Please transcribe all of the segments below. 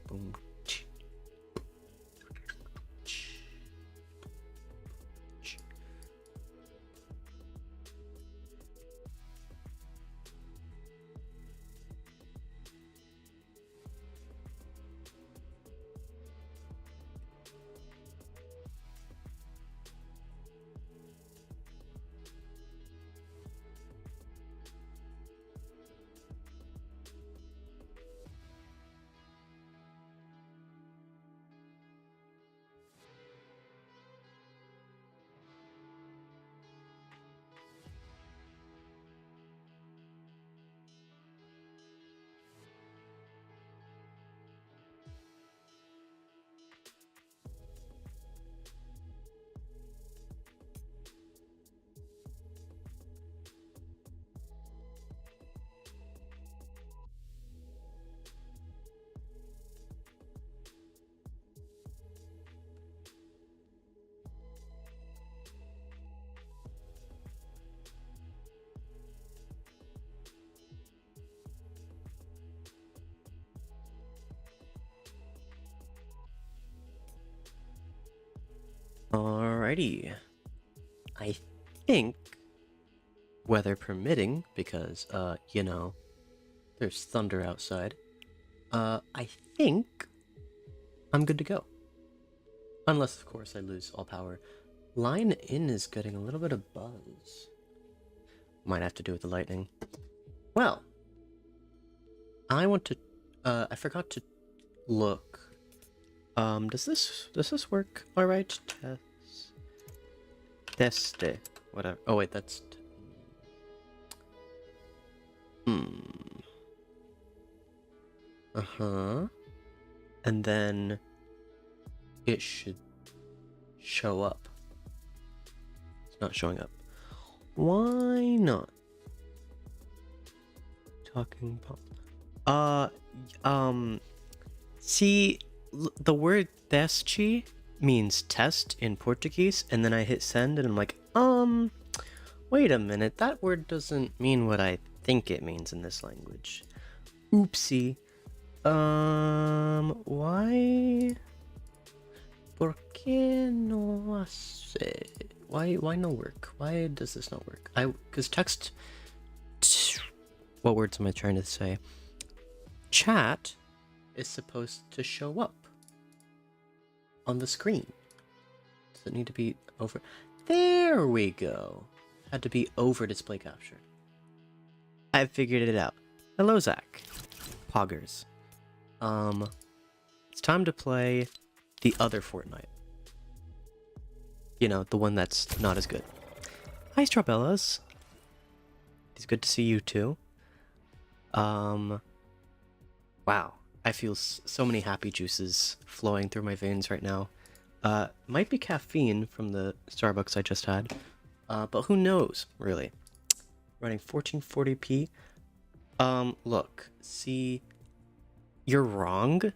Boom. Alrighty. I think, weather permitting, because, there's thunder outside, I think I'm good to go. Unless, of course, I lose all power. Line in is getting a little bit of buzz. Might have to do with the lightning. Well, I want to, I forgot to look. Does this work? Alright, teste, whatever. Oh wait, that's, Uh-huh. And then it should show up. It's not showing up. Why not? Talking pop. See, the word teste means test in Portuguese, and then I hit send and I'm like, wait a minute, that word doesn't mean what I think it means in this language. Oopsie. Why? ¿Por qué no hace? Why no work? Why does this not work? Because text, what words am I trying to say? Chat is supposed to show up on the screen. Does it need to be over? There we go. Had to be over display capture. I figured it out. Hello, Zach. Poggers. It's time to play the other Fortnite. You know, the one that's not as good. Hi, Strawbellas. It's good to see you too. Wow. I feel so many happy juices flowing through my veins right now. Might be caffeine from the Starbucks I just had. But who knows, really. Running 1440p. Look, see, you're wrong.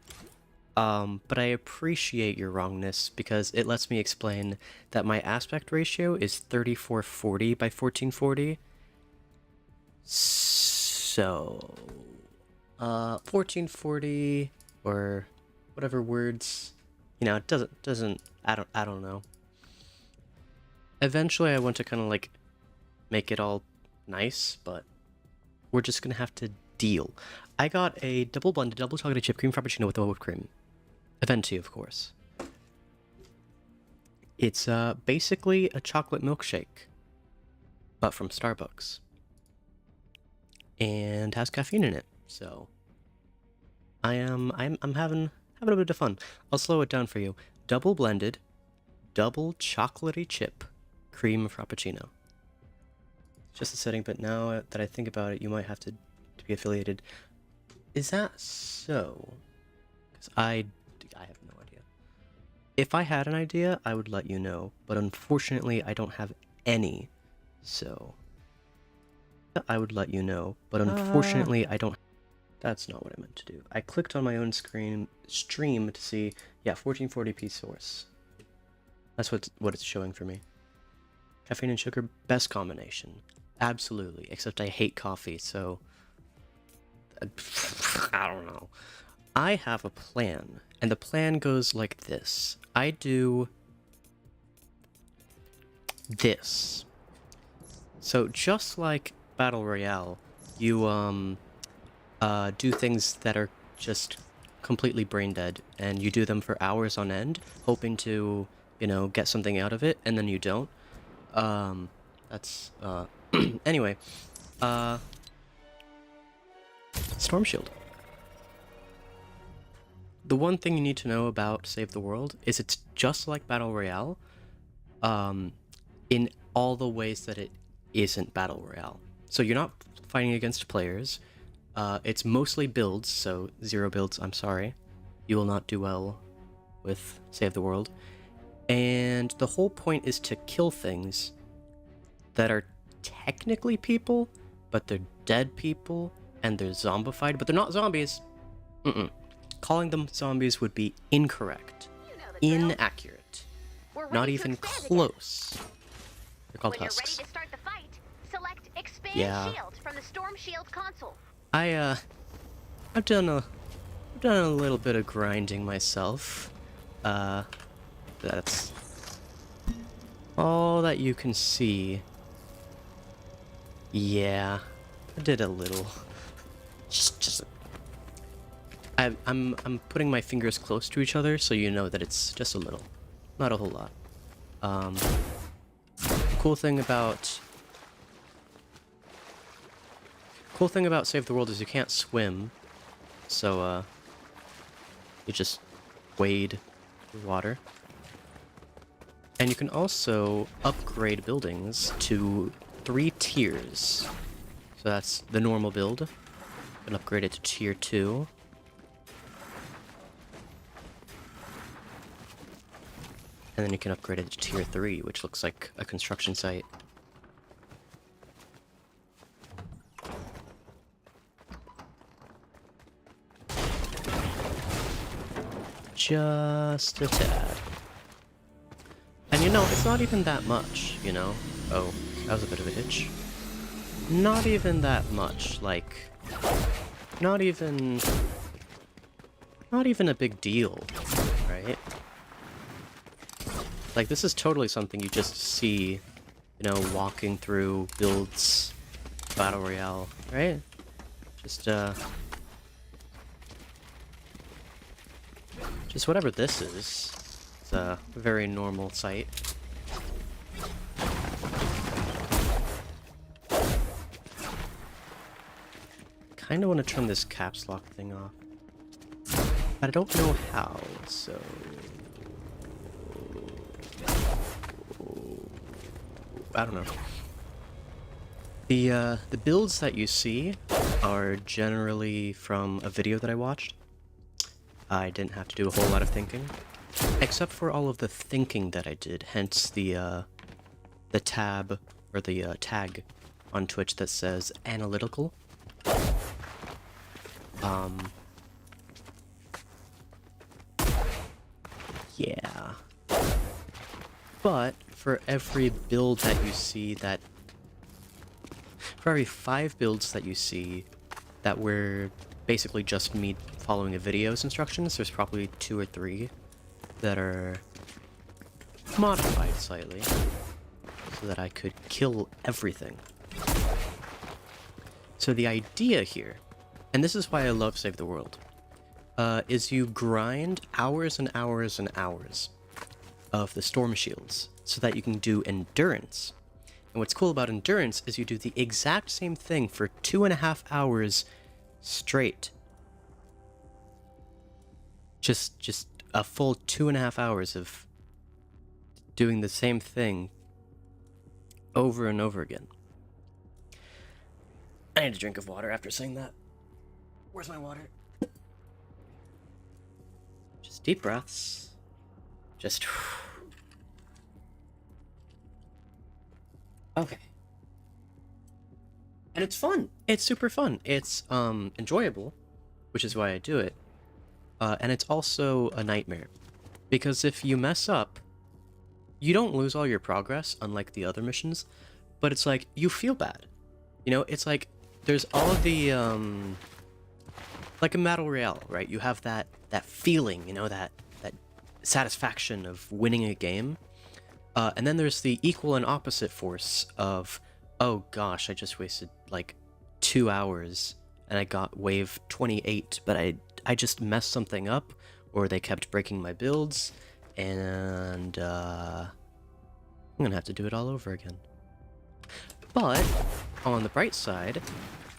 But I appreciate your wrongness because it lets me explain that my aspect ratio is 3440 by 1440. So, 1440 or whatever words, you know, it doesn't, I don't know. Eventually I want to kind of like make it all nice, but we're just gonna have to deal. I got a double blended double chocolate chip cream frappuccino with whipped cream. Venti, of course. It's basically a chocolate milkshake, but from Starbucks, and has caffeine in it. So I'm having a bit of fun. I'll slow it down for you. Double blended, double chocolatey chip, cream frappuccino. Just a setting, but now that I think about it, you might have to be affiliated. Is that so? Because I have no idea. If I had an idea, I would let you know, but unfortunately, I don't have any. So I would let you know, but unfortunately, I don't. That's not what I meant to do. I clicked on my own stream to see, yeah, 1440p source. That's what it's showing for me. Caffeine and sugar, best combination. Absolutely, except I hate coffee, so I don't know. I have a plan, and the plan goes like this. I do this. So just like Battle Royale, you do things that are just completely brain dead, and you do them for hours on end, hoping to, you know, get something out of it, and then you don't. That's anyway, Storm Shield. The one thing you need to know about Save the World is it's just like Battle Royale, in all the ways that it isn't Battle Royale. So you're not fighting against players. It's mostly builds, so 0 builds, I'm sorry. You will not do well with Save the World. And the whole point is to kill things that are technically people, but they're dead people, and they're zombified, but they're not zombies. Calling them zombies would be incorrect. Inaccurate. Not even close. They're called husks. Ready to start the fight, select Expand Shield from the Storm Shield console. I've done a little bit of grinding myself. That's all that you can see. Yeah, I did a little. I'm putting my fingers close to each other so you know that it's just a little, not a whole lot. The cool thing about Save the World is you can't swim, so you just wade through water. And you can also upgrade buildings to 3 tiers. So that's the normal build. You can upgrade it to tier 2. And then you can upgrade it to tier 3, which looks like a construction site. Just a tad. And you know, it's not even that much, you know? Oh, that was a bit of a hitch. Not even that much, like... Not even a big deal, right? Like, this is totally something you just see, you know, walking through builds, Battle Royale, right? Just whatever this is. It's a very normal sight. Kinda want to turn this caps lock thing off. But I don't know how, so... I don't know. The builds that you see are generally from a video that I watched. I didn't have to do a whole lot of thinking, except for all of the thinking that I did, hence the tab, or the tag on Twitch that says analytical. Yeah. But for every build that you see that... For every 5 builds that you see that were basically just me following a video's instructions, there's probably 2 or 3 that are modified slightly so that I could kill everything. So the idea here, and this is why I love Save the World, is you grind hours and hours and hours of the storm shields so that you can do endurance. And what's cool about endurance is you do the exact same thing for 2.5 hours straight. Just a full 2.5 hours of doing the same thing over and over again. I need a drink of water after saying that. Where's my water? Just deep breaths. Just... Okay. And it's fun. It's super fun. It's enjoyable, which is why I do it. And it's also a nightmare. Because if you mess up, you don't lose all your progress, unlike the other missions, but it's like, you feel bad. You know, it's like, there's all of the, like a battle royale, right? You have that feeling, you know, that satisfaction of winning a game. And then there's the equal and opposite force of, oh gosh, I just wasted like 2 hours and I got wave 28, but I just messed something up, or they kept breaking my builds, and I'm gonna have to do it all over again. But on the bright side,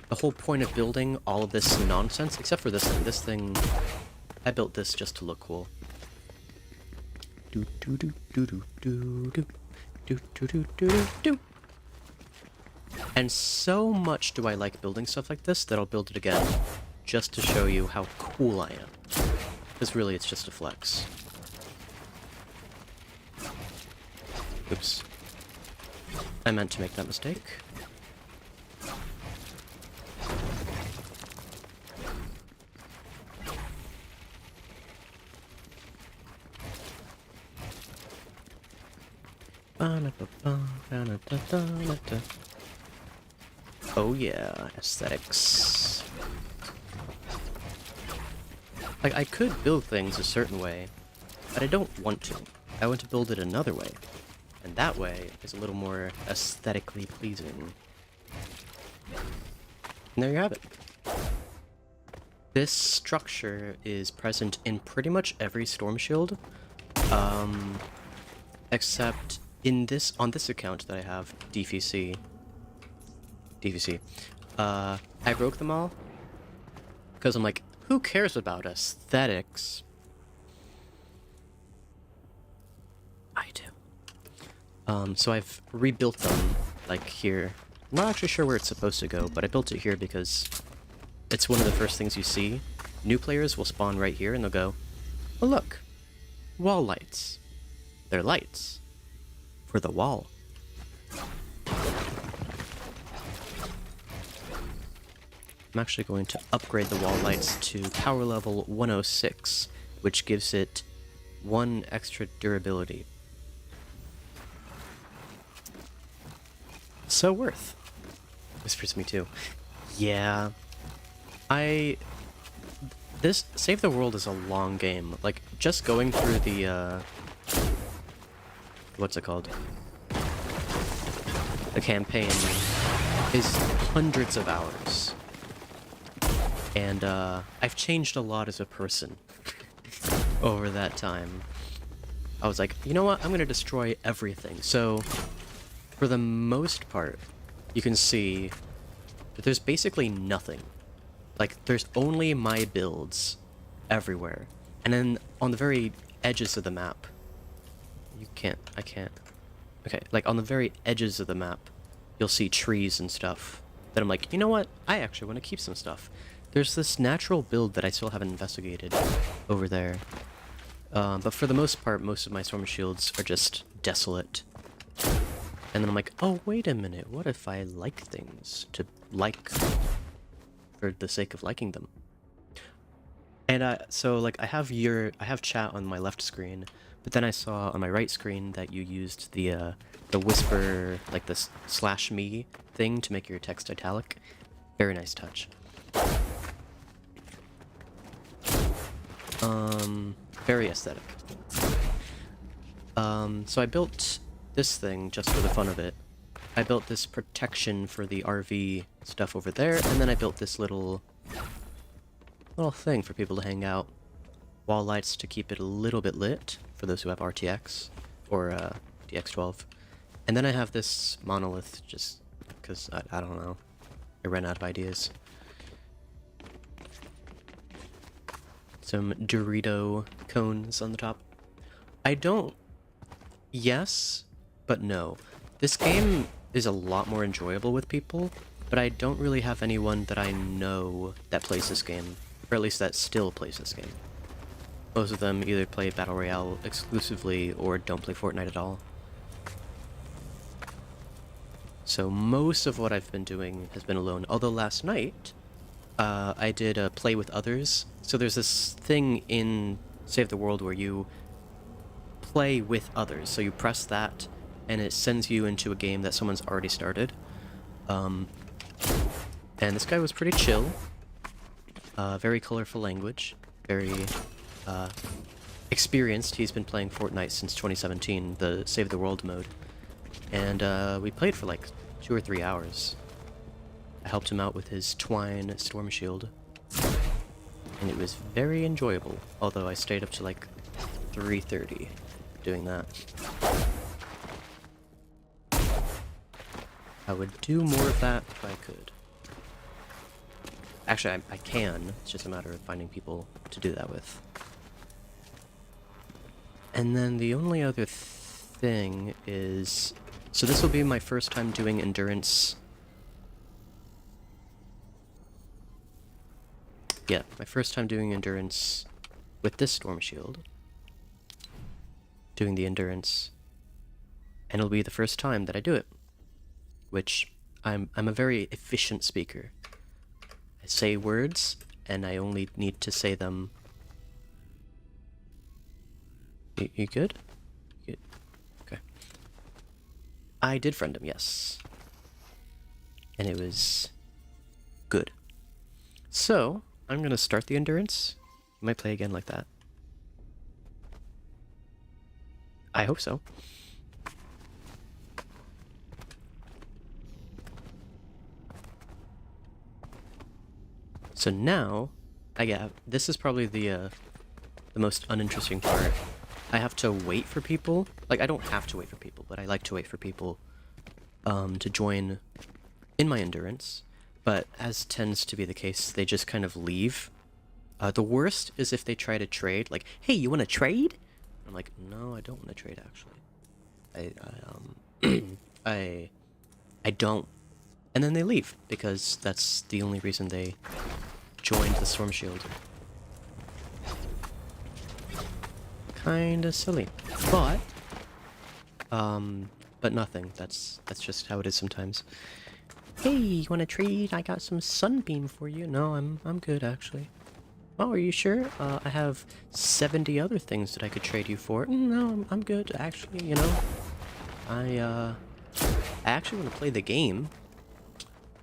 the whole point of building all of this nonsense, except for this thing, I built this just to look cool. Do do do do do do do do do do do do. And so much do I like building stuff like this that I'll build it again, just to show you how cool I am. Because really, it's just a flex. Oops. I meant to make that mistake. Oh yeah, aesthetics. Like, I could build things a certain way, but I don't want to. I want to build it another way. And that way is a little more aesthetically pleasing. And there you have it. This structure is present in pretty much every Storm Shield, except on this account that I have, DVC. I broke them all, because I'm like, who cares about aesthetics? I do. So I've rebuilt them, like, here. I'm not actually sure where it's supposed to go, but I built it here because it's one of the first things you see. New players will spawn right here, and they'll go, oh look, wall lights. They're lights for the wall. I'm actually going to upgrade the wall lights to power level 106, which gives it 1 extra durability. So worth. Whispers me too. Yeah. This Save the World is a long game. Like, just going through the, what's it called? The campaign is hundreds of hours. And, I've changed a lot as a person over that time. I was like, you know what? I'm gonna destroy everything. So, for the most part, you can see that there's basically nothing. Like, there's only my builds everywhere. And then on the very edges of the map, I can't. Okay, like on the very edges of the map, you'll see trees and stuff. Then I'm like, you know what? I actually want to keep some stuff. There's this natural build that I still haven't investigated over there. But for the most part, most of my storm shields are just desolate. And then I'm like, oh, wait a minute, what if I like things to like for the sake of liking them? And so like I have chat on my left screen, but then I saw on my right screen that you used the whisper, like the /me thing to make your text italic. Very nice touch. Very aesthetic. So I built this thing just for the fun of it. I built this protection for the RV stuff over there, and then I built this little thing for people to hang out. Wall lights to keep it a little bit lit, for those who have RTX, or DX12. And then I have this monolith, just because, I don't know, I ran out of ideas. Some Dorito cones on the top. Yes, but no. This game is a lot more enjoyable with people, but I don't really have anyone that I know that plays this game, or at least that still plays this game. Most of them either play Battle Royale exclusively or don't play Fortnite at all. So most of what I've been doing has been alone, although last night I did a play with others. So there's this thing in Save the World where you play with others. So you press that, and it sends you into a game that someone's already started. And this guy was pretty chill. Very colorful language. Very experienced. He's been playing Fortnite since 2017, the Save the World mode. And we played for like 2 or 3 hours. I helped him out with his Twine Storm Shield. And it was very enjoyable, although I stayed up to like 3:30 doing that. I would do more of that if I could. Actually, I can. It's just a matter of finding people to do that with. And then the only other thing is... So this will be my first time doing endurance. Yeah, my first time doing endurance with this Storm Shield. Doing the endurance. And it'll be the first time that I do it. Which, I'm a very efficient speaker. I say words, and I only need to say them... You good? Good. Okay. I did friend him, yes. And it was... good. So, I'm gonna start the endurance. You might play again like that. I hope so. So now, this is probably the most uninteresting part. I have to wait for people. Like, I don't have to wait for people, but I like to wait for people to join in my endurance. But as tends to be the case, they just kind of leave. The worst is if they try to trade, like, hey, you want to trade? I'm like, no, I don't want to trade, actually. I don't. And then they leave, because that's the only reason they joined the Storm Shield. Kinda silly. But nothing. That's just how it is sometimes. Hey, you wanna trade? I got some Sunbeam for you. No, I'm good, actually. Oh, are you sure? I have 70 other things that I could trade you for. No, I'm good, actually, you know. I actually want to play the game,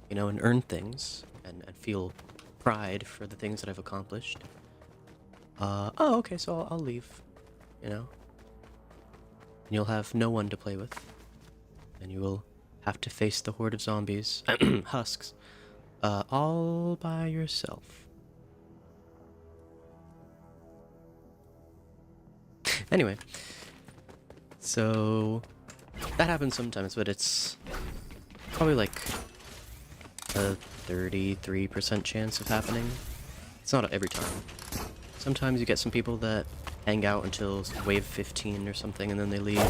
you know, and earn things, and feel pride for the things that I've accomplished. Oh, okay, so I'll leave, you know. And you'll have no one to play with. And you will have to face the horde of zombies, husks, all by yourself. Anyway, so that happens sometimes, but it's probably like a 33% chance of happening. It's not every time. Sometimes you get some people that hang out until wave 15 or something and then they leave.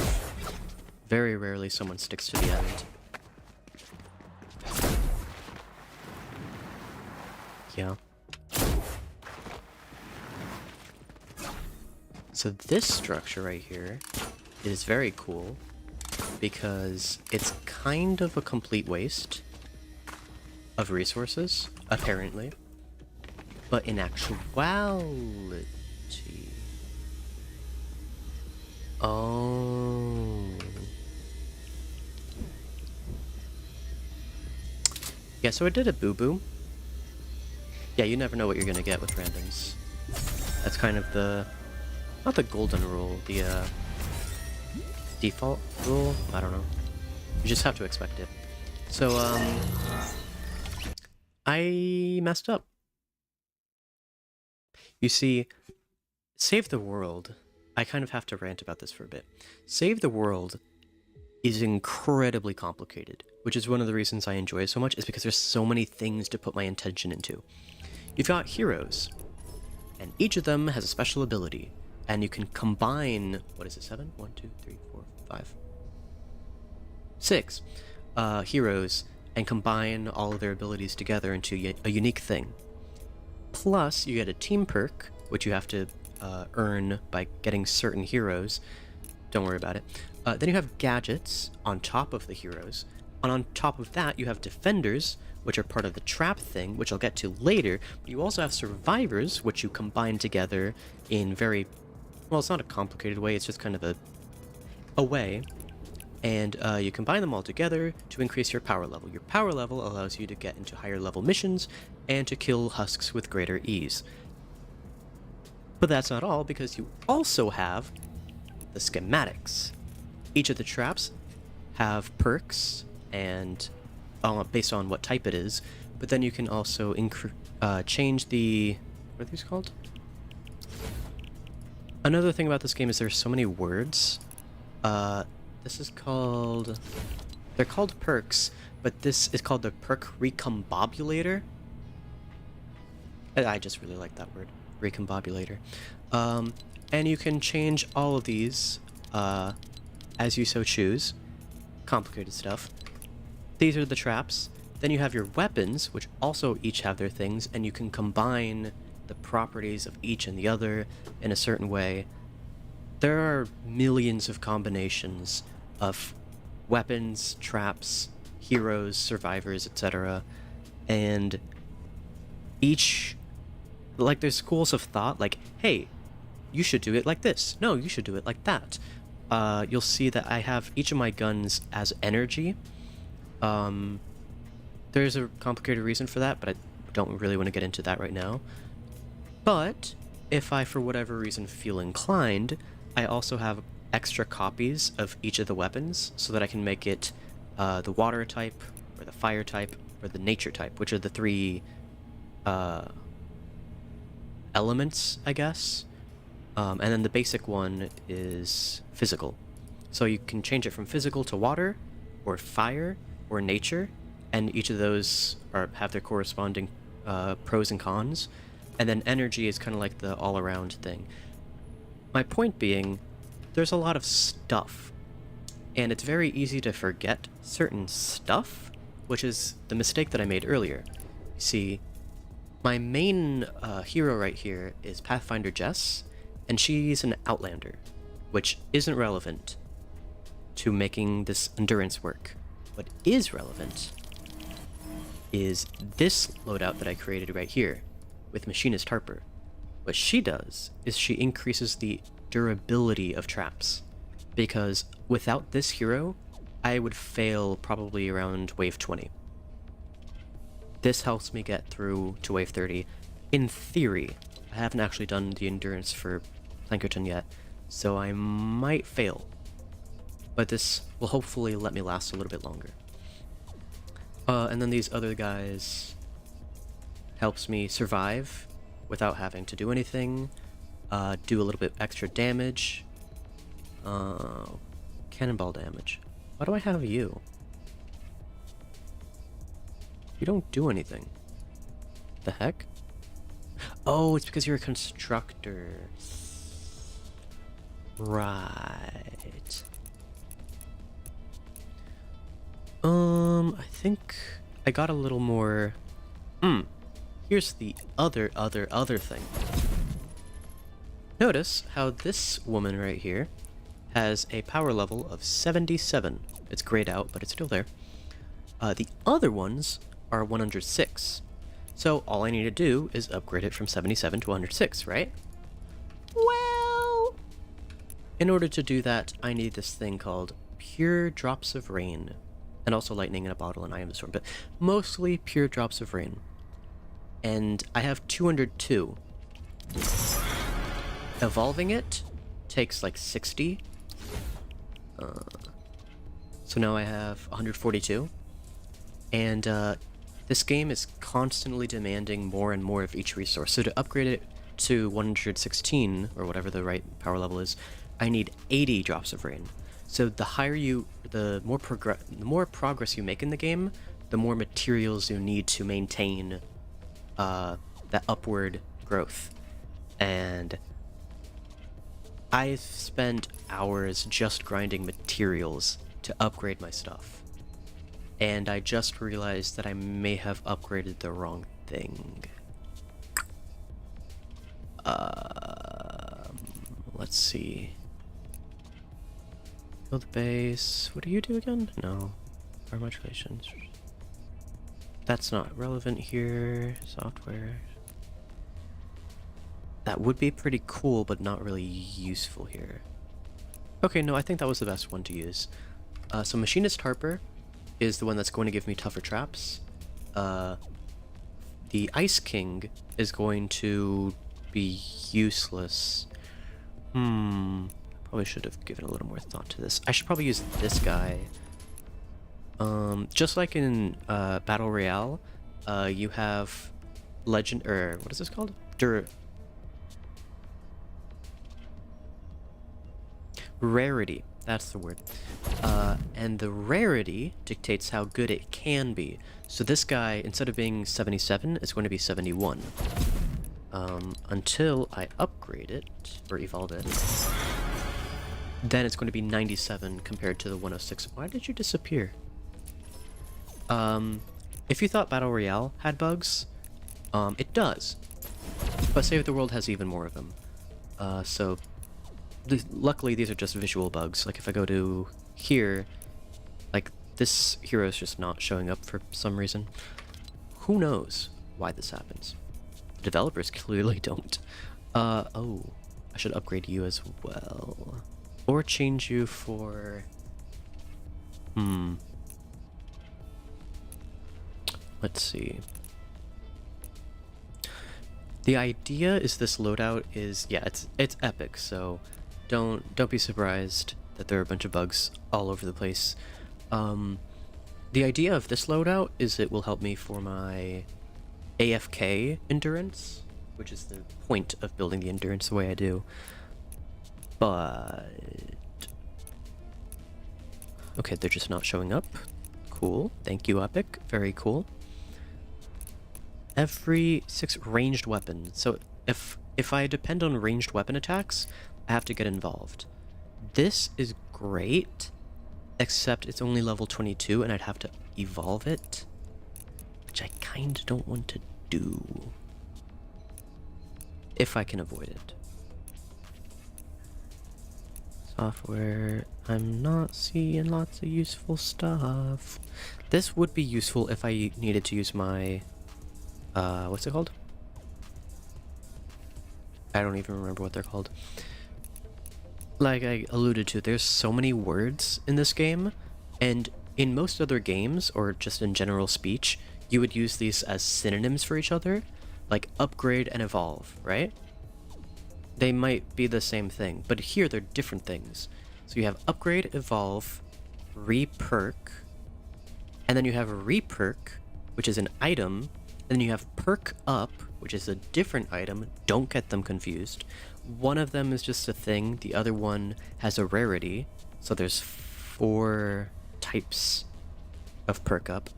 Very rarely someone sticks to the end. Yeah. So this structure right here is very cool because it's kind of a complete waste of resources, apparently. But in actuality... Oh... Yeah, so I did a boo-boo. Yeah, you never know what you're gonna get with randoms. That's kind of the... not the golden rule, the default rule? I don't know. You just have to expect it. So, I messed up. You see, Save the World, I kind of have to rant about this for a bit. Save the World is incredibly complicated, which is one of the reasons I enjoy it so much, is because there's so many things to put my attention into. You've got heroes, and each of them has a special ability, and you can combine, what is it, 7? 1, 2, 3, 4, 5, 6 heroes, and combine all of their abilities together into a unique thing. Plus, you get a team perk, which you have to earn by getting certain heroes. Don't worry about it. Then you have gadgets on top of the heroes. And on top of that, you have defenders, which are part of the trap thing, which I'll get to later. But you also have survivors, which you combine together in very... well, it's not a complicated way, it's just kind of a way and you combine them all together to increase your power level. Your power level allows you to get into higher level missions and to kill husks with greater ease. But that's not all, because you also have the schematics. Each of the traps have perks and based on what type it is, but then you can also change the... what are these called? Another thing about this game is there's so many words. This is called... they're called perks, but this is called the perk recombobulator. I just really like that word, recombobulator. And you can change all of these as you so choose. Complicated stuff. These are the traps. Then you have your weapons, which also each have their things, and you can combine the properties of each and the other in a certain way. There are millions of combinations of weapons, traps, heroes, survivors, etc. And each... like, there's schools of thought, like, hey, you should do it like this. No, you should do it like that. You'll see that I have each of my guns as energy. There's a complicated reason for that, but I don't really want to get into that right now. But if I, for whatever reason, feel inclined, I also have extra copies of each of the weapons so that I can make it the water type, or the fire type, or the nature type, which are the three elements, I guess. And then the basic one is physical. So you can change it from physical to water, or fire, or nature, and each of those have their corresponding pros and cons. And then energy is kind of like the all-around thing. My point being, there's a lot of stuff, and it's very easy to forget certain stuff, which is the mistake that I made earlier. You see, my main hero right here is Pathfinder Jess, and she's an Outlander, which isn't relevant to making this endurance work. What is relevant is this loadout that I created right here with Machinist Harper. What she does is she increases the durability of traps, because without this hero, I would fail probably around wave 20. This helps me get through to wave 30. In theory, I haven't actually done the endurance for Plankerton yet, so I might fail. But this will hopefully let me last a little bit longer. And then these other guys helps me survive without having to do anything, do a little bit extra damage, cannonball damage. Why do I have you? You don't do anything. The heck? Oh, it's because you're a constructor. Right. I think I got a little more... Here's the other thing. Notice how this woman right here has a power level of 77. It's grayed out, but it's still there. The other ones are 106. So all I need to do is upgrade it from 77 to 106, right? Well, in order to do that, I need this thing called Pure Drops of Rain. And also lightning in a bottle and Eye of the Storm, but mostly Pure Drops of Rain. And I have 202. Evolving it takes like 60. So now I have 142. And this game is constantly demanding more and more of each resource. So to upgrade it to 116, or whatever the right power level is, I need 80 drops of rain. So the higher you, the more progress you make in the game, the more materials you need to maintain that upward growth. And I've spent hours just grinding materials to upgrade my stuff. And I just realized that I may have upgraded the wrong thing. Let's see. Build the base. What do you do again? No. Our modulations. That's not relevant here. Software. That would be pretty cool, but not really useful here. Okay, no, I think that was the best one to use. So Machinist Harper is the one that's going to give me tougher traps. The Ice King is going to be useless. Probably should have given a little more thought to this. I should probably use this guy. Just like in Battle Royale, you have legend, or what is this called? Rarity. That's the word. And the rarity dictates how good it can be. So this guy, instead of being 77, is going to be 71. Until I upgrade it, or evolve it. Then it's going to be 97 compared to the 106. Why did you disappear? If you thought Battle Royale had bugs, it does. But Save the World has even more of them. So luckily these are just visual bugs. Like if I go to here, like this hero is just not showing up for some reason. Who knows why this happens? The developers clearly don't. Oh, I should upgrade you as well. Or change you for... Let's see. The idea is this loadout is... yeah, it's epic, so don't be surprised that there are a bunch of bugs all over the place. The idea of this loadout is it will help me for my AFK endurance, which is the point of building the endurance the way I do. But... okay, they're just not showing up. Cool. Thank you, Epic. Very cool. Every 6 ranged weapons. So if I depend on ranged weapon attacks, I have to get involved. This is great, except it's only level 22 and I'd have to evolve it, which I kind of don't want to do. If I can avoid it. Software, I'm not seeing lots of useful stuff. This would be useful if I needed to use my, what's it called? I don't even remember what they're called. Like I alluded to, there's so many words in this game, and in most other games, or just in general speech, you would use these as synonyms for each other, like upgrade and evolve, right? They might be the same thing, but here they're different things. So you have upgrade, evolve, re-perk, and then you have re-perk, which is an item, and then you have perk up, which is a different item. Don't get them confused. One of them is just a thing, the other one has a rarity, so there's 4 types of perk up.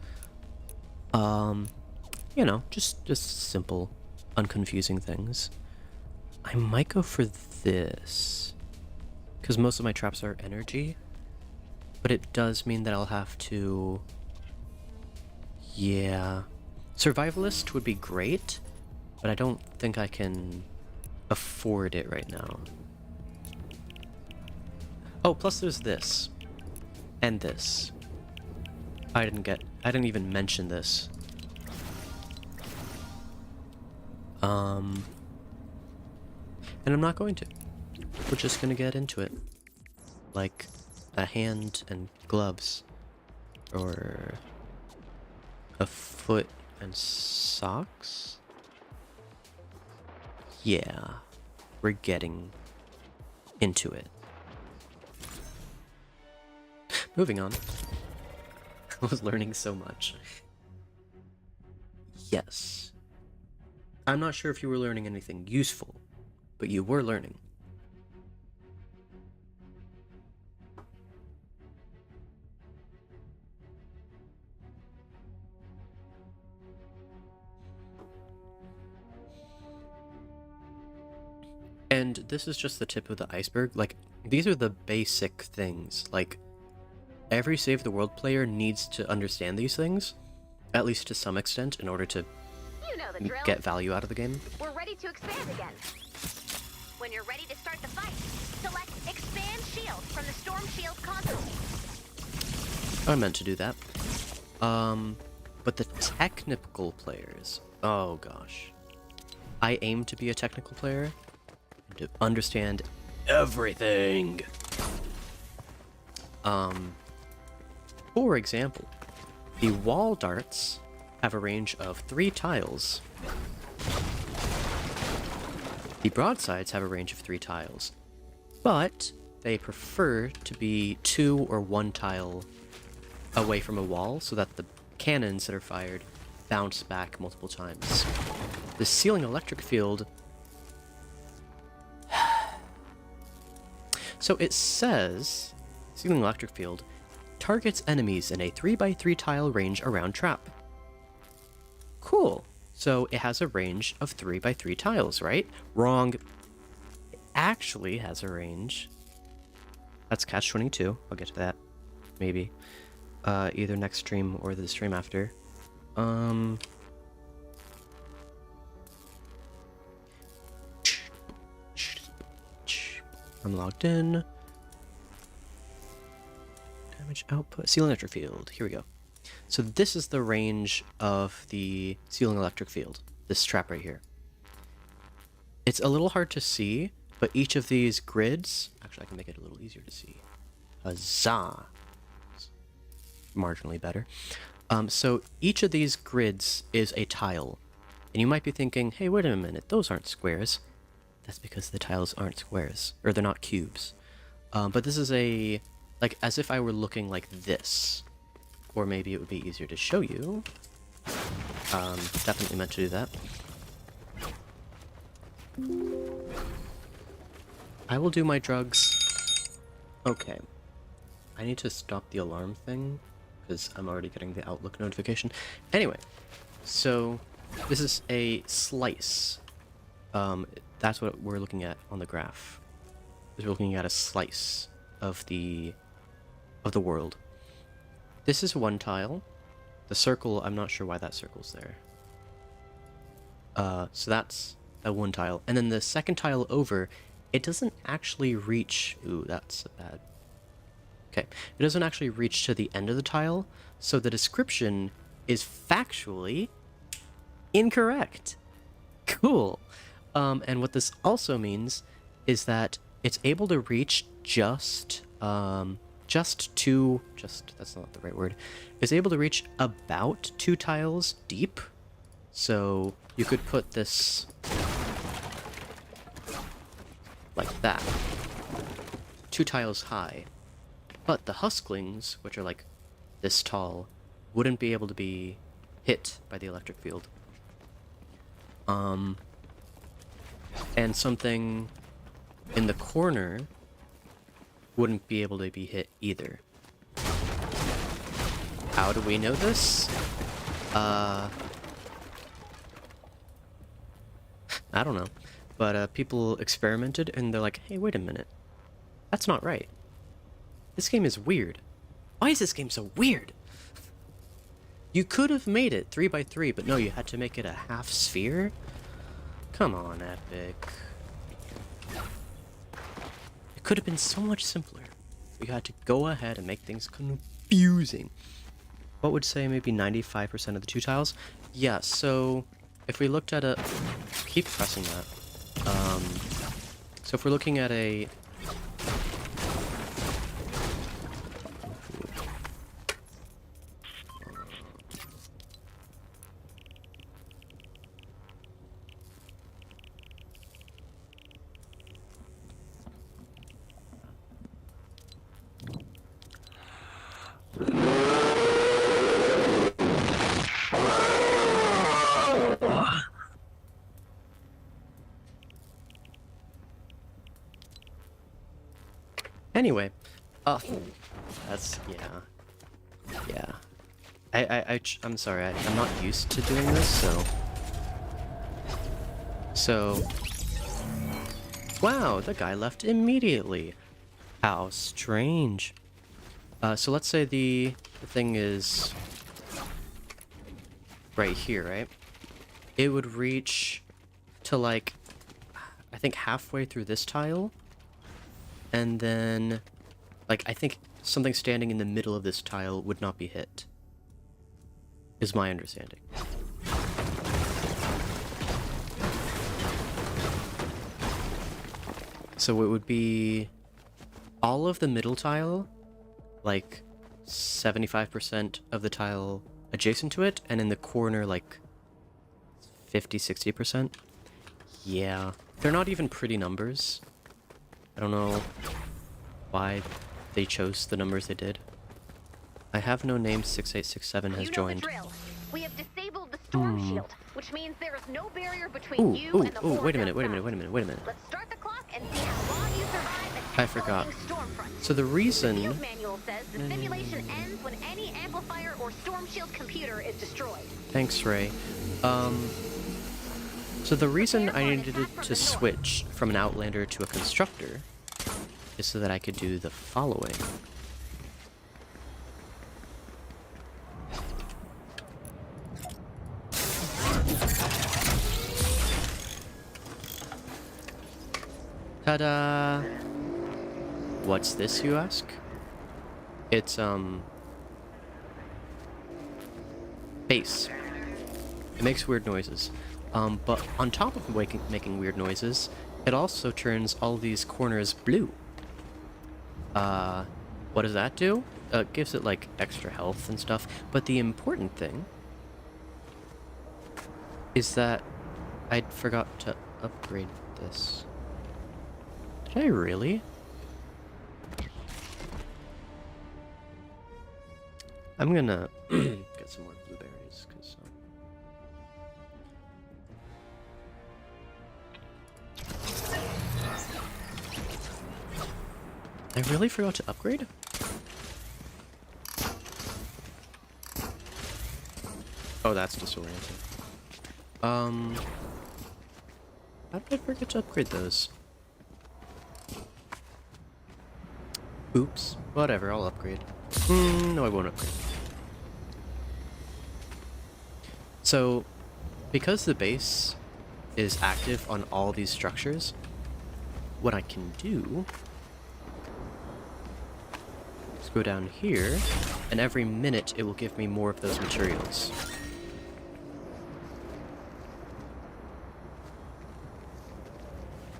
You know, just simple, unconfusing things. I might go for this, because most of my traps are energy, but it does mean that I'll have to... yeah. Survivalist would be great, but I don't think I can afford it right now. Oh, plus there's this. And this. I didn't even mention this. And I'm not going to. We're just gonna get into it. Like a hand and gloves. Or a foot and socks? Yeah. We're getting into it. Moving on. I was learning so much. Yes. I'm not sure if you were learning anything useful, but you were learning. And this is just the tip of the iceberg. Like, these are the basic things. Like, every Save the World player needs to understand these things, at least to some extent, in order to get value out of the game. We're ready to expand again. When you're ready to start the fight, select Expand Shield from the Storm Shield console. I meant to do that. But the technical players... oh gosh. I aim to be a technical player, to understand everything. For example, the wall darts have a range of 3 tiles. The broadsides have a range of 3 tiles, but they prefer to be 2 or 1 tile away from a wall so that the cannons that are fired bounce back multiple times. The ceiling electric field... So it says, ceiling electric field targets enemies in a 3x3 tile range around trap. Cool. So it has a range of 3x3 tiles, right? Wrong. It actually has a range. That's catch-22. I'll get to that. Maybe. Either next stream or the stream after. I'm logged in. Damage output. Ceiling electric field. Here we go. So this is the range of the ceiling electric field. This trap right here. It's a little hard to see, but each of these grids... Actually, I can make it a little easier to see. Huzzah! Marginally better. So each of these grids is a tile. And you might be thinking, hey, wait a minute, those aren't squares. That's because the tiles aren't squares. Or they're not cubes. But this is a... like, as if I were looking like this. Or maybe it would be easier to show you. Definitely meant to do that. I will do my drugs. Okay. I need to stop the alarm thing, because I'm already getting the Outlook notification. Anyway, so this is a slice. That's what we're looking at on the graph. We're looking at a slice of the world. This is 1 tile. The circle, I'm not sure why that circle's there. So that's that 1 tile. And then the second tile over, it doesn't actually reach... Ooh, that's bad. Okay. It doesn't actually reach to the end of the tile, so the description is factually incorrect. Cool. And what this also means is that it's able to reach that's not the right word, is able to reach about 2 tiles deep. So you could put this like that, 2 tiles high. But the husklings, which are like this tall, wouldn't be able to be hit by the electric field. And something in the corner wouldn't be able to be hit either. How do we know this? I don't know. But people experimented and they're like, hey, wait a minute. That's not right. This game is weird. Why is this game so weird? You could have made it 3x3, but no, you had to make it a half sphere? Come on, Epic. It could have been so much simpler. We had to go ahead and make things confusing. What would say maybe 95% of the 2 tiles? Yeah, so if we looked at a... Keep pressing that. So if we're looking at a... Anyway, that's, yeah. I'm sorry, I'm not used to doing this, so, wow, the guy left immediately. How strange. So let's say the thing is right here, right? It would reach to, like, I think halfway through this tile. And then, like, I think something standing in the middle of this tile would not be hit. Is my understanding. So it would be all of the middle tile, like 75% of the tile adjacent to it, and in the corner, like 50-60%. Yeah, they're not even pretty numbers. I don't know why they chose the numbers they did. I have no name 6867 has joined. You know the drill. We have disabled the storm shield, which means there is no barrier between you and the horde wait a minute. outside. Let's start the clock and see how long you survive I forgot. So the The reason... field manual says the simulation ends when any amplifier or storm shield computer is destroyed. Thanks, Ray. So the reason I needed to switch from an Outlander to a Constructor is so that I could do the following. Ta-da! What's this, you ask? It's, bass. It makes weird noises. But on top of making weird noises, it also turns all these corners blue. What does that do? It gives it, like, extra health and stuff. But the important thing is that I forgot to upgrade this. Did I really? I'm gonna get some more blueberries, because... I really forgot to upgrade? Oh, that's disorienting. How did I forget to upgrade those? Oops. Whatever, I'll upgrade. No, I won't upgrade. So, because the base is active on all these structures, what I can do is go down here, and every minute it will give me more of those materials.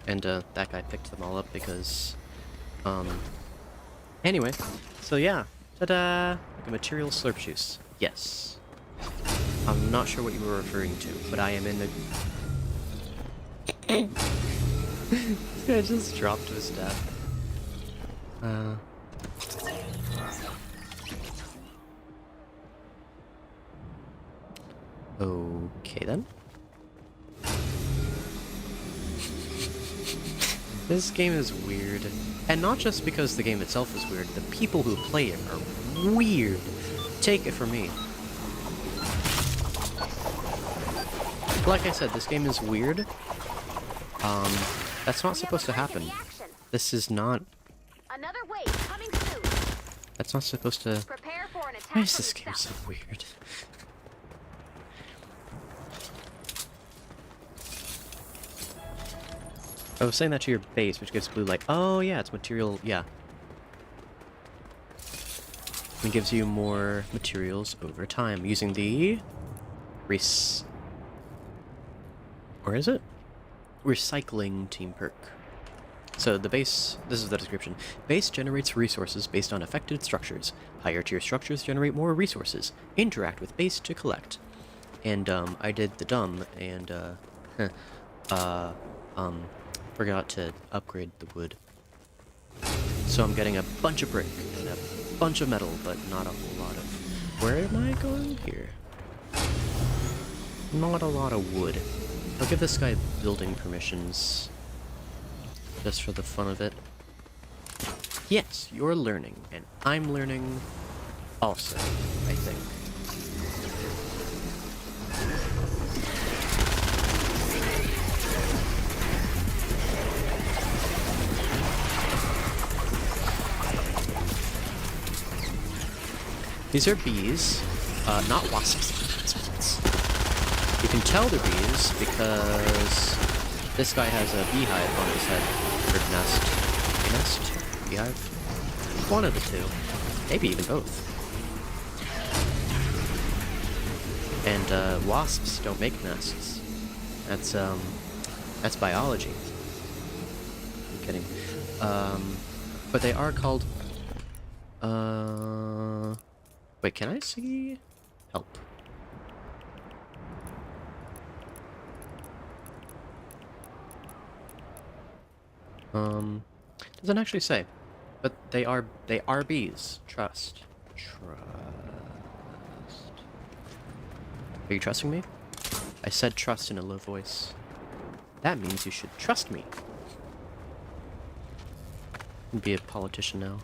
And that guy picked them all up because, anyway, so yeah, ta-da! Like a material slurp juice. Yes. I'm not sure what you were referring to, but I am in the... This guy just dropped to his death. Okay then. This game is weird. And not just because the game itself is weird, the people who play it are weird. Take it from me. Like I said, this game is weird. That's not supposed to happen. This is not... Another wave coming soon. That's not supposed to... Prepare for an attack Why is from this the game so south. weird? I was saying that to your base, which gives blue light. Oh yeah, it's material, yeah. It gives you more materials over time using the... Or is it? Recycling team perk. So the base, this is the description. Base generates resources based on affected structures. Higher tier structures generate more resources. Interact with base to collect. And I did the dumb and forgot to upgrade the wood. So I'm getting a bunch of brick and a bunch of metal, but not a whole lot of... Where am I going here? Not a lot of wood. I'll give this guy building permissions. Just for the fun of it. Yes, you're learning, and I'm learning also, I think. These are bees, not wasps. You can tell they're bees because this guy has a beehive on his head. Or nest. Nest? Beehive? One of the two. Maybe even both. And wasps don't make nests. That's biology. I'm kidding. But they are called Wait, can I see? Help. Doesn't actually say, but they are bees. Trust. Trust. Are you trusting me? I said trust in a low voice. That means you should trust me. Be a politician now.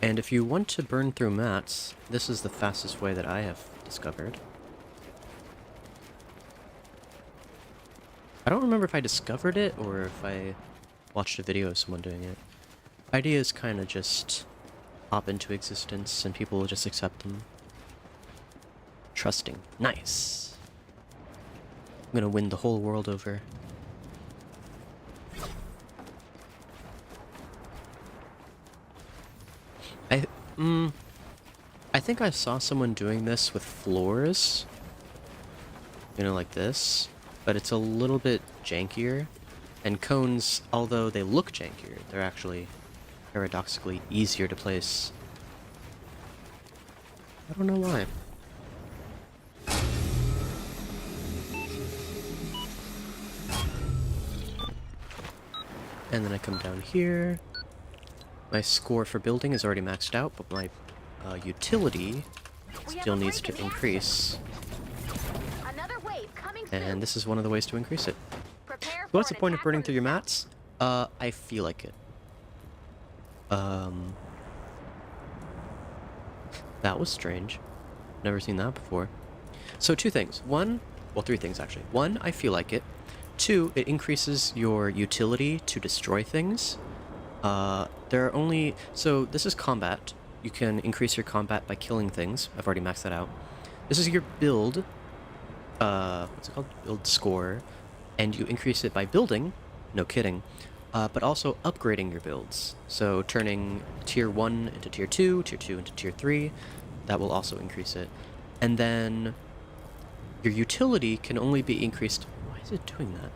And if you want to burn through mats, this is the fastest way that I have discovered. I don't remember if I discovered it or if I watched a video of someone doing it. Ideas kind of just pop into existence and people will just accept them. Trusting. Nice. I'm gonna win the whole world over. I think I saw someone doing this with floors. You know, like this. But it's a little bit jankier. And cones, although they look jankier, they're actually paradoxically easier to place. I don't know why. And then I come down here. My score for building is already maxed out, but my utility still needs to increase. Another wave coming soon. And this is one of the ways to increase it. Prepare So what's for the an point of attack burning from through the your south. mats? I feel like it. That was strange. Never seen that before. So two things. One, well, three things actually. One, I feel like it. Two, it increases your utility to destroy things. There are only... So this is combat. You can increase your combat by killing things. I've already maxed that out. This is your build. What's it called? Build score. And you increase it by building. No kidding. But also upgrading your builds. So turning tier 1 into tier 2, tier 2 into tier 3. That will also increase it. And then your utility can only be increased... Why is it doing that?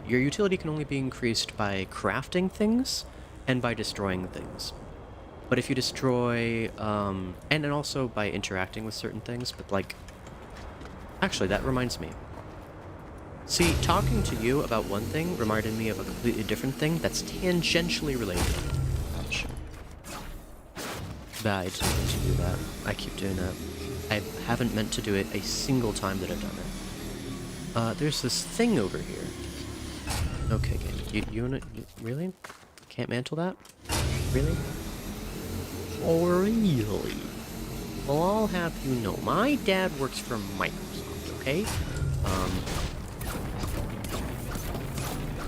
Your utility can only be increased by crafting things and by destroying things. But if you destroy... and then also by interacting with certain things, but like... Actually, that reminds me. See, talking to you about one thing reminded me of a completely different thing that's tangentially related. Ouch. But I didn't mean to do that. I keep doing that. I haven't meant to do it a single time that I've done it. There's this thing over here. Okay, game. You really? Can't mantle that? Really? Oh, really? Well, I'll have you know, my dad works for Microsoft, okay?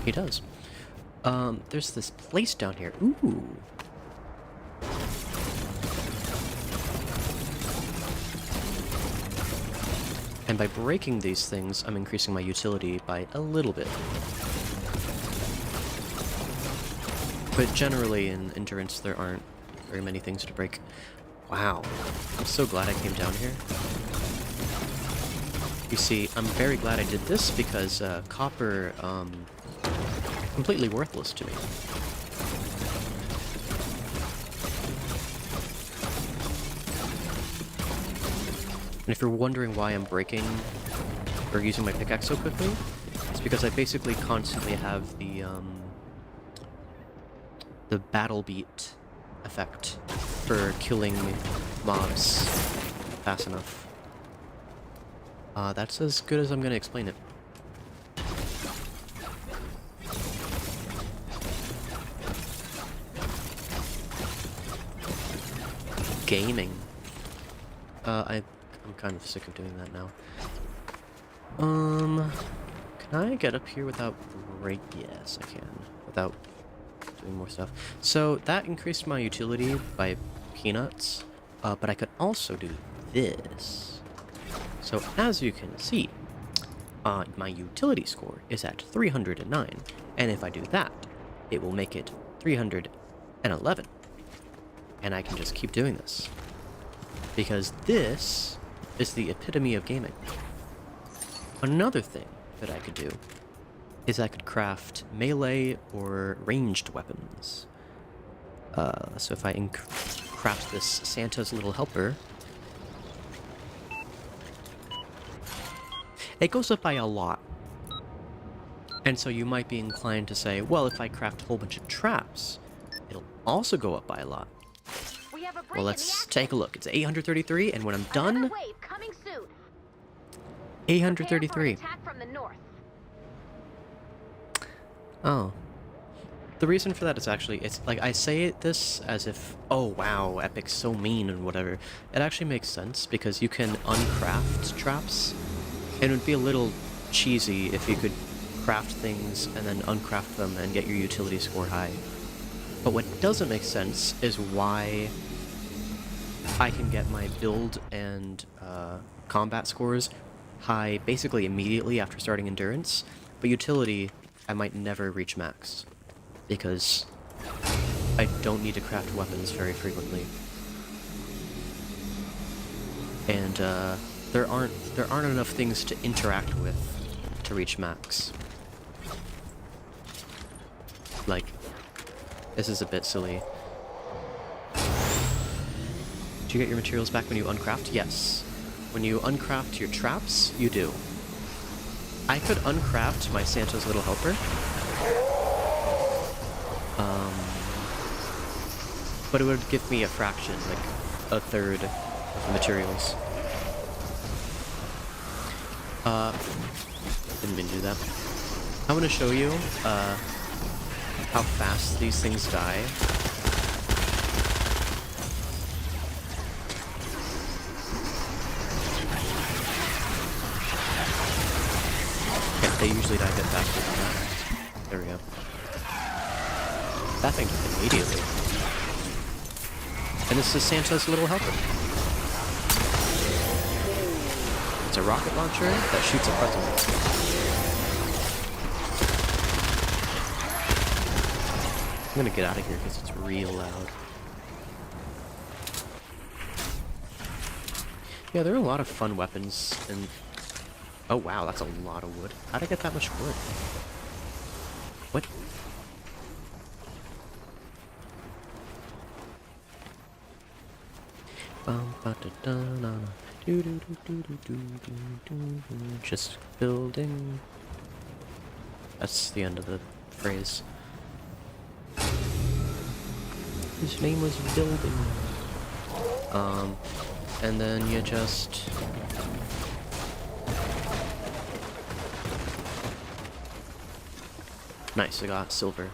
He does. There's this place down here. Ooh. And by breaking these things, I'm increasing my utility by a little bit. But generally in Endurance, there aren't very many things to break. Wow. I'm so glad I came down here. You see, I'm very glad I did this because copper, completely worthless to me. And if you're wondering why I'm breaking or using my pickaxe so quickly, it's because I basically constantly have the battle beat effect for killing mobs fast enough. That's as good as I'm gonna explain it. Gaming. I'm kind of sick of doing that now. Can I get up here without break? Yes, I can. Without doing more stuff. So that increased my utility by peanuts, but I could also do this. So as you can see, my utility score is at 309, and if I do that, it will make it 311. And I can just keep doing this. Because this is the epitome of gaming. Another thing that I could do is I could craft melee or ranged weapons. So if I craft this Santa's Little Helper, it goes up by a lot. And so you might be inclined to say, well, if I craft a whole bunch of traps, it'll also go up by a lot. We have a break Well, in the let's action. take a look. It's 833, and when I'm Another done, wave coming soon. 833. Prepare for an attack from the north. Oh. The reason for that is actually, it's like, I say this as if, oh wow, Epic's so mean and whatever. It actually makes sense, because you can uncraft traps. It would be a little cheesy if you could craft things and then uncraft them and get your utility score high. But what doesn't make sense is why I can get my build and combat scores high basically immediately after starting Endurance, but utility I might never reach max, because I don't need to craft weapons very frequently. And there aren't enough things to interact with to reach max. Like, this is a bit silly. Do you get your materials back when you uncraft? Yes. When you uncraft your traps, you do. I could uncraft my Santa's Little Helper. But it would give me a fraction, like a third of the materials. Didn't mean to do that. I'm gonna show you how fast these things die. Yeah, they usually die a bit faster than that. There we go. That thing took immediately. And this is Santa's Little Helper. It's a rocket launcher that shoots a present. I'm gonna get out of here because it's real loud. Yeah, there are a lot of fun weapons, and... Oh wow, that's a lot of wood. How'd I get that much wood? What? Just building. That's the end of the phrase. His name was building. And then you just... Nice, I got silver.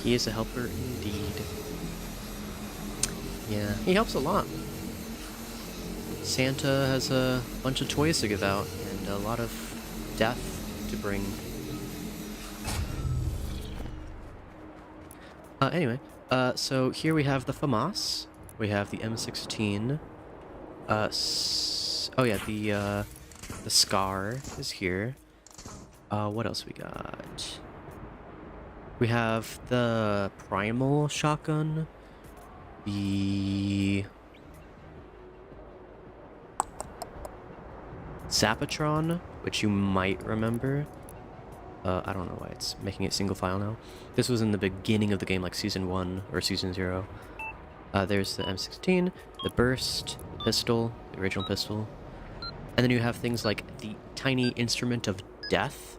He is a helper indeed. Yeah, he helps a lot. Santa has a bunch of toys to give out, and a lot of death to bring. Anyway, so here we have the FAMAS, we have the M16, oh yeah, the SCAR is here. What else we got? We have the Primal shotgun, the Zapatron, which you might remember. I don't know why it's making it single file now. This was in the beginning of the game, like Season 1 or Season 0. There's the M16, the Burst, the pistol, the original pistol. And then you have things like the tiny instrument of death,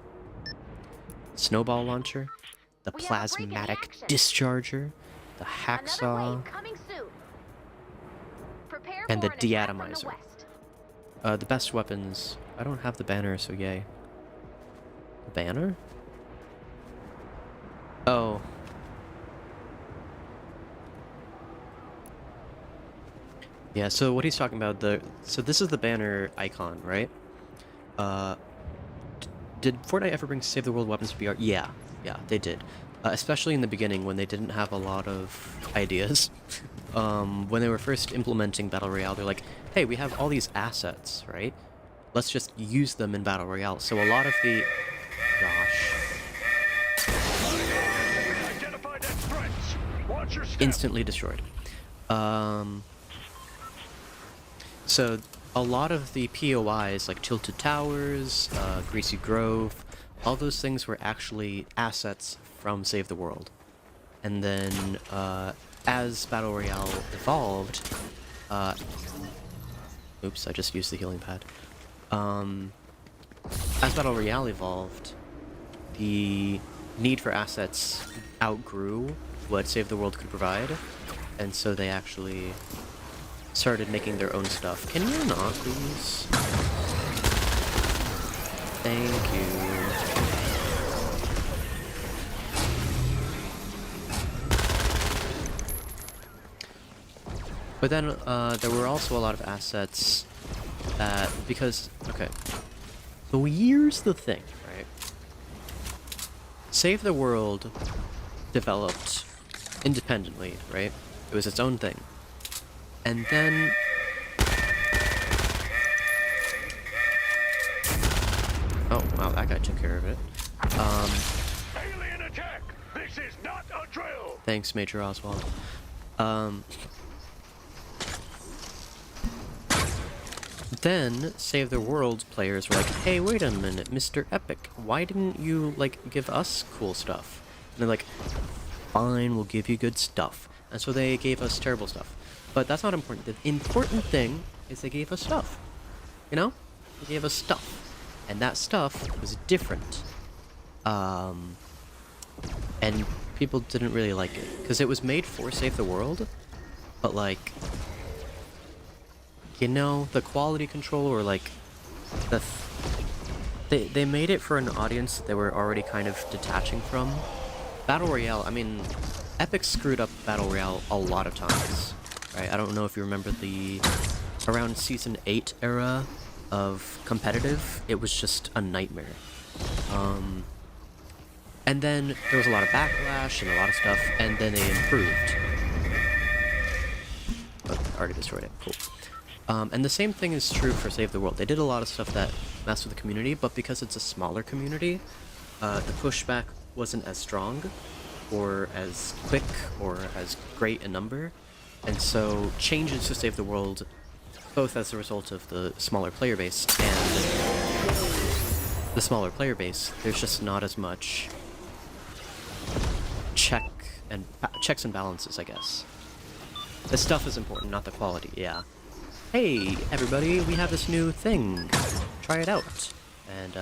snowball launcher, the We have a break in the plasmatic action. discharger, the Another hacksaw, wave coming soon. Prepare and the for an attack from the deatomizer. west. The best weapons. I don't have the banner, so yay. The banner? Oh. Yeah, so what he's talking about, so this is the banner icon, right? Did Fortnite ever bring Save the World weapons for VR? Yeah, they did. Especially in the beginning when they didn't have a lot of ideas. When they were first implementing Battle Royale, they're like, hey, we have all these assets, right? Let's just use them in Battle Royale. So a lot of the... Gosh. Identified as threats. Watch your step. Instantly destroyed. So a lot of the POIs, like Tilted Towers, Greasy Grove, all those things were actually assets from Save the World. And then, as Battle Royale evolved, oops, I just used the healing pad. As Battle Royale evolved, the need for assets outgrew what Save the World could provide, and so they actually started making their own stuff. Can you not, please? Thank you. But then, there were also a lot of assets that, because, okay, so here's the thing, right? Save the World developed independently, right? It was its own thing. And then... oh, wow, that guy took care of it. Alien attack! This is not a drill! Thanks, Major Oswald. Then, Save the World players were like, hey, wait a minute, Mr. Epic, why didn't you, like, give us cool stuff? And they're like, fine, we'll give you good stuff. And so they gave us terrible stuff. But that's not important. The important thing is they gave us stuff. You know? They gave us stuff. And that stuff was different. And people didn't really like it. Because it was made for Save the World, but, like... you know, the quality control, or like they made it for an audience that they were already kind of detaching from. Battle Royale, I mean, Epic screwed up Battle Royale a lot of times, right? I don't know if you remember the around Season 8 era of competitive, it was just a nightmare. And then there was a lot of backlash and a lot of stuff, and then they improved. Oh, already destroyed it, cool. And the same thing is true for Save the World. They did a lot of stuff that messed with the community, but because it's a smaller community, the pushback wasn't as strong, or as quick, or as great in number. And so changes to Save the World, both as a result of the smaller player base and the smaller player base, there's just not as much checks and balances, I guess. The stuff is important, not the quality, yeah. Hey, everybody, we have this new thing. Try it out. And,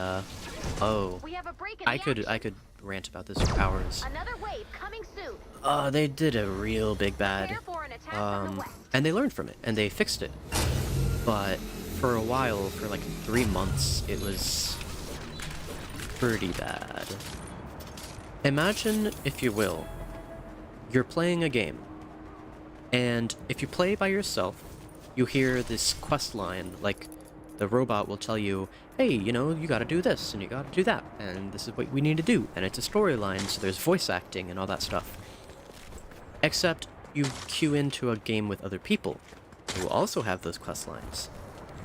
oh. We have a break in I the could rant about this for hours. Another wave coming soon. They did a real big bad. Prepare for an attack from the west. And they learned from it, and they fixed it. But for a while, for like 3 months, it was pretty bad. Imagine, if you will, you're playing a game, and if you play by yourself, you hear this quest line, like the robot will tell you, hey, you know, you gotta do this, and you gotta do that, and this is what we need to do, and it's a storyline, so there's voice acting and all that stuff. Except, you queue into a game with other people, who also have those quest lines.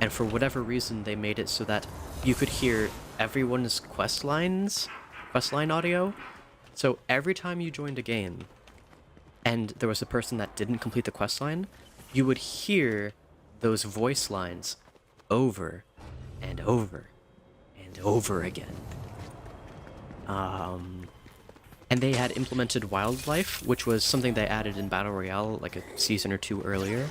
And for whatever reason, they made it so that you could hear everyone's quest line audio. So every time you joined a game, and there was a person that didn't complete the quest line, you would hear those voice lines over and over and over again. And they had implemented wildlife, which was something they added in Battle Royale like a season or 2 earlier.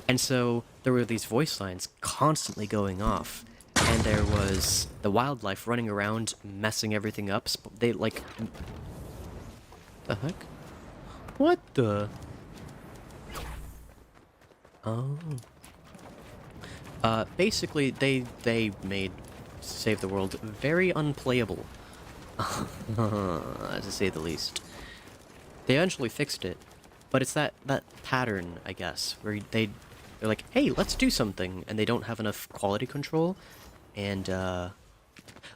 And so there were these voice lines constantly going off, and there was the wildlife running around messing everything up. They like... the heck? What the... oh... basically, they made Save the World very unplayable. To say the least. They eventually fixed it, but it's that pattern, I guess, where they're like, hey, let's do something, and they don't have enough quality control, and,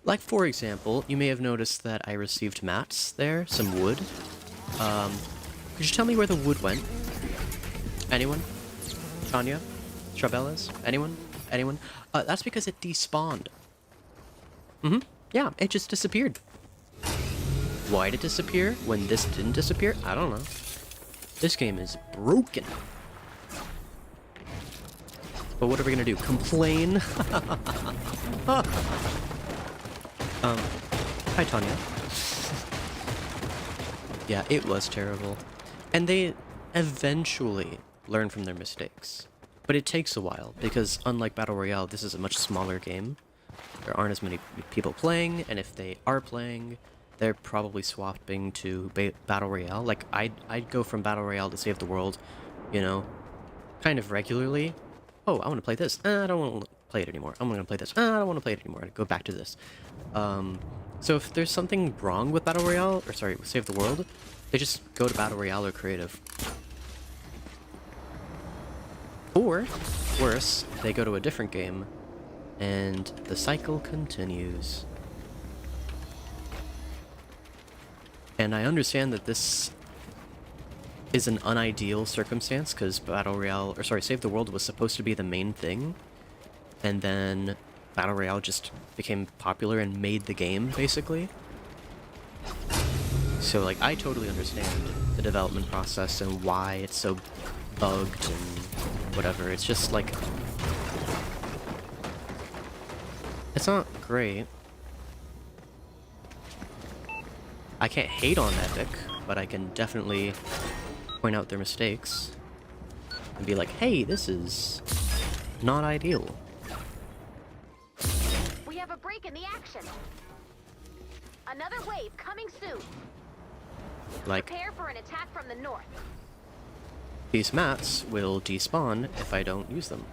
like, for example, you may have noticed that I received mats there, some wood. Could you tell me where the wood went? Anyone? Tanya? Trabelas? Anyone? Anyone? That's because it despawned. Yeah, it just disappeared. Why did it disappear when this didn't disappear? I don't know. This game is broken. But what are we gonna do? Complain? Hi, Tanya. Yeah, it was terrible. And they eventually learn from their mistakes. But it takes a while, because unlike Battle Royale, this is a much smaller game. There aren't as many people playing, and if they are playing, they're probably swapping to Battle Royale. Like, I'd go from Battle Royale to Save the World, you know, kind of regularly. Oh, I want to play this. I don't want to play it anymore. I'm going to play this. I don't want to play it anymore. I'd go back to this. So if there's something wrong with Battle Royale, or sorry, with Save the World, they just go to Battle Royale or Creative. Or, worse, they go to a different game, and the cycle continues. And I understand that this is an unideal circumstance, because Battle Royale, or sorry, Save the World was supposed to be the main thing, and then Battle Royale just became popular and made the game, basically. So, like, I totally understand the development process and why it's so bugged and whatever. It's just, like, it's not great. I can't hate on Epic, but I can definitely point out their mistakes and be like, hey, this is not ideal. We have a break in the action. Another wave coming soon. Like, Prepare for an attack from the north. these mats will despawn if I don't use them.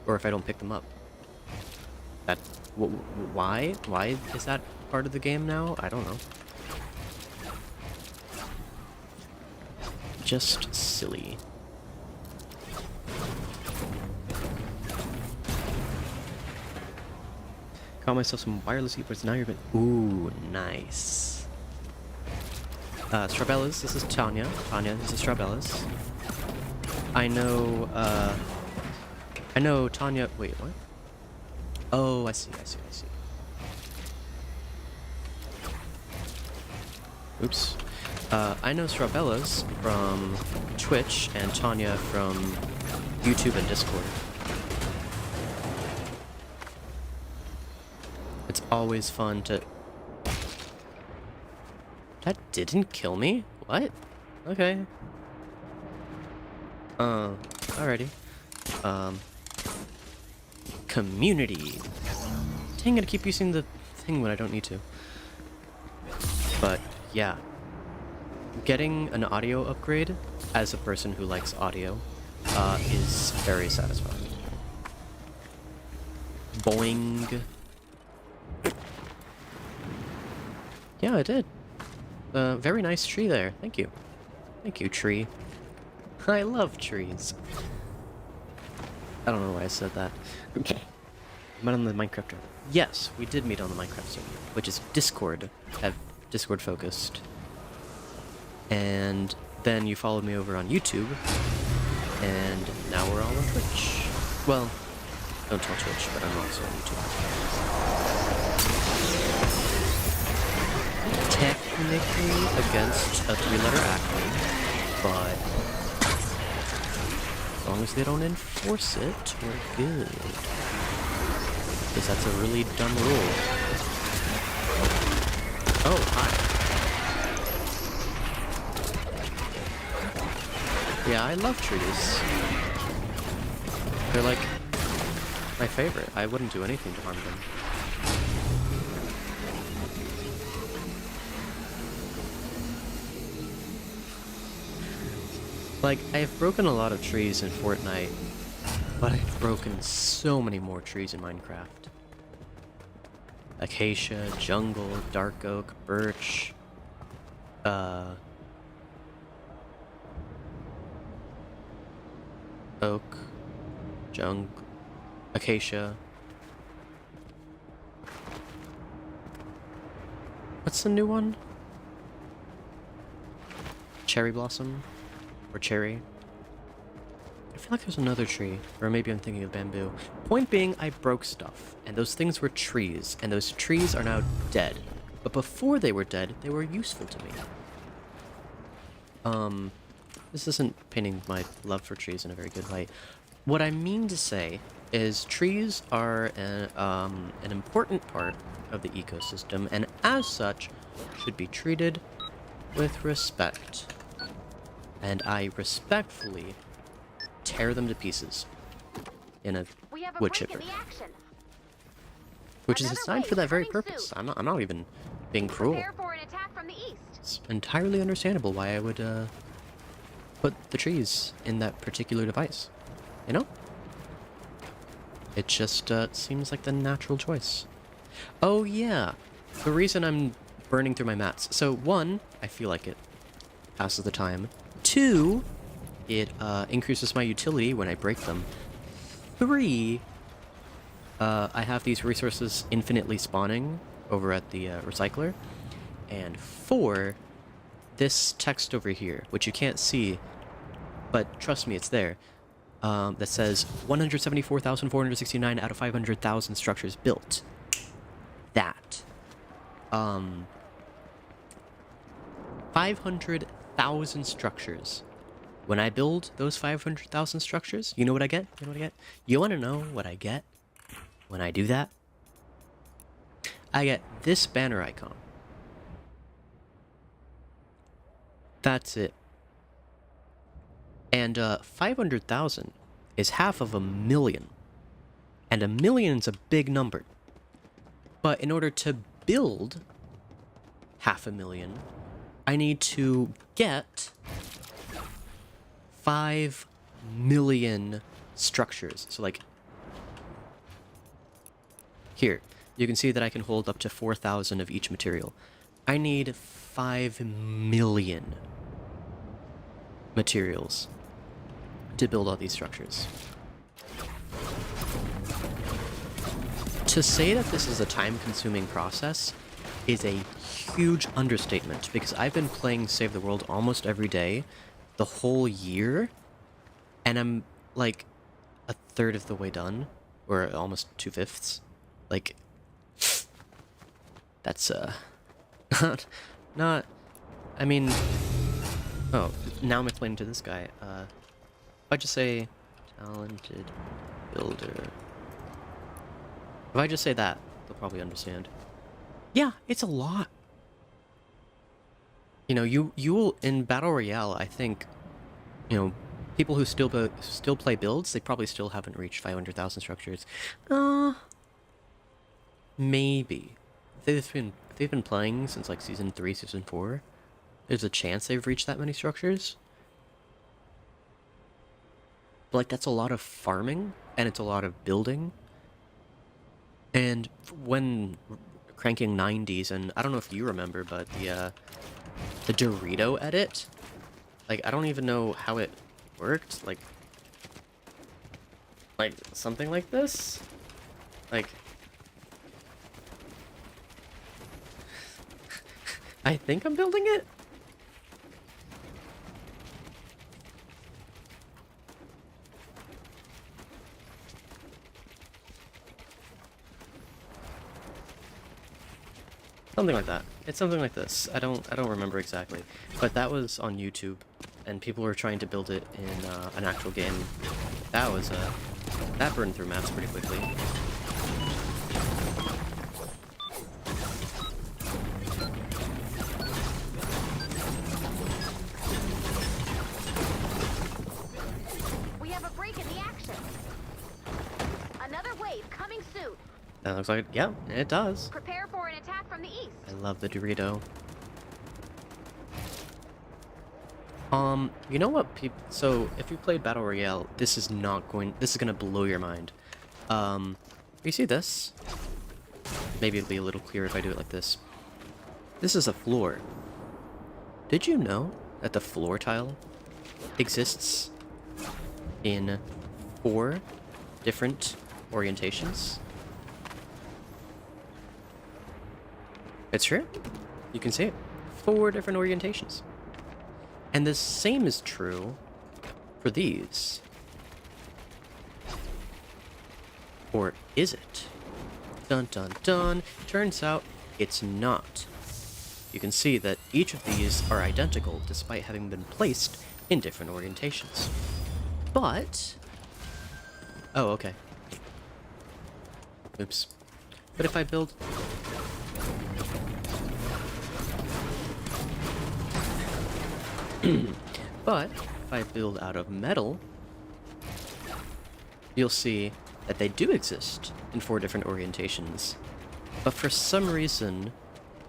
Or if I don't pick them up. That... why? Why is that part of the game now? I don't know. Just silly. Got myself some wireless earbuds, now you're been... Ooh, nice. Strabellas, this is Tanya. Tanya, this is Strabellas. I know Tanya... Wait, what? Oh, I see. Oops. I know Strabellas from Twitch and Tanya from YouTube and Discord. It's always fun to... That didn't kill me? What? Okay. Alrighty. Community. Dang it, I keep using the thing when I don't need to. But, yeah. Getting an audio upgrade, as a person who likes audio, is very satisfying. Boing. Yeah, I did. Very nice tree there. Thank you. Thank you, tree. I love trees. I don't know why I said that. Met on the Minecraft server. Yes, we did meet on the Minecraft server, which is Discord. Discord focused. And then you followed me over on YouTube, and now we're all on Twitch. Well, don't tell Twitch, but I'm also on YouTube. Technically against a 3-letter acronym, but as long as they don't enforce it, we're good. Because that's a really dumb rule. Oh, hi. Yeah, I love trees. They're like my favorite. I wouldn't do anything to harm them. Like, I've broken a lot of trees in Fortnite, but I've broken so many more trees in Minecraft. Acacia, jungle, dark oak, birch, oak, acacia. What's the new one? Cherry blossom? Or cherry? I feel like there's another tree, or maybe I'm thinking of bamboo. Point being, I broke stuff, and those things were trees, and those trees are now dead. But before they were dead, they were useful to me. This isn't painting my love for trees in a very good light. What I mean to say is trees are an important part of the ecosystem, and as such, should be treated with respect. And I respectfully tear them to pieces in a We have a wood break chipper, in the action. which is Another designed for wave that very coming purpose. soon. I'm not even being cruel. Prepare for an attack from the east. It's entirely understandable why I would put the trees in that particular device. You know? It just seems like the natural choice. Oh yeah, the reason I'm burning through my mats. So one, I feel like it passes the time. Two, it increases my utility when I break them. Three, I have these resources infinitely spawning over at the recycler. And four, this text over here, which you can't see, but trust me, it's there, that says 174,469 out of 500,000 structures built. That. 500,000 structures. When I build those 500,000 structures, you know what I get? You know what I get? You want to know what I get when I do that? I get this banner icon. That's it. And 500,000 is half of a million. And a million's a big number. But in order to build 500,000, I need to get 5 million structures. So like, here, you can see that I can hold up to 4,000 of each material. I need 5 million materials to build all these structures. To say that this is a time-consuming process is a huge understatement, because I've been playing Save the World almost every day the whole year, and I'm like a third of the way done, or almost 2/5. Like, that's not I mean, oh, now I'm explaining to this guy. If I just say talented builder, if I just say that, they'll probably understand. Yeah, it's a lot. You know, you will in Battle Royale, I think, you know, people who still play builds, they probably still haven't reached 500,000 structures. Maybe. If they've been playing since like season 3, season 4, there's a chance they've reached that many structures. But like, that's a lot of farming, and it's a lot of building. And when cranking 90s, and I don't know if you remember, but the Dorito edit, like, I don't even know how it worked. Like something like this? Like, I think I'm building it? Something like that. It's something like this. I don't remember exactly. But that was on YouTube, and people were trying to build it in an actual game. That was that burned through maps pretty quickly. We have a break in the action. Another wave coming soon. That looks like, yeah, it does. Prepare for an attack from the east. I love the Dorito. You know what, so if you play Battle Royale, this is gonna blow your mind. You see this? Maybe it'll be a little clearer if I do it like this. This is a floor. Did you know that the floor tile exists in 4 different orientations? It's true. You can see it. 4 different orientations. And the same is true for these. Or is it? Dun dun dun. Turns out it's not. You can see that each of these are identical despite having been placed in different orientations. But Oh, okay. Oops. But if I build... But if I build out of metal, you'll see that they do exist in 4 different orientations. But for some reason,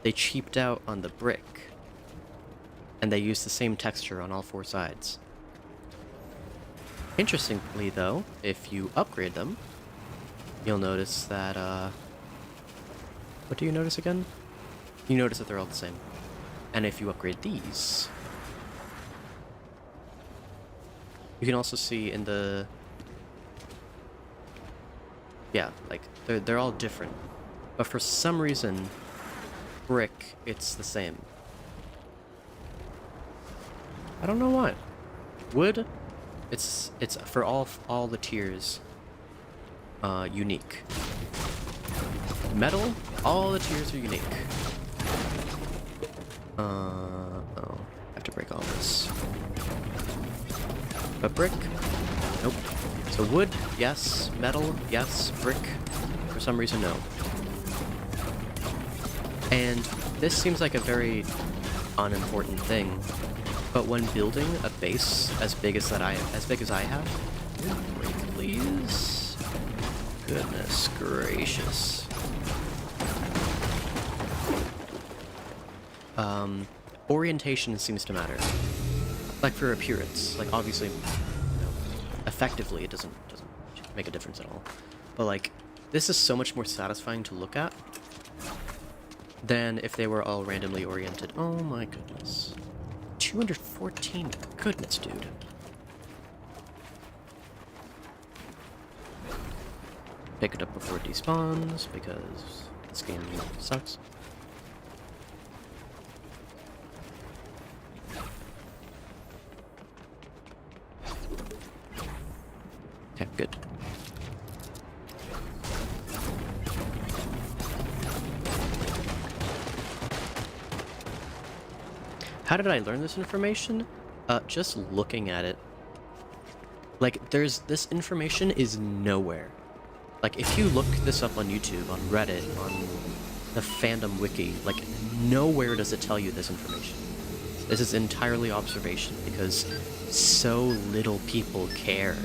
they cheaped out on the brick. And they use the same texture on all 4 sides. Interestingly though, if you upgrade them, you'll notice that, what do you notice again? You notice that they're all the same. And if you upgrade these, you can also see in the... Yeah, like, they're all different. But for some reason, brick, it's the same. I don't know why. Wood, it's for all the tiers, unique. Metal, all the tiers are unique. Oh, I have to break all this. But brick, nope. So wood, yes. Metal, yes. Brick, for some reason, no. And this seems like a very unimportant thing. But when building a base as big as I have, break, please. Goodness gracious. Orientation seems to matter. Like for appearance, like obviously, you know, effectively it doesn't make a difference at all. But like, this is so much more satisfying to look at than if they were all randomly oriented. Oh my goodness. 214, goodness, dude. Pick it up before it despawns, because this game sucks. Okay, good. How did I learn this information? Just looking at it. Like, this information is nowhere. Like, if you look this up on YouTube, on Reddit, on the fandom wiki, like, nowhere does it tell you this information. This is entirely observation, because so little people care.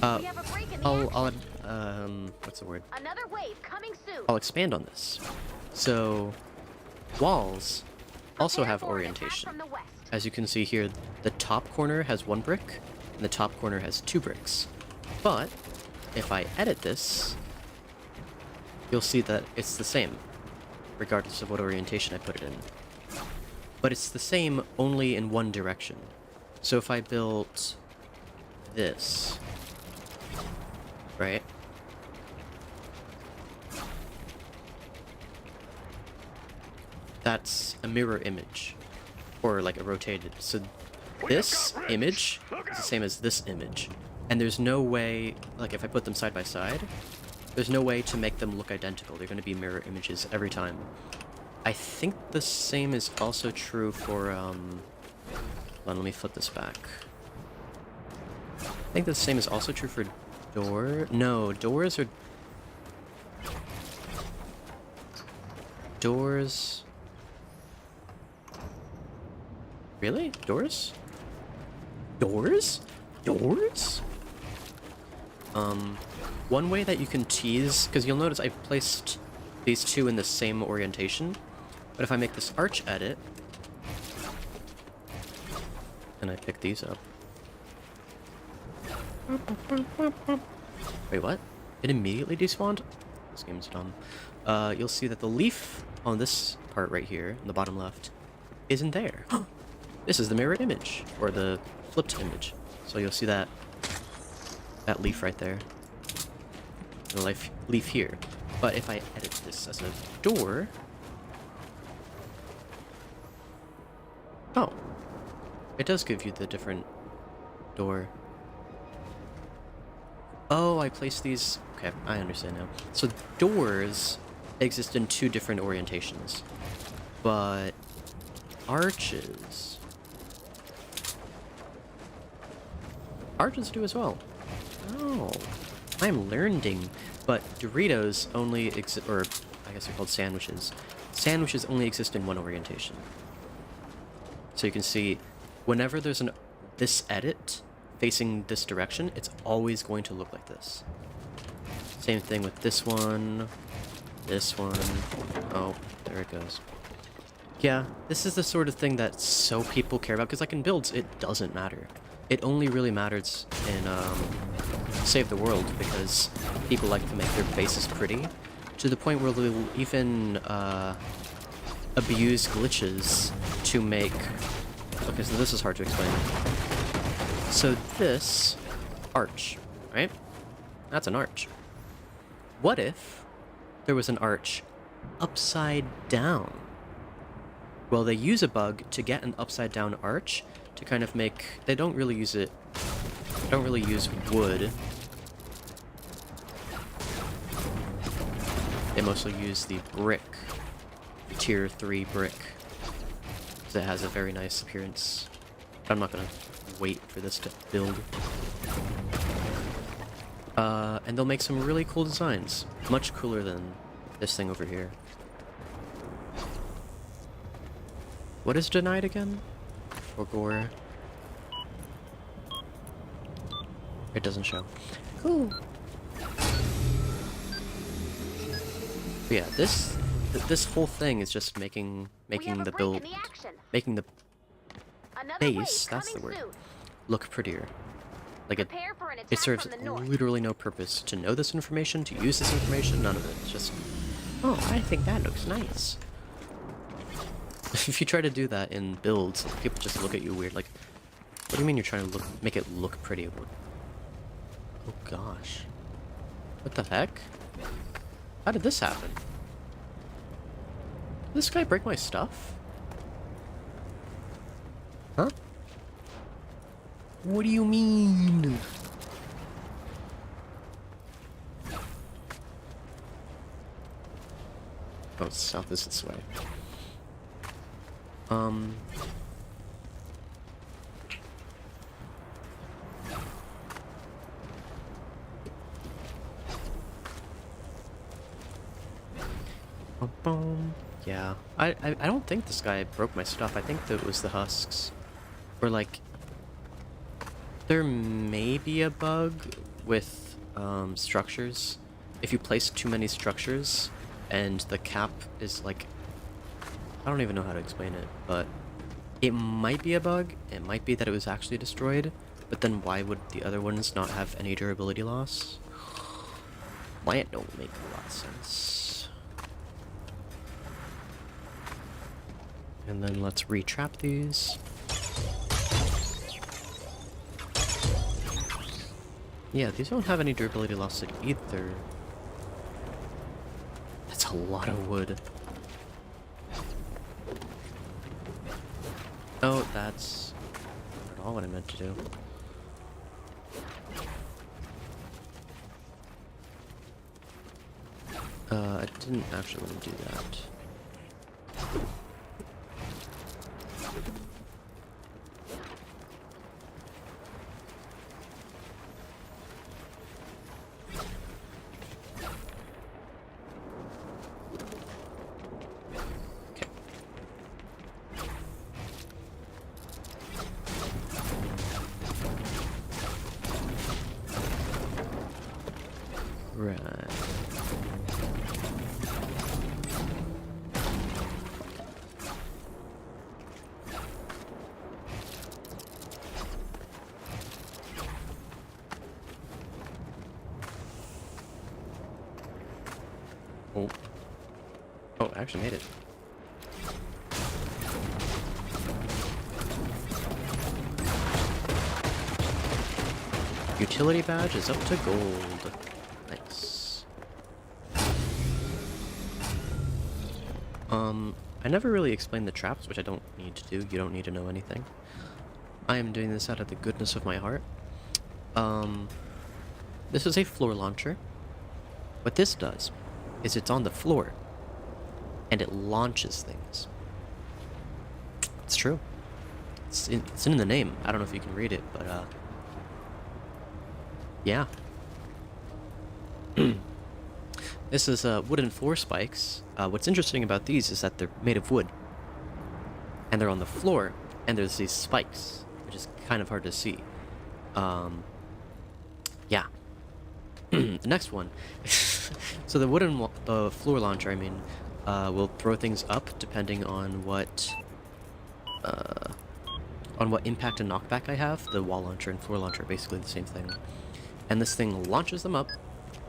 We have a break in the action. What's the word? Another wave coming soon. I'll expand on this. So, walls also Prepare have for an attack orientation. from the west. As you can see here, the top corner has 1 brick, and the top corner has 2 bricks. But, if I edit this, you'll see that it's the same, regardless of what orientation I put it in. But it's the same only in one direction. So if I built this, right? That's a mirror image, or like a rotated. So this image is the same as this image, and there's no way, like if I put them side by side, there's no way to make them look identical. They're going to be mirror images every time. I think the same is also true for, hold on, let me flip this back. I think the same is also true for no, doors are... Doors... Really? Doors? Doors? Doors? One way that you can tease, because you'll notice I placed these 2 in the same orientation, but if I make this arch edit, and I pick these up... Wait, what? It immediately despawned? This game's dumb. You'll see that the leaf on this part right here, in the bottom left, isn't there. This is the mirror image, or the flipped image. So you'll see that leaf right there. The leaf here. But if I edit this as a door... Oh. It does give you the different door. Oh, I placed these... Okay, I understand now. So doors exist in 2 different orientations. But arches... Arches do as well. Oh, I'm learning. But Doritos only exist, or I guess they're called sandwiches. Sandwiches only exist in one orientation. So you can see, whenever there's this edit facing this direction, it's always going to look like this. Same thing with this one. This one. Oh, there it goes. Yeah, this is the sort of thing that so people care about, because like in builds, it doesn't matter. It only really matters in Save the World, because people like to make their bases pretty, to the point where they'll even abuse glitches to make... Okay, so this is hard to explain. So this arch, right? That's an arch. What if there was an arch upside down? Well, they use a bug to get an upside down arch to kind of make... They don't really use it... They don't really use wood. They mostly use the brick. Tier 3 brick. Because it has a very nice appearance. But I'm not gonna wait for this to build. And they'll make some really cool designs. Much cooler than this thing over here. What is denied again? Forgore. It doesn't show. Cool. But yeah, this whole thing is just making the build, making the base, that's the word, look prettier. Like it serves literally no purpose to know this information, to use this information, none of it. It's just, oh, I think that looks nice. If you try to do that in builds, people just look at you weird, like, what do you mean you're trying to make it look pretty? Oh gosh. What the heck? How did this happen? Did this guy break my stuff? Huh? What do you mean? Oh, south is this way. Yeah, I don't think this guy broke my stuff. I think that it was the husks. Or like, there may be a bug with structures. If you place too many structures and the cap is like, I don't even know how to explain it, but it might be a bug. It might be that it was actually destroyed, but then why would the other ones not have any durability loss? Why it don't make a lot of sense. And then let's re-trap these. Yeah, these don't have any durability loss either. That's a lot of wood. Oh, that's not at all what I meant to do. I didn't actually want to do that. Right. Oh. Oh, I actually made it. Utility badge is up to gold. Nice. I never really explained the traps, which I don't need to do. You don't need to know anything. I am doing this out of the goodness of my heart. This is a floor launcher. What this does is it's on the floor, and it launches things. It's true. It's in the name. I don't know if you can read it, but Yeah. This is wooden floor spikes. What's interesting about these is that they're made of wood. And they're on the floor, and there's these spikes, which is kind of hard to see. Yeah. The next one. So the wooden floor launcher, I mean, will throw things up depending on what impact and knockback I have. The wall launcher and floor launcher are basically the same thing. And this thing launches them up,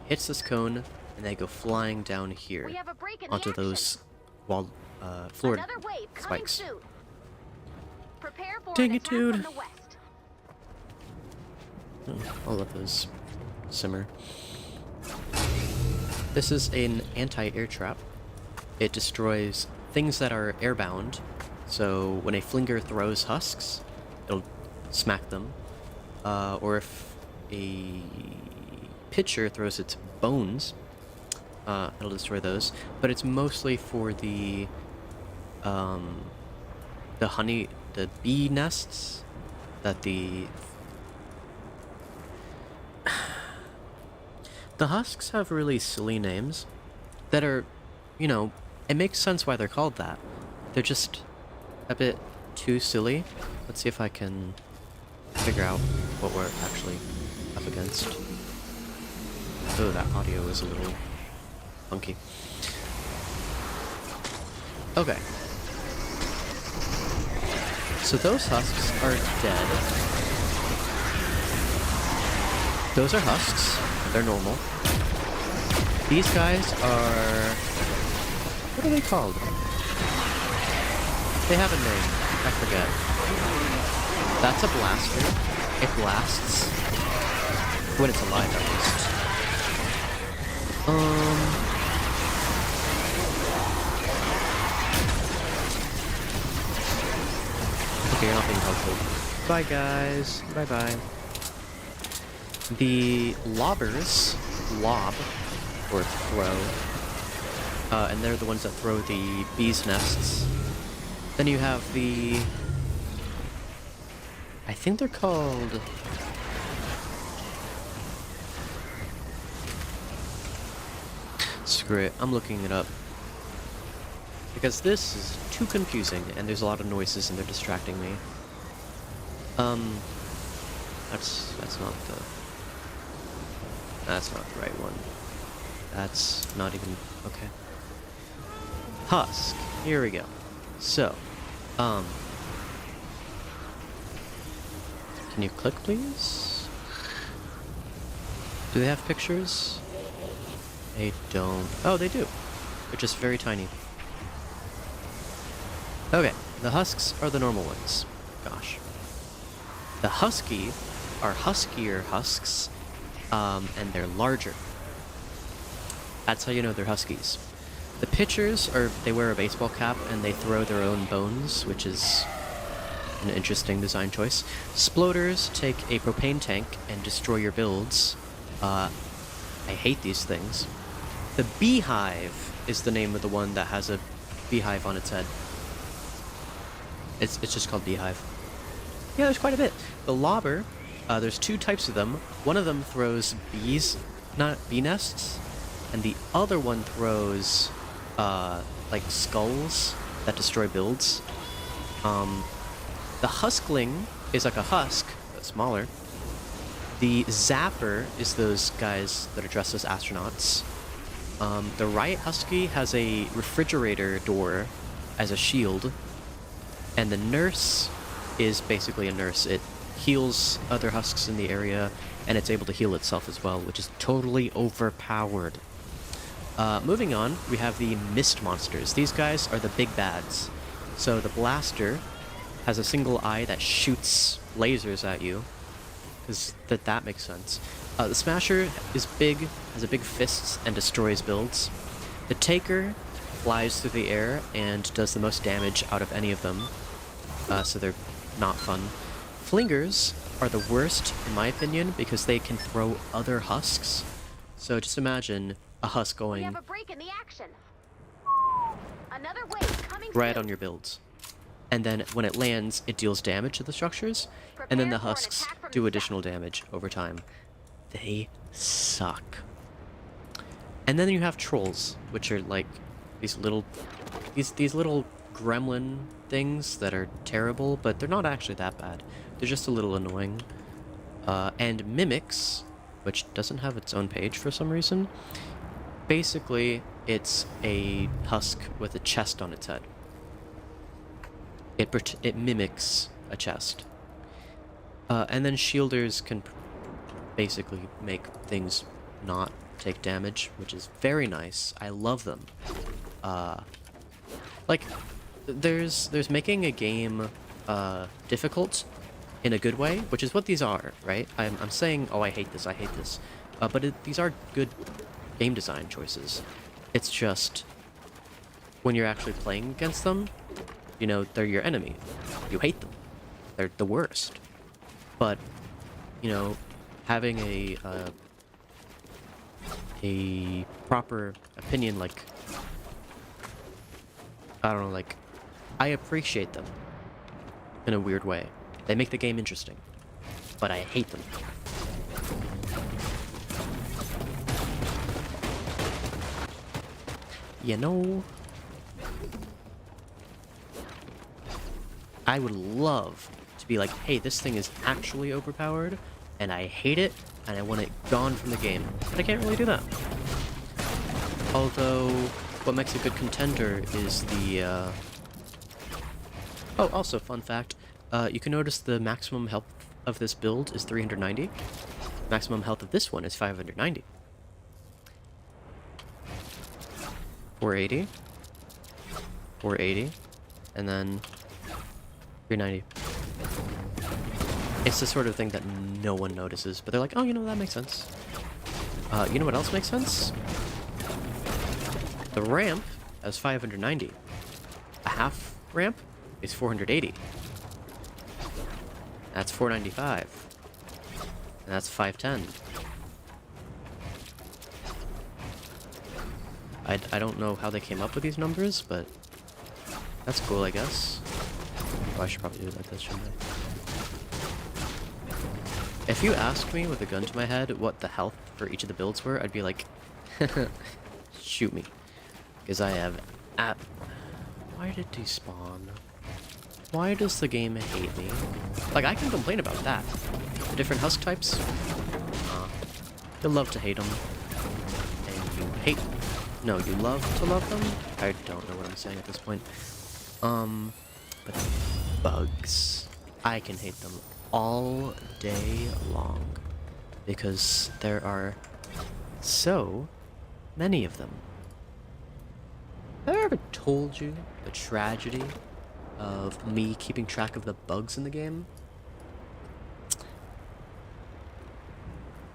hits this cone, and they go flying down here We have a break in the onto action. those wall floor Another wave coming spikes. soon. Prepare for Dang an it, attack dude. from the west. Oh, I'll let those simmer. This is an anti-air trap. It destroys things that are airbound. So when a flinger throws husks, it'll smack them. Or if a pitcher throws its bones, it'll destroy those. But it's mostly for the bee nests that the husks have really silly names that are, you know, it makes sense why they're called that. They're just a bit too silly. Let's see if I can figure out what we're actually up against. Oh, that audio is a little funky. Okay. So those husks are dead. Those are husks. They're normal. These guys are... what are they called? They have a name. I forget. That's a blaster. It blasts. When it's alive, at least. Okay, you're not being helpful. Bye, guys. Bye-bye. The lobbers lob, or throw, and they're the ones that throw the bees' nests. Then you have the... I think they're called... Screw it, I'm looking it up. Because this is too confusing, and there's a lot of noises and they're distracting me. That's not the... That's not the right one. That's not even... okay. Husk. Here we go. So, can you click, please? Do they have pictures? They don't. Oh, they do. They're just very tiny. Okay, the husks are the normal ones. Gosh. The husky are huskier husks, and they're larger. That's how you know they're huskies. The pitchers they wear a baseball cap and they throw their own bones, which is an interesting design choice. Sploders take a propane tank and destroy your builds. I hate these things. The beehive is the name of the one that has a beehive on its head. It's just called beehive. Yeah, there's quite a bit. The lobber, there's two types of them. One of them throws not bee nests, and the other one throws like skulls that destroy builds. The huskling is like a husk, but smaller. The zapper is those guys that are dressed as astronauts. The riot husky has a refrigerator door as a shield. And the nurse is basically a nurse. It heals other husks in the area, and it's able to heal itself as well, which is totally overpowered. Moving on, we have the mist monsters. These guys are the big bads. So the blaster has a single eye that shoots lasers at you, because that makes sense. The smasher is big, has a big fist, and destroys builds. The taker flies through the air and does the most damage out of any of them, so they're not fun. Flingers are the worst, in my opinion, because they can throw other husks. So just imagine a husk We going have a break in the action. Another wave coming right soon. on your builds. And then when it lands, it deals damage to the structures, and then the Prepare for an husks attack from do the additional damage over time. they suck. And then you have trolls, which are like these little gremlin things that are terrible, but they're not actually that bad. They're just a little annoying. And mimics, which doesn't have its own page for some reason. Basically, it's a husk with a chest on its head. It mimics a chest. And then shielders can basically make things not take damage, which is very nice. I love them. Like, there's making a game difficult in a good way, which is what these are, right? I'm saying, oh, I hate this, but these are good game design choices. It's just when you're actually playing against them, you know, they're your enemy. You hate them. They're the worst. But, you know, having a proper opinion, like, I don't know, like, I appreciate them in a weird way. They make the game interesting, but I hate them. You know, I would love to be like, hey, this thing is actually overpowered, and I hate it, and I want it gone from the game. But I can't really do that. Although, what makes a good contender is the, Oh, also, fun fact, you can notice the maximum health of this build is 390. Maximum health of this one is 590. 480. 480. And then 390. It's the sort of thing that no one notices, but they're like, oh, you know, that makes sense. You know what else makes sense? The ramp has 590. A half ramp is 480. That's 495. And that's 510. I don't know how they came up with these numbers, but that's cool, I guess. Oh, I should probably do it like this, shouldn't I? If you asked me with a gun to my head what the health for each of the builds were, I'd be like, shoot me. Because I have Why did he spawn? Why does the game hate me? Like, I can complain about that. The different husk types, you'll love to hate them. And you hate... No, you love to love them? I don't know what I'm saying at this point. But bugs. I can hate them all day long. Because there are so many of them. Have I ever told you the tragedy of me keeping track of the bugs in the game?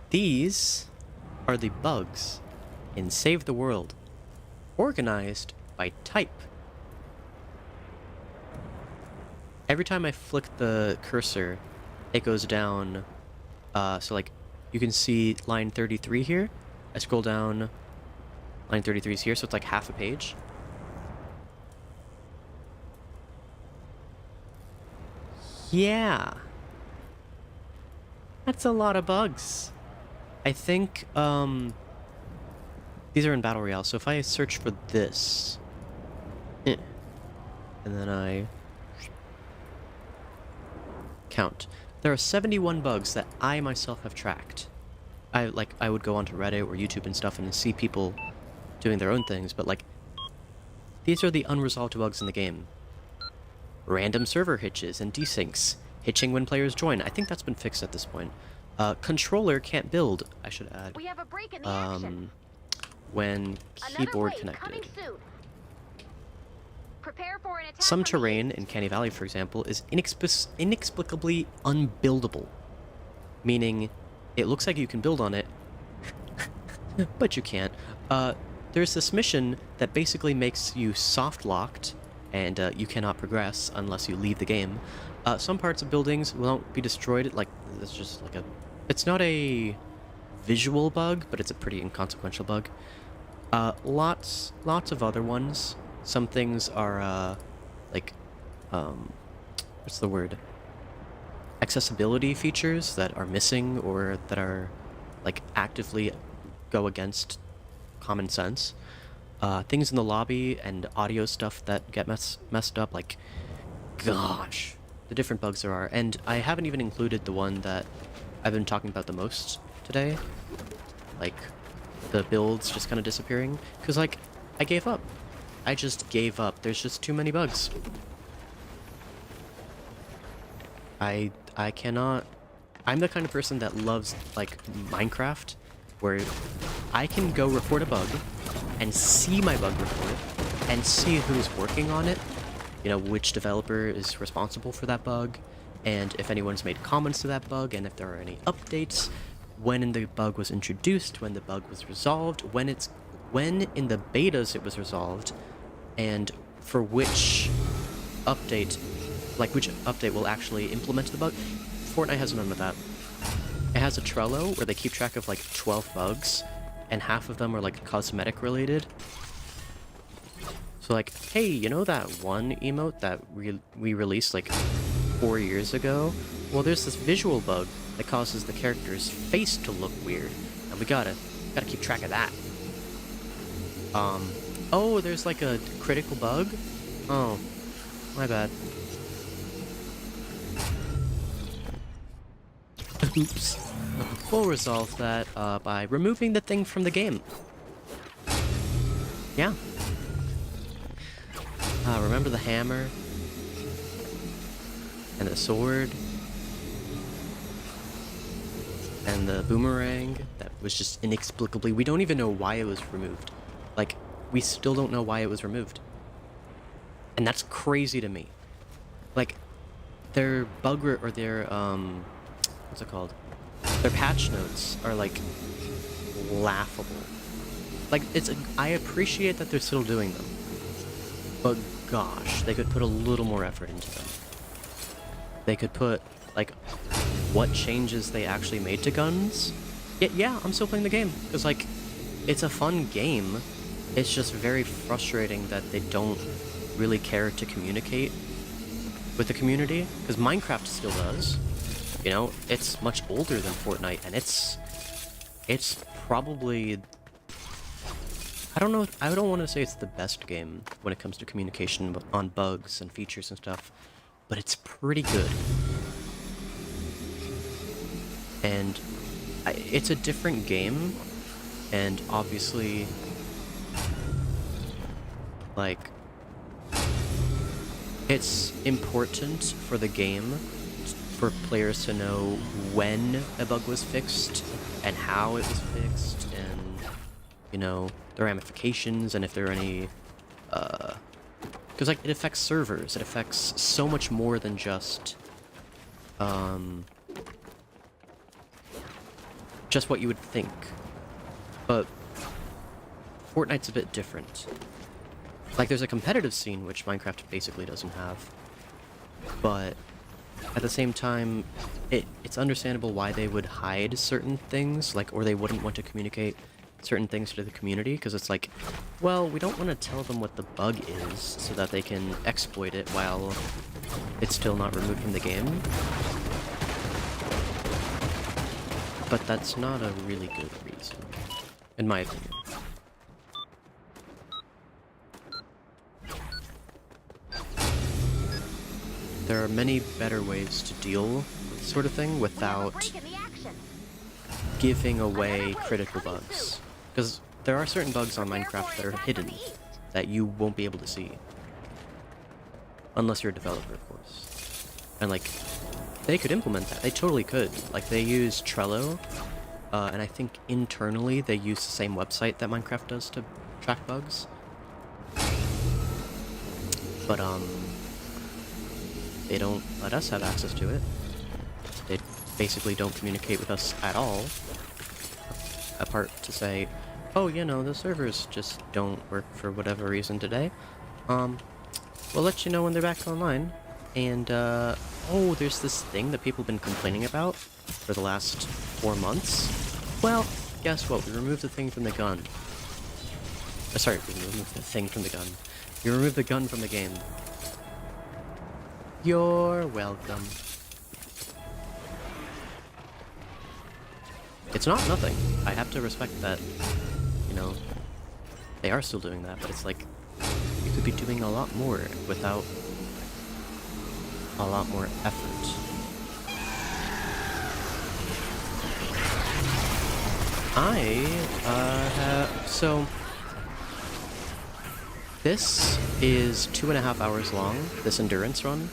These are the bugs in Save the World, organized by type. Every time I flick the cursor, it goes down, so like, you can see line 33 here. I scroll down, line 33 is here, so it's like half a page. Yeah. That's a lot of bugs. I think, these are in Battle Royale, so if I search for this, and then I count, there are 71 bugs that I myself have tracked. I would go onto Reddit or YouTube and stuff and see people doing their own things, but like, these are the unresolved bugs in the game. Random server hitches and desyncs, hitching when players join. I think that's been fixed at this point. Controller can't build, I should add. We have a break in the action. When keyboard connected. Prepare for an attack. Some terrain in Canny Valley, for example, is inexplicably unbuildable. Meaning, it looks like you can build on it, but you can't. There's this mission that basically makes you soft-locked, and you cannot progress unless you leave the game. Some parts of buildings won't be destroyed, like, it's just like a... It's not a visual bug, but it's a pretty inconsequential bug. Lots of other ones. Some things are, like, what's the word? Accessibility features that are missing or that are like actively go against common sense. Things in the lobby and audio stuff that get messed up, like, gosh, the different bugs there are. And I haven't even included the one that I've been talking about the most today, like the builds just kind of disappearing, because like I gave up. I just gave up. There's just too many bugs. I cannot. I'm the kind of person that loves like Minecraft, where I can go report a bug and see my bug report and see who's working on it, you know, which developer is responsible for that bug, and if anyone's made comments to that bug, and if there are any updates, when the bug was introduced, when the bug was resolved, when in the betas it was resolved, and for which update, like which update will actually implement the bug. Fortnite has none of that. It has a Trello where they keep track of like 12 bugs, and half of them are like cosmetic related. So like, hey, you know that one emote that we released like 4 years ago? Well, there's this visual bug that causes the character's face to look weird, and we gotta keep track of that. Oh, there's like a critical bug? Oh, my bad. Oops. We'll resolve that by removing the thing from the game. Yeah. Remember the hammer? And the sword? And the boomerang that was just inexplicably... We don't even know why it was removed. Like, we still don't know why it was removed. And that's crazy to me. Like, their bug... or their, what's it called? Their patch notes are, like, laughable. Like, I appreciate that they're still doing them. But gosh, they could put a little more effort into them. They could put, like, what changes they actually made to guns. Yeah, I'm still playing the game. Because, like, it's a fun game. It's just very frustrating that they don't really care to communicate with the community. Because Minecraft still does. You know, it's much older than Fortnite, and it's probably... I don't know, I don't want to say it's the best game when it comes to communication on bugs and features and stuff, but it's pretty good. And it's a different game, and obviously, like, it's important for the game for players to know when a bug was fixed, and how it was fixed, and, you know, the ramifications, and if there are any, because, like, it affects servers, it affects so much more than just what you would think. But Fortnite's a bit different. Like, there's a competitive scene, which Minecraft basically doesn't have, but at the same time, it's understandable why they would hide certain things, like, or they wouldn't want to communicate certain things to the community, because it's like, well, we don't want to tell them what the bug is so that they can exploit it while it's still not removed from the game. But that's not a really good reason, in my opinion. There are many better ways to deal with this sort of thing without giving away critical bugs. Because there are certain bugs on Minecraft that are hidden, that you won't be able to see. Unless you're a developer, of course. And, like, they could implement that. They totally could. Like, they use Trello, and I think internally they use the same website that Minecraft does to track bugs. But, they don't let us have access to it. They basically don't communicate with us at all. Apart to say, oh, you know, the servers just don't work for whatever reason today. We'll let you know when they're back online. And, oh, there's this thing that people have been complaining about for the last 4 months. Well, guess what? We removed the thing from the gun. Sorry, we removed the thing from the gun. We removed the gun from the game. You're welcome. It's not nothing. I have to respect that, you know, they are still doing that, but it's like, you could be doing a lot more without a lot more effort. So, this is 2.5 hours long, this endurance run,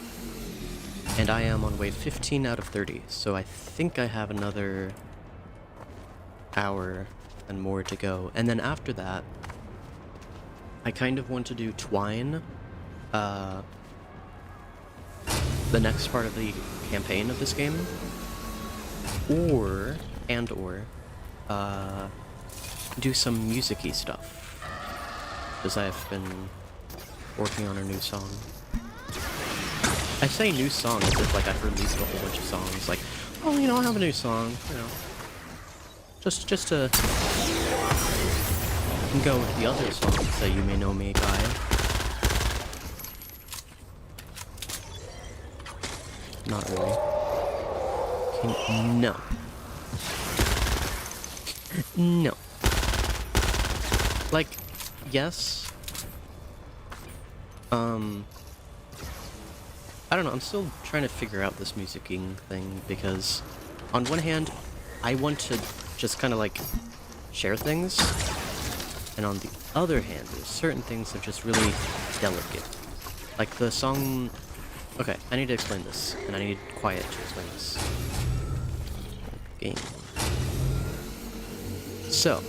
and I am on wave 15 out of 30, so I think I have another hour and more to go. And then after that, I kind of want to do Twine, the next part of the campaign of this game, or do some music-y stuff, because I've been working on a new song. I say new song as if like I've released a whole bunch of songs, like, oh, you know, I have a new song, you know. Just to go with the other songs that you may know me by. Not really. No. No. Like, yes. I don't know, I'm still trying to figure out this musicking thing, because on one hand, I want to just kind of like share things, and on the other hand, there's certain things that are just really delicate. Like the song... Okay, I need to explain this, and I need quiet to explain this. Game. So,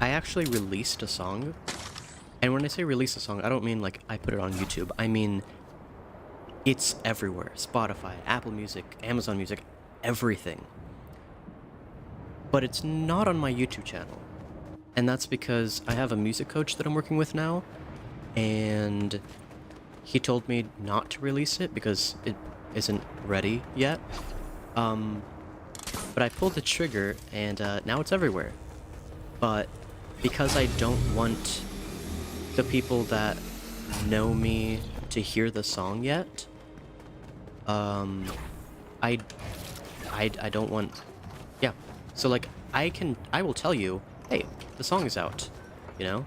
I actually released a song, and when I say release a song, I don't mean like I put it on YouTube. I mean, it's everywhere. Spotify, Apple Music, Amazon Music, everything. But it's not on my YouTube channel. And that's because I have a music coach that I'm working with now, and he told me not to release it because it isn't ready yet. But I pulled the trigger, and now it's everywhere. But because I don't want the people that know me to hear the song yet, I don't want... Yeah. So, like, I will tell you, hey, the song is out, you know?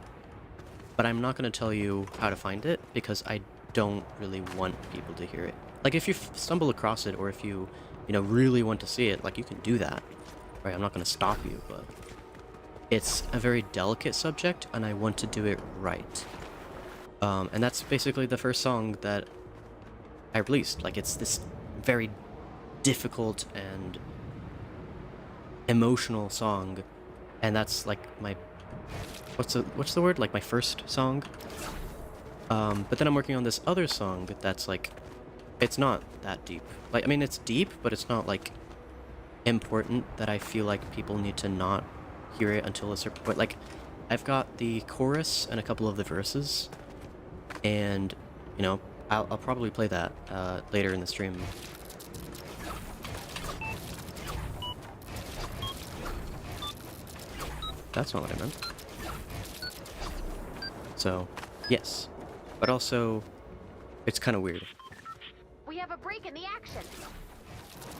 But I'm not going to tell you how to find it, because I don't really want people to hear it. Like, if you stumble across it, or if you know, really want to see it, like, you can do that. Right, I'm not going to stop you, but... It's a very delicate subject, and I want to do it right. And that's basically the first song that I released. Like, it's this very difficult and emotional song, and that's like my... What's the word? Like, my first song? But then I'm working on this other song that's like... It's not that deep. Like, I mean, it's deep, but it's not, like, important that I feel like people need to not hear it until a certain point. Like, I've got the chorus and a couple of the verses, and, you know, I'll probably play that later in the stream. That's not what I meant. So, yes. But also, it's kind of weird. We have a break in the action.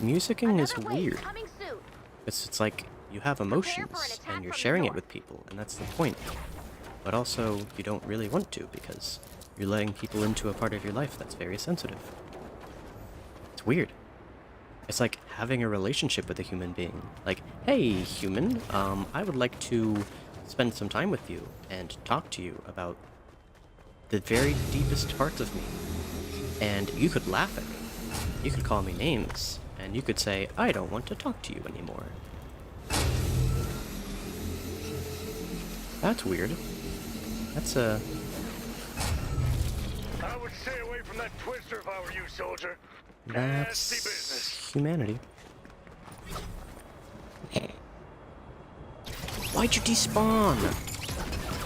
Musicking is Another wave weird. coming soon. It's like, you have emotions, and you're sharing it with people, and that's the point. But also, you don't really want to, because you're letting people into a part of your life that's very sensitive. It's weird. It's like having a relationship with a human being. Like, hey, human, I would like to spend some time with you and talk to you about the very deepest parts of me. And you could laugh at me. You could call me names. And you could say, I don't want to talk to you anymore. That's weird. That's I would stay away from that twister if I were you, soldier. Nasty business. That's humanity. Why'd you despawn?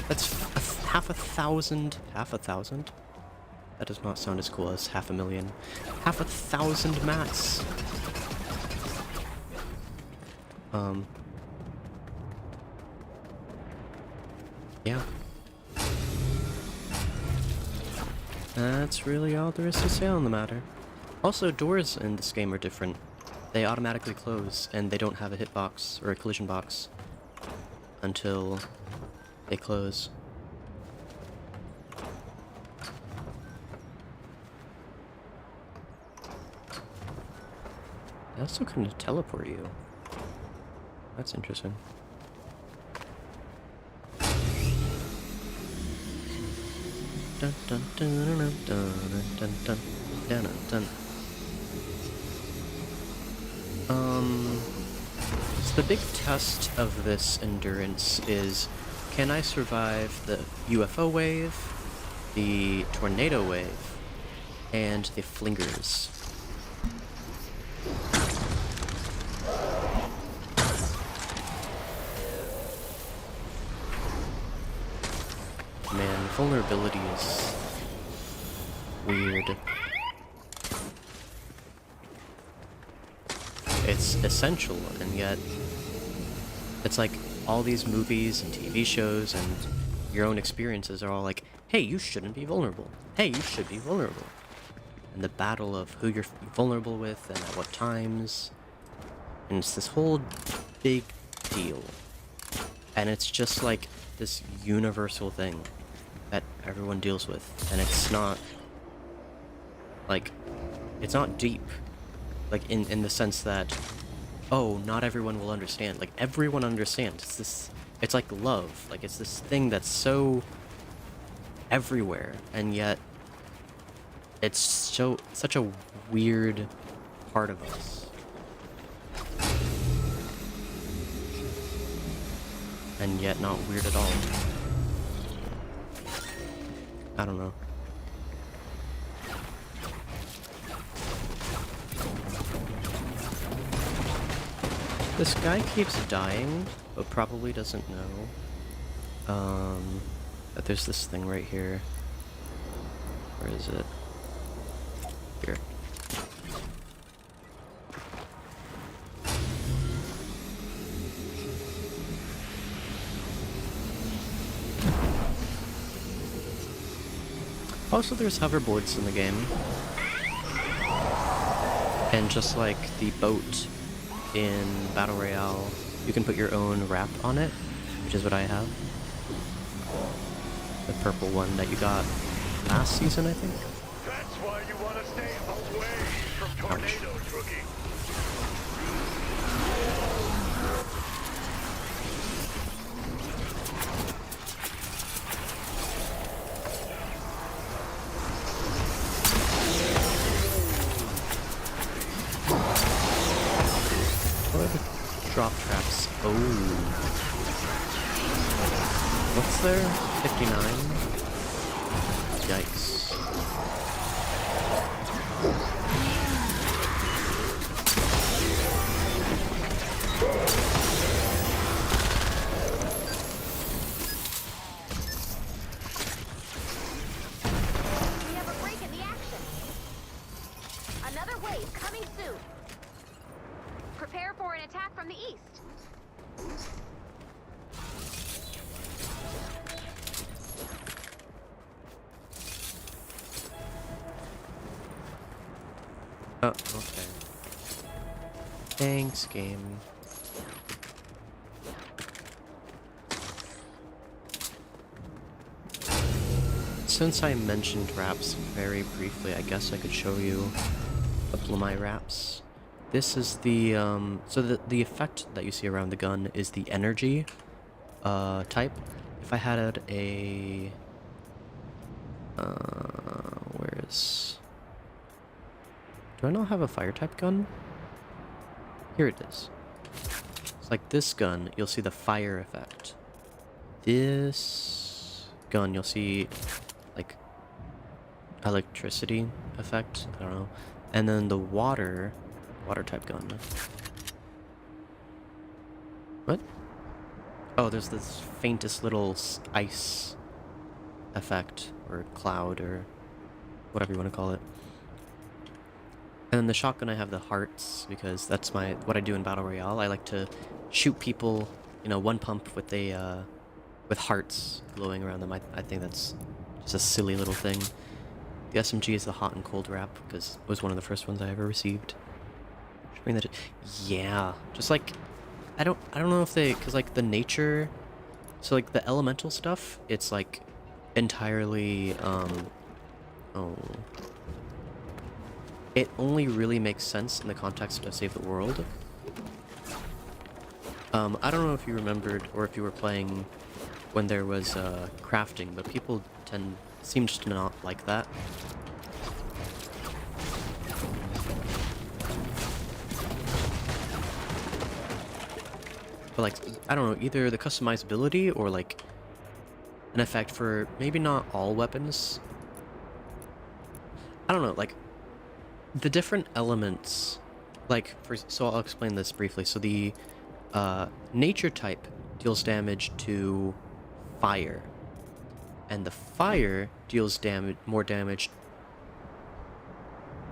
That's half a thousand. Half a thousand? That does not sound as cool as 500,000. 1,000 mats. Yeah. That's really all there is to say on the matter. Also, doors in this game are different. they automatically close, and they don't have a hitbox or a collision box until they close. They also kind of teleport you. That's interesting. Dun dun dun dun dun dun dun dun dun dun. So the big test of this endurance is, can I survive the UFO wave, the tornado wave, and the flingers? Man, vulnerability is weird. It's essential, and yet it's like all these movies and TV shows and your own experiences are all like, hey, you shouldn't be vulnerable. Hey, you should be vulnerable. And the battle of who you're vulnerable with and at what times. And it's this whole big deal. And it's just like this universal thing that everyone deals with. And it's not, like, it's not deep. Like, in the sense that, oh, not everyone will understand. Like, everyone understands. It's this, it's like love. Like, it's this thing that's so everywhere, and yet it's such a weird part of us. And yet not weird at all. I don't know. This guy keeps dying, but probably doesn't know that there's this thing right here. Where is it? Here. Also, there's hoverboards in the game. And just like the boat in Battle Royale, you can put your own wrap on it, which is what I have. The purple one that you got last season, I think. That's why you want to stay away from tornadoes, rookie. What are the drop traps? Oh. What's there? 59? Yikes. We have a break in the action. Another wave coming soon. Prepare for an attack from the east. Oh, okay. Thanks, game. Since I mentioned wraps very briefly, I guess I could show you a couple of my wraps. This is the, so the effect that you see around the gun is the energy, type. If I had a, where's... Do I not have a fire type gun? Here it is. It's like this gun, you'll see the fire effect. This gun, you'll see like electricity effect. I don't know. And then the water type gun. What? Oh, there's this faintest little ice effect or cloud or whatever you want to call it. And then the shotgun, I have the hearts because that's what I do in Battle Royale. I like to shoot people, you know, one pump with a with hearts glowing around them. I think that's just a silly little thing. The SMG is the hot and cold wrap because it was one of the first ones I ever received. Bring that. Yeah, just like I don't know if they, cause like the nature, so like the elemental stuff, it's like entirely oh, it only really makes sense in the context of Save the World. I don't know if you remembered or if you were playing when there was crafting, but people seemed to not like that. But like, I don't know, either the customizability or like an effect for maybe not all weapons. I don't know, like the different elements, like so I'll explain this briefly. So the nature type deals damage to fire, and the fire deals more damage.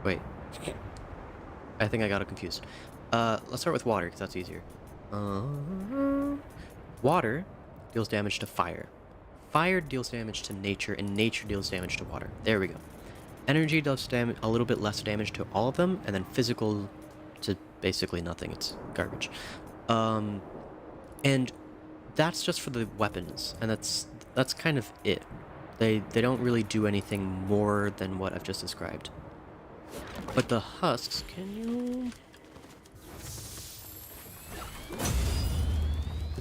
Wait, I think I got it confused. Let's start with water because that's easier. Water deals damage to fire. Fire deals damage to nature, and nature deals damage to water. There we go. Energy does a little bit less damage to all of them, and then physical to basically nothing. It's garbage. And that's just for the weapons, and that's kind of it. They don't really do anything more than what I've just described. But the husks, can you...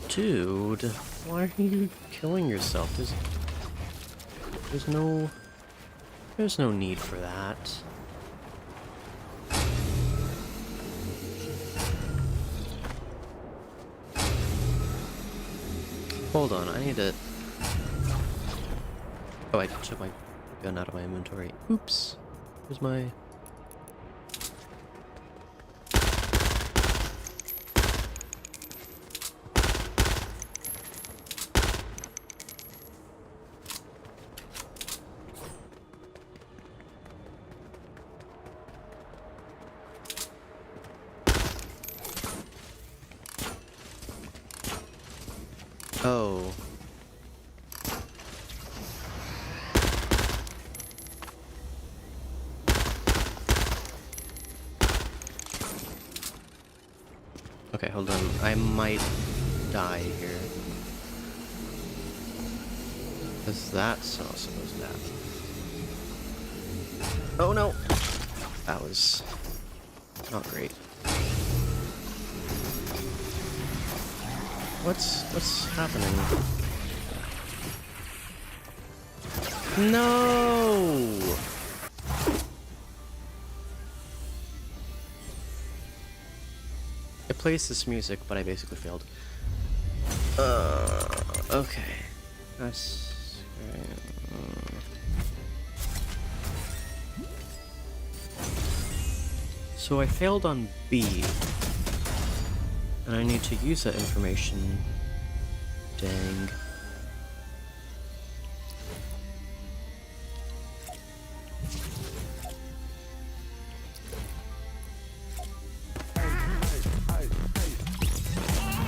Dude, why are you killing yourself? There's no need for that. Hold on, I need to... Oh, I took my gun out of my inventory. Oops. Where's my... Oh. Okay, hold on. I might die here. Because that's not supposed to happen. Oh no! That was not great. What's happening? No! It plays this music, but I basically failed. Okay. That's... So I failed on B. And I need to use that information. Dang.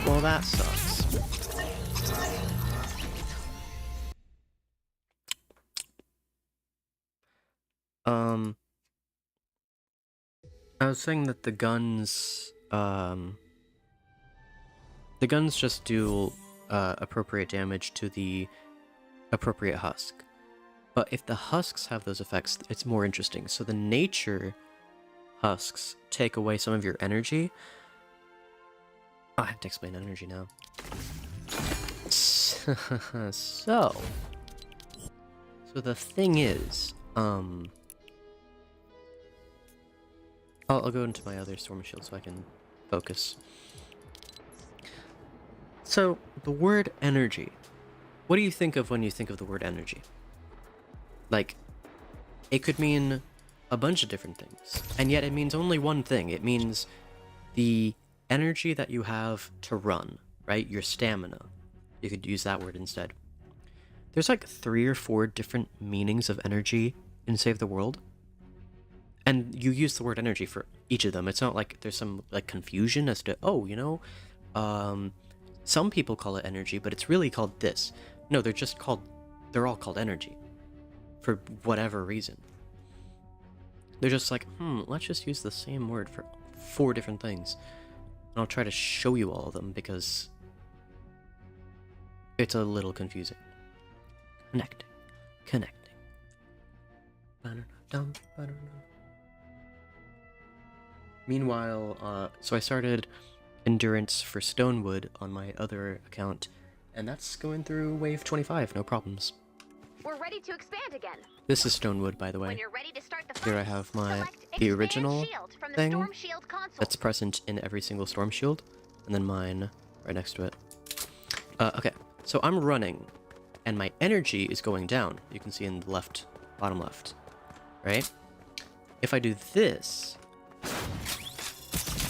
Well, that sucks. I was saying that the guns just do appropriate damage to the appropriate husk. But if the husks have those effects, it's more interesting. So the nature husks take away some of your energy. Oh, I have to explain energy now. So the thing is, I'll go into my other storm shield so I can focus. So, the word energy. What do you think of when you think of the word energy? Like, it could mean a bunch of different things, and yet it means only one thing. It means the energy that you have to run, right? Your stamina. You could use that word instead. There's like 3 or 4 different meanings of energy in Save the World. And you use the word energy for each of them. It's not like there's some like confusion as to, oh, you know, some people call it energy, but it's really called this. No, they're all called energy. For whatever reason. They're just like, let's just use the same word 4 different things. And I'll try to show you all of them because it's a little confusing. Connecting. Connecting. Meanwhile, so I started Endurance for Stonewood on my other account, and that's going through wave 25, no problems. We're ready to expand again. This is Stonewood, by the way. When you're ready to start the Here I fight, have my select the Expand original Shield from the thing Storm Shield console. that's present in every single Storm Shield, and then mine right next to it. Okay, so I'm running, and my energy is going down. You can see in the left, bottom left, right? If I do this,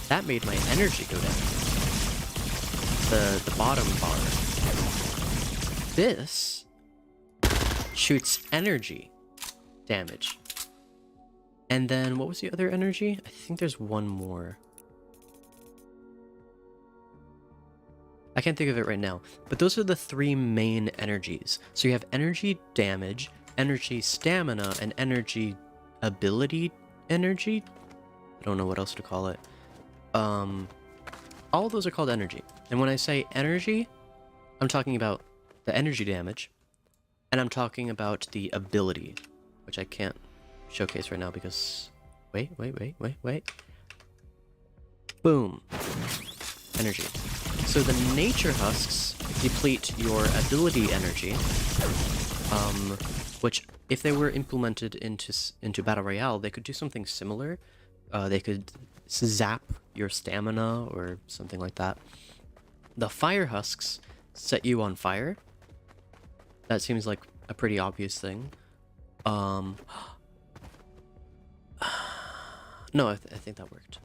that made my energy go down. The bottom bar. This shoots energy damage. And then, what was the other energy? I think there's one more. I can't think of it right now. But those are the 3 main energies. So you have energy damage, energy stamina, and energy ability energy? I don't know what else to call it. All of those are called energy. And when I say energy, I'm talking about the energy damage, and I'm talking about the ability, which I can't showcase right now because... Wait. Boom. Energy. So the nature husks deplete your ability energy, which if they were implemented into Battle Royale, they could do something similar. They could zap your stamina or something like that. The fire husks set you on fire. That seems like a pretty obvious thing. No, I think that worked.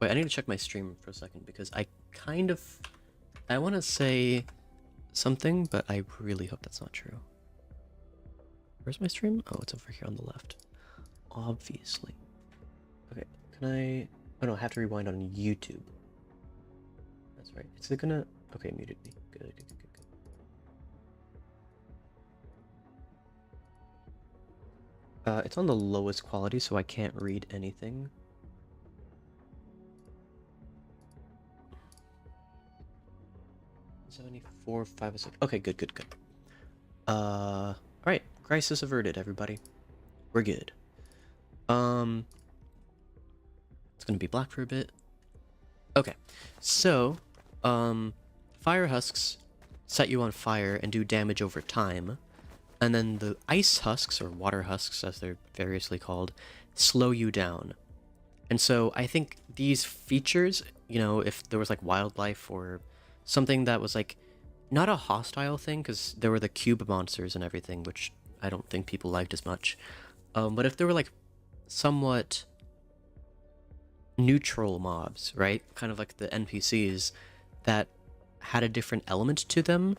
Wait, I need to check my stream for a second because I want to say something, but I really hope that's not true. Where's my stream? Oh, it's over here on the left. Obviously. Okay, can I... Oh no, I have to rewind on YouTube. That's right. Is it gonna... Okay, it muted me. Good. It's on the lowest quality, so I can't read anything. $74, 506. Okay, good. Alright. Crisis averted, everybody. We're good. It's gonna be black for a bit. Okay. So, fire husks set you on fire and do damage over time. And then the ice husks, or water husks as they're variously called, slow you down. And so I think these features, you know, if there was like wildlife or something that was like not a hostile thing, because there were the cube monsters and everything, which I don't think people liked as much. But if there were like somewhat neutral mobs, right? Kind of like the NPCs that had a different element to them,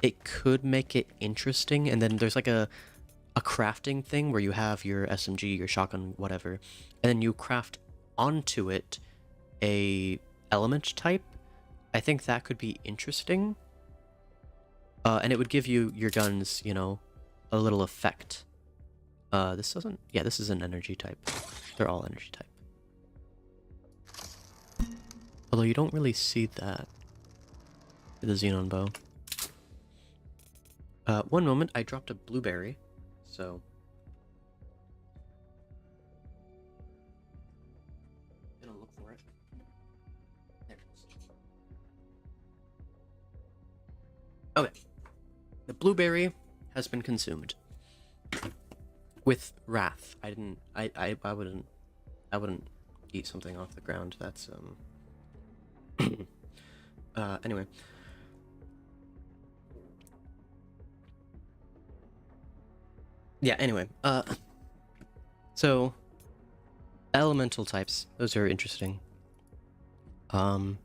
it could make it interesting. And then there's like a crafting thing where you have your SMG, your shotgun, whatever, and then you craft onto it a element type. I think that could be interesting. And it would give you your guns, you know, a little effect. This doesn't... Yeah, this is an energy type. They're all energy type. Although you don't really see that with the Xenon bow. One moment, I dropped a blueberry, so... I'm gonna look for it. There it is. Okay. The blueberry has been consumed. With wrath. I wouldn't eat something off the ground. That's, anyway. Yeah, anyway, so, elemental types, those are interesting. You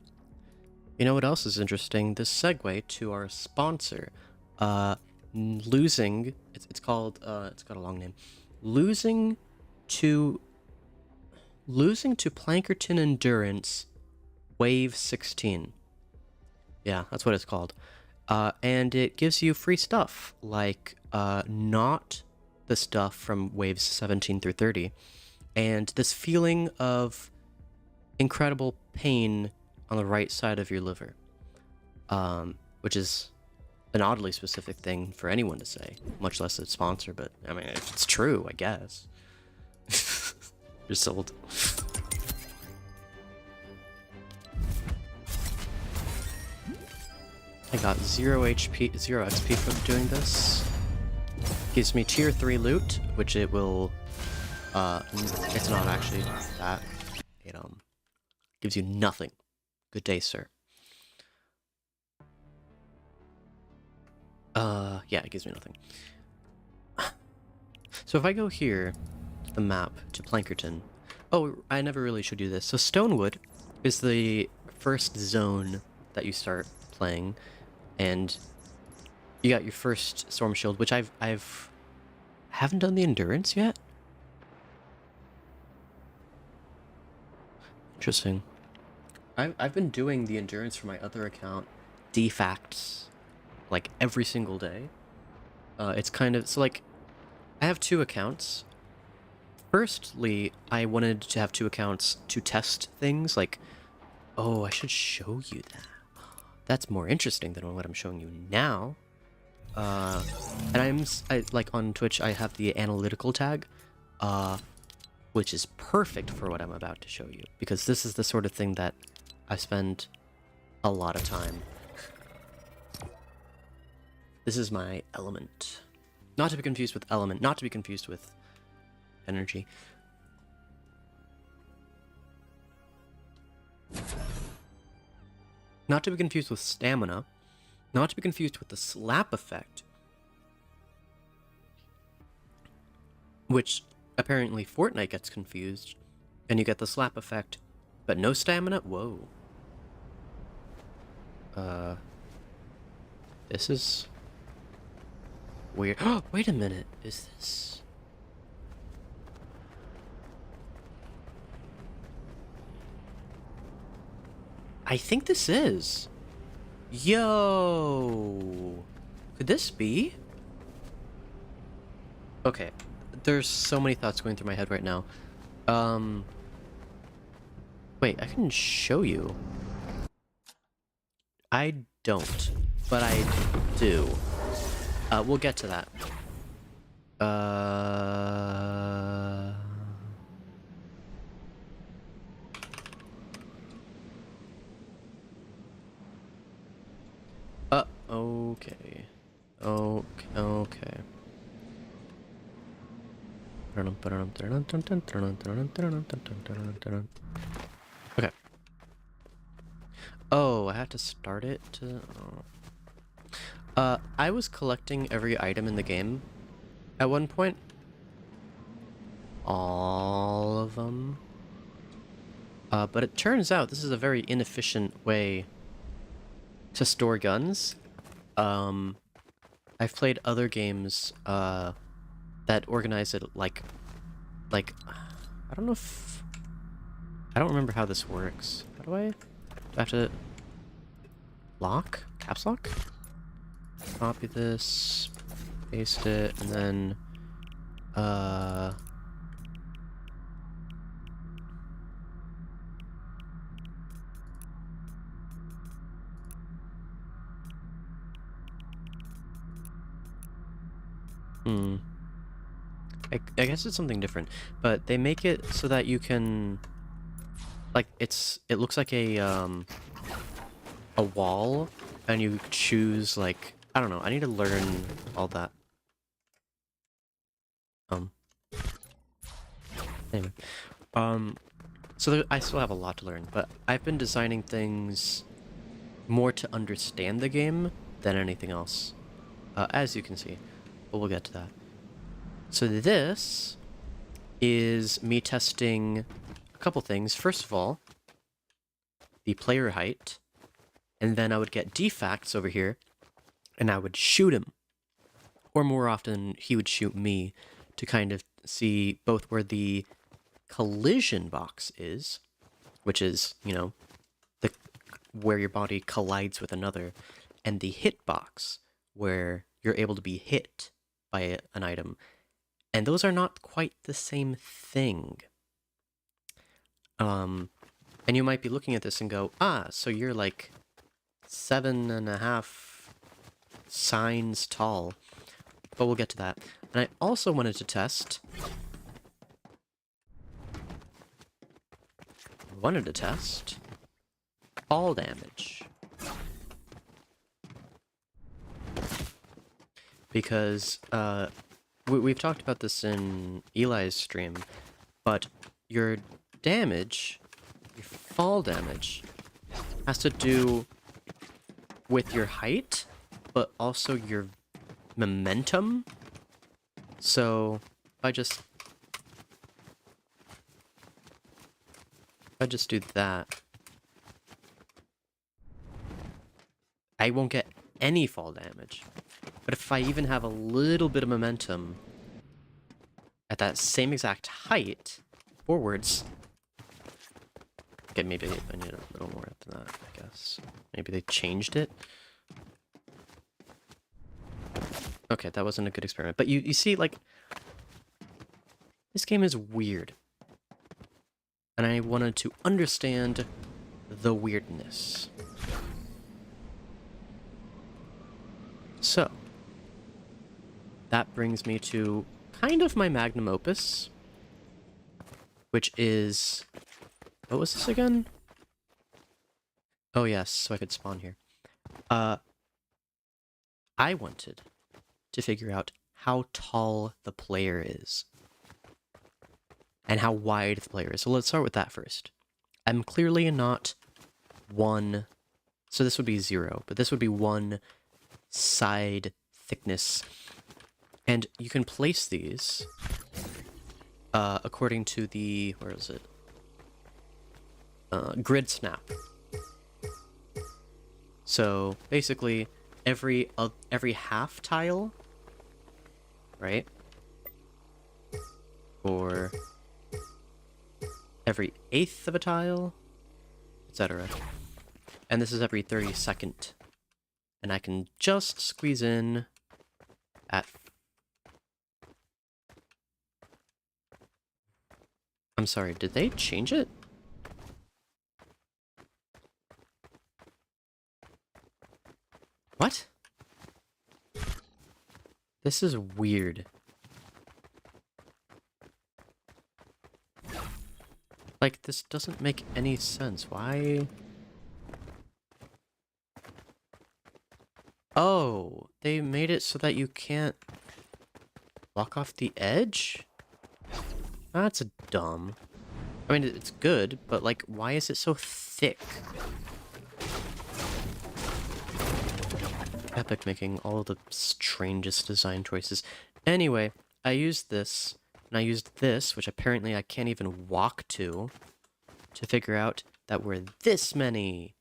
know what else is interesting? This segue to our sponsor, losing, it's called, it's got a long name, losing to Plankerton Endurance, Wave 16. Yeah, that's what it's called. And it gives you free stuff, like, not the stuff from waves 17 through 30. and this feeling of incredible pain on the right side of your liver, which is an oddly specific thing for anyone to say, much less a sponsor, but I mean, if it's true, I guess. You're sold. I got 0 HP, 0 XP from doing this. Gives me tier 3 loot, which it will, it's not actually that. It, gives you nothing. Good day, sir. Yeah, it gives me nothing. So if I go here, to the map, to Plankerton... Oh, I never really showed you this. So Stonewood is the first zone that you start playing, and you got your first Storm Shield, which I haven't done the Endurance yet? Interesting. I've been doing the Endurance for my other account, defacts, like every single day. It's kind of, so like, I have 2 accounts. Firstly, I wanted to have 2 accounts to test things, like, oh, I should show you that. That's more interesting than what I'm showing you now. And like on Twitch, I have the analytical tag, which is perfect for what I'm about to show you, because this is the sort of thing that I spend a lot of time. This is my element. Not to be confused with element, not to be confused with energy. Not to be confused with stamina. Not to be confused with the slap effect, which apparently Fortnite gets confused, and you get the slap effect, but no stamina? Whoa. This is weird. Oh, wait a minute. Is this... I think this is. Yo! Could this be? Okay. There's so many thoughts going through my head right now. Wait, I can show you. I don't, but I do. We'll get to that. Okay. Okay. Okay. Oh, I have to start it to... I was collecting every item in the game at one point. All of them. But it turns out this is a very inefficient way to store guns. I've played other games, that organize it like, I don't know if... I don't remember how this works. How do I have to... Lock? Caps lock? Copy this, paste it, and then, I guess it's something different, but they make it so that you can, like, it looks like a wall, and you choose, like, I don't know, I need to learn all that. Anyway. So I still have a lot to learn, but I've been designing things more to understand the game than anything else, as you can see, but we'll get to that. So this is me testing a couple things. First of all, the player height, and then I would get defacts over here, and I would shoot him. Or more often, he would shoot me to kind of see both where the collision box is, which is, you know, where your body collides with another, and the hit box, where you're able to be hit by an item. And those are not quite the same thing. And you might be looking at this and go, ah, so you're like 7.5 signs tall. But we'll get to that. And I also wanted to test... fall damage. Because, we've talked about this in Eli's stream, but your damage, your fall damage, has to do with your height, but also your momentum. So, if I just do that, I won't get any fall damage. But if I even have a little bit of momentum at that same exact height forwards... Okay, maybe I need a little more than that, I guess. Maybe they changed it? Okay, that wasn't a good experiment. But you see, like... This game is weird. And I wanted to understand the weirdness. So... that brings me to kind of my magnum opus, which is... what was this again? Oh yes, so I could spawn here. I wanted to figure out how tall the player is. And how wide the player is. So let's start with that first. I'm clearly not one... so this would be 0, but this would be one side thickness. And you can place these according to the... where is it? Grid snap. So basically, every half tile, right? Or every eighth of a tile, etc. And this is every 32nd. And I can just squeeze in at... I'm sorry, did they change it? What? This is weird. Like, this doesn't make any sense. Why? Oh, they made it so that you can't block off the edge? That's dumb. I mean, it's good, but like, why is it so thick? Epic making all the strangest design choices. Anyway, I used this, and I used this, which apparently I can't even walk to figure out that we're this many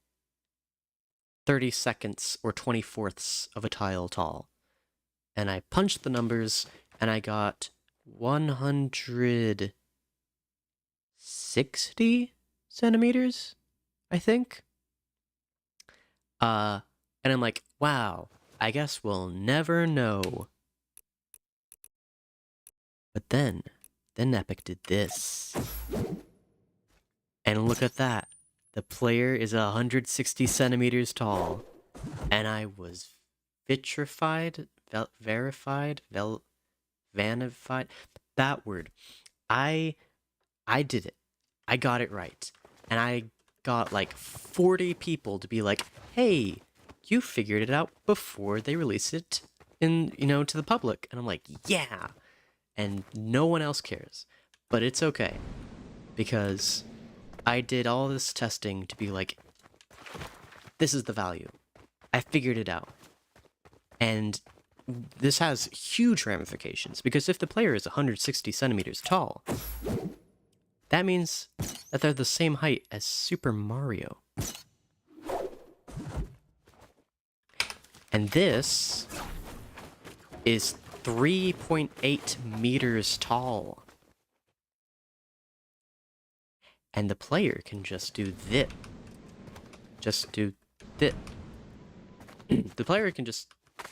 32nds or 24ths of a tile tall. And I punched the numbers, and I got 160 centimeters, I think. And I'm like, wow, I guess we'll never know. But then Epic did this. And look at that. The player is 160 centimeters tall. And I was vanified? That word. I did it. I got it right. And I got like 40 people to be like, hey, you figured it out before they release it in, to the public. And I'm like, yeah. And no one else cares. But it's okay. Because I did all this testing to be like, this is the value. I figured it out. And this has huge ramifications. Because if the player is 160 centimeters tall, that means that they're the same height as Super Mario. And this is 3.8 meters tall. And the player can just do this. Just do this. The player can just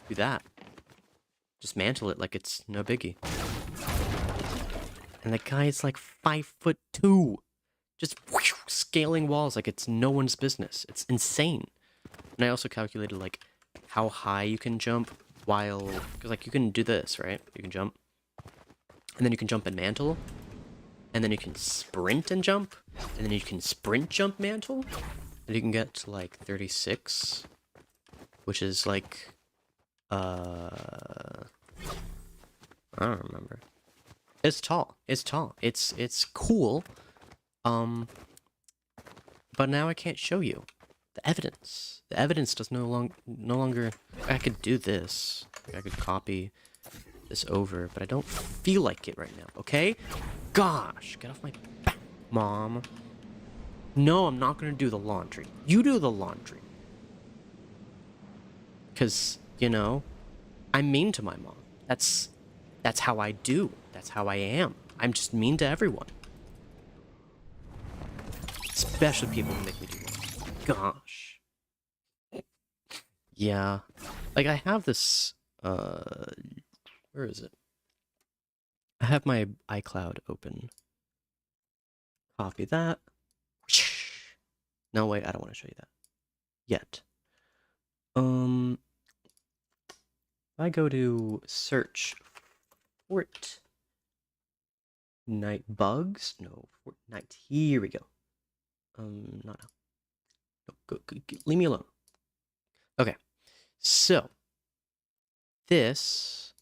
do that. Just mantle it like it's no biggie. And the guy is like 5'2". just whoosh, scaling walls like it's no one's business. It's insane. And I also calculated like how high you can jump while, because like you can do this, right? You can jump, and then you can jump and mantle, and then you can sprint and jump, and then you can sprint, jump, mantle, and you can get to like 36, which is like, I don't remember. It's tall. It's tall. It's cool. But now I can't show you the evidence. The evidence does no longer. I could do this. I could copy this over, but I don't feel like it right now. Okay? Gosh, get off my back, Mom. No, I'm not gonna do the laundry. You do the laundry. Cause you know, I'm mean to my mom. That's how I do. That's how I am. I'm just mean to everyone. Especially people who make me do laundry. Gosh. Yeah. Like, I have this, where is it? I have my iCloud open. Copy that. No, wait, I don't want to show you that. Yet. I go to search Fortnite bugs. No, Fortnite. Here we go. Not now. No, go, leave me alone. Okay, so this,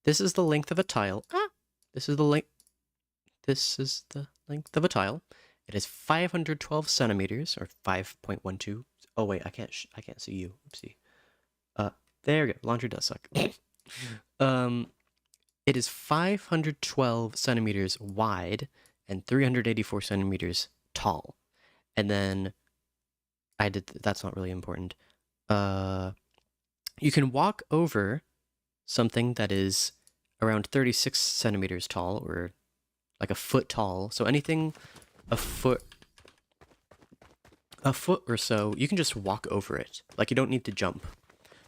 this is the length of a tile. This is the length. This is the length of a tile. It is 512 centimeters, or 5.12. Oh wait, I can't see you. Oopsie. There we go. Laundry does suck. It is 512 centimeters wide and 384 centimeters tall. And then that's not really important. You can walk over something that is around 36 centimeters tall, or like a foot tall. So anything a foot or so, you can just walk over it. Like, you don't need to jump.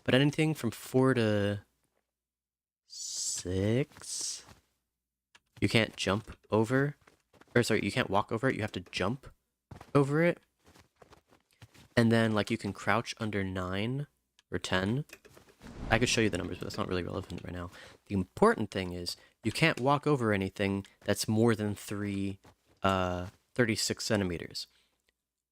But anything from 4 to 6, you can't jump over. Or sorry, you can't walk over it, you have to jump over it. And then, like, you can crouch under 9 or 10. I could show you the numbers, but that's not really relevant right now. The important thing is, you can't walk over anything that's more than 36 centimeters.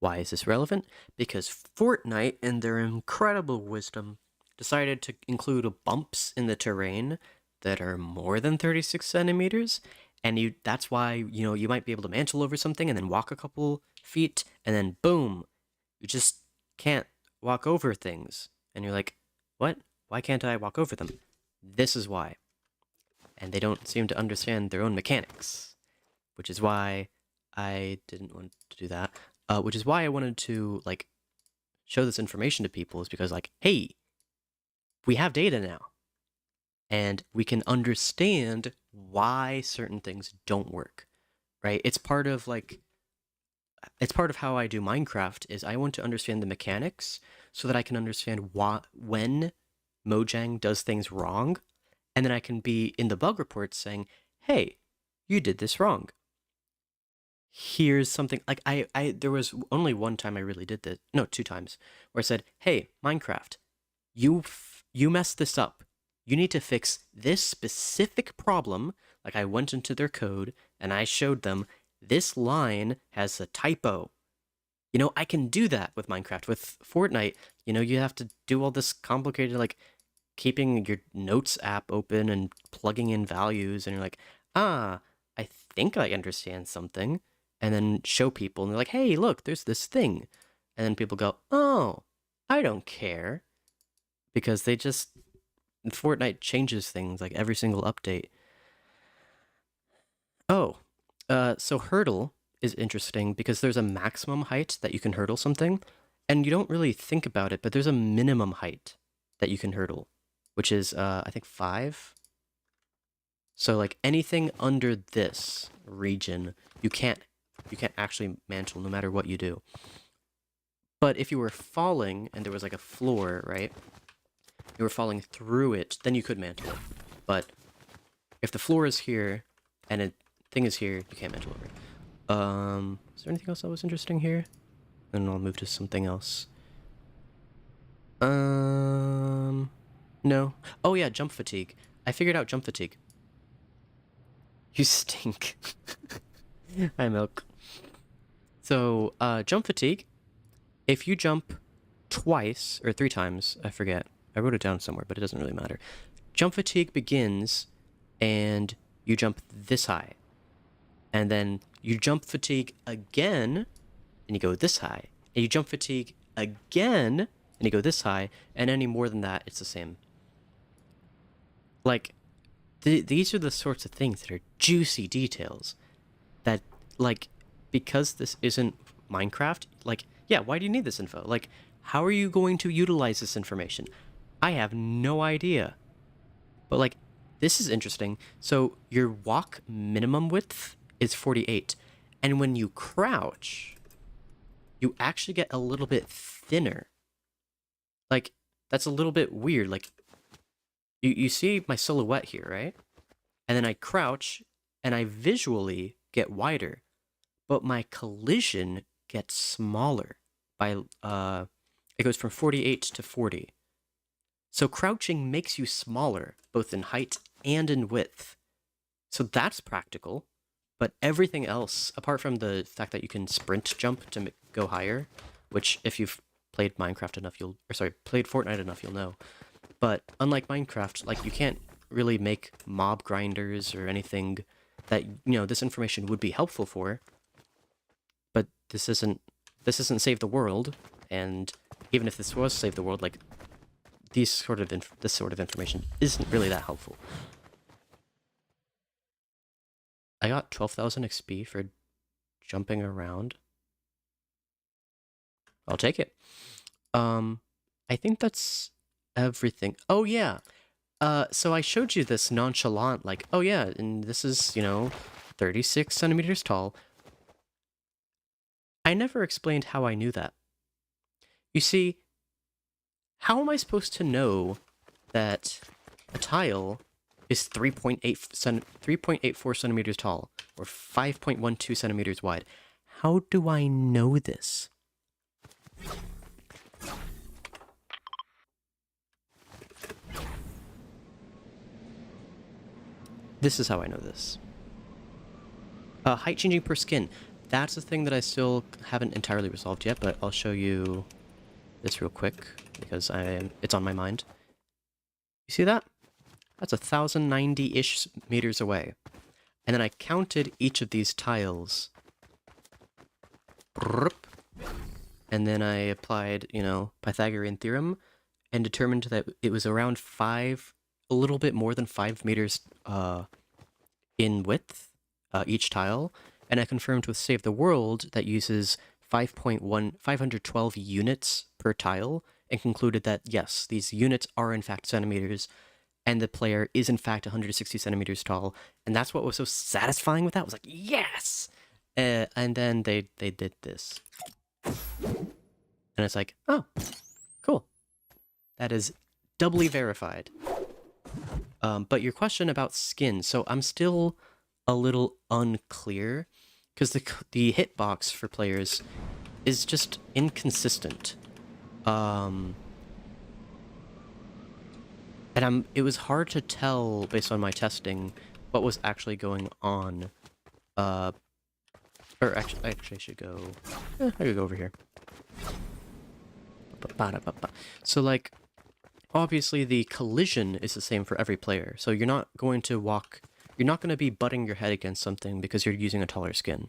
Why is this relevant? Because Fortnite, in their incredible wisdom, decided to include bumps in the terrain that are more than 36 centimeters. And that's why, you might be able to mantle over something and then walk a couple feet, and then boom, you just can't walk over things. And you're like, what? Why can't I walk over them? This is why. And they don't seem to understand their own mechanics, which is why I didn't want to do that. Which is why I wanted to, like, show this information to people, is because, like, hey, we have data now. And we can understand why certain things don't work, right? It's part of how I do Minecraft, is I want to understand the mechanics so that I can understand when Mojang does things wrong, and then I can be in the bug reports saying, hey, you did this wrong. Here's something, like, there was only one time I really did this, no, 2 times, where I said, hey, Minecraft, you messed this up. You need to fix this specific problem. Like, I went into their code and I showed them this line has a typo. I can do that with Minecraft. With Fortnite, you have to do all this complicated, like, keeping your notes app open and plugging in values, and you're like, I think I understand something, and then show people, and they're like, hey, look, there's this thing. And then people go, oh, I don't care. Because Fortnite changes things, like, every single update. Oh, so hurdle is interesting because there's a maximum height that you can hurdle something, and you don't really think about it, but there's a minimum height that you can hurdle, which is, I think 5. So, like, anything under this region, you can't actually mantle no matter what you do. But if you were falling and there was, like, a floor, right? You were falling through it, then you could mantle it. But if the floor is here and a thing is here, you can't mantle over it. Is there anything else that was interesting here? Then I'll move to something else. No. Oh yeah, jump fatigue. I figured out jump fatigue. You stink. Hi, Milk. So, jump fatigue. If you jump twice, or 3 times, I forget. I wrote it down somewhere, but it doesn't really matter. Jump fatigue begins, and you jump this high. And then you jump fatigue again, and you go this high. And you jump fatigue again, and you go this high. And any more than that, it's the same. Like, these are the sorts of things that are juicy details. That, like, because this isn't Minecraft, like, yeah, why do you need this info? Like, how are you going to utilize this information? I have no idea. But, like, this is interesting. So, your walk minimum width is 48. And when you crouch, you actually get a little bit thinner. Like, that's a little bit weird. Like, you see my silhouette here, right? And then I crouch, and I visually get wider. But my collision gets smaller by, it goes from 48 to 40. So crouching makes you smaller, both in height and in width. So that's practical. But everything else, apart from the fact that you can sprint jump to go higher, which if you've played Minecraft enough, played Fortnite enough, you'll know. But unlike Minecraft, like, you can't really make mob grinders or anything that, you know, this information would be helpful for. But this isn't Save the World, and even if this was Save the World, like, this sort of information isn't really that helpful. I got 12,000 XP for jumping around. I'll take it. I think that's everything. Oh yeah. So I showed you this nonchalant, like, oh yeah, and this is, 36 centimeters tall. I never explained how I knew that. You see, how am I supposed to know that a tile is 3.84 centimeters tall, or 5.12 centimeters wide? How do I know this? This is how I know this. Height changing per skin. That's the thing that I still haven't entirely resolved yet, but I'll show you this real quick, because it's on my mind. You see that? That's 1,090-ish meters away. And then I counted each of these tiles. And then I applied, Pythagorean theorem, and determined that it was around a little bit more than 5 meters in width, each tile. And I confirmed with Save the World that uses 512 units per tile, and concluded that, yes, these units are in fact centimeters, and the player is in fact 160 centimeters tall. And that's what was so satisfying with that. I was like, yes! And then they did this. And it's like, oh, cool. That is doubly verified. But your question about skin, so I'm still a little unclear, because the hitbox for players is just inconsistent. And it was hard to tell, based on my testing, what was actually going on. Or actually I should go... I could go over here. So, like, obviously the collision is the same for every player. So you're not going to be butting your head against something because you're using a taller skin.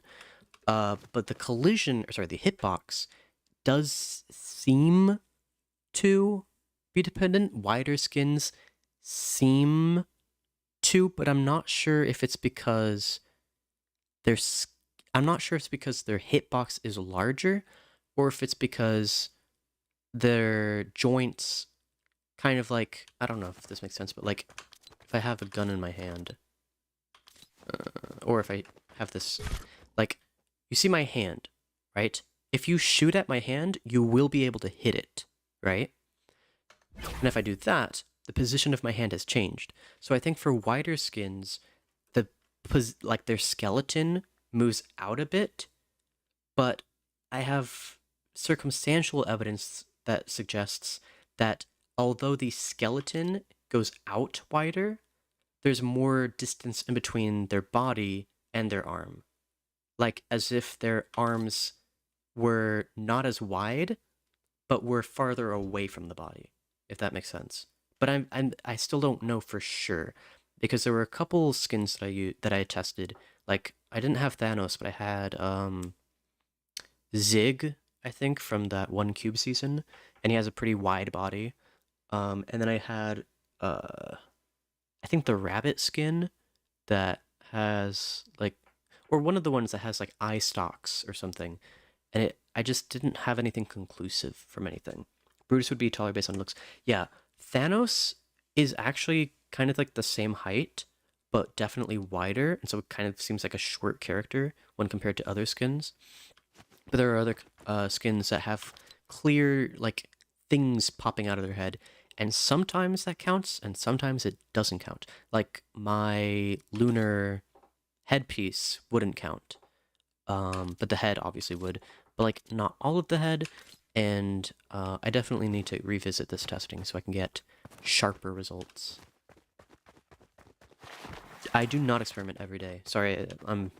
But the the hitbox does seem to be dependent. Wider skins seem to, but I'm not sure if it's because their hitbox is larger, or if it's because their joints kind of like, I don't know if this makes sense, but like if I have a gun in my hand, or if I have this, like, you see my hand, right? If you shoot at my hand, you will be able to hit it, right? And if I do that, the position of my hand has changed. So I think for wider skins, their skeleton moves out a bit, but I have circumstantial evidence that suggests that although the skeleton goes out wider, there's more distance in between their body and their arm. Like as if their arms were not as wide, but were farther away from the body, if that makes sense. But I still don't know for sure because there were a couple skins that I tested. Like I didn't have Thanos, but I had Zig, I think, from that one Cube season, and he has a pretty wide body. And then I had I think the rabbit skin that has like, or one of the ones that has like eye stalks or something, and I just didn't have anything conclusive from anything. Brutus would be taller based on looks. Yeah, Thanos is actually kind of like the same height, but definitely wider, and so it kind of seems like a short character when compared to other skins. But there are other skins that have clear like things popping out of their head, and sometimes that counts, and sometimes it doesn't count. Like my lunar headpiece wouldn't count, but the head obviously would. But like not all of the head, and I definitely need to revisit this testing so I can get sharper results. I do not experiment every day. Sorry, I'm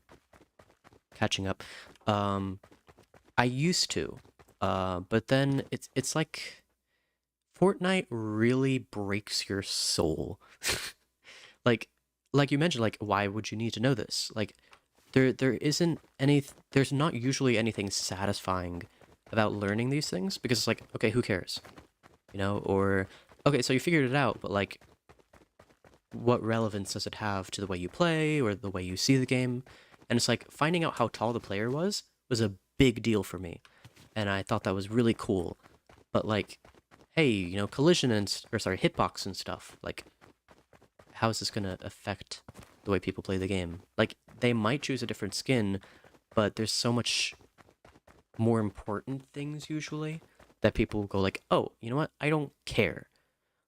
catching up. I used to, but then it's like Fortnite really breaks your soul. like you mentioned, like why would you need to know this? Like there isn't any, there's not usually anything satisfying about learning these things because it's like, okay, who cares? You know, or okay, so you figured it out, but like what relevance does it have to the way you play or the way you see the game? And it's like finding out how tall the player was a big deal for me, and I thought that was really cool. But like, hey, you know, collision and or sorry, hitbox and stuff. Like, how is this gonna affect the way people play the game? Like, they might choose a different skin, but there's so much more important things usually that people go like, oh, you know what? I don't care.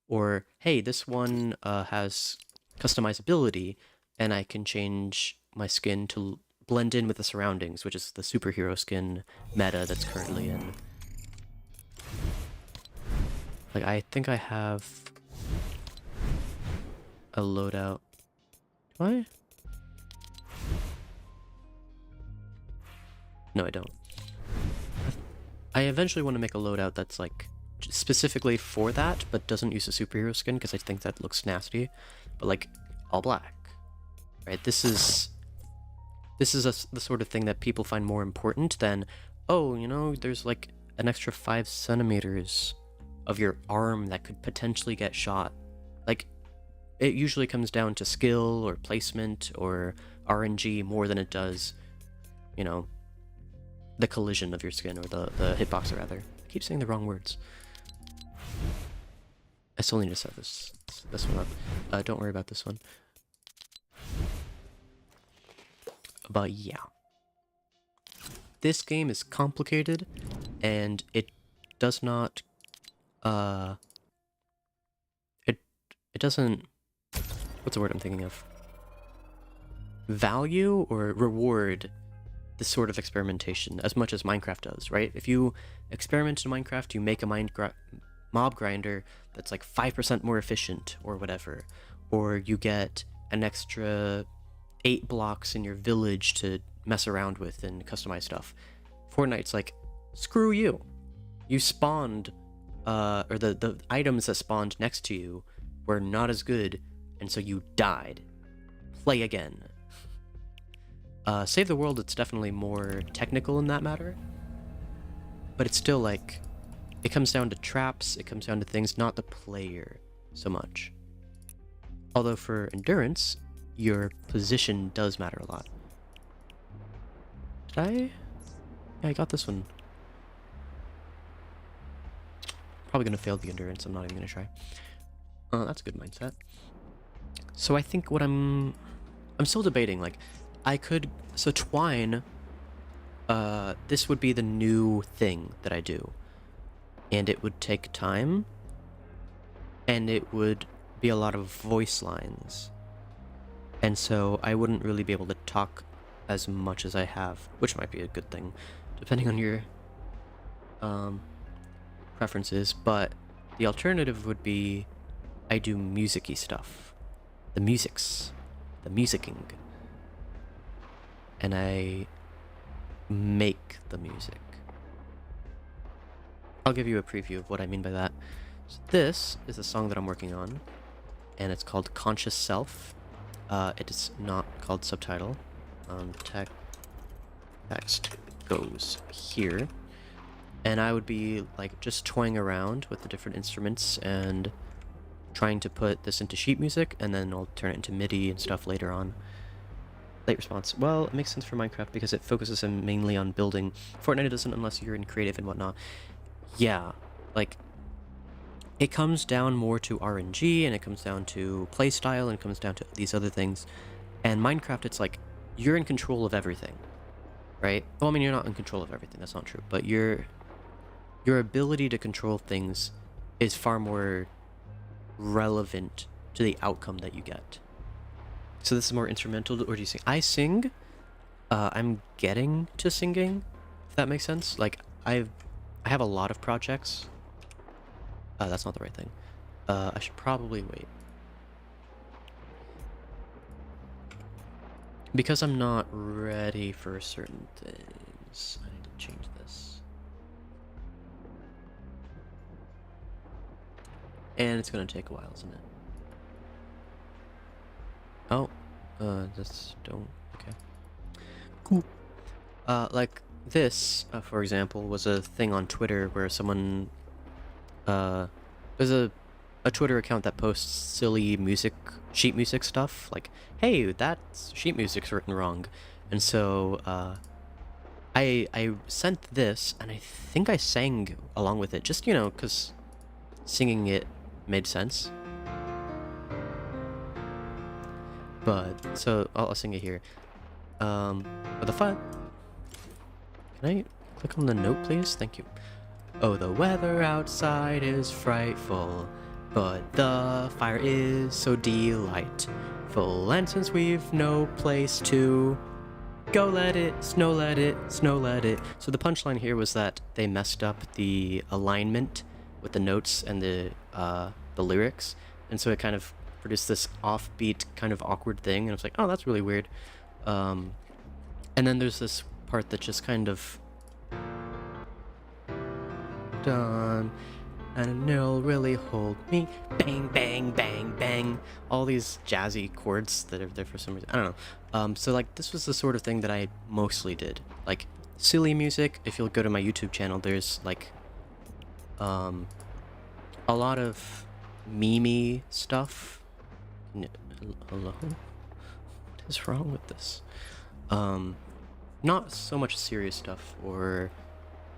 Or hey, this one has customizability, and I can change my skin to blend in with the surroundings, which is the superhero skin meta that's currently in. Like, I think I have a loadout. Do I? No, I don't. I eventually want to make a loadout that's like specifically for that, but doesn't use a superhero skin because I think that looks nasty. But like all black, right? This is the sort of thing that people find more important than, oh, you know, there's like an extra 5 centimeters of your arm that could potentially get shot. Like, it usually comes down to skill or placement or RNG more than it does, you know, the collision of your skin, or the hitbox, rather. I keep saying the wrong words. I still need to set this one up. Don't worry about this one. But yeah. This game is complicated, and it does not, it doesn't, what's the word I'm thinking of? Value or reward this sort of experimentation as much as Minecraft does, right? If you experiment in Minecraft, you make a mob grinder that's like 5% more efficient or whatever, or you get an extra 8 blocks in your village to mess around with and customize stuff. Fortnite's like, screw you. You spawned, or the items that spawned next to you were not as good, and so you died. Play again. Save the World, it's definitely more technical in that matter, but it's still like, it comes down to traps, it comes down to things, not the player so much. Although for endurance, your position does matter a lot. Did I? Yeah, I got this one. Probably gonna fail the endurance, I'm not even gonna try. That's a good mindset. So I think what I'm still debating, like, I could, so Twine, this would be the new thing that I do. And it would take time, and it would be a lot of voice lines. And so I wouldn't really be able to talk as much as I have, which might be a good thing, depending on your preferences. But the alternative would be I do music-y stuff, the musicking, and I make the music. I'll give you a preview of what I mean by that. So this is a song that I'm working on, and it's called Conscious Self. It is not called Subtitle. Text goes here. And I would be like just toying around with the different instruments and trying to put this into sheet music, and then I'll turn it into MIDI and stuff later on. Late response. Well, it makes sense for Minecraft because it focuses mainly on building. Fortnite doesn't unless you're in creative and whatnot. Yeah, like, it comes down more to RNG, and it comes down to playstyle, and it comes down to these other things. And Minecraft, it's like, you're in control of everything, right? Well, I mean, you're not in control of everything, that's not true, but your ability to control things is far more relevant to the outcome that you get. So this is more instrumental, or do you sing? I sing. I'm getting to singing, if that makes sense. Like, I have a lot of projects. That's not the right thing. I should probably wait. Because I'm not ready for certain things, I need to change this. And it's gonna take a while, isn't it? Oh, just don't, okay. Cool. Like this, for example, was a thing on Twitter where someone, there's a Twitter account that posts silly sheet music stuff, like, hey, that sheet music's written wrong. And so, I sent this, and I think I sang along with it, just, you know, because singing it made sense. But, so, I'll sing it here. What the fuck? Can I click on the note, please? Thank you. Oh, the weather outside is frightful, but the fire is so delightful. And since we've no place to go, let it, snow let it, snow let it. So the punchline here was that they messed up the alignment with the notes and the lyrics, and so it kind of produced this offbeat, kind of awkward thing, and I was like, oh, that's really weird. And then there's this part that just kind of done, and it'll really hold me, bang, bang, bang, bang, all these jazzy chords that are there for some reason, I don't know. So like, this was the sort of thing that I mostly did, like silly music. If you'll go to my YouTube channel, there's like a lot of meme-y stuff. Hello? What is wrong with this? Not so much serious stuff or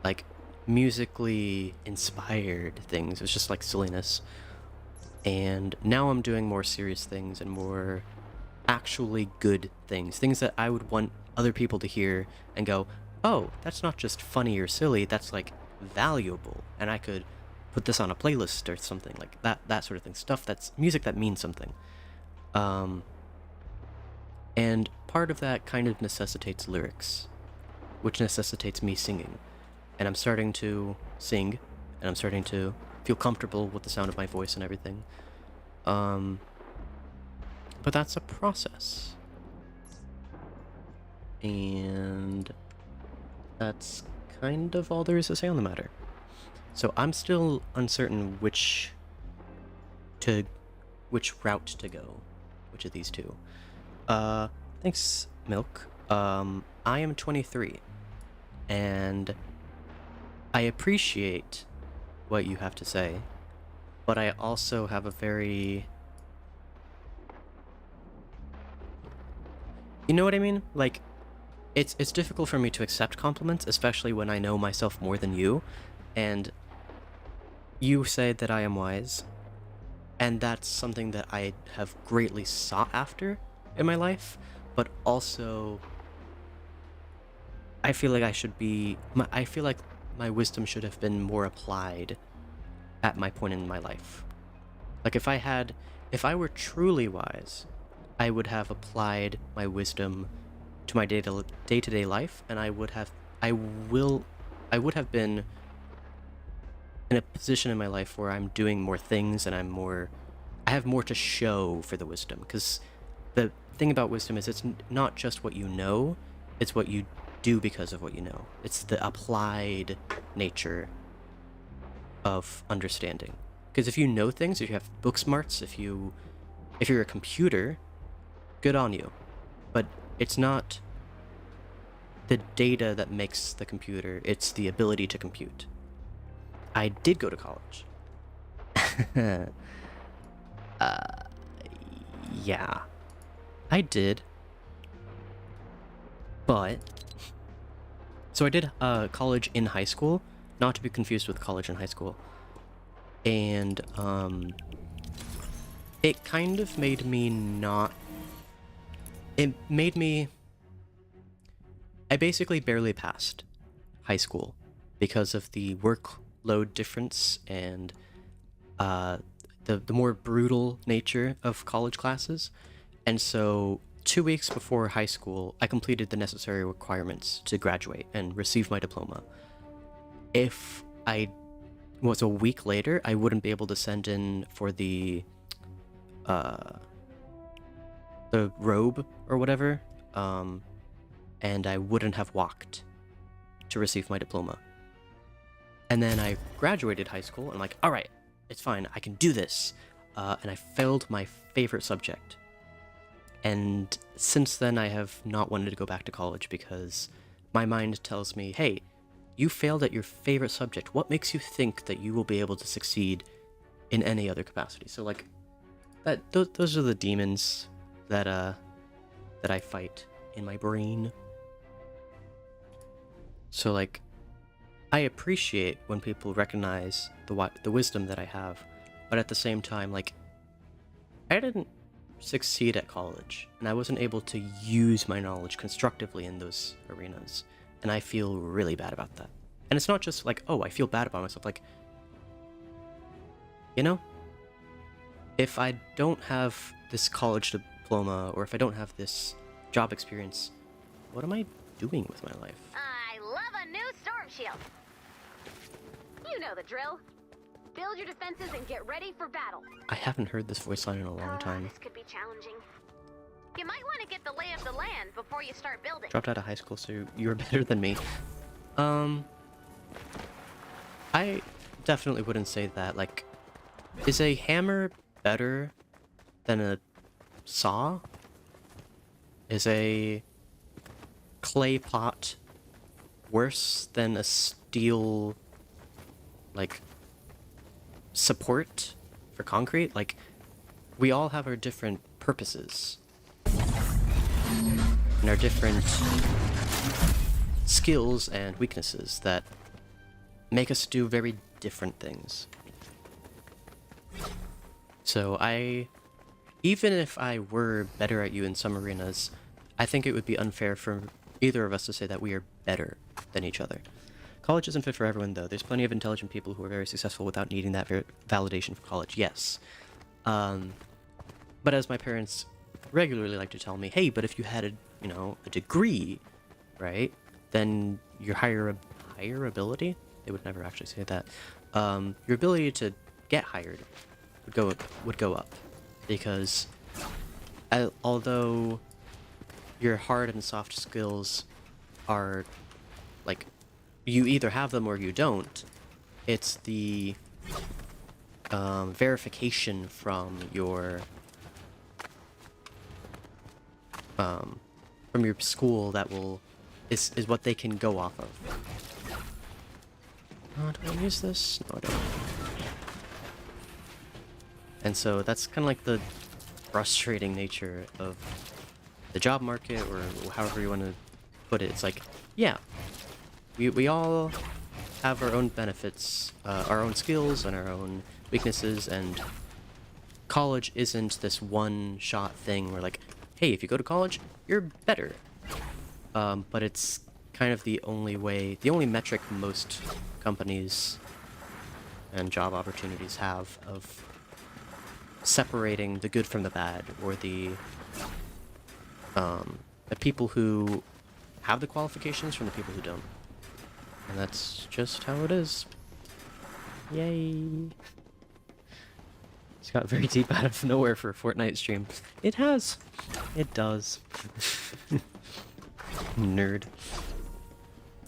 like musically inspired things. It's just like silliness. And now I'm doing more serious things and more actually good things. Things that I would want other people to hear and go, oh, that's not just funny or silly, that's like valuable. And I could put this on a playlist or something like that sort of thing. Stuff that's music that means something. And part of that kind of necessitates lyrics, which necessitates me singing. And I'm starting to sing, and I'm starting to feel comfortable with the sound of my voice and everything. But that's a process. And that's kind of all there is to say on the matter. So I'm still uncertain which route to go, which of these two. Thanks, Milk. I am 23, and I appreciate what you have to say, but I also have a very... You know what I mean? Like, it's difficult for me to accept compliments, especially when I know myself more than you, and you say that I am wise, and that's something that I have greatly sought after in my life, but also I feel like I feel like my wisdom should have been more applied at my point in my life. Like if I were truly wise, I would have applied my wisdom to my day-to-day life, and I would have been in a position in my life where I'm doing more things and I have more to show for the wisdom. Because the thing about wisdom is it's not just what you know, it's what you do because of what you know. It's the applied nature of understanding. Because if you know things, if you have book smarts, if you're a computer, good on you. But it's not the data that makes the computer, it's the ability to compute. I did go to college. Yeah. I did. But so I did college in high school, not to be confused with college in high school. And it kind of made me not... It made me... I basically barely passed high school because of the workload difference and the more brutal nature of college classes. And so 2 weeks before high school, I completed the necessary requirements to graduate and receive my diploma. If I was a week later, I wouldn't be able to send in for the robe or whatever, and I wouldn't have walked to receive my diploma. And then I graduated high school, and I'm like, all right, it's fine, I can do this. And I failed my favorite subject. And since then, I have not wanted to go back to college because my mind tells me, hey, you failed at your favorite subject. What makes you think that you will be able to succeed in any other capacity? So, like, those are the demons that I fight in my brain. So, like, I appreciate when people recognize the wisdom that I have, but at the same time, like, I didn't succeed at college, and I wasn't able to use my knowledge constructively in those arenas, and I feel really bad about that. And it's not just like, oh, I feel bad about myself, like, you know, if I don't have this college diploma, or if I don't have this job experience, what am I doing with my life? I love a new storm shield. You know the drill. Build your defenses and get ready for battle. I haven't heard this voice line in a long time. This could be challenging. You might want to get the lay of the land before you start building. Dropped out of high school, so you're better than me. I definitely wouldn't say that. Like, is a hammer better than a saw? Is a clay pot worse than a steel, like, support for concrete? Like, we all have our different purposes and our different skills and weaknesses that make us do very different things. So even if I were better at you in some arenas, I think it would be unfair for either of us to say that we are better than each other. College isn't fit for everyone, though. There's plenty of intelligent people who are very successful without needing that validation from college, yes. But as my parents regularly like to tell me, hey, but if you had a degree, right, then your higher ability, they would never actually say that, your ability to get hired would go up. Because although your hard and soft skills are, like, you either have them or you don't, it's the verification from your school that is what they can go off of. Do I use this? No, I don't. And so that's kind of like the frustrating nature of the job market, or however you want to put it. It's like, yeah, we all have our own benefits, our own skills, and our own weaknesses, and college isn't this one-shot thing where, like, hey, if you go to college, you're better. But it's kind of the only metric most companies and job opportunities have of separating the good from the bad, or the the people who have the qualifications from the people who don't. And that's just how it is. Yay. It's got very deep out of nowhere for a Fortnite stream. It has. It does. Nerd.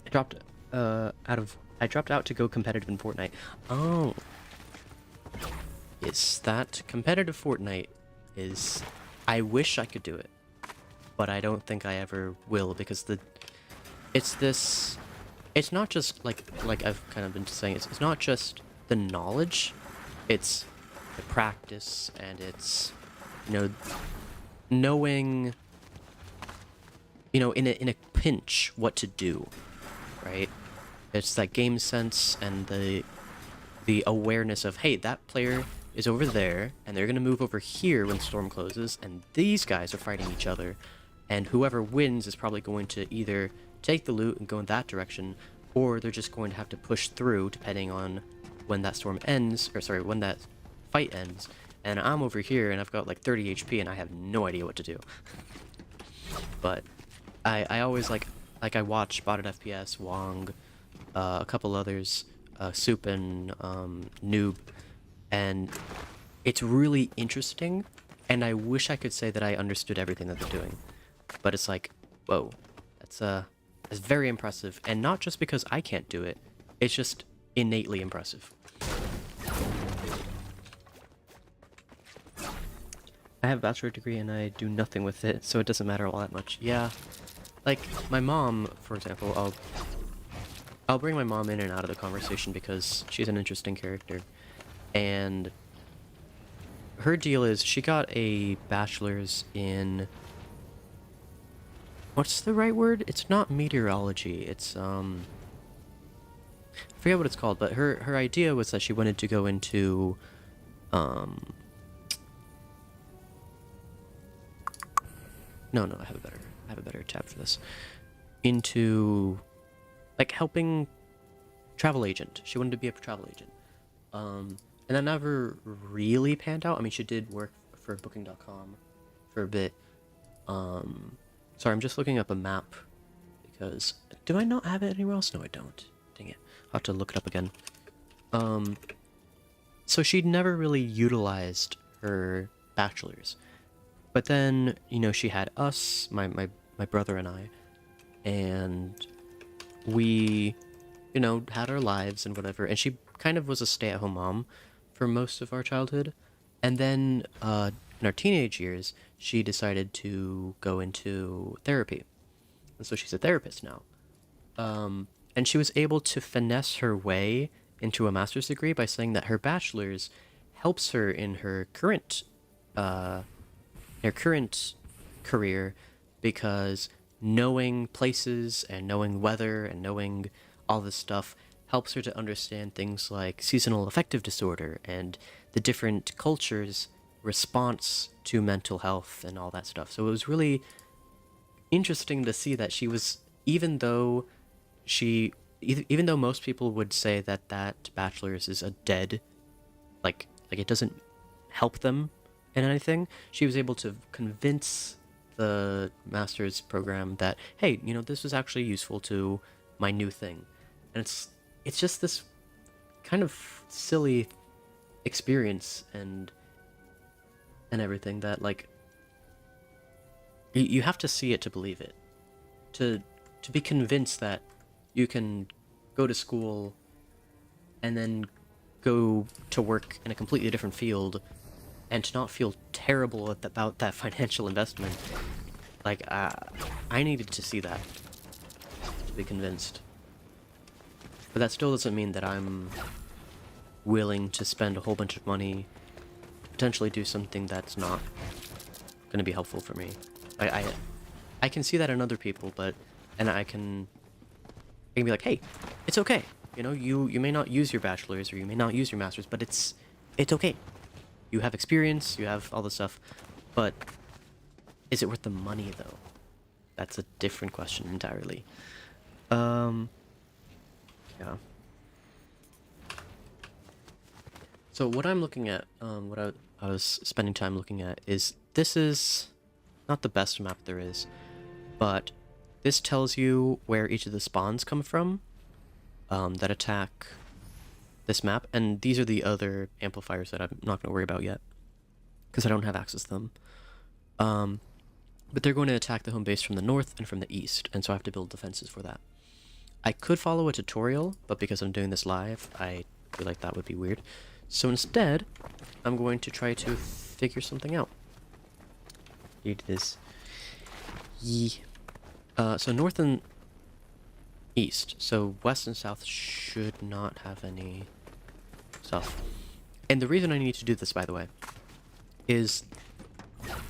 I dropped out to go competitive in Fortnite. Oh. Yes, that competitive Fortnite is... I wish I could do it, but I don't think I ever will, because it's not just like I've kind of been saying, it's not just the knowledge, it's the practice, and it's, you know, knowing, you know, in a pinch what to do, right? It's that game sense and the awareness of, hey, that player is over there, and they're gonna move over here when Storm closes, and these guys are fighting each other, and whoever wins is probably going to either take the loot and go in that direction, or they're just going to have to push through depending on when that storm ends, or sorry, when that fight ends, and I'm over here and I've got like 30 HP and I have no idea what to do. But I always like I watch Spotted FPS, Wong, a couple others, Soup and Noob, and it's really interesting, and I wish I could say that I understood everything that they're doing. But it's like, whoa, that's very impressive, and not just because I can't do it, it's just innately impressive. I have a bachelor degree and I do nothing with it, so it doesn't matter all that much. Yeah, like my mom, for example, I'll bring my mom in and out of the conversation because she's an interesting character, and her deal is she got a bachelor's in, what's the right word? It's not meteorology. It's I forget what it's called, but her idea was that she wanted to go into no, I have a better tab for this. Into like helping travel agent. She wanted to be a travel agent. And that never really panned out. I mean, she did work for booking.com for a bit. Sorry, I'm just looking up a map because do I not have it anywhere else? No, I don't. Dang it. I'll have to look it up again. So she'd never really utilized her bachelor's. But then, you know, she had us, my brother and I, and we, you know, had our lives and whatever, and she kind of was a stay-at-home mom for most of our childhood. And then, in our teenage years, she decided to go into therapy. And so she's a therapist now. And she was able to finesse her way into a master's degree by saying that her bachelor's helps her in her current career, because knowing places and knowing weather and knowing all this stuff helps her to understand things like seasonal affective disorder and the different cultures' response to mental health and all that stuff. So it was really interesting to see that she was, even though most people would say that that bachelor's is a dead, like it doesn't help them in anything, she was able to convince the master's program that, hey, you know, this was actually useful to my new thing. And it's just this kind of silly experience and everything that, like, you have to see it to believe it, to be convinced that you can go to school and then go to work in a completely different field and to not feel terrible about that financial investment. Like, I needed to see that to be convinced. But that still doesn't mean that I'm willing to spend a whole bunch of money, potentially do something that's not going to be helpful for me. I can see that in other people, and I can be like, hey, it's okay. You know, you may not use your bachelor's or you may not use your master's, but it's okay. You have experience, you have all this stuff, but is it worth the money, though? That's a different question entirely. Yeah. So what I'm looking at, what I was spending time looking at is, this is not the best map there is, but this tells you where each of the spawns come from that attack this map, and these are the other amplifiers that I'm not going to worry about yet because I don't have access to them. But they're going to attack the home base from the north and from the east, and so I have to build defenses for that. I could follow a tutorial, but because I'm doing this live, I feel like that would be weird. So instead, I'm going to try to figure something out. It is... so north and east. So west and south should not have any stuff. And the reason I need to do this, by the way, is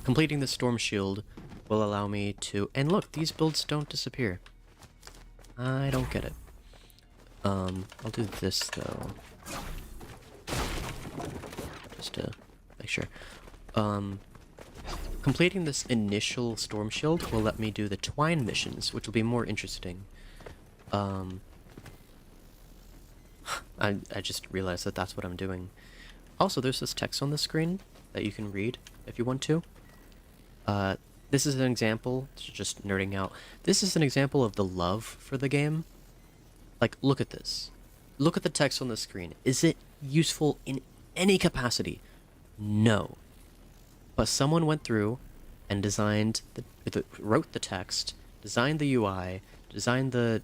completing the storm shield will allow me to... And look, these builds don't disappear. I don't get it. I'll do this, though. Just to make sure. Completing this initial storm shield will let me do the twine missions, which will be more interesting. I just realized that that's what I'm doing. Also, there's this text on the screen that you can read if you want to. This is an example, just nerding out. This is an example of the love for the game. Like, look at this. Look at the text on the screen. Is it useful in any capacity? No. But someone went through and designed, wrote the text, designed the UI, designed the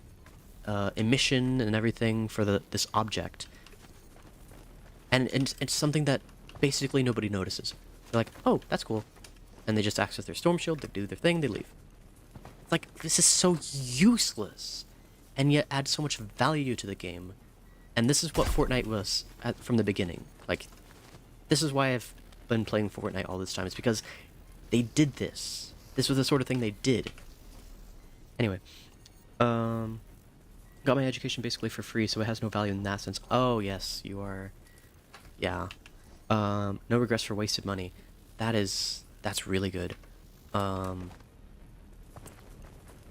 emission and everything for this object. And it's something that basically nobody notices. They're like, oh, that's cool. And they just access their storm shield, they do their thing, they leave. It's like, this is so useless, and yet adds so much value to the game. And this is what Fortnite was from the beginning. Like, this is why I've been playing Fortnite all this time. It's because they did this. This was the sort of thing they did. Anyway, got my education basically for free, so it has no value in that sense. Oh, yes, you are... Yeah. No regrets for wasted money. That's really good.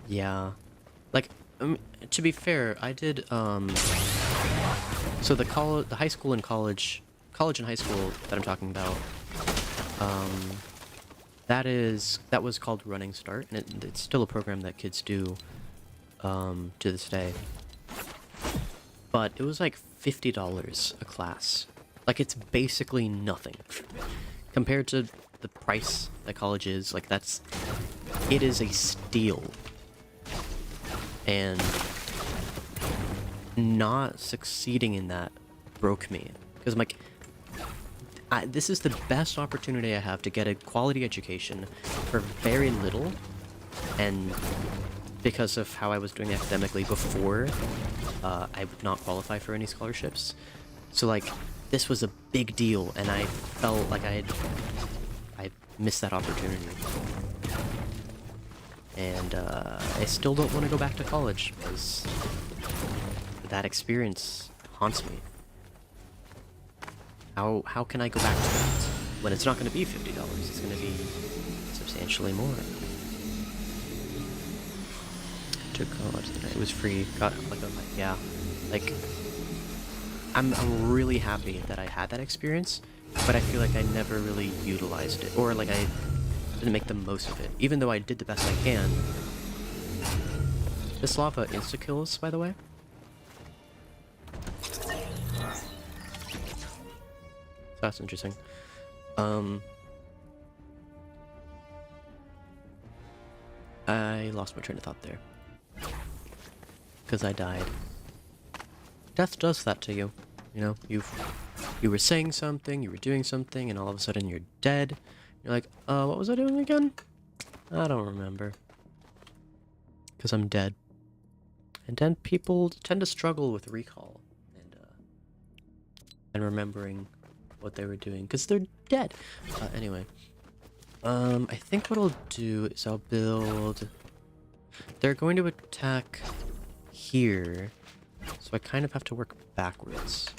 Yeah. Like, to be fair, I did, so the high school and college and high school that I'm talking about, that was called Running Start, and it's still a program that kids do, to this day. But it was like $50 a class. Like, it's basically nothing. Compared to the price that college is, like, it is a steal. And not succeeding in that broke me. Because I'm like, this is the best opportunity I have to get a quality education for very little. And because of how I was doing academically before, I would not qualify for any scholarships. So, like, this was a big deal, and I felt like I missed that opportunity. And I still don't want to go back to college, because that experience haunts me. How can I go back to that when it's not going to be $50? It's going to be substantially more. To college, it was free. Got like yeah, like I'm really happy that I had that experience, but I feel like I never really utilized it, or like I didn't make the most of it, even though I did the best I can. This lava insta-kills, by the way. So that's interesting. I lost my train of thought there. Because I died. Death does that to you. You know, you were saying something, you were doing something, and all of a sudden you're dead. You're like, what was I doing again? I don't remember. Because I'm dead. And then people tend to struggle with recall and remembering what they were doing, because they're dead. Anyway. I think what I'll do is I'll build... They're going to attack here, so I kind of have to work backwards.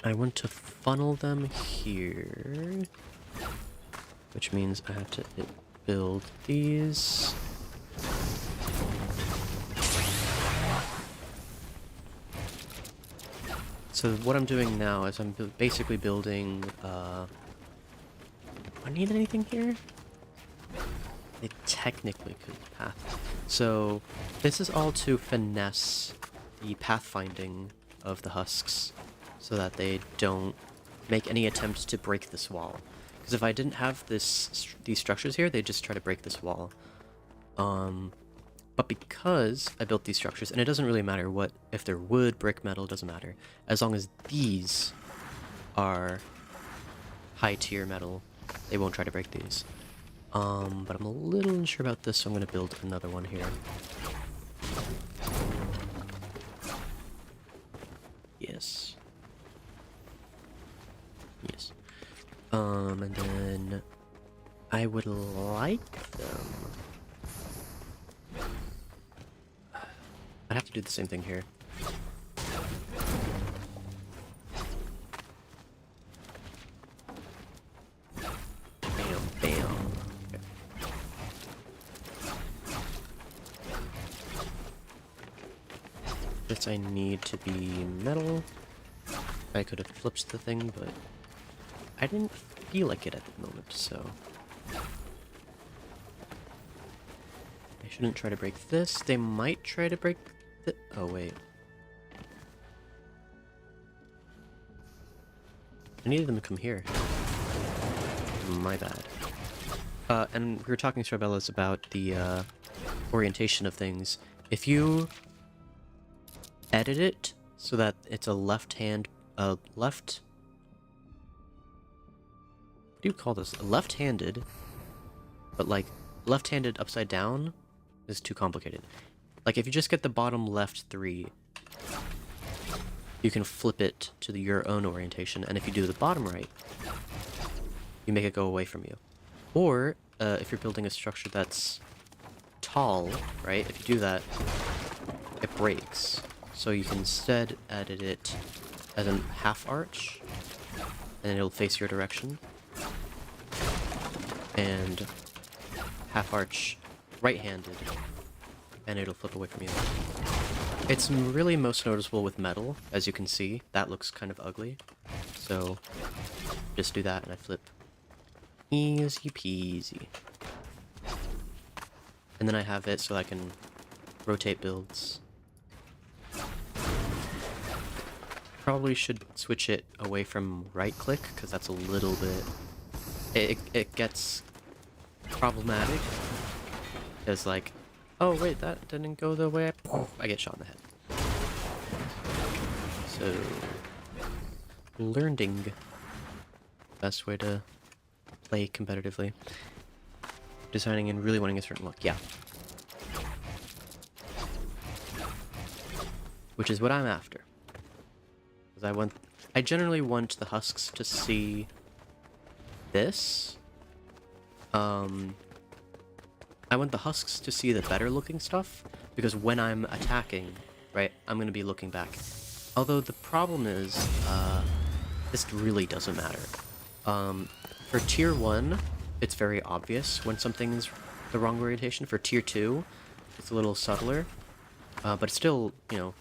I want to funnel them here. which means I have to build these. So what I'm doing now is I'm basically building, do I need anything here? It technically could path. So this is all to finesse the pathfinding of the husks so that they don't make any attempts to break this wall. Because if I didn't have these structures here, they'd just try to break this wall. But because I built these structures, and it doesn't really matter what, if they're wood, brick, metal, doesn't matter. As long as these are high tier metal, they won't try to break these. But I'm a little unsure about this, so I'm going to build another one here. Yes. Yes. And then I would like them. I'd have to do the same thing here. Bam, bam. Okay. This I need to be metal. I could have flipped the thing, but I didn't feel like it at the moment, so... I shouldn't try to break this. They might try to break the... Oh, wait. I needed them to come here. My bad. And we were talking, Starbellas, about the orientation of things. If you edit it so that it's a left-hand... left... What do you call this? Left-handed, but like left-handed upside down is too complicated. Like if you just get the bottom left 3, you can flip it to your own orientation, and if you do the bottom right, you make it go away from you. Or if you're building a structure that's tall, right? If you do that, it breaks. So you can instead edit it as a half arch, and it'll face your direction. And half arch right-handed, and it'll flip away from you. It's really most noticeable with metal, as you can see. That looks kind of ugly. So just do that and I flip. Easy peasy. And then I have it so I can rotate builds. Probably should switch it away from right click, because that's a little bit... It gets problematic. Because like, oh wait, that didn't go the way I get shot in the head. So, learning best way to play competitively. Designing and really wanting a certain look, yeah. Which is what I'm after. Because I generally want the husks to see this. I want the husks to see the better looking stuff, because when I'm attacking, right, I'm going to be looking back. Although the problem is, this really doesn't matter. For tier 1, it's very obvious when something's the wrong orientation. For tier 2, it's a little subtler, but it's still, you know,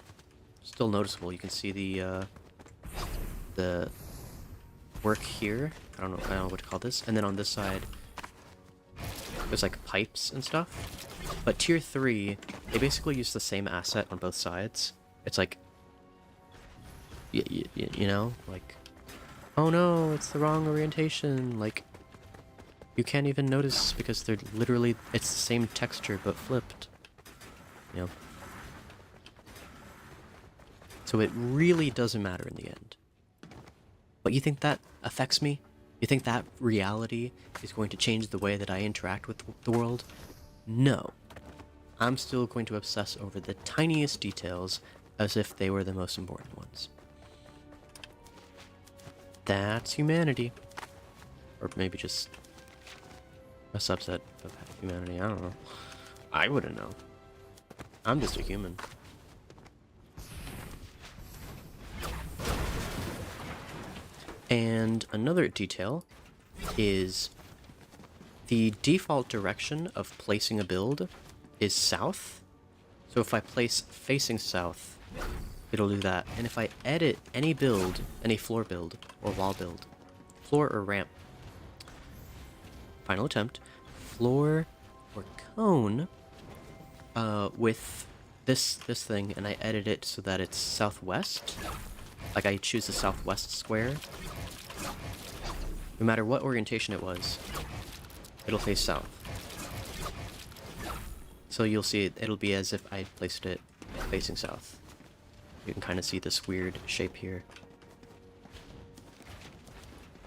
still noticeable. You can see the work here. I don't know what to call this. And then on this side, there's like pipes and stuff. But tier 3, they basically use the same asset on both sides. It's like, you know, like, oh no, it's the wrong orientation. Like, you can't even notice because they're literally, it's the same texture but flipped. You know? So it really doesn't matter in the end. But you think that affects me? You think that reality is going to change the way that I interact with the world? No. I'm still going to obsess over the tiniest details as if they were the most important ones. That's humanity. Or maybe just a subset of humanity, I don't know. I wouldn't know. I'm just a human. And another detail is the default direction of placing a build is south. So if I place facing south, it'll do that. And if I edit any build, any floor build or wall build, floor or ramp, final attempt, floor or cone, with this thing, and I edit it so that it's southwest, like I choose the southwest square, no matter what orientation it was, it'll face south. So you'll see it'll be as if I placed it facing south. You can kind of see this weird shape here.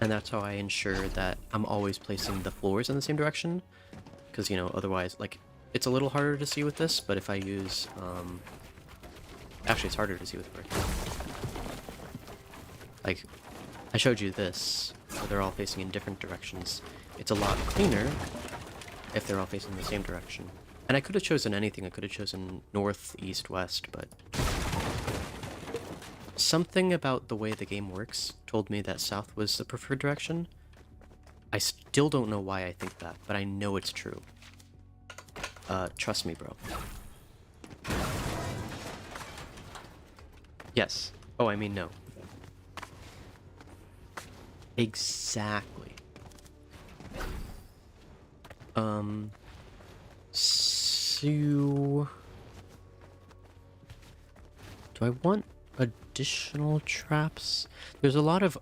And that's how I ensure that I'm always placing the floors in the same direction. Because, you know, otherwise, like, it's a little harder to see with this, but if I use, actually it's harder to see with brick. Like, I showed you this, where they're all facing in different directions. It's a lot cleaner if they're all facing the same direction. And I could have chosen anything. I could have chosen north, east, west, but something about the way the game works told me that south was the preferred direction. I still don't know why I think that, but I know it's true. Trust me, bro. Yes. Oh, I mean no. Exactly. So... do I want additional traps? There's a lot of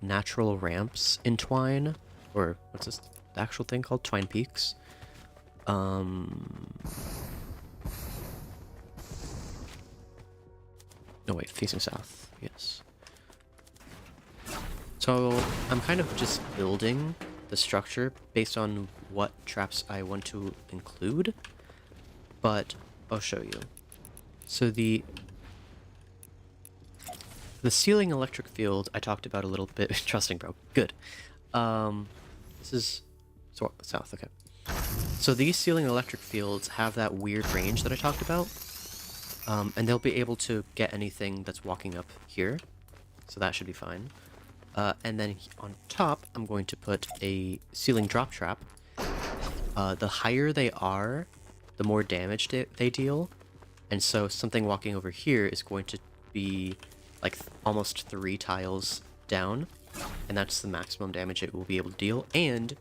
natural ramps in Twine, or what's this the actual thing called? Twine Peaks. No wait, facing south. Yes. So I'm kind of just building the structure based on what traps I want to include, but I'll show you. So the ceiling electric field I talked about a little bit. Trusting, bro. Good. This is south. Okay. So these ceiling electric fields have that weird range that I talked about, and they'll be able to get anything that's walking up here, so that should be fine. And then on top, I'm going to put a ceiling drop trap. The higher they are, the more damage they deal, and so something walking over here is going to be like almost 3 tiles down, and that's the maximum damage it will be able to deal. And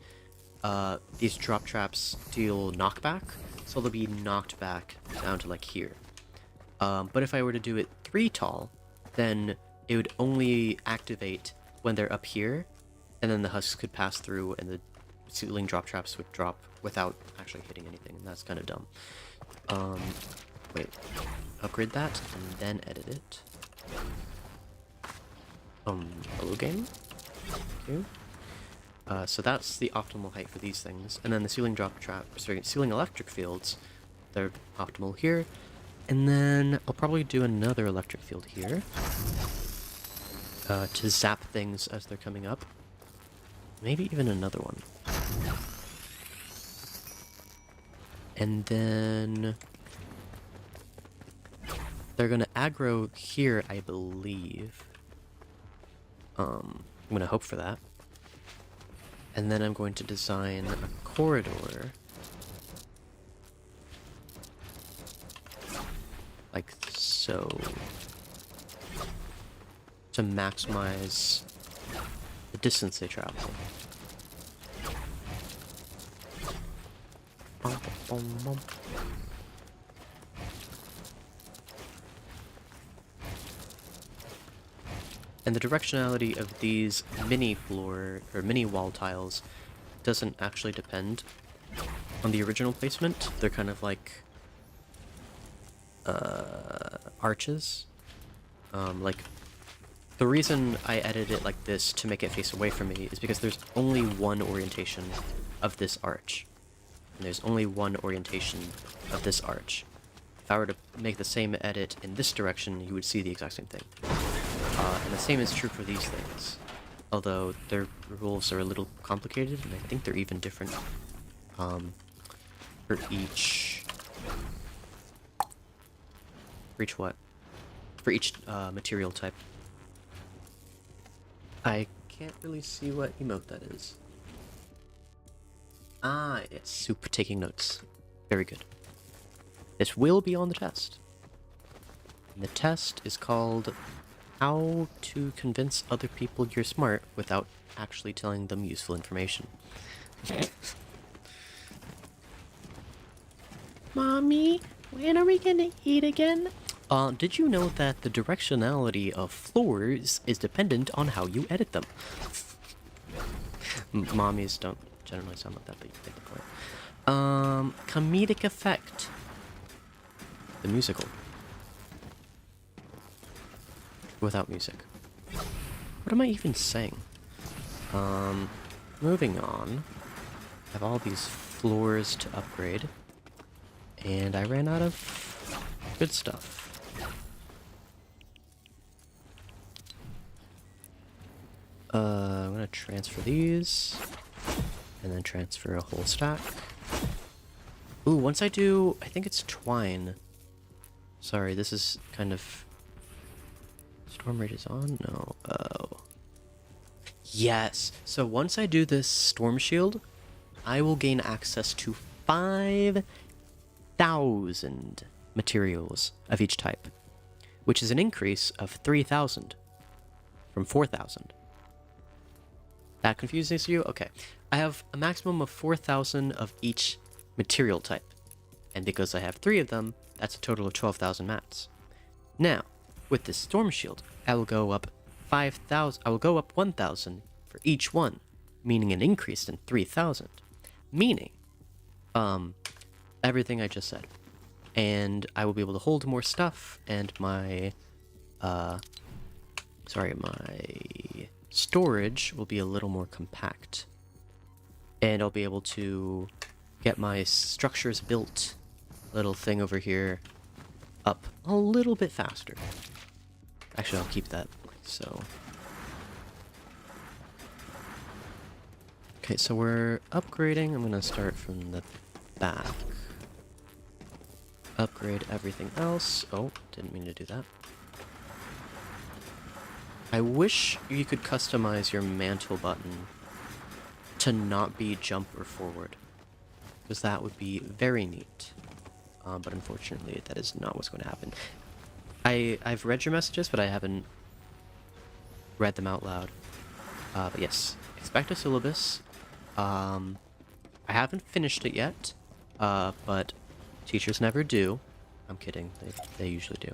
these drop traps deal knockback, so they'll be knocked back down to like here. But if I were to do it 3 tall, then it would only activate when they're up here, and then the husks could pass through and the ceiling drop traps would drop without actually hitting anything, and that's kind of dumb. Wait, upgrade that and then edit it. Hello game? Thank you. So that's the optimal height for these things, and then the ceiling drop trap, sorry, ceiling electric fields, they're optimal here, and then I'll probably do another electric field here, to zap things as they're coming up. Maybe even another one. And then they're gonna aggro here, I believe. I'm gonna hope for that. And then I'm going to design a corridor like so, to maximize the distance they travel. And the directionality of these mini floor or mini wall tiles doesn't actually depend on the original placement. They're kind of like arches. Like, the reason I edited it like this to make it face away from me is because there's only one orientation of this arch. And there's only one orientation of this arch. If I were to make the same edit in this direction, you would see the exact same thing. And the same is true for these things. Although their rules are a little complicated, and I think they're even different for each... For each what? For each material type. I can't really see what emote that is. Ah, it's super taking notes. Very good. This will be on the test. And the test is called How to Convince Other People You're Smart Without Actually Telling Them Useful Information. Mommy, when are we gonna eat again? Did you know that the directionality of floors is dependent on how you edit them? Mommies don't generally sound like that, but you get the point. Comedic effect. The musical. Without music. What am I even saying? Moving on. I have all these floors to upgrade. And I ran out of good stuff. I'm gonna transfer these. And then transfer a whole stack. Ooh, once I do, I think it's twine. Sorry, this is kind of... Storm Rage is on? No. Oh. Yes! So once I do this Storm Shield, I will gain access to 5,000 materials of each type, which is an increase of 3,000 from 4,000. That confuses you? Okay. I have a maximum of 4,000 of each material type, and because I have 3 of them, that's a total of 12,000 mats. Now, with this Storm Shield, I will go up 5,000. I will go up 1,000 for each one, meaning an increase in 3,000. Meaning, everything I just said, and I will be able to hold more stuff, and my, my storage will be a little more compact, and I'll be able to get my structures built, little thing over here, up a little bit faster. Actually, I'll keep that like so. Okay, so we're upgrading. I'm gonna start from the back. Upgrade everything else. Oh, didn't mean to do that. I wish you could customize your mantle button to not be jump or forward, because that would be very neat. But unfortunately, that is not what's going to happen. I've read your messages, but I haven't read them out loud. But yes, expect a syllabus. I haven't finished it yet, but teachers never do. I'm kidding. They usually do.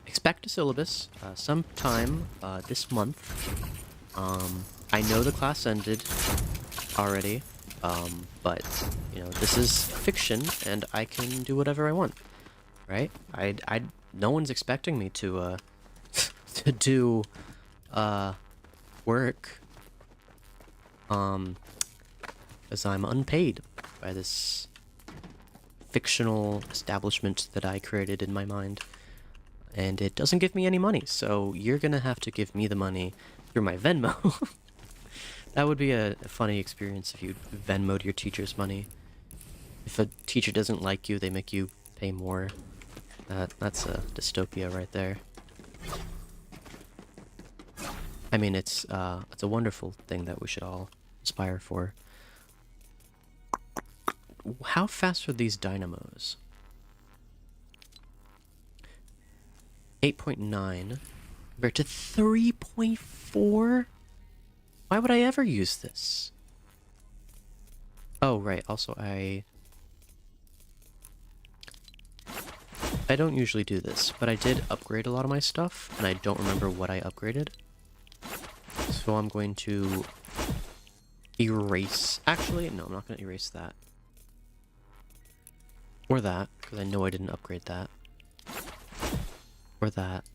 Expect a syllabus sometime this month. I know the class ended already, but you know, this is fiction, and I can do whatever I want, right? No one's expecting me to to do work, because I'm unpaid by this fictional establishment that I created in my mind. And it doesn't give me any money, so you're gonna have to give me the money through my Venmo. That would be a funny experience if you Venmo'd your teachers money. If a teacher doesn't like you, they make you pay more. That's a dystopia right there. I mean, it's a wonderful thing that we should all aspire for. How fast are these dynamos? 8.9 compared to 3.4? Why would I ever use this? Oh, right. Also, I don't usually do this, but I did upgrade a lot of my stuff, and I don't remember what I upgraded. So I'm going to erase... Actually, no, I'm not going to erase that. Or that, because I know I didn't upgrade that. Or that.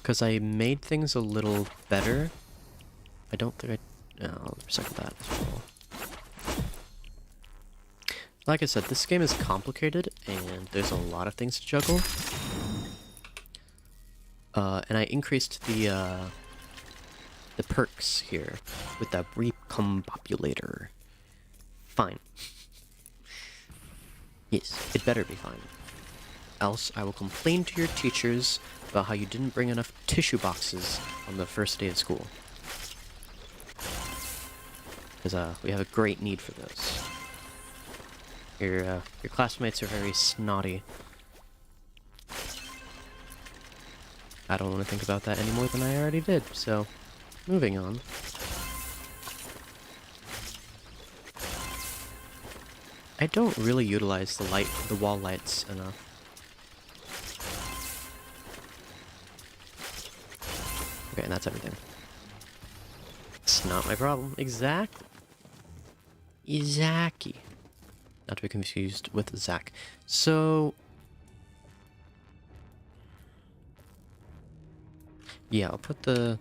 Because I made things a little better. I don't think I'll recycle that as well. Like I said, this game is complicated, and there's a lot of things to juggle. And I increased the perks here with that recombobulator. Fine. Yes, it better be fine. Else I will complain to your teachers about how you didn't bring enough tissue boxes on the first day of school. Because we have a great need for those. Your classmates are very snotty. I don't want to think about that any more than I already did, so moving on. I don't really utilize the wall lights enough. Okay, and that's everything. It's not my problem. Exactly. Izaki. Not to be confused with Zach. So... yeah, I'll put the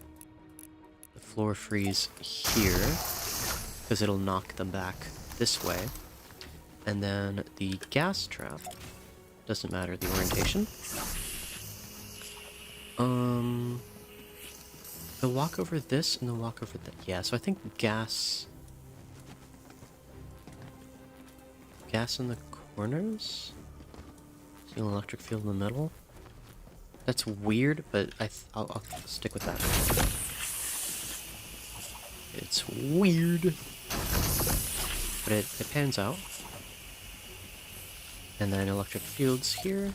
floor freeze here, because it'll knock them back this way. And then the gas trap, doesn't matter the orientation. They'll walk over this and they'll walk over that. Yeah, so I think gas in the corners? See an electric field in the middle? That's weird, but I'll stick with that. It's weird, but it pans out. And then electric fields here.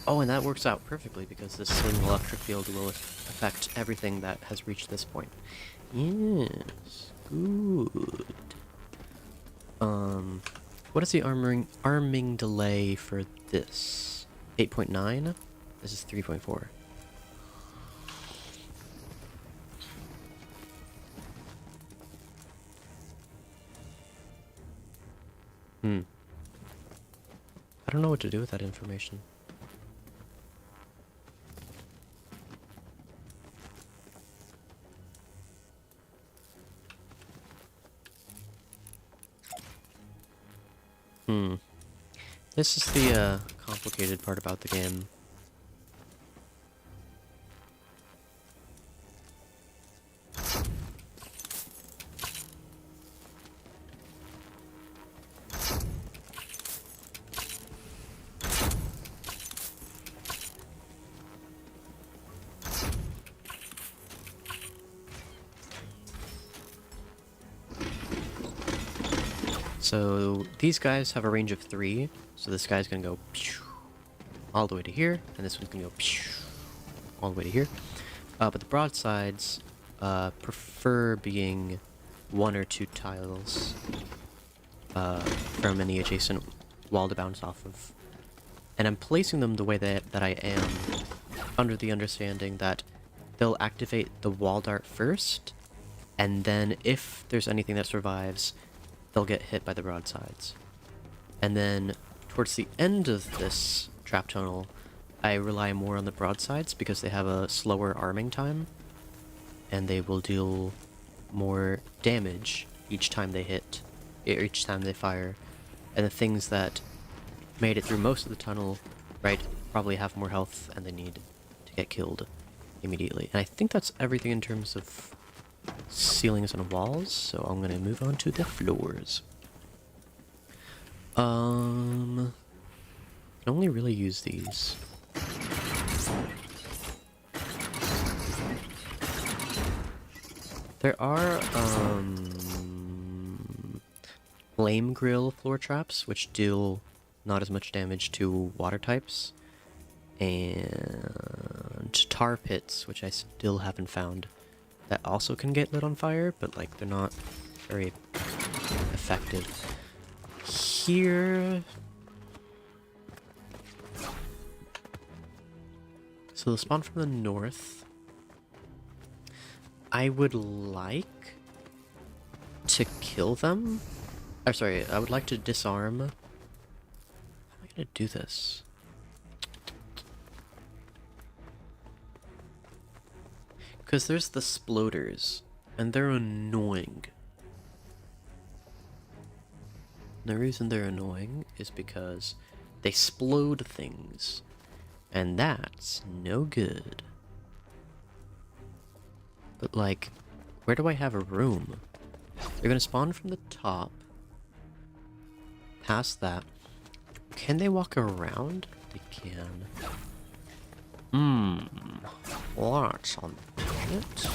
Oh, and that works out perfectly because this single electric field will affect everything that has reached this point. Yes, good. What is the arming delay for this? 8.9? This is 3.4. I don't know what to do with that information. This is the complicated part about the game. So these guys have a range of 3, so this guy's gonna go all the way to here, and this one's gonna go all the way to here. But the broadsides prefer being 1 or 2 tiles from any adjacent wall to bounce off of. And I'm placing them the way that I am, under the understanding that they'll activate the wall dart first, and then if there's anything that survives, they'll get hit by the broadsides. And then towards the end of this trap tunnel, I rely more on the broadsides because they have a slower arming time, and they will deal more damage each time they hit, each time they fire. And the things that made it through most of the tunnel, right, probably have more health and they need to get killed immediately. And I think that's everything in terms of ceilings and walls, so I'm gonna move on to the floors. Can only really use these. There are flame grill floor traps, which deal not as much damage to water types, and tar pits, which I still haven't found, that also can get lit on fire, but like they're not very effective. Here, so they'll spawn from the north. I would like to kill them. Or sorry, I would like to disarm. How am I gonna do this? Because there's the sploders, and they're annoying. The reason they're annoying is because they splode things, and that's no good. But like, where do I have a room? They're gonna spawn from the top, past that. Can they walk around? They can. Hmm. What's on it?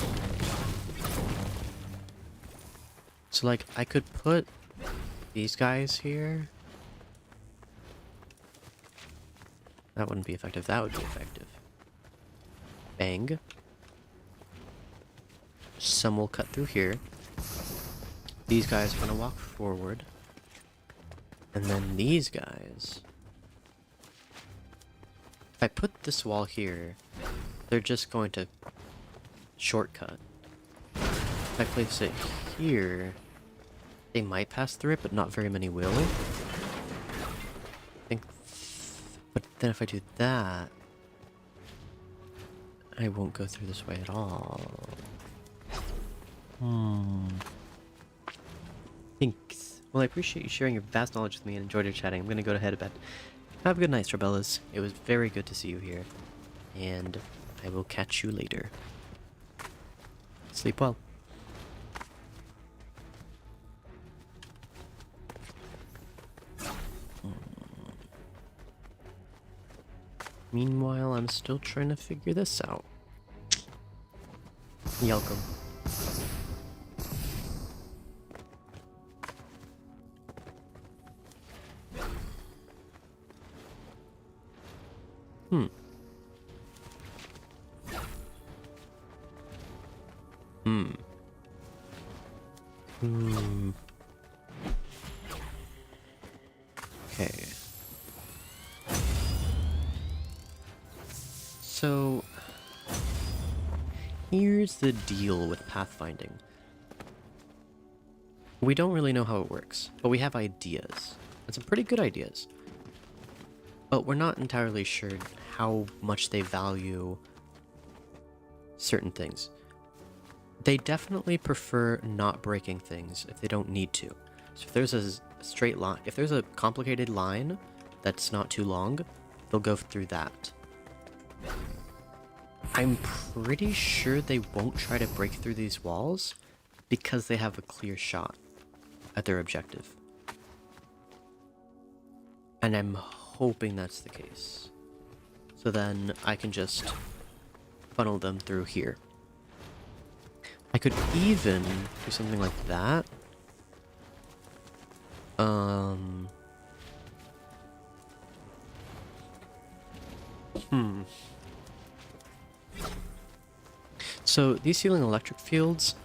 So, like, I could put these guys here. That wouldn't be effective. That would be effective. Bang. Some will cut through here. These guys are gonna walk forward. And then these guys... If I put this wall here, they're just going to shortcut. If I place it here, they might pass through it, but not very many will. I think... But then if I do that... I won't go through this way at all. Thanks. Well, I appreciate you sharing your vast knowledge with me and enjoyed your chatting. I'm gonna go to head to bed. Have a good night, Strabellas. It was very good to see you here. And I will catch you later. Sleep well. Meanwhile, I'm still trying to figure this out. Welcome. Hmm. Okay. So, here's the deal with pathfinding. We don't really know how it works, but we have ideas. And some pretty good ideas. But we're not entirely sure how much they value certain things. They definitely prefer not breaking things if they don't need to. So if there's a straight line, if there's a complicated line that's not too long, they'll go through that. I'm pretty sure they won't try to break through these walls because they have a clear shot at their objective. And I'm hoping that's the case. So then I can just funnel them through here. I could even do something like that. So these healing electric fields,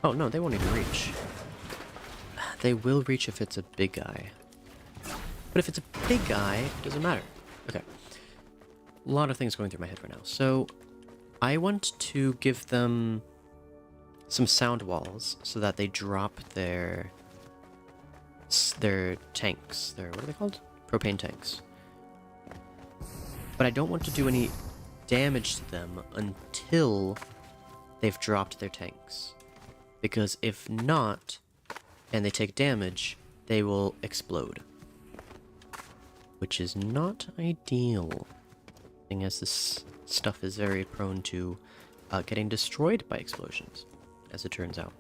oh no, they won't even reach. They will reach if it's a big guy. But if it's a big guy, it doesn't matter. Okay. A lot of things going through my head right now. So I want to give them some sound walls so that they drop their tanks. What are they called? Propane tanks. But I don't want to do any damage to them until they've dropped their tanks. Because if not, and they take damage, they will explode. Which is not ideal. Seeing as this stuff is very prone to getting destroyed by explosions, as it turns out.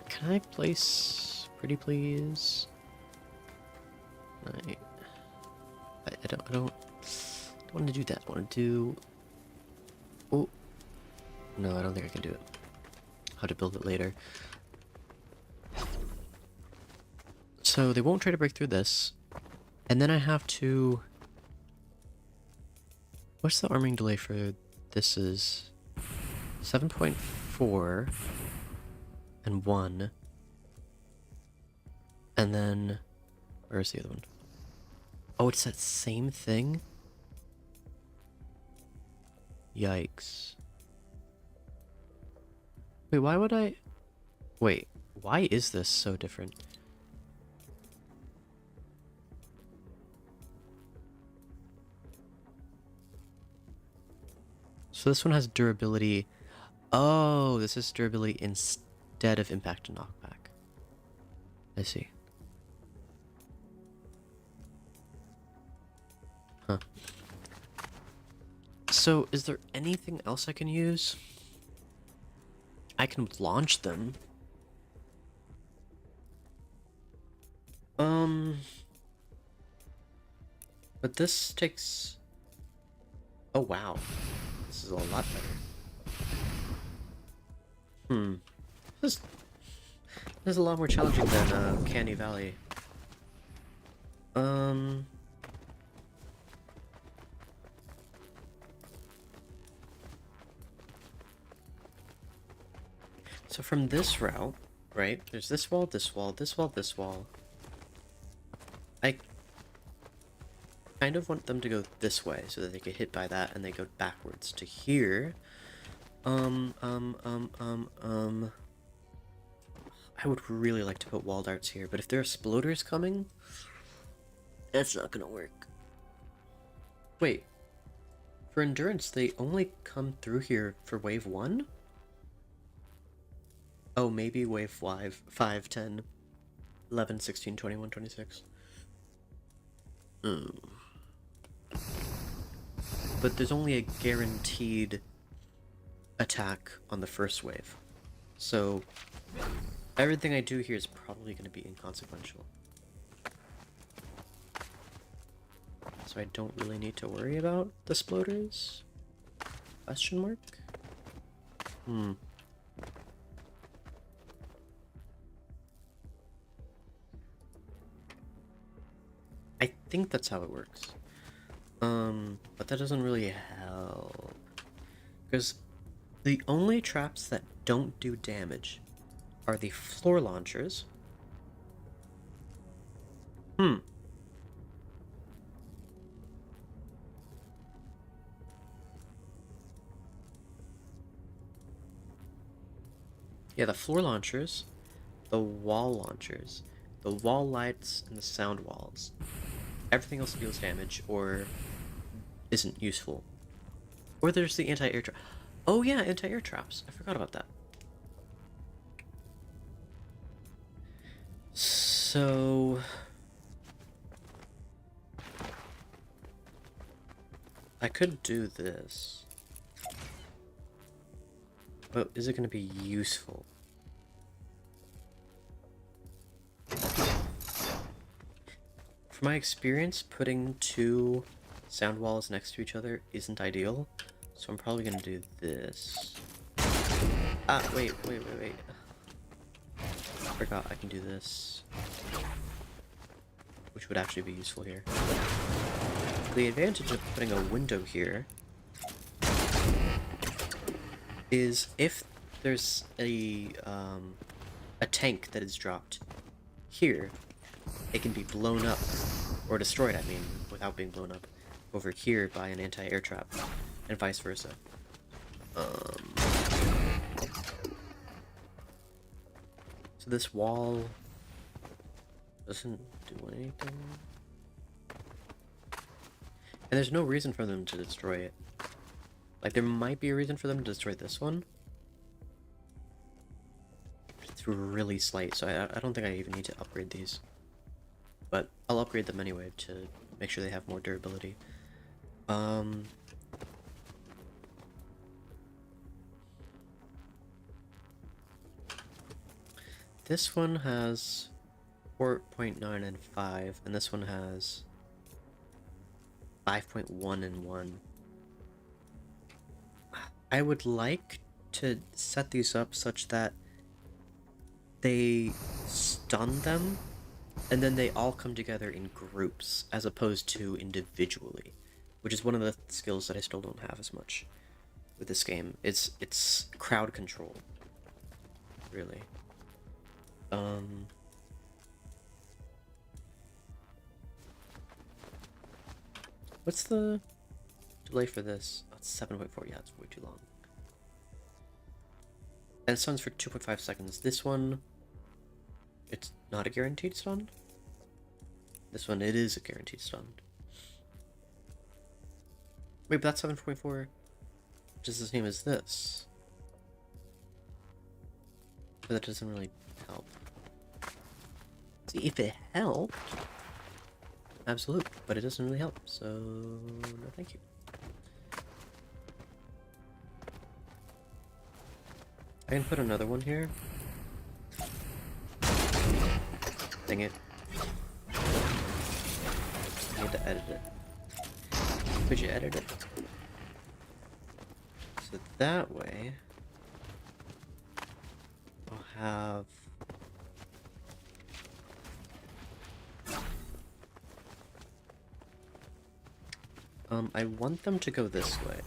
Can I place pretty please? I don't want to do that. I want to do... Oh. No, I don't think I can do it. I'll have to build it later. So they won't try to break through this. And then I have to... What's the arming delay for this is? 7.4 and 1. And then... Where's the other one? Oh, it's that same thing? Yikes. Wait, why would I... Wait, why is this so different? So this one has durability... Oh, this is durability instead of impact and knockback. I see. Huh. So, is there anything else I can use? I can launch them. But this takes... Oh, wow. This is a lot better. This is a lot more challenging than Canny Valley. So from this route, right, there's this wall, this wall, this wall, this wall. I kind of want them to go this way so that they get hit by that and they go backwards to here. I would really like to put wall darts here, but if there are exploders coming, that's not gonna work. Wait, for endurance, they only come through here for wave 1? Oh, maybe wave 5, 10, 11, 16, 21, 26. But there's only a guaranteed attack on the first wave. So everything I do here is probably going to be inconsequential. So I don't really need to worry about the sploders? Question mark? I think that's how it works. But that doesn't really help. Because the only traps that don't do damage are the floor launchers. Yeah, the floor launchers, the wall launchers, the wall lights, and the sound walls. Everything else deals damage or isn't useful. Or there's the anti-air trap. Oh yeah, anti-air traps. I forgot about that. So I could do this. But is it going to be useful? From my experience, putting 2 sound walls next to each other isn't ideal, so I'm probably going to do this. Ah, wait. I forgot I can do this, which would actually be useful here. The advantage of putting a window here is if there's a tank that is dropped here, it can be blown up, or destroyed, I mean, without being blown up, over here by an anti-air trap, and vice versa. So this wall doesn't do anything. And there's no reason for them to destroy it. Like, there might be a reason for them to destroy this one. It's really slight, so I don't think I even need to upgrade these. But I'll upgrade them anyway to make sure they have more durability. This one has 4.9 and 5, and this one has 5.1 and 1. I would like to set these up such that they stun them, and then they all come together in groups, as opposed to individually, which is one of the skills that I still don't have as much with this game. It's crowd control, really. What's the delay for this? Oh, it's 7.4. Yeah, it's way too long. And it stuns for 2.5 seconds. This one, it's not a guaranteed stun. This one, it is a guaranteed stun. Wait, but that's 7.4, which is the same as this. But that doesn't really help. See, if it helped, absolute, but it doesn't really help, so no thank you. I can put another one here. Dang it. I need to edit it. Could you edit it? So that way, I'll have... I want them to go this way.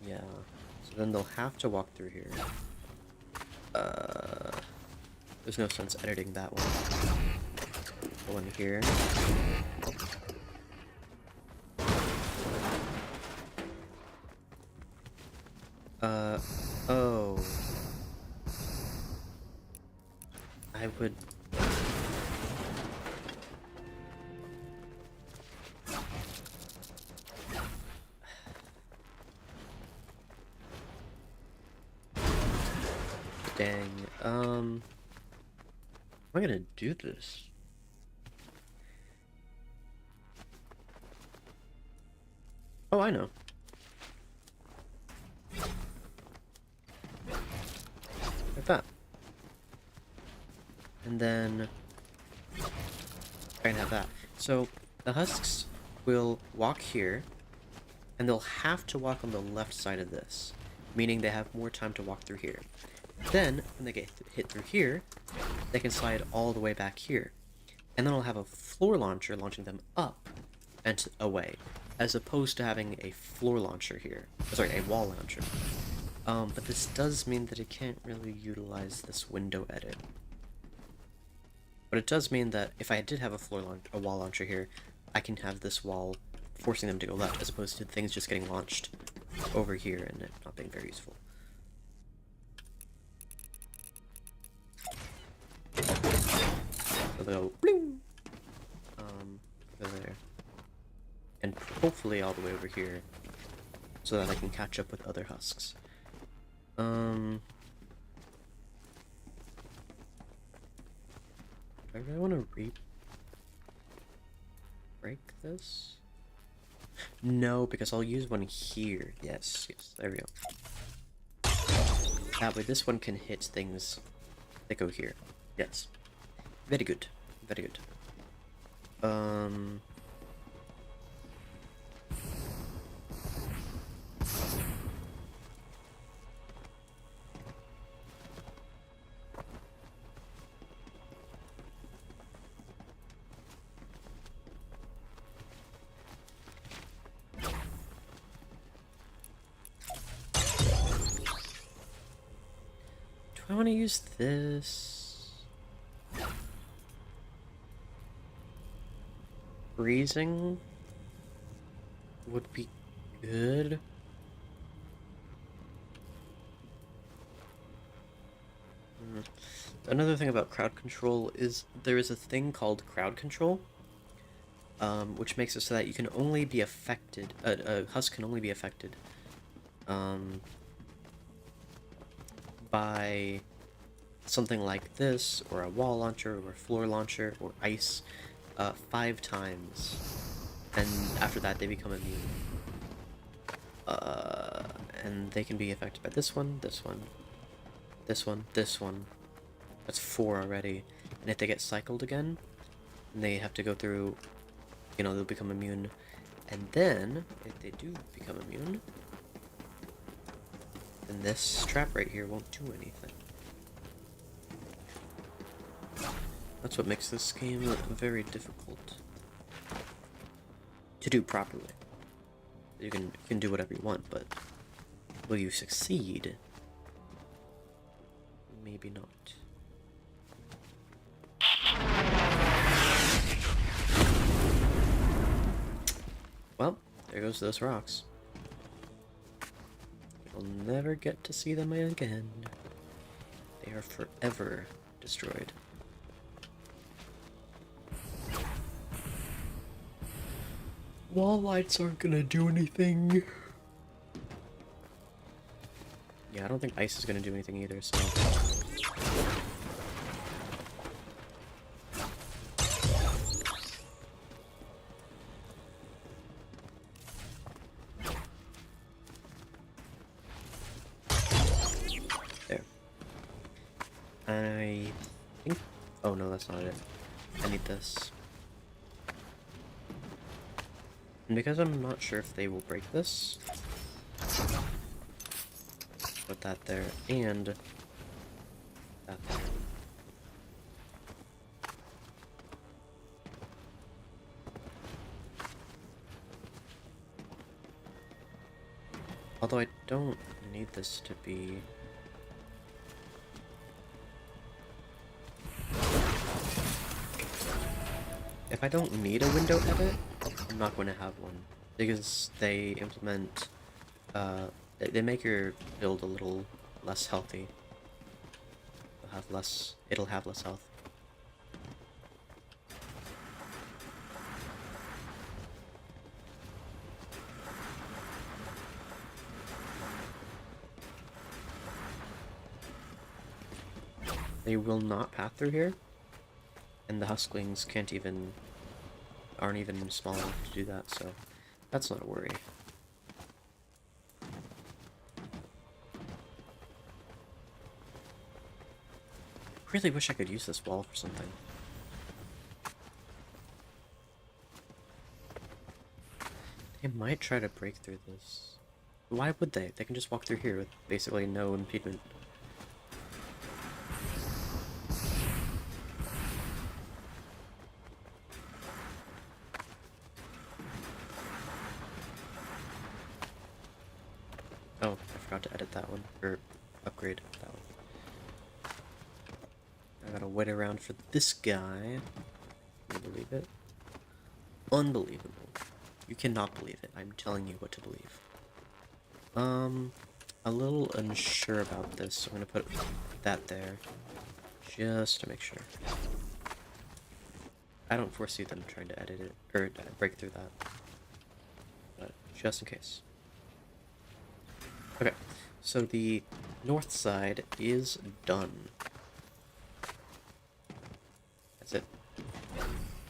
Yeah. So then they'll have to walk through here. There's no sense editing that one. The one here. Oh. I would... Dang, how am I gonna do this? Oh, I know. Like that. And then I can have that. So the husks will walk here, and they'll have to walk on the left side of this, meaning they have more time to walk through here. Then, when they get hit through here, they can slide all the way back here. And then I'll have a floor launcher launching them up and away, as opposed to having a floor launcher here. Sorry, a wall launcher. But this does mean that it can't really utilize this window edit. But it does mean that if I did have a wall launcher here, I can have this wall forcing them to go left, as opposed to things just getting launched over here and it not being very useful. So they'll go bling! Go there. And hopefully all the way over here, so that I can catch up with other husks. Do I really want to break this? No, because I'll use one here. Yes, there we go. That way this one can hit things that go here. Yes. Very good. Very good. Do I want to use this? Freezing would be good. Another thing about crowd control is there is a thing called crowd control, which makes it so that you can only be affected, a husk can only be affected by something like this, or a wall launcher, or a floor launcher, or ice, 5 times, and after that they become immune. And they can be affected by this one, this one, this one, this one. That's 4 already. And if they get cycled again, they have to go through, you know, they'll become immune. And then, if they do become immune, then this trap right here won't do anything. That's what makes this game very difficult to do properly. You can do whatever you want, but will you succeed? Maybe not. Well, there goes those rocks. You'll never get to see them again. They are forever destroyed. Wall lights aren't gonna do anything. Yeah, I don't think ice is gonna do anything either, so... I think... Oh no, that's not it. I need this. And because I'm not sure if they will break this, put that there, and that there. Although I don't need this to be... If I don't need a window edit, I'm not going to have one. Because they implement... they make your build a little less healthy. It'll have less health. They will not path through here, and the Husklings aren't even small enough to do that, so that's not a worry. Really wish I could use this wall for something. They might try to break through this. Why would they? They can just walk through here with basically no impediment. Oh, I forgot to edit that one, or upgrade that one. I gotta wait around for this guy. Can you believe it? Unbelievable. You cannot believe it. I'm telling you what to believe. A little unsure about this, so I'm gonna put that there, just to make sure. I don't foresee them trying to edit it, or break through that, but just in case. Okay, so the north side is done. That's it.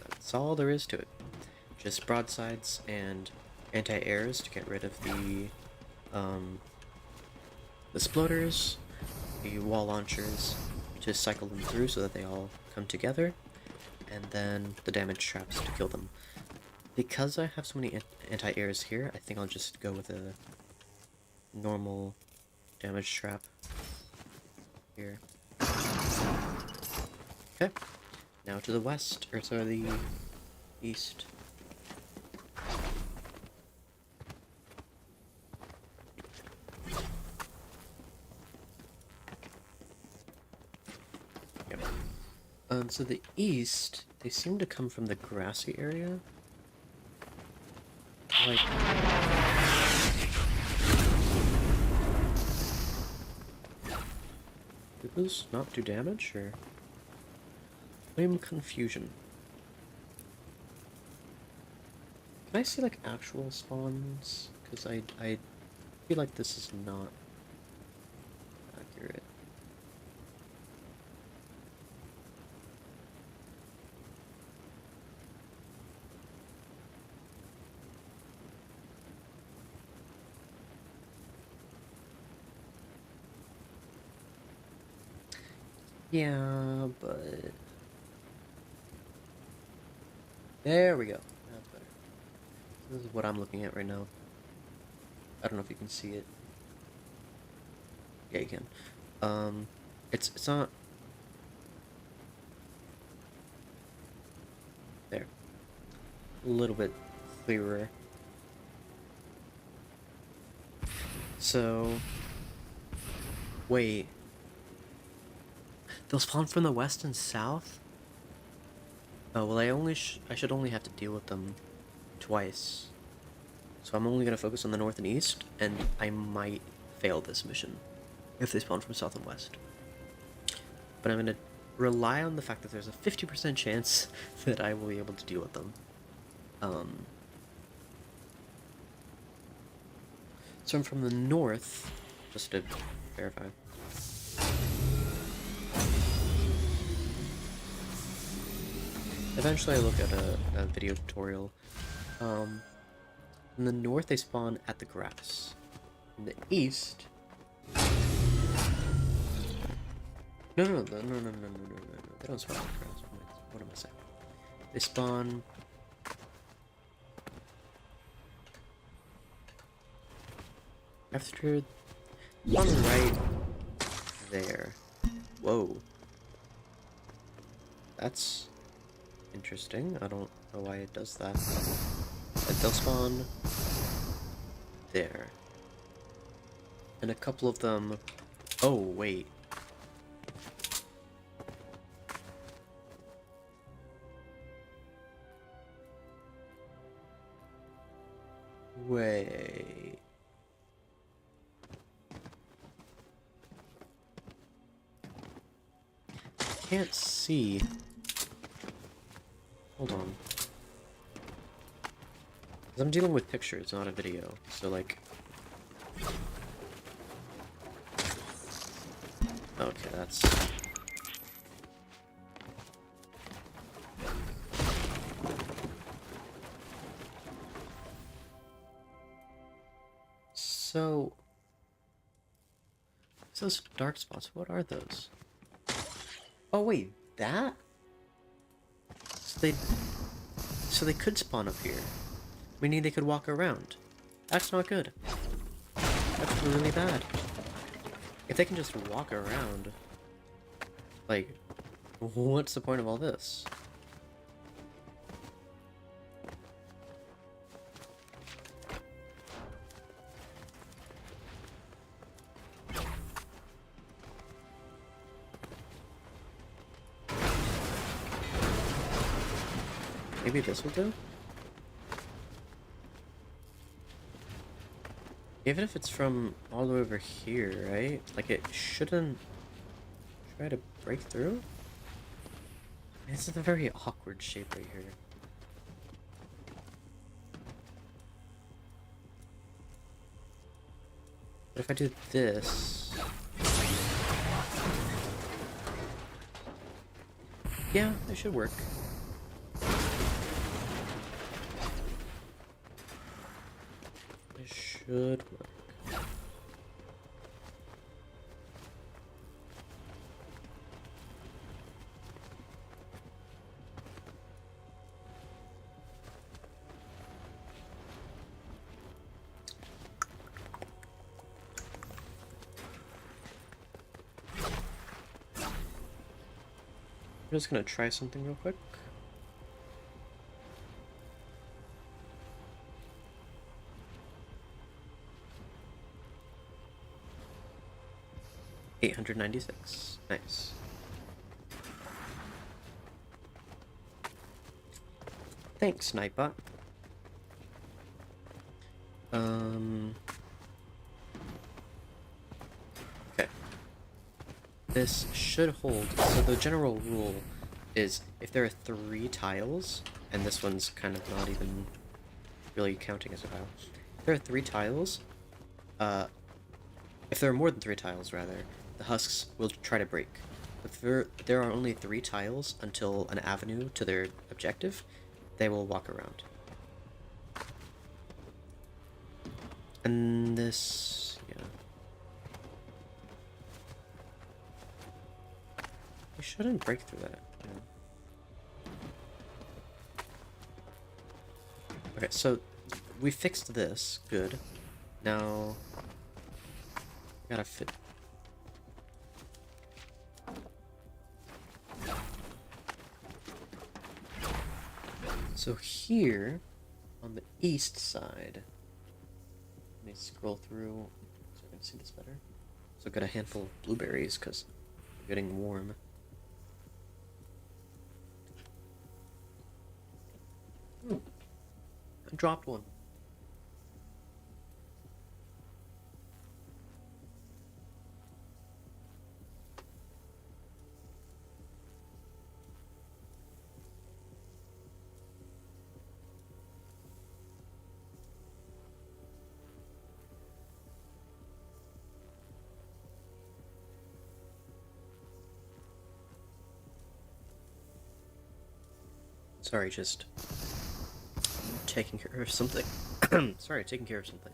That's all there is to it. Just broadsides and anti-airs to get rid of the sploders, the wall launchers to cycle them through so that they all come together, and then the damage traps to kill them. Because I have so many anti-airs here, I think I'll just go with a normal damage trap here. Okay, now to the west, or to the east. Yep. So the east, they seem to come from the grassy area. Like... Did those not do damage, or? I'm confusion. Can I see, like, actual spawns? Because I feel like this is not accurate. Yeah, but... There we go. That's better. This is what I'm looking at right now. I don't know if you can see it. Yeah, you can. It's not... There. A little bit clearer. So... Wait. They'll spawn from the west and south? Oh, well, I should only have to deal with them twice. So I'm only going to focus on the north and east, and I might fail this mission if they spawn from south and west. But I'm going to rely on the fact that there's a 50% chance that I will be able to deal with them. So I'm from the north, just to verify. Eventually I look at a video tutorial. In the north they spawn at the grass. In the east... No, no, no, no, no, no, no, no, no, no. They don't spawn on the ground. What am I saying? They spawn... after... on right there. Whoa. That's interesting. I don't know why it does that. They'll spawn there. And a couple of them... oh, wait. Wait. Can't see. Hold on. 'Cause I'm dealing with pictures, not a video. So, like... okay, that's... so... those dark spots, what are those? Oh wait, that? So they could spawn up here. Meaning they could walk around. That's not good. That's really bad. If they can just walk around, like, what's the point of all this? Maybe this will do? Even if it's from all the way over here, right? Like, it shouldn't try to break through? This is a very awkward shape right here. But if I do this... yeah, it should work. Should work. I'm just gonna try something real quick. $896. Nice. Thanks, Nightbot. Okay. This should hold. So the general rule is if there are 3 tiles, and this one's kind of not even really counting as a tile. If there are 3 tiles, if there are more than 3 tiles, rather, the husks will try to break. If there are only 3 tiles until an avenue to their objective, they will walk around. And this... yeah. We shouldn't break through that. Yeah. Okay, so we fixed this. Good. Now... gotta fit... so here, on the east side, let me scroll through so I can see this better. So I got a handful of blueberries because they're getting warm. I dropped one. Sorry, just taking care of something. Sorry, taking care of something.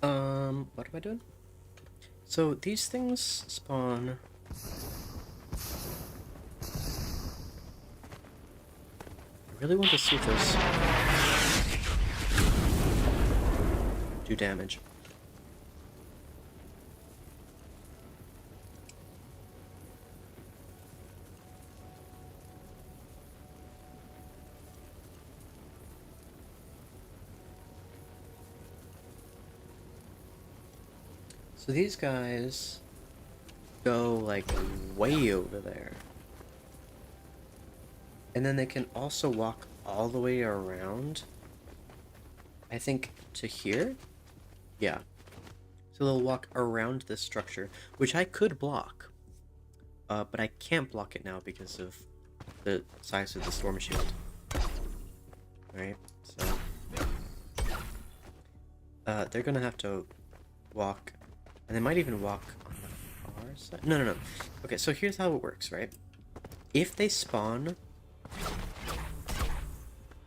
What am I doing? So these things spawn. I really want to see if those do damage. So these guys go like way over there. And then they can also walk all the way around, I think, to here? Yeah. So they'll walk around this structure, which I could block. But I can't block it now because of the size of the storm shield. Alright, so... they're gonna have to walk, and they might even walk on the far side. No. Okay, so here's how it works, right? If they spawn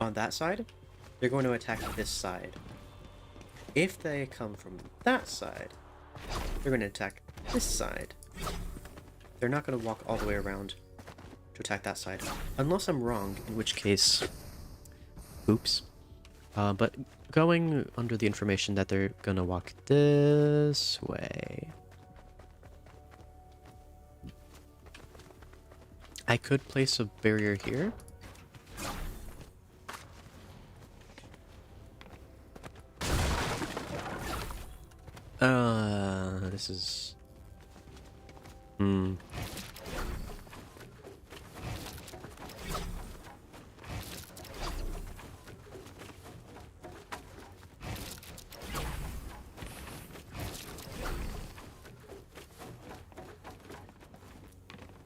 on that side, they're going to attack this side. If they come from that side, they're going to attack this side. They're not going to walk all the way around to attack that side. Unless I'm wrong, in which case... Oops. But going under the information that they're going to walk this way... I could place a barrier here. This is...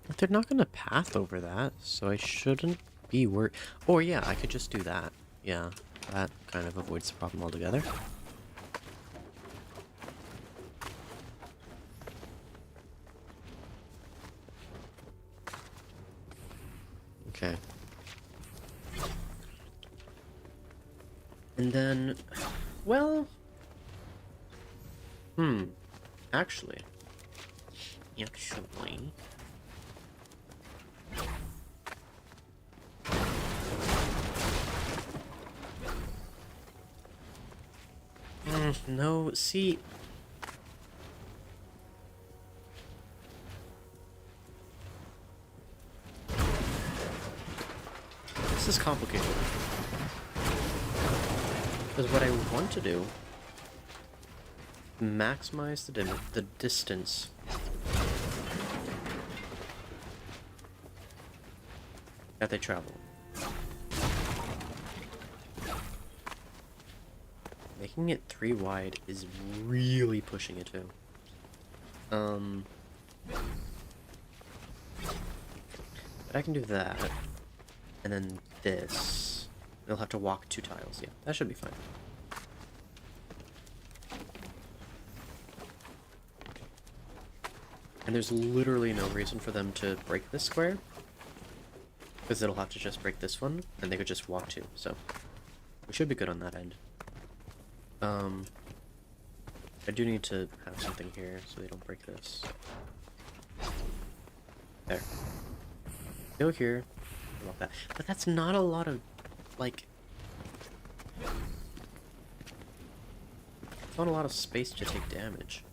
But they're not gonna path over that, so I shouldn't be worried. Or yeah, I could just do that. Yeah, that kind of avoids the problem altogether. Okay. And then, well, actually, no, see, this is complicated. Because what I want to do, maximize the distance. That they travel. Making it 3 wide is really pushing it too. But I can do that. And then this. They'll have to walk 2 tiles. Yeah, that should be fine. And there's literally no reason for them to break this square. Because it'll have to just break this one, and they could just walk 2, so... We should be good on that end. I do need to have something here so they don't break this. There. Go here. Walk that. But that's not a lot of, like... It's not a lot of space to take damage.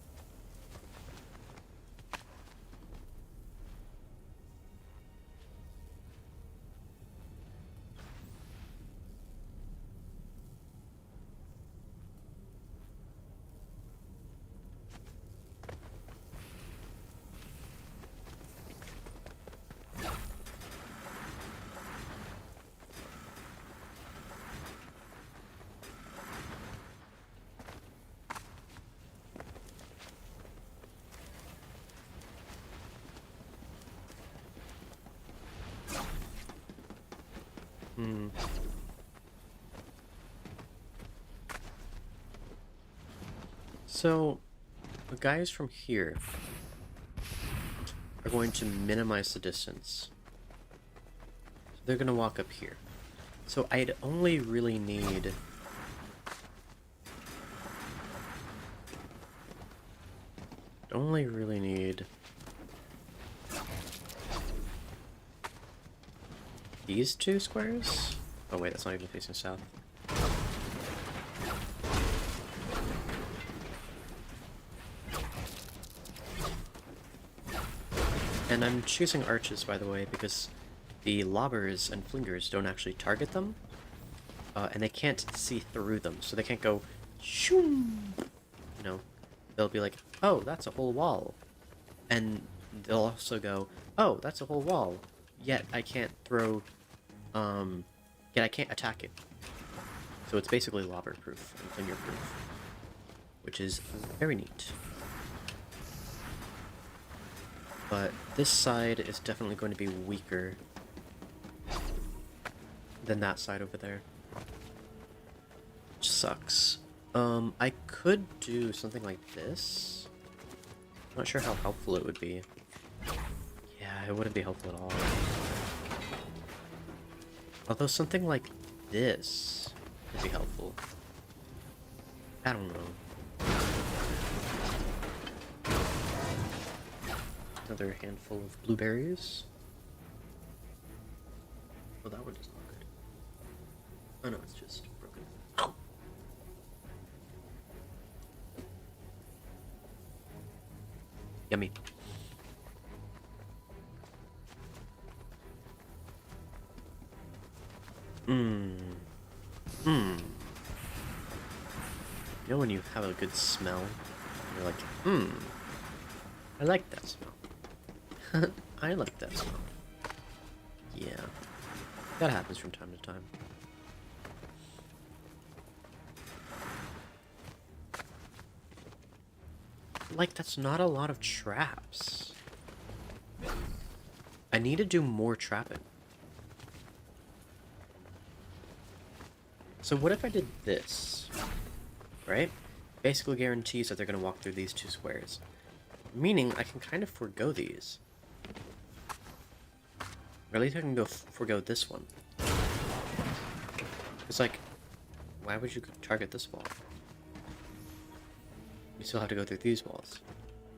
So, the guys from here are going to minimize the distance. So they're going to walk up here. So I'd only really need only really need these two squares. Oh wait, that's not even facing south. And I'm choosing arches, by the way, because the lobbers and flingers don't actually target them, and they can't see through them, so they can't go shoom. You know, they'll be like, oh, that's a whole wall, and they'll also go, oh, that's a whole wall. Yet I can't throw, yet I can't attack it. So it's basically lobber proof and flinger proof, which is very neat. But this side is definitely going to be weaker than that side over there. Which sucks. I could do something like this. Not sure how helpful it would be. Yeah, it wouldn't be helpful at all. Although something like this would be helpful. I don't know. Another handful of blueberries. Oh, that one doesn't look good. Oh no, it's just broken. Ow! Yummy. You know when you have a good smell? You're like, I like that smell. I like that smell. Yeah. That happens from time to time. Like, that's not a lot of traps. I need to do more trapping. So what if I did this? Right? Basically guarantees that they're going to walk through these two squares. Meaning I can kind of forego these. Or at least I can go forego this one. It's like, why would you target this wall? You still have to go through these walls.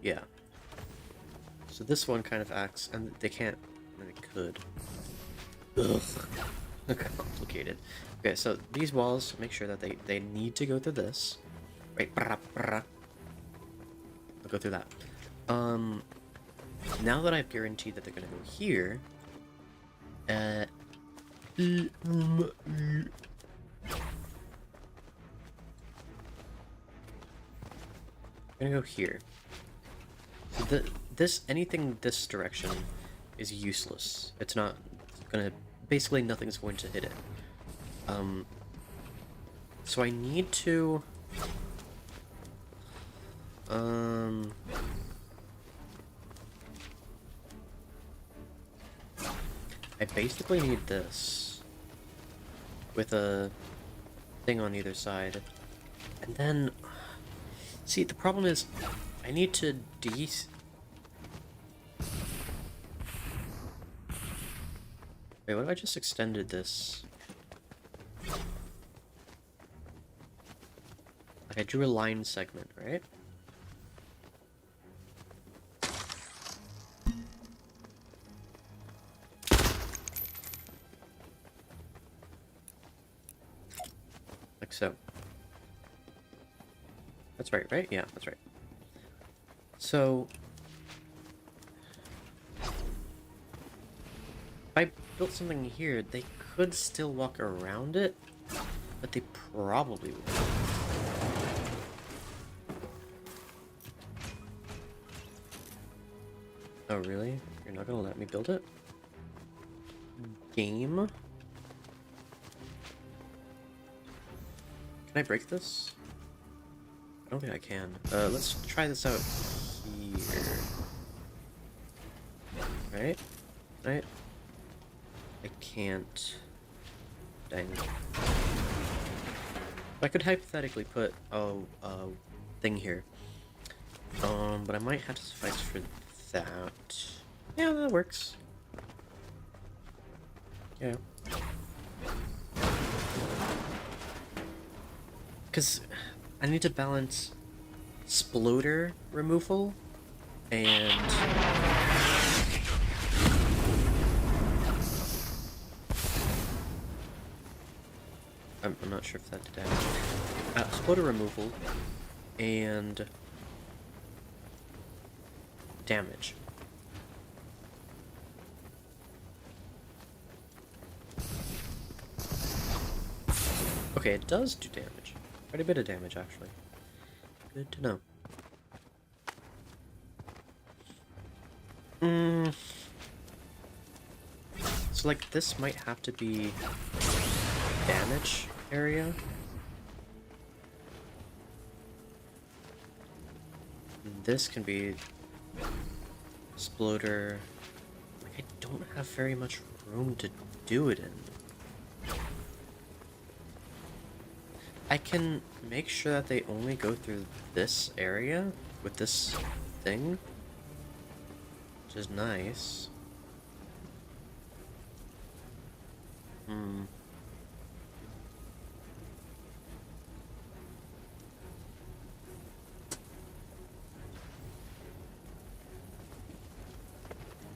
Yeah. So this one kind of acts, and they can't, and they could. Ugh. Complicated. Okay, so these walls, make sure that they need to go through this. Right, I'll go through that. Now that I've guaranteed that they're gonna go here, I'm gonna go here. So anything this direction is useless. It's not gonna, basically nothing's going to hit it. So I need to, I basically need this with a thing on either side. And then, see, the problem is I need to Wait, what if I just extended this? Like I drew a line segment, right? Like so. That's right, right? Yeah, that's right. So if I built something here, they could still walk around it, but they probably would. Oh, really? You're not gonna let me build it? Game? Can I break this? I don't think I can. Let's try this out here. Right? Right? I can't. Dang. I could hypothetically put a thing here. But I might have to suffice for that. Yeah, that works. Yeah. Because I need to balance sploder removal And I'm not sure if that did damage. Exploder removal and damage. Okay, it does do damage. Quite a bit of damage, actually. Good to know. So, like, this might have to be damage area. And this can be exploder. Like, I don't have very much room to do it in. I can make sure that they only go through this area with this thing, which is nice.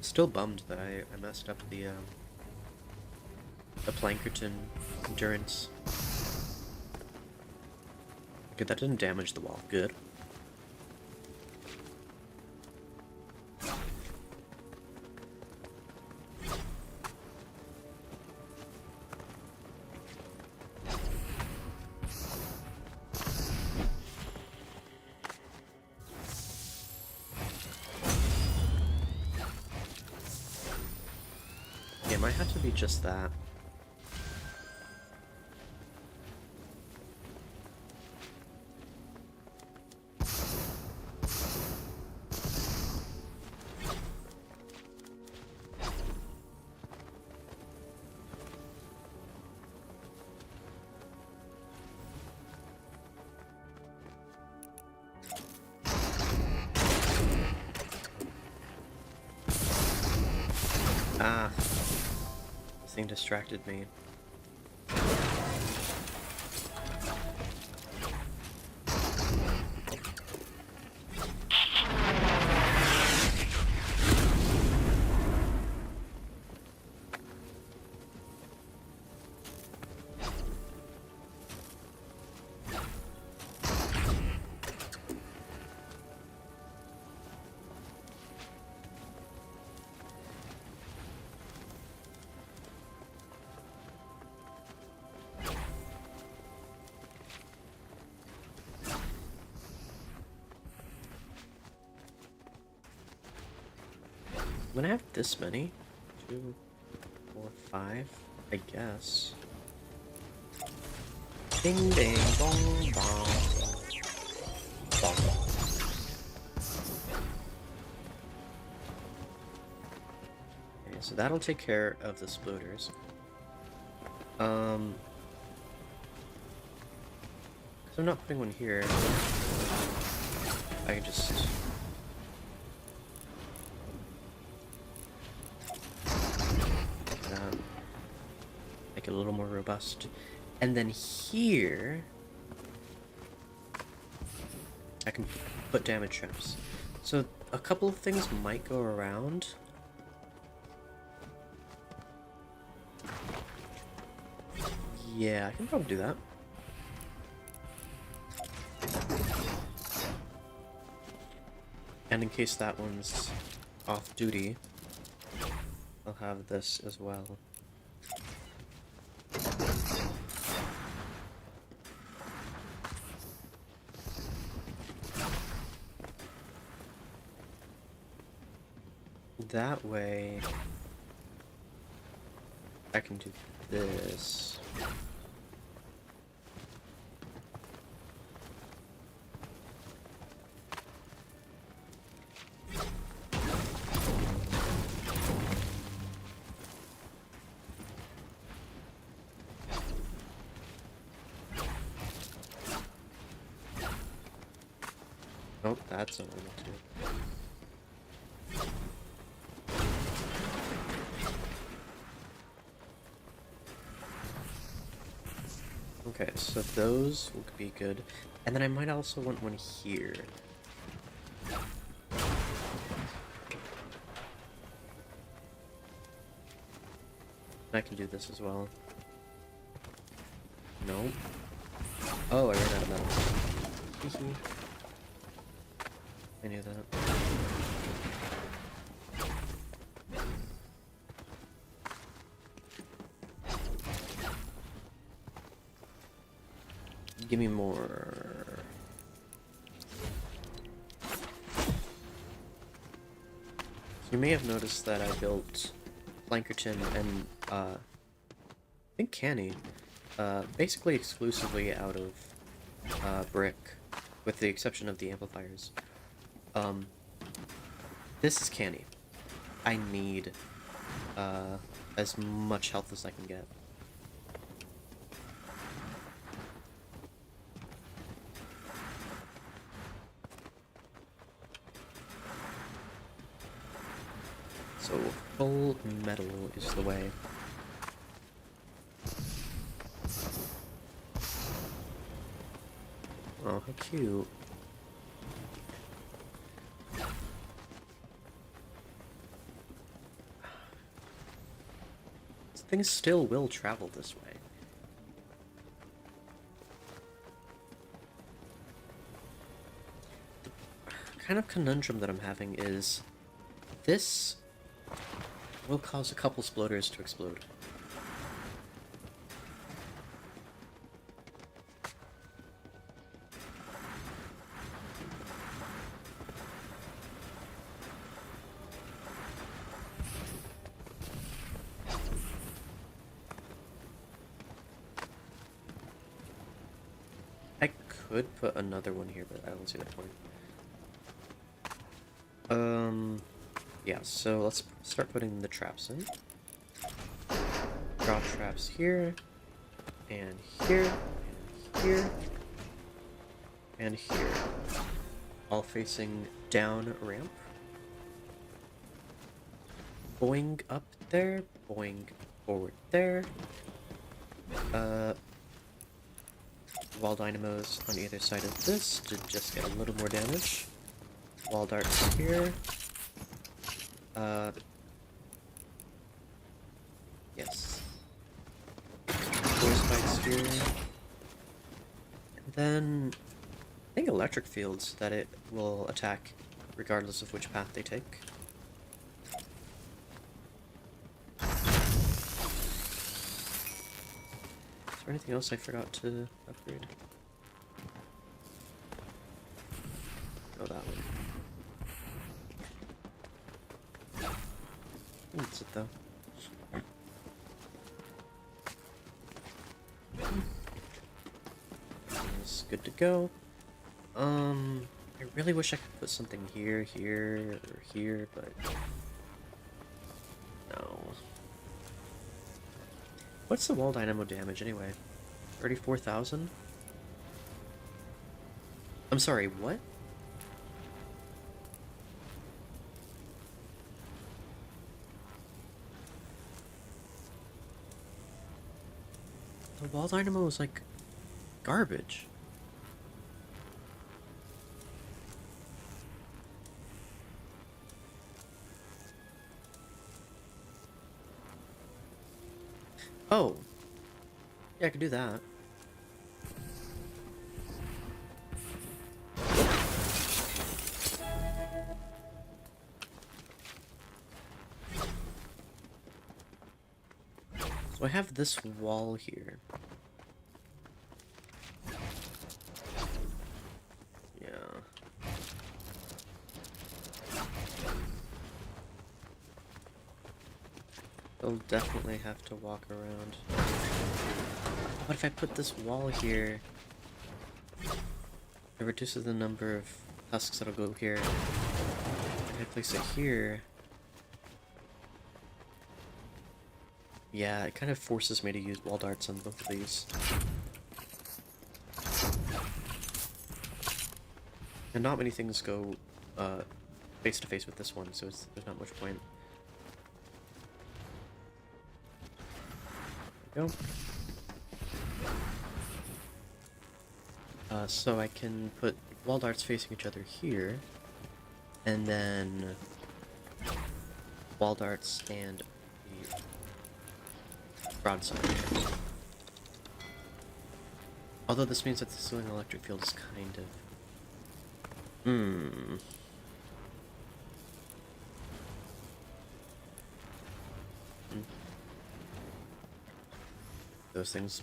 Still bummed that I messed up the Plankerton endurance. Okay, that didn't damage the wall. Good. Yeah, it might have to be just that. Ah, this thing distracted me. When I have this many, 2, 4, 5, I guess. Ding ding bong bong. Bong. Okay, so that'll take care of the sploders. Because I'm not putting one here. I can just make it a little more robust. And then here I can put damage traps. So a couple of things might go around. Yeah, I can probably do that. And in case that one's off duty, I'll have this as well. That way, I can do this. Oh, that's not what I do. Okay, so those will be good. And then I might also want one here. I can do this as well. Nope. Oh, I ran out of metal. I knew that. Give me more. You may have noticed that I built Plankerton and I think Canny basically exclusively out of brick, with the exception of the amplifiers. This is Canny. I need as much health as I can get. So full metal is the way. Oh, how cute. Things still will travel this way. The kind of conundrum that I'm having is this will cause a couple sploders to explode. I could put another one here, but I don't see the point. Yeah, so let's start putting the traps in. Draw traps here, and here, and here, and here. All facing down ramp. Boing up there, boing forward there. Wall dynamos on either side of this to just get a little more damage. Wall darts here. Yes. Force spikes here. And then I think electric fields that it will attack regardless of which path they take. Is there anything else I forgot to upgrade? Oh, that one. That's it though. It's good to go. I really wish I could put something here, here, or here, but no. What's the wall dynamo damage anyway? 34,000? I'm sorry, what? The wall dynamo is like garbage. Oh. Yeah, I could do that. So I have this wall here. Yeah. They'll definitely have to walk around. What if I put this wall here? It reduces the number of husks that'll go here. If I place it here... Yeah, it kind of forces me to use wall darts on both of these. And not many things go face to face with this one, so there's not much point. There we go. So I can put wall darts facing each other here, and then wall darts and broadside here. Although this means that the ceiling electric field is kind of... Those things...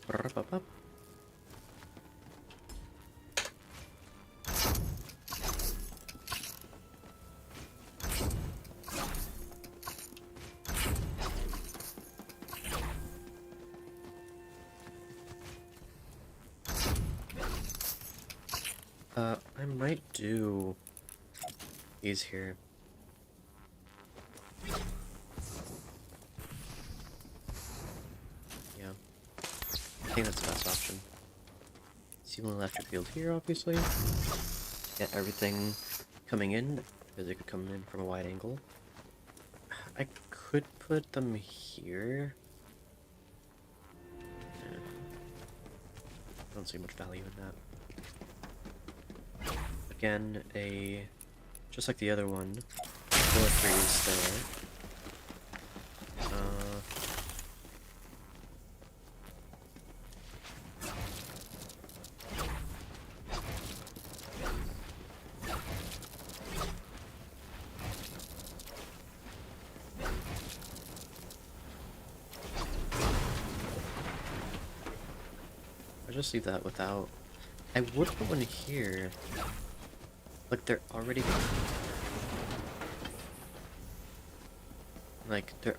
I might do these here. Yeah. I think that's the best option. Ceiling electric field here, obviously. Get everything coming in, because it could come in from a wide angle. I could put them here. I don't see much value in that. Again, just like the other one, 4 trees there. I'll just leave that without. I would put one here. Like they're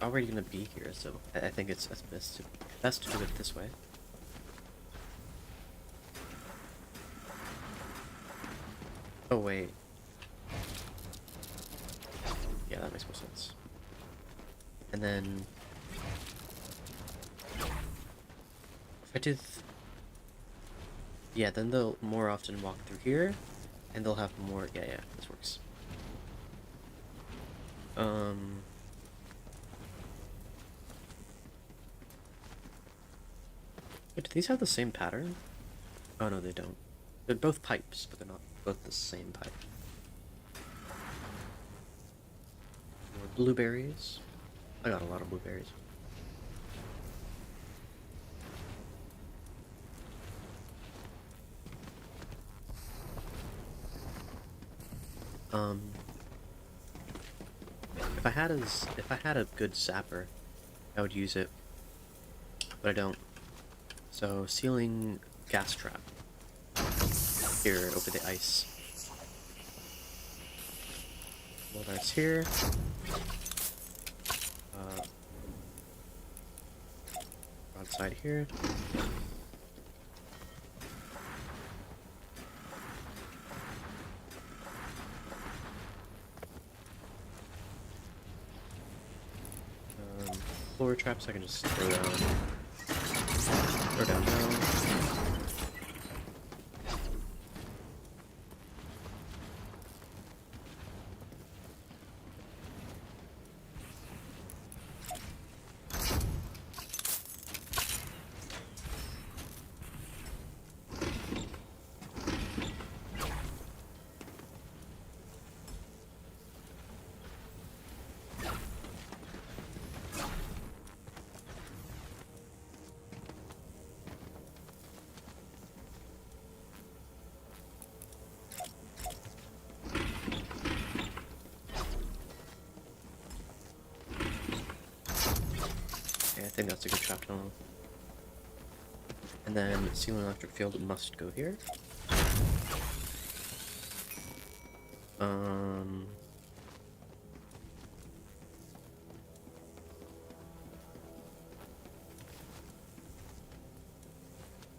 already gonna be here, so I think it's best to do it this way. Oh wait. Yeah, that makes more sense. And then if I did yeah, then they'll more often walk through here. And they'll have more. Yeah, this works. Wait, do these have the same pattern? Oh no, they don't. They're both pipes, but they're not both the same pipe. More blueberries. I got a lot of blueberries. If I had a good zapper, I would use it, but I don't. So ceiling gas trap here over the ice. Well, that's here. Broadside here. Floor traps I can just throw down. Throw down now. I think that's a good trap tunnel. And then ceiling electric field must go here.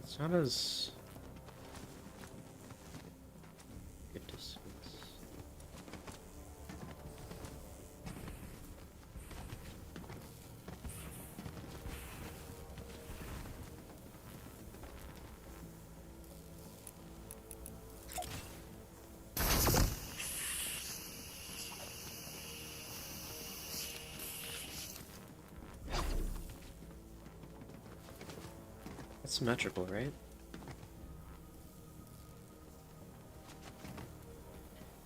It's not as good distance. That's symmetrical, right?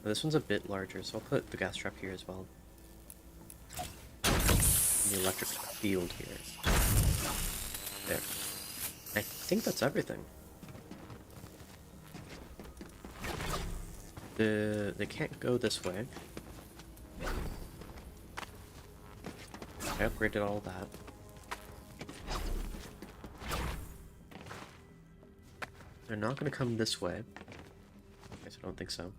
This one's a bit larger, so I'll put the gas trap here as well. And the electric field here. There. I think that's everything. They can't go this way. I upgraded all that. They're not gonna come this way. I guess I don't think so.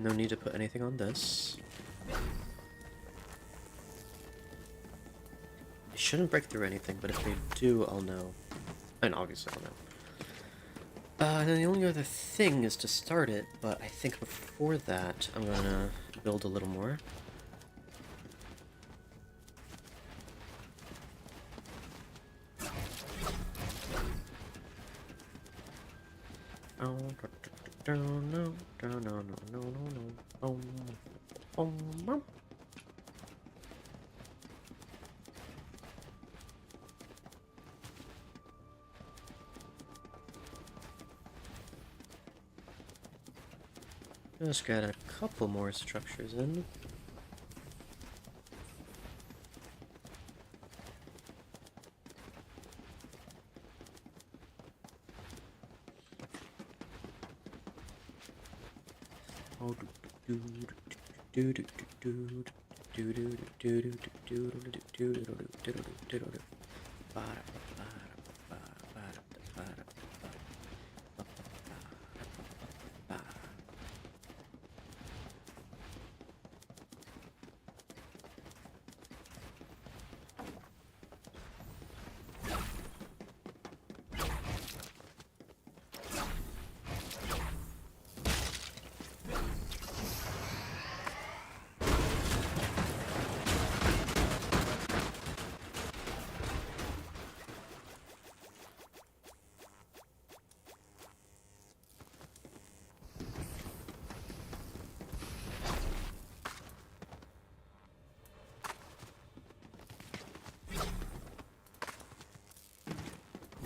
No need to put anything on this. They shouldn't break through anything, but if they do, I'll know. And obviously I'll know. And then the only other thing is to start it, but I think before that, I'm gonna build a little more. Just got a couple more structures in.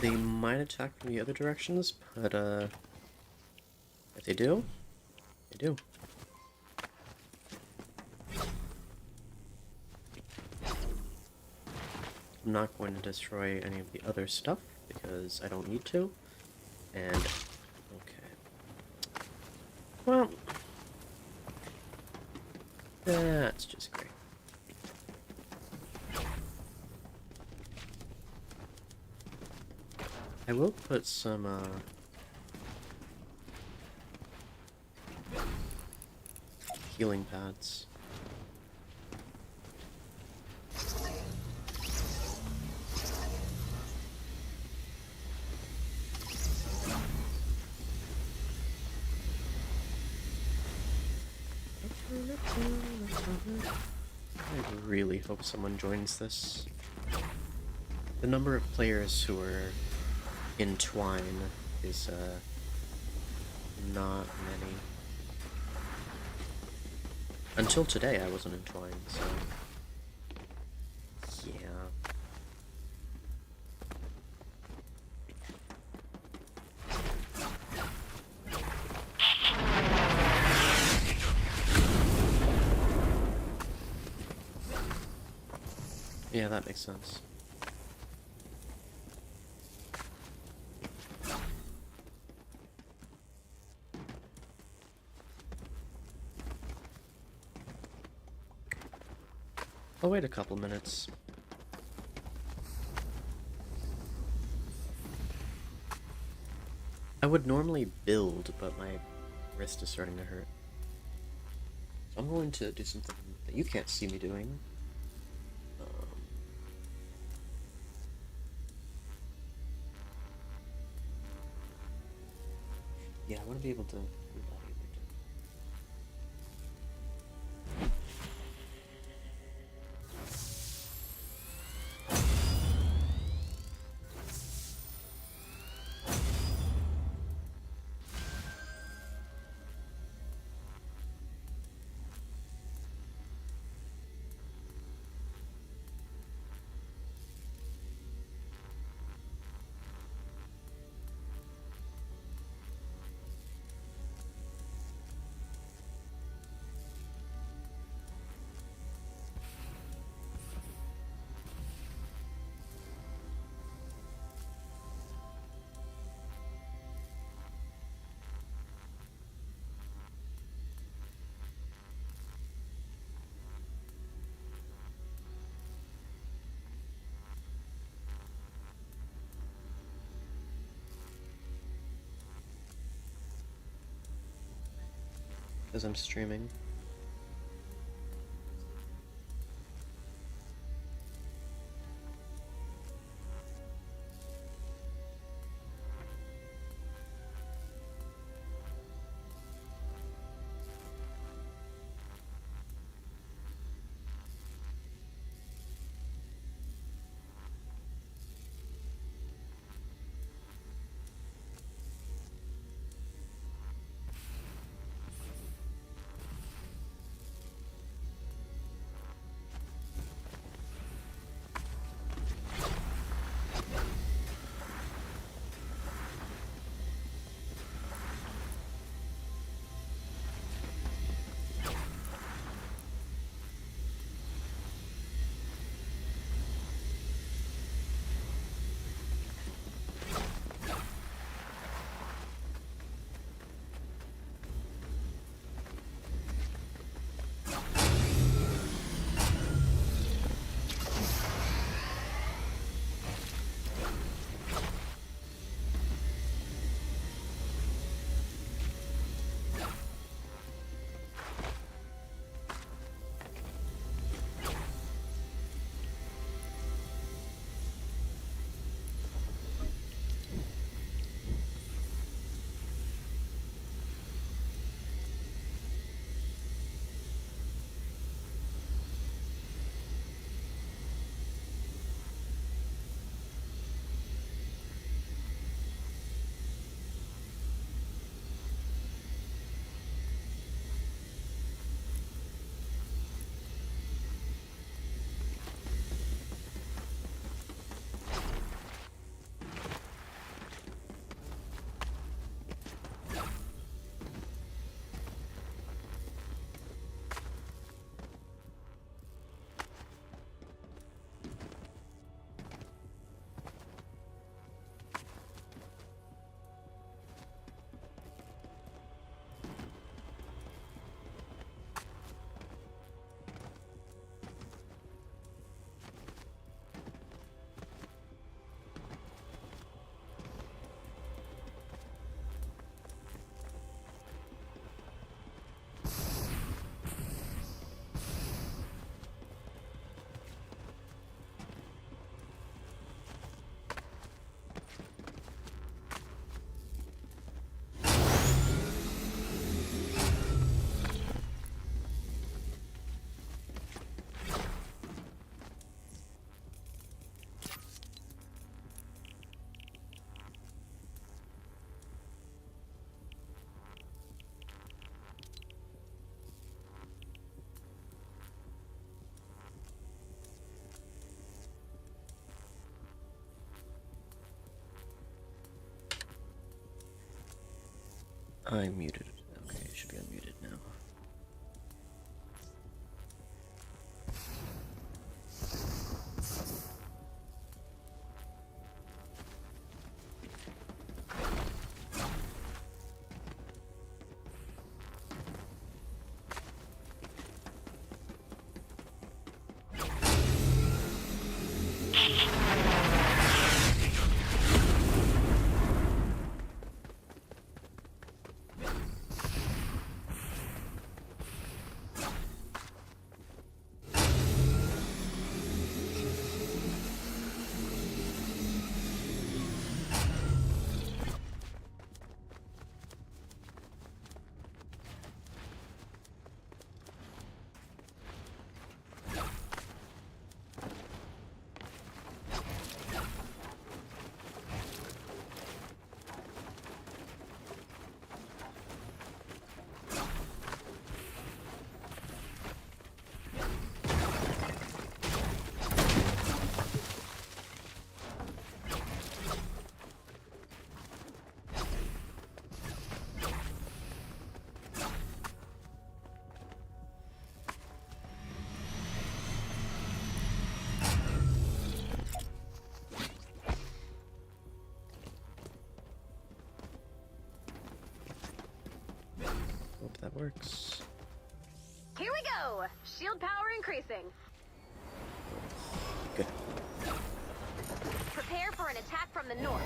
They might attack from the other directions, but if they do, they do. I'm not going to destroy any of the other stuff because I don't need to. And okay. Well, that's just great. I will put some, healing pads. I really hope someone joins this. The number of players who are in Twine is not many. Until today I wasn't in Twine, so yeah. Yeah, that makes sense. I'll wait a couple minutes. I would normally build, but my wrist is starting to hurt. So I'm going to do something that you can't see me doing. Yeah, I want to be able to... as I'm streaming. I'm muted. Okay, it should be unmuted now. Hope that works. Here we go! Shield power increasing. Good. Prepare for an attack from the north.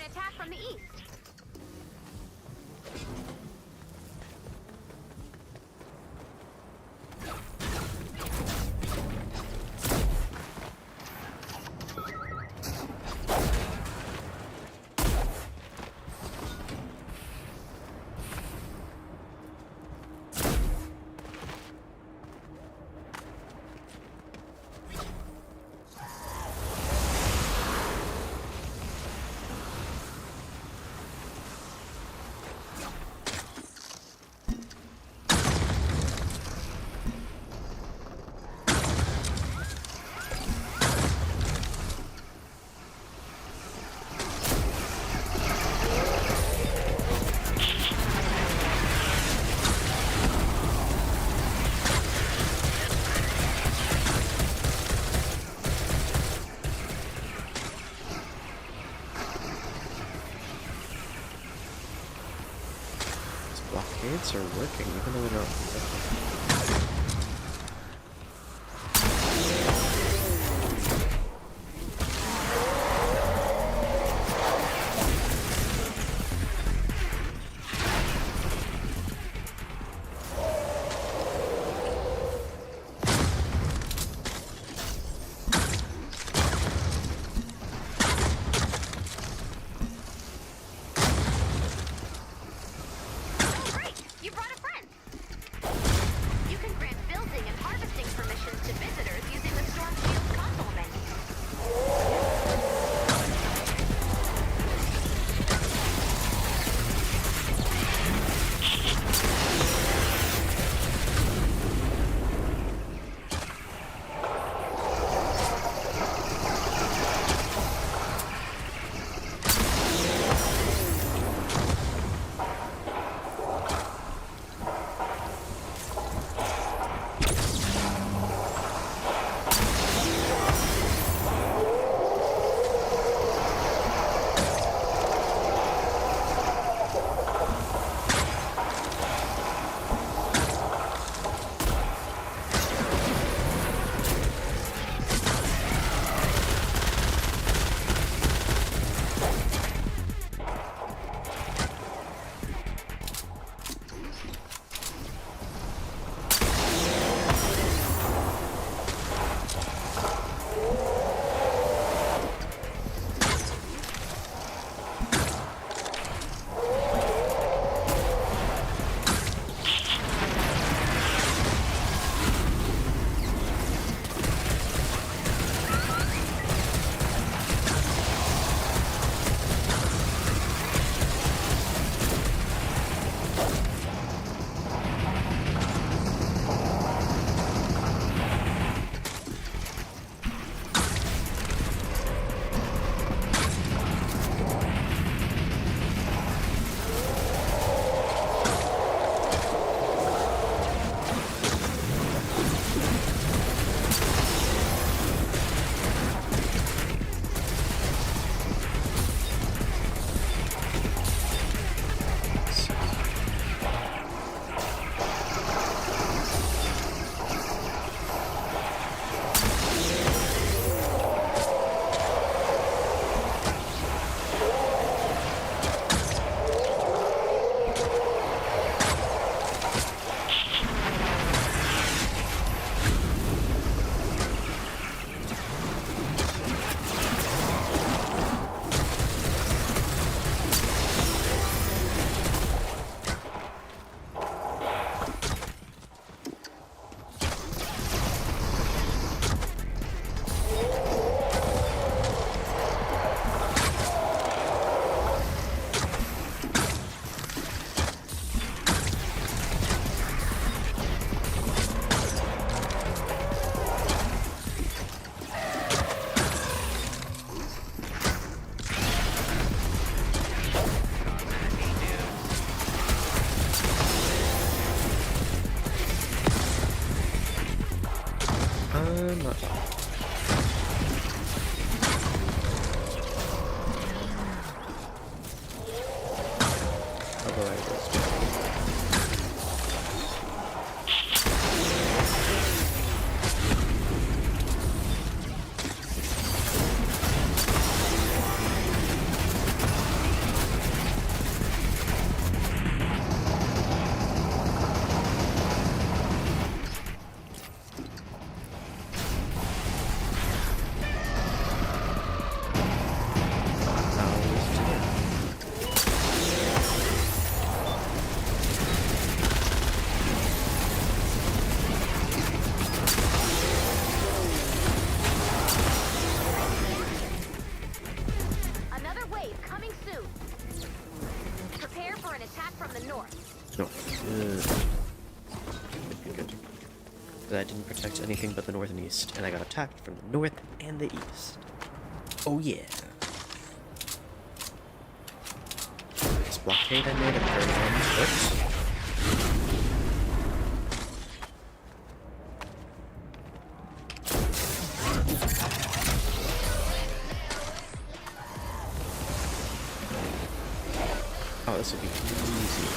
an attack from the east. Blockades are working, even though we don't. No. Good. That didn't protect anything but the north and east, and I got attacked from the north and the east. Oh yeah. This blockade I made at the very end works. Oh, this would be easy.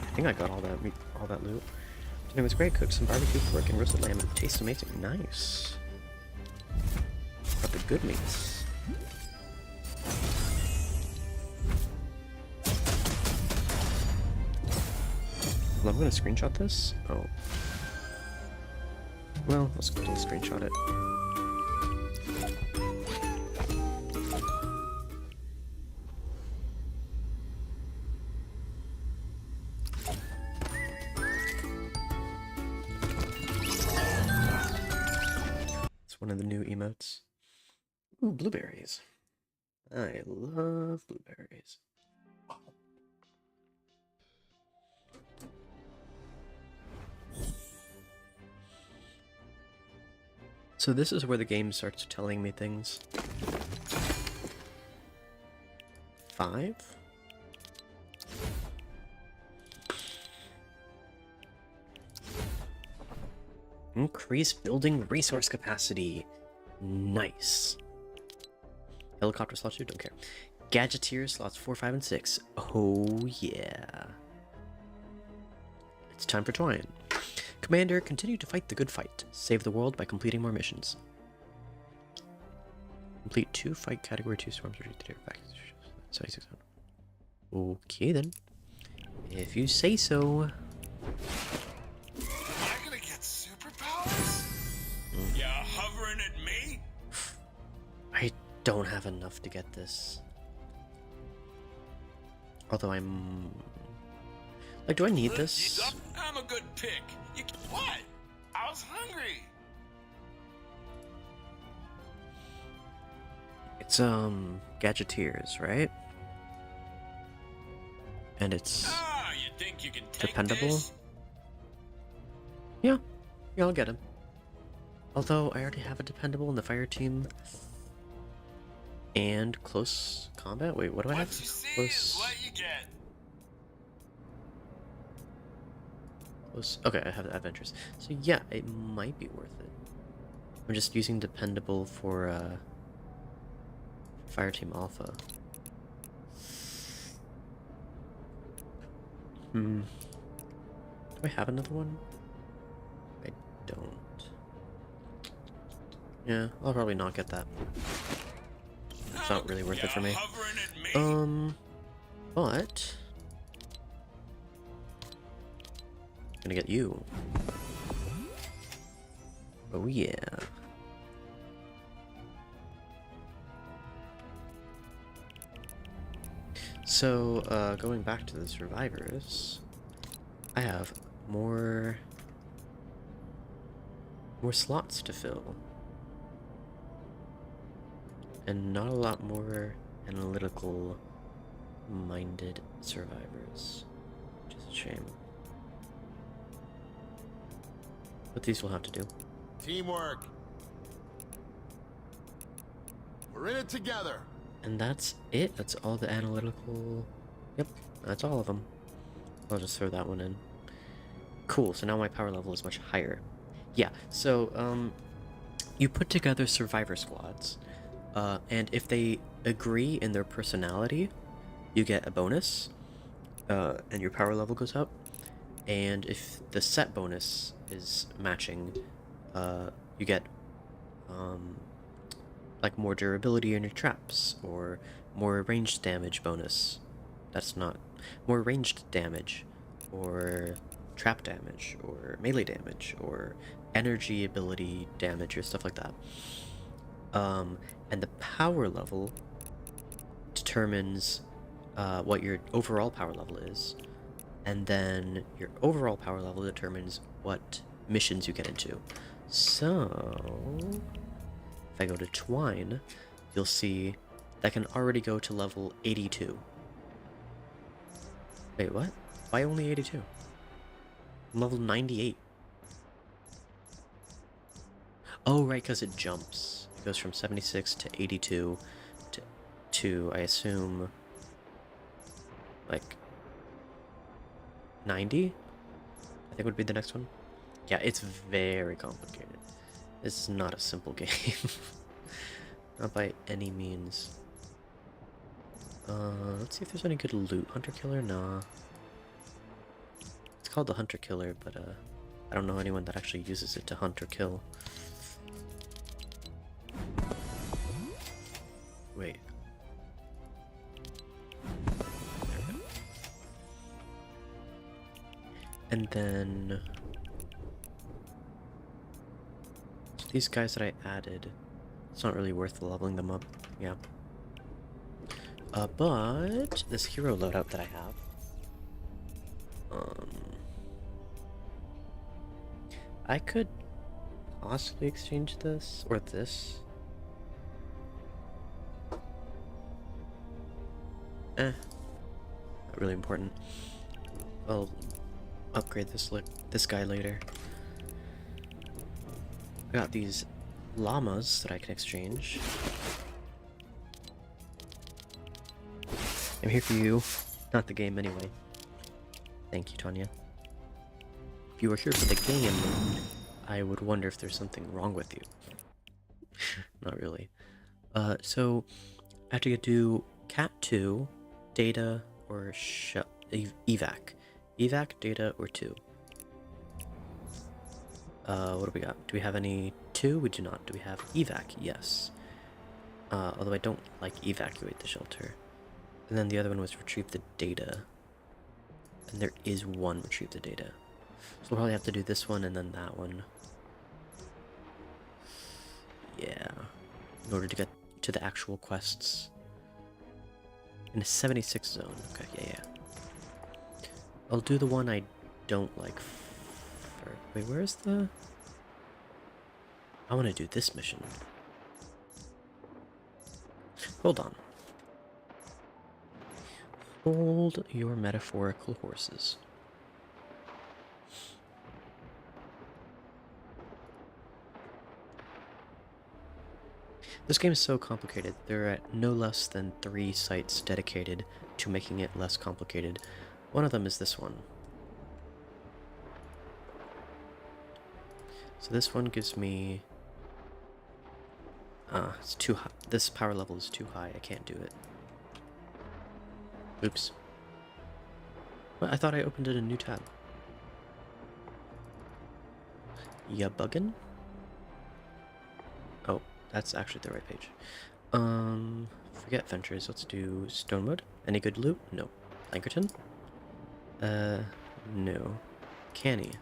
I think I got all that meat, all that loot. Dinner was great. Cooked some barbecue pork and roasted lamb. It tastes amazing. Nice. Got the good meats. Well, I'm gonna screenshot this. Oh. Well, let's screenshot it. One of the new emotes. Ooh, blueberries. I love blueberries. So this is where the game starts telling me things. 5? Increase building resource capacity. Nice. Helicopter slots 2, don't care. Gadgeteer slots 4, 5, and 6. Oh yeah. It's time for Twine. Commander, continue to fight the good fight. Save the world by completing more missions. Complete 2 fight category 2 storms. 76. Okay then. If you say so. You hovering at me? I don't have enough to get this. Although I'm... Like, do I need this? I'm a good pick. What? I was hungry. It's, Gadgeteers, right? And it's... you think you can take dependable? this? Yeah. Yeah, I'll get him. Although, I already have a dependable in the fire team. And close combat? Wait, what do I have? What you see Close... is what you get. Close... Okay, I have the adventures. So yeah, it might be worth it. I'm just using dependable for, fire team alpha. Do I have another one? I don't. Yeah, I'll probably not get that. It's not really worth it for me. But... I'm gonna get you. Oh yeah. So, going back to the survivors, I have more slots to fill. And not a lot more analytical minded survivors, which is a shame. But these will have to do. Teamwork. We're in it together. And that's it. That's all the analytical... Yep, that's all of them. I'll just throw that one in. Cool, so now my power level is much higher. Yeah, so, you put together survivor squads, and if they agree in their personality, you get a bonus, and your power level goes up. And if the set bonus is matching, you get, like more durability in your traps, or more ranged damage bonus. That's not... More ranged damage, or trap damage or melee damage or energy ability damage or stuff like that. And the power level determines what your overall power level is, and then your overall power level determines what missions you get into. So if I go to Twine, you'll see that can already go to level 82. Wait, what? Why only 82? I'm level 98. Oh, right, because it jumps. It goes from 76 to 82 to I assume, like, 90? I think would be the next one. Yeah, it's very complicated. This is not a simple game. Not by any means. Let's see if there's any good loot. Hunter Killer? Nah. It's called the Hunter Killer, but I don't know anyone that actually uses it to hunt or kill. Wait. And then these guys that I added, it's not really worth leveling them up. Yeah. But this hero loadout that I have, I could possibly exchange this or this. Not really important. I'll upgrade this guy later. I got these llamas that I can exchange. I'm here for you, not the game anyway. Thank you, Tanya. If you were here for the game, I would wonder if there's something wrong with you. Not really. So I have to do Cat 2, Data, or Evac. Evac, Data, or 2. What do we got? Do we have any 2? We do not. Do we have Evac? Yes. Although I don't like evacuate the shelter. And then the other one was retrieve the data. And there is one retrieve the data. So we'll probably have to do this one and then that one. Yeah. In order to get to the actual quests. In a 76 zone. Okay, yeah. I'll do the one I don't like. Wait, where's the... I want to do this mission. Hold on. Hold your metaphorical horses. This game is so complicated. There are no less than 3 sites dedicated to making it less complicated. One of them is this one. So this one gives me... it's too high. This power level is too high. I can't do it. Oops. What? I thought I opened it in a new tab. Ya buggin'? Oh, that's actually the right page. Forget Ventures. Let's do Stonewood. Any good loot? No. Lankerton? No. Canny.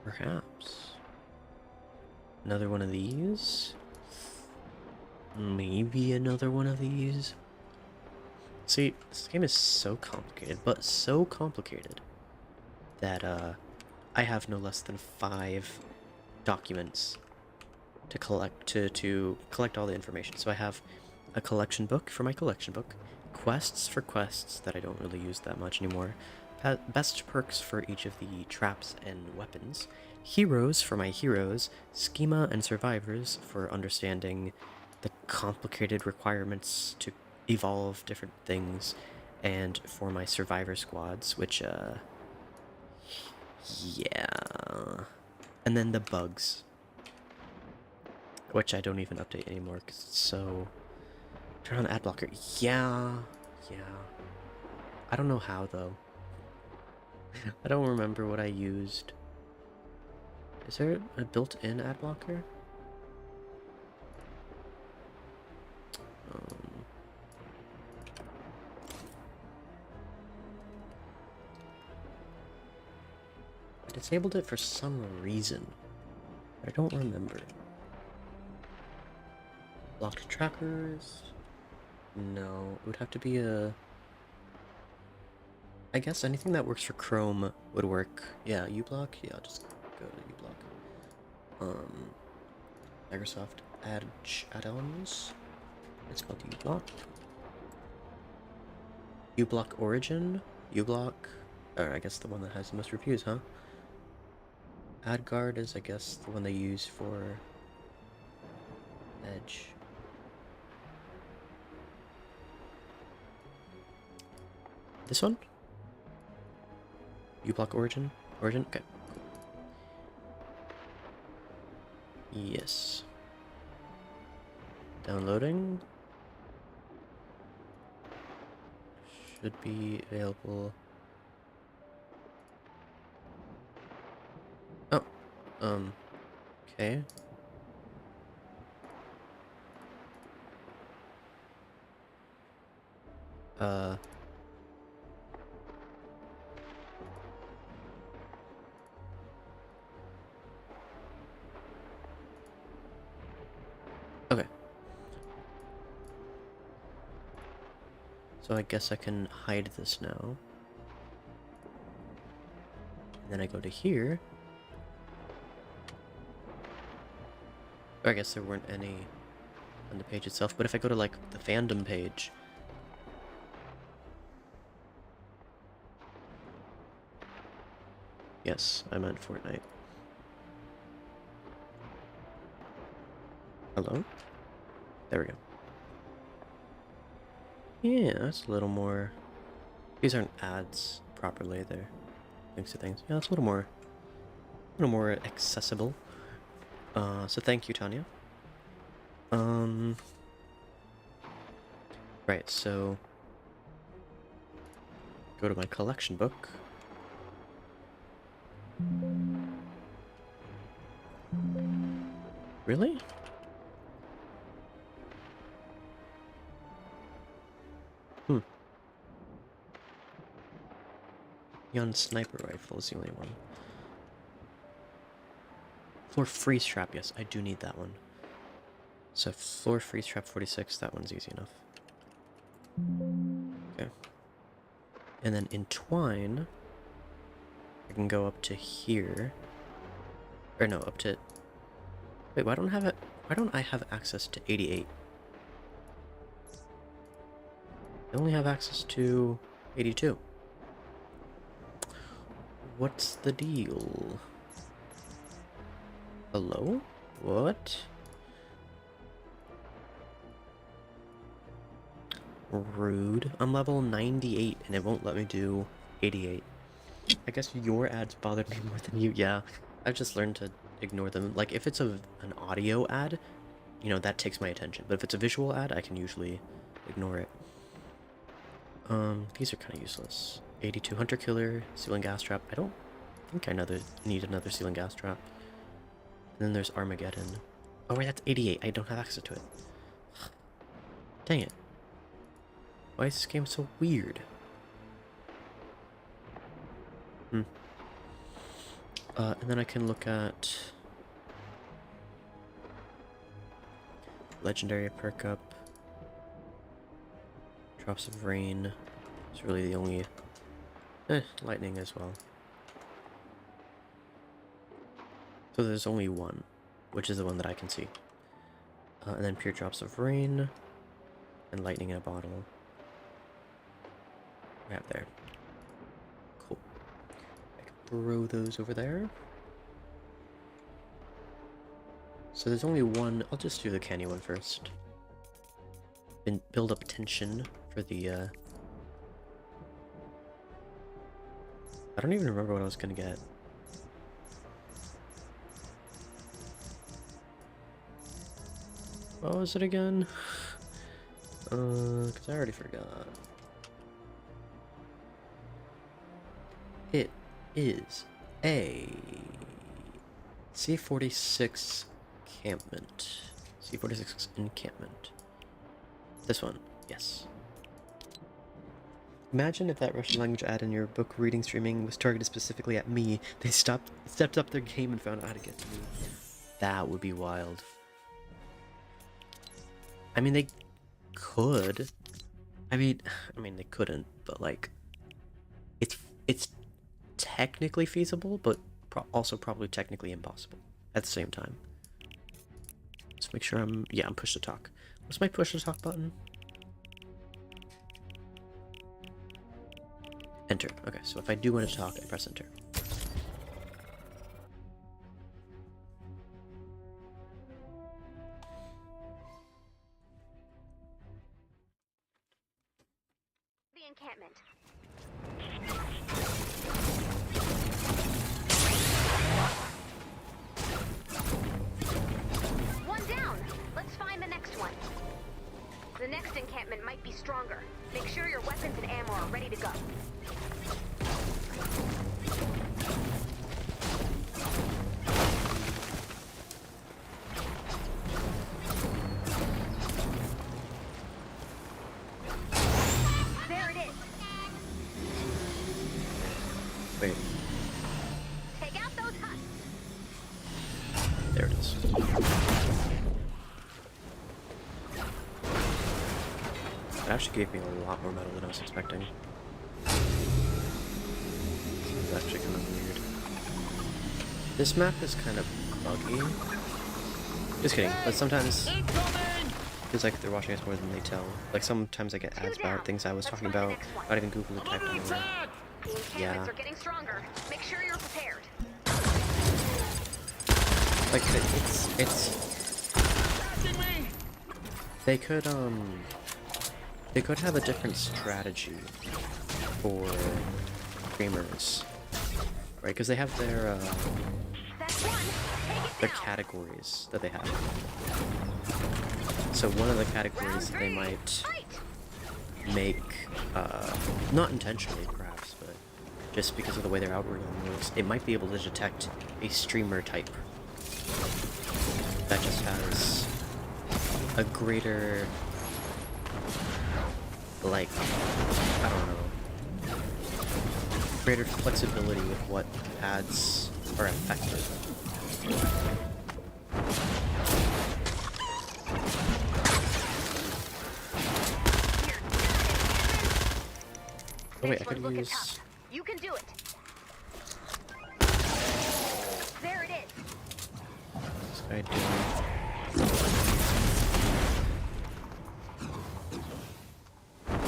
Perhaps. Another one of these? Maybe another one of these? See, this game is so complicated, but so complicated that I have no less than 5 documents to collect to collect all the information. So I have a collection book for my collection book, quests for quests that I don't really use that much anymore, best perks for each of the traps and weapons, heroes for my heroes, schema and survivors for understanding the complicated requirements to evolve different things, and for my survivor squads, which yeah, and then the bugs, which I don't even update anymore because it's so... Turn on ad blocker. Yeah. I don't know how though. I don't remember what I used. Is there a built-in ad blocker? I disabled it for some reason, but I don't remember. Blocked trackers? No, it would have to be a... I guess anything that works for Chrome would work. Yeah, uBlock? Yeah, I'll just go to uBlock. Microsoft Edge add-ons. It's called uBlock. uBlock Origin? uBlock? Or I guess the one that has the most reviews, huh? AdGuard is, I guess, the one they use for Edge. This one? uBlock Origin? Origin? Okay. Yes. Downloading. Should be available. Oh. Okay. Okay. So I guess I can hide this now. And then I go to here. Or I guess there weren't any on the page itself, but if I go to like the fandom page, yes, I meant Fortnite. Hello? There we go. Yeah, that's a little more... These aren't ads properly, they're links to things. Yeah, it's a little more accessible. So thank you, Tanya. Right, so... Go to my collection book. Really? Neon sniper rifle is the only one. Floor freeze trap, yes, I do need that one. So floor freeze trap 46, that one's easy enough. Okay. And then entwine, I can go up to here. Or no, up to... Wait, why don't I have access to 88? I only have access to 82. What's the deal? Hello? What? Rude. I'm level 98 and it won't let me do 88. I guess your ads bothered me more than you. Yeah, I've just learned to ignore them. Like, if it's an audio ad, you know, that takes my attention. But if it's a visual ad, I can usually ignore it. These are kind of useless. 82 Hunter Killer, Ceiling Gas Trap. I don't think I need another Ceiling Gas Trap. And then there's Armageddon. Oh wait, that's 88. I don't have access to it. Dang it. Why is this game so weird? And then I can look at... Legendary perk up. Drops of Rain. It's really the only... lightning as well. So there's only one, which is the one that I can see. And then Pure Drops of Rain. And Lightning in a Bottle. Right there. Cool. I can throw those over there. So there's only one. I'll just do the candy one first. And build up tension for the, I don't even remember what I was gonna get. What was it again? Because I already forgot. It is a C-46 encampment. C-46 encampment. This one, yes. Imagine if that Russian language ad in your book reading streaming was targeted specifically at me. They stepped up their game and found out how to get to me. That would be wild. I mean, they could. I mean, they couldn't, but like, it's technically feasible, but also probably technically impossible at the same time. Let's make sure I'm push to talk. What's my push to talk button? Enter. Okay, so if I do want to talk, I press enter. The encampment. One down. Let's find the next one. The next encampment might be stronger. Make sure your weapons and ammo are ready to go. There it is. Wait, Take out those huts. there it is. It actually gave me a lot more metal than I was expecting. It's actually kind of weird. This map is kind of buggy. Just kidding, but sometimes feels like they're watching us more than they tell. Like sometimes I get ads about things I was talking about, not even Google the type anywhere. The encampments are getting stronger. Make sure you're prepared. Like it's they could have a different strategy for streamers, right? Because they have their That's one. Take it their down. categories that they have. So one of the categories they might Fight. make, not intentionally perhaps, but just because of the way their algorithm works, it might be able to detect a streamer type that just has a greater, like, I don't know, greater flexibility with what ads are effective. Oh wait, I This could one's looking use... tough. You can do it. There it is. What's guy doing? I'm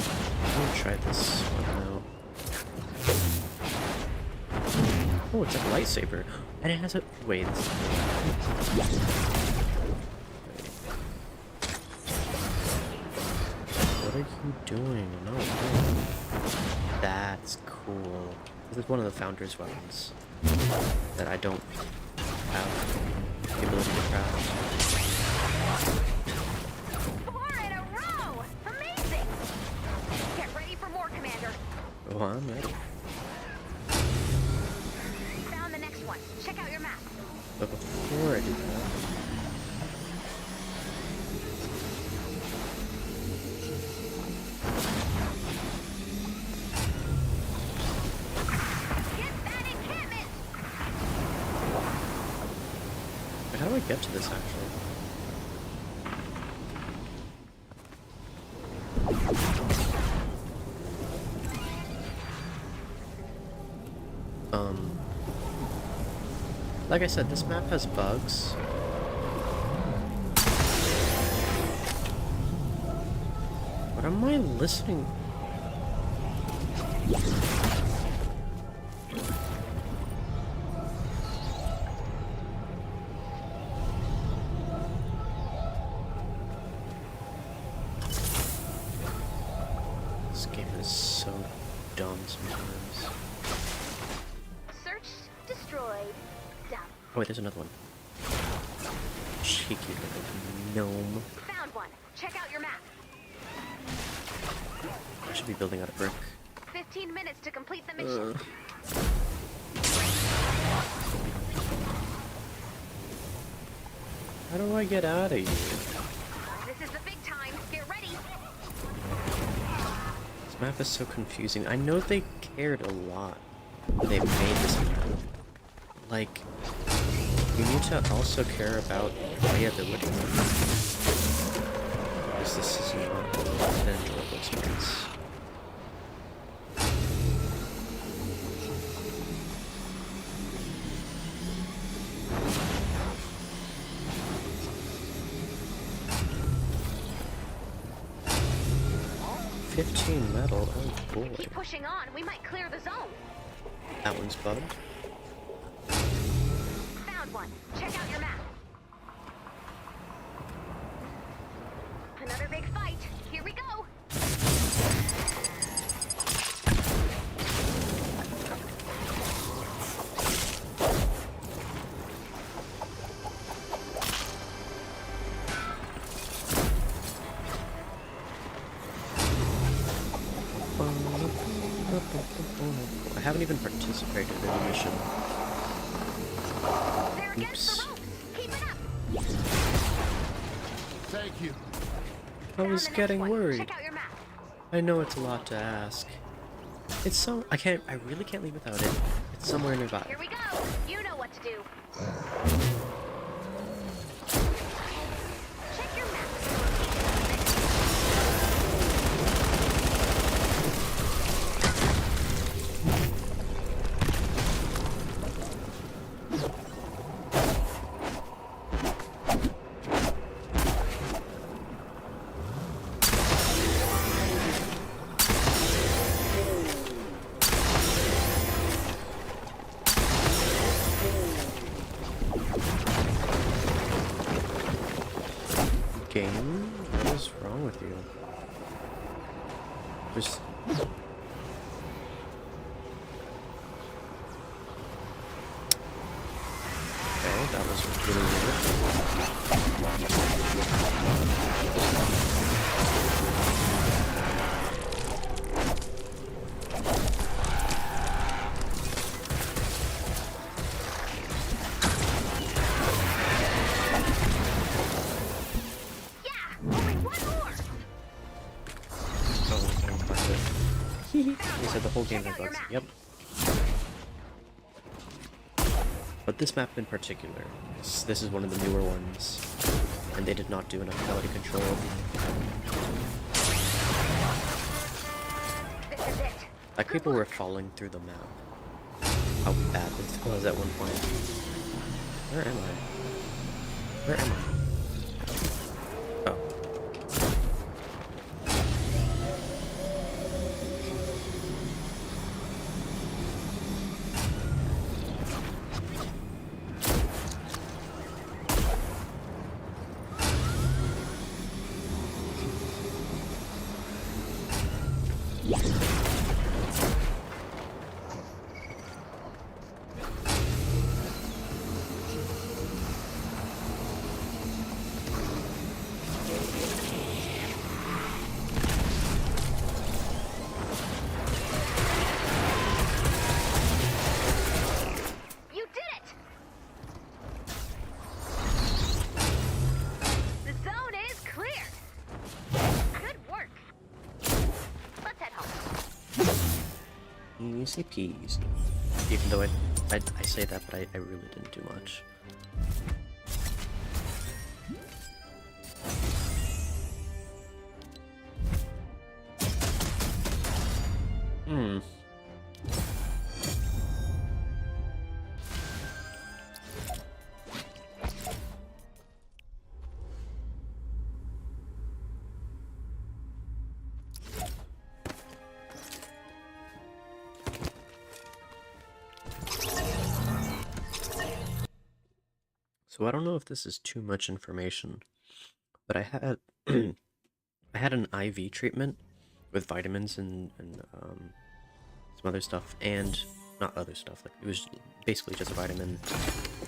gonna try this one out. Oh, it's like a lightsaber. And it has a... Wait. What are you doing? No. That's cool. This is one of the founder's weapons that I don't have the ability to craft. 4 in a row! Amazing! Get ready for more, Commander. Oh, I'm ready. Found the next one. Check out your map. But before I do that... Get that encampment! How do I get to this, actually? Like I said, this map has bugs. What am I listening? This game is so dumb sometimes. Search destroyed. Done. Oh wait, there's another one. Cheeky little gnome. Found one. Check out your map. I should be building out a brick. 15 minutes to complete the mission. How do I get out of here? This is the big time. Get ready. This Map is so confusing. I know they cared a lot when they made this map. Like, you need to also care about playability. Because this is not an enjoyable experience. $15 metal, oh boy. Keep pushing on, we might clear the zone. That one's bugged. Found one. Check out your map. Another big fight. Here we go. I haven't even participated in the mission. They're against the Oops. ropes. Keep it up. Thank you. I Found was the next getting one. worried. Check out your map. I know it's a lot to ask. It's so... I really can't leave without it. It's somewhere nearby. Here we go. You know what to do. Check your map. Game? What is wrong with you? Just... Okay, that was really weird. Yeah, only one more. Oh, I'm bugged it. You said the whole game Check had out your bugs. map. Yep. But this map in particular, this is one of the newer ones, and they did not do enough quality control. This is it. Like, people were falling through the map. How bad this was at one point. Where am I? Where am I? Oh. You did it! The zone is cleared. Good work. Let's head home. Easy peasy. Even though I say that, but I really didn't do much. Hmm. So I don't know if this is too much information, but I had I had an IV treatment with vitamins and some other stuff, and not other stuff. Like, it was basically just a vitamin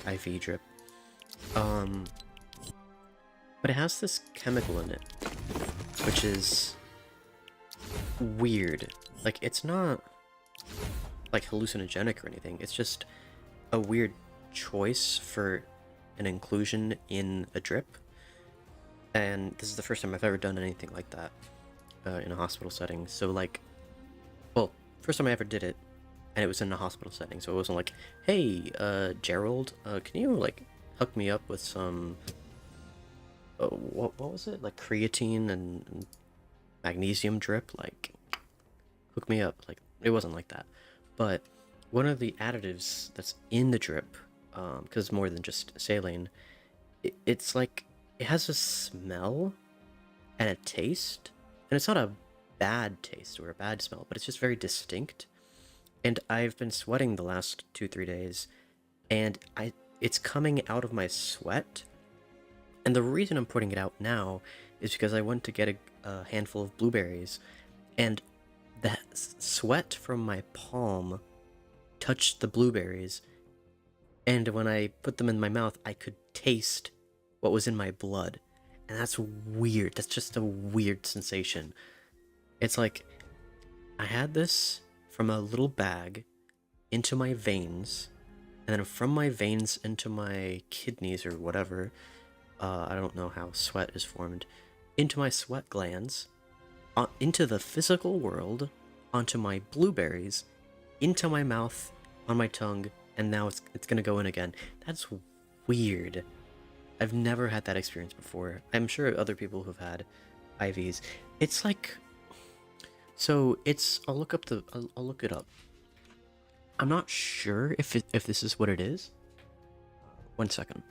IV drip. But it has this chemical in it, which is weird. Like, it's not like hallucinogenic or anything. It's just a weird choice for an inclusion in a drip. And this is the first time I've ever done anything like that in a hospital setting. So, like, first time I ever did it, and it was in a hospital setting, so it wasn't like, hey, Gerald, can you, like, hook me up with some, what was it? Like, creatine and magnesium drip? Like, hook me up. Like, it wasn't like that. But one of the additives that's in the drip, because it's more than just saline, it's like, it has a smell and a taste, and it's not a bad taste or a bad smell, but it's just very distinct. And I've been sweating the last 2-3 days, and it's coming out of my sweat. And the reason I'm putting it out now is because I went to get a handful of blueberries, and the sweat from my palm touched the blueberries, and when I put them in my mouth, I could taste what was in my blood. And that's weird. That's just a weird sensation. It's like, I had this from a little bag into my veins, and then from my veins into my kidneys or whatever, I don't know how sweat is formed, into my sweat glands, into the physical world, onto my blueberries, into my mouth, on my tongue, and now it's gonna go in again. That's weird. I've never had that experience before. I'm sure other people who've had IVs. It's like, so it's, I'll look it up. I'm not sure if this is what it is. 1 second.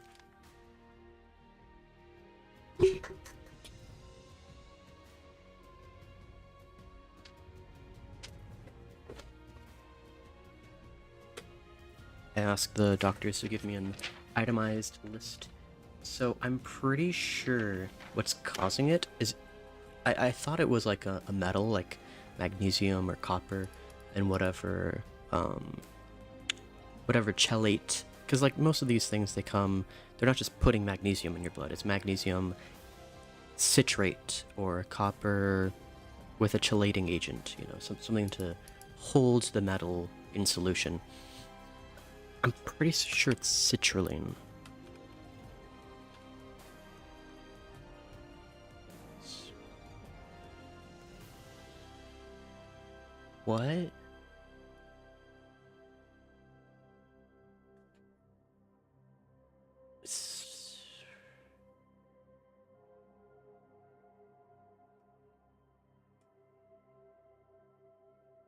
I asked the doctors to give me an itemized list. So I'm pretty sure what's causing it is, I thought it was like a metal, like magnesium or copper, and whatever chelate, because like most of these things, they're not just putting magnesium in your blood, it's magnesium citrate or copper with a chelating agent, you know, something to hold the metal in solution. I'm pretty sure it's citrulline. What?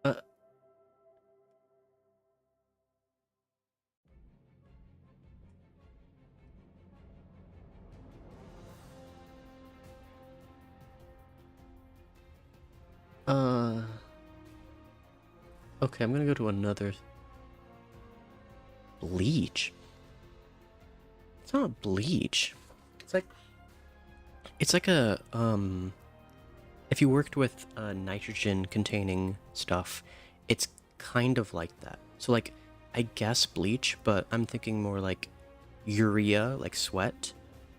Uh, uh, okay, I'm gonna go to another. Bleach? It's not bleach. It's like a, if you worked with nitrogen containing stuff, it's kind of like that. So like, I guess bleach, but I'm thinking more like urea, like sweat,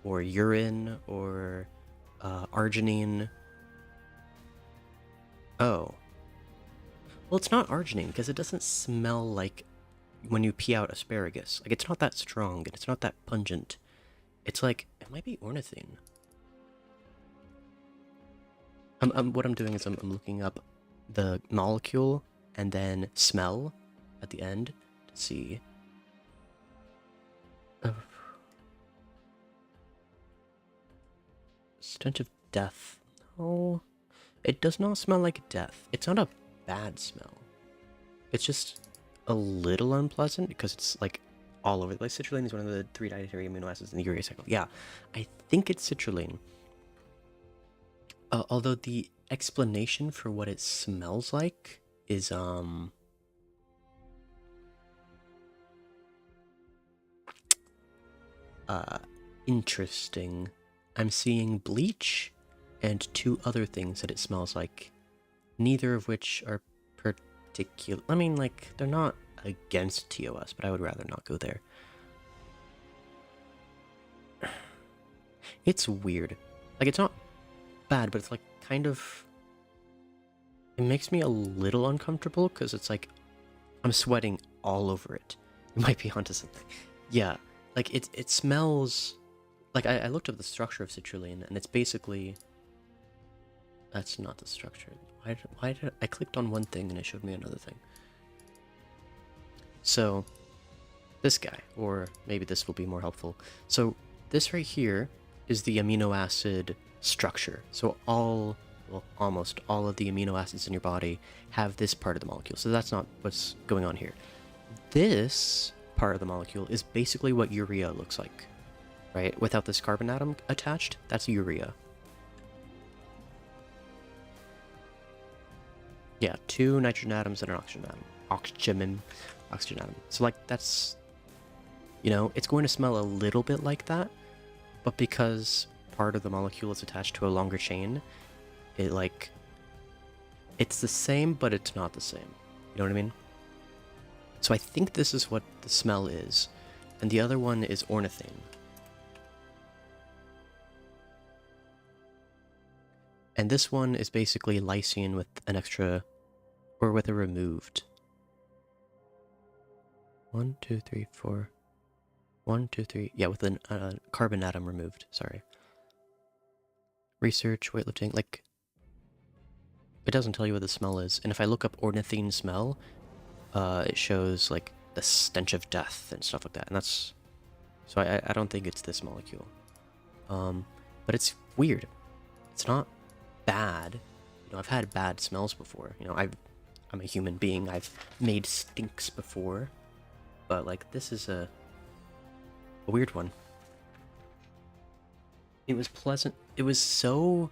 or urine, or arginine. Oh. Well, it's not arginine, because it doesn't smell like when you pee out asparagus. Like, it's not that strong, and it's not that pungent. It's like, it might be ornithine. What I'm doing is I'm looking up the molecule and then smell at the end to see. Stench of death. Oh, it does not smell like death. It's not a bad smell. It's just a little unpleasant because it's like all over. Like, citrulline is one of the 3 dietary amino acids in the urea cycle. Yeah, I think it's citrulline. Although the explanation for what it smells like is interesting. I'm seeing bleach and 2 other things that it smells like, neither of which are particular. I mean, like, they're not against TOS, but I would rather not go there. It's weird. Like, it's not bad, but it's like kind of, it makes me a little uncomfortable because it's like I'm sweating all over it. You might be onto something. Yeah, like it smells like, I looked up the structure of citrulline, and it's basically, that's not the structure. Why did I clicked on one thing and it showed me another thing? So, this guy, or maybe this will be more helpful. So, this right here is the amino acid structure. So well, almost all of the amino acids in your body have this part of the molecule. So that's not what's going on here. This part of the molecule is basically what urea looks like, right? Without this carbon atom attached, that's urea. Yeah, 2 nitrogen atoms and an oxygen atom. Oxygen atom. So like that's, you know, it's going to smell a little bit like that, but because part of the molecule is attached to a longer chain, it's the same, but it's not the same. You know what I mean? So I think this is what the smell is, and the other one is ornithine. And this one is basically lysine with an extra, or with a removed. 1, 2, 3, 4. 1, 2, 3. Yeah, with a carbon atom removed. Sorry. Research, weightlifting, like, it doesn't tell you what the smell is. And if I look up ornithine smell, it shows like the stench of death and stuff like that. And that's, so I don't think it's this molecule. But it's weird. It's not bad. You know, I've had bad smells before. You know, I'm a human being. I've made stinks before. But like, this is a weird one. It was pleasant. It was so...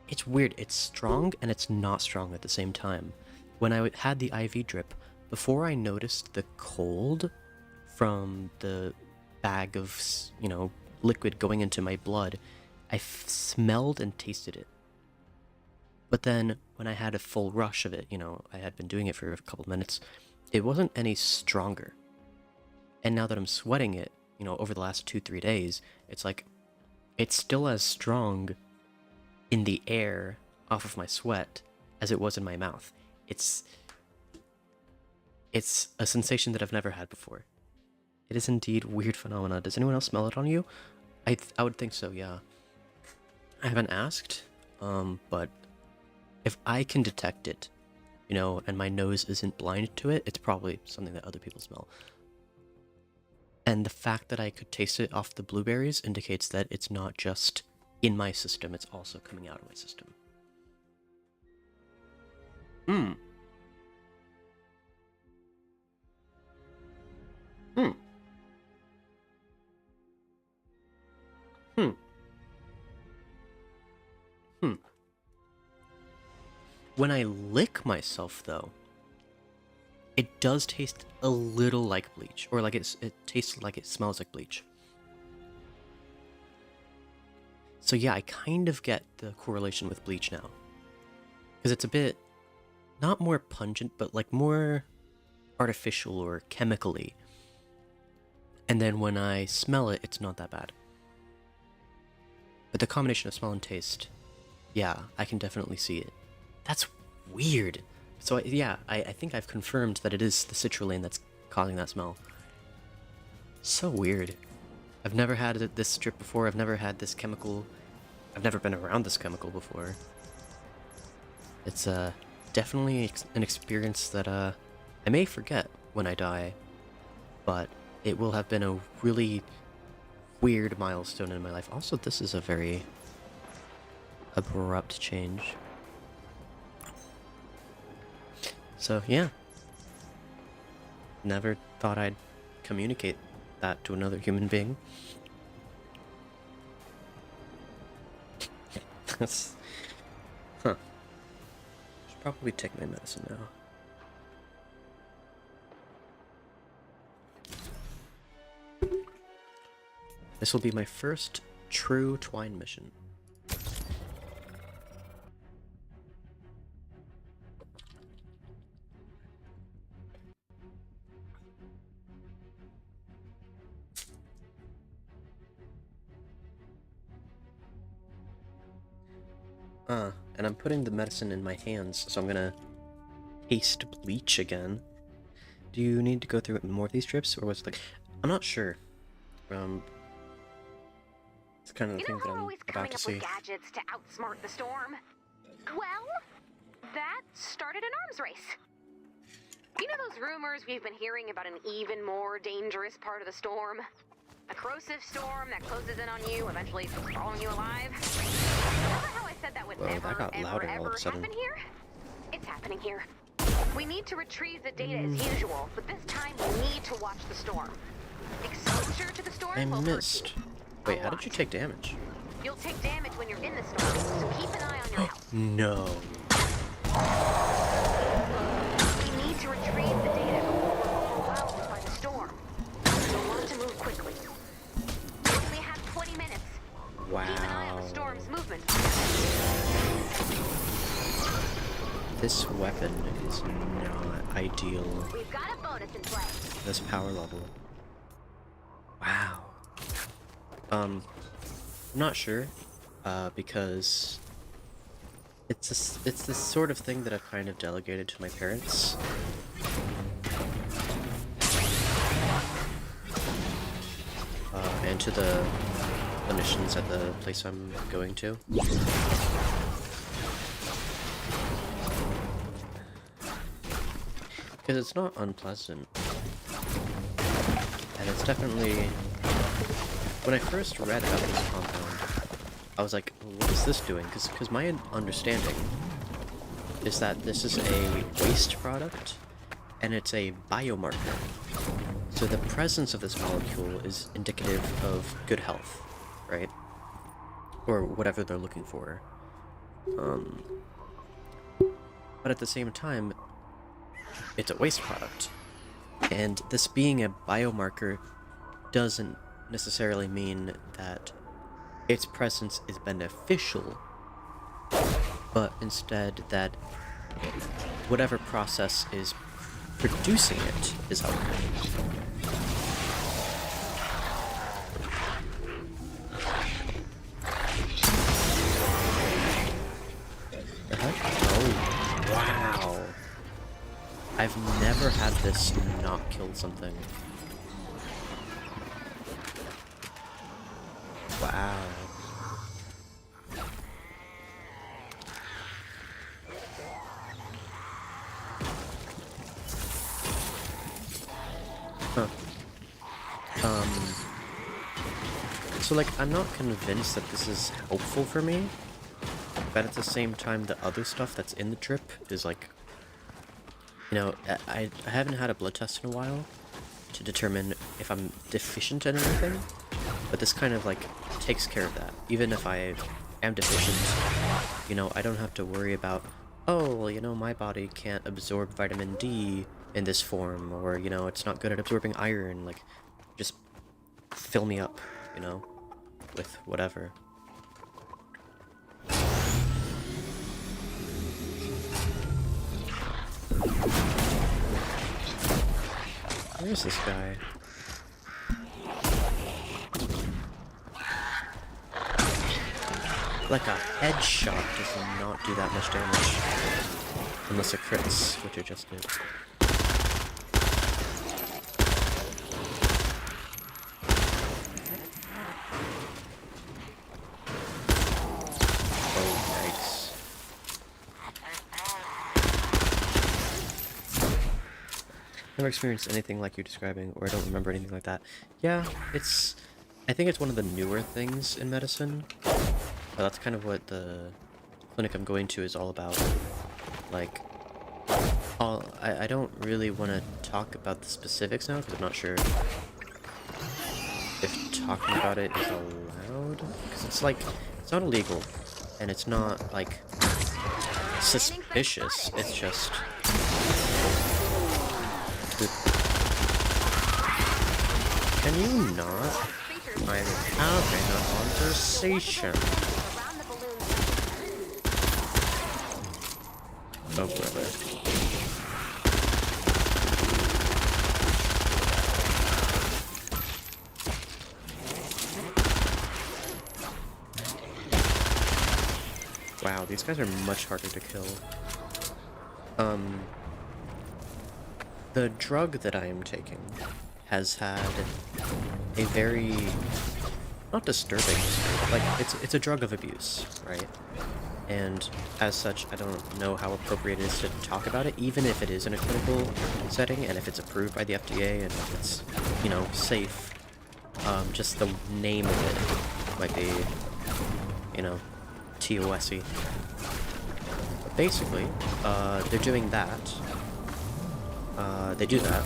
It's weird. It's strong and it's not strong at the same time. When I had the IV drip, before I noticed the cold from the bag of, you know, liquid going into my blood, I smelled and tasted it. But then when I had a full rush of it, you know, I had been doing it for a couple minutes, it wasn't any stronger. And now that I'm sweating it, you know, over the last 2-3 days, it's like, it's still as strong in the air off of my sweat as it was in my mouth. It's a sensation that I've never had before. It is indeed weird phenomena. Does anyone else smell it on you? I would think so, yeah. I haven't asked, but if I can detect it, you know, and my nose isn't blind to it, it's probably something that other people smell. And the fact that I could taste it off the blueberries indicates that it's not just in my system, it's also coming out of my system. Hmm. Hmm. Hmm. Hmm. When I lick myself, though, it does taste a little like bleach, or like it tastes like it smells like bleach. So yeah, I kind of get the correlation with bleach now. Because it's a bit, not more pungent, but like more artificial or chemically. And then when I smell it, it's not that bad. But the combination of smell and taste, yeah, I can definitely see it. That's weird. So yeah, I think I've confirmed that it is the citrulline that's causing that smell. So weird. I've never had this drip before. I've never had this chemical. I've never been around this chemical before. It's definitely an experience that I may forget when I die, but it will have been a really weird milestone in my life. Also, this is a very abrupt change. So yeah, never thought I'd communicate that to another human being. That's... Huh. Should probably take my medicine now. This will be my first true Twine mission. And I'm putting the medicine in my hands, so I'm gonna taste bleach again. Do you need to go through more of these strips, or what's it like? I'm not sure. It's kind of the You thing know that how I'm always about coming to up see. with gadgets to outsmart the storm? Well, that started an arms race. You know those rumors we've been hearing about an even more dangerous part of the storm? A corrosive storm that closes in on you, eventually swallowing you alive? Remember how I said that would Whoa, never, that got ever, louder all of a ever sudden. happen here? It's happening here. We need to retrieve the data as usual, but this time we need to watch the storm. Exposure to the storm I will hurt missed. you. Wait, A how did lot. you take damage? You'll take damage when you're in the storm, so keep an eye on your health. No. We need to retrieve the data before we're overwhelmed by the storm. You'll want to move quickly. We only have 20 minutes. Keep an eye on the Wow. storm's movement. This weapon is not ideal. We've got a bonus in play. This power level. Wow. I'm not sure, because it's this sort of thing that I've kind of delegated to my parents. And to the clinicians at the place I'm going to. Because it's not unpleasant. And it's definitely... When I first read about this compound, I was like, what is this doing? Because my understanding is that this is a waste product, and it's a biomarker. So the presence of this molecule is indicative of good health, right? Or whatever they're looking for. But at the same time, it's a waste product. And this being a biomarker doesn't necessarily mean that its presence is beneficial, but instead that whatever process is producing it is helpful. The heck? Oh, wow. I've never had this not kill something. Wow. Huh. So like, I'm not convinced that this is helpful for me, but at the same time, the other stuff that's in the drip is like, you know, I haven't had a blood test in a while to determine if I'm deficient in anything, but this kind of like takes care of that. Even if I am deficient, you know, I don't have to worry about, oh, well, you know, my body can't absorb vitamin D in this form, or, you know, it's not good at absorbing iron. Like, just fill me up, you know, with whatever. Where's this guy? Like a headshot does not do that much damage. Unless it crits, which it just did. Oh, yikes. Never experienced anything like you're describing, or I don't remember anything like that. Yeah, I think it's one of the newer things in medicine. But that's kind of what the clinic I'm going to is all about. Like, I don't really want to talk about the specifics now, because I'm not sure if talking about it is allowed. Because it's like, it's not illegal, and it's not, like, suspicious. It's just... Can you not? I'm having a conversation. Oh, brother. Wow, these guys are much harder to kill. The drug that I am taking has had a very, not disturbing history, but like, it's a drug of abuse, right? and as such, I don't know how appropriate it is to talk about it, even if it is in a clinical setting, and if it's approved by the FDA, and if it's, you know, safe. Just the name of it might be, you know, TOS-y. But basically, they're doing that. They do that,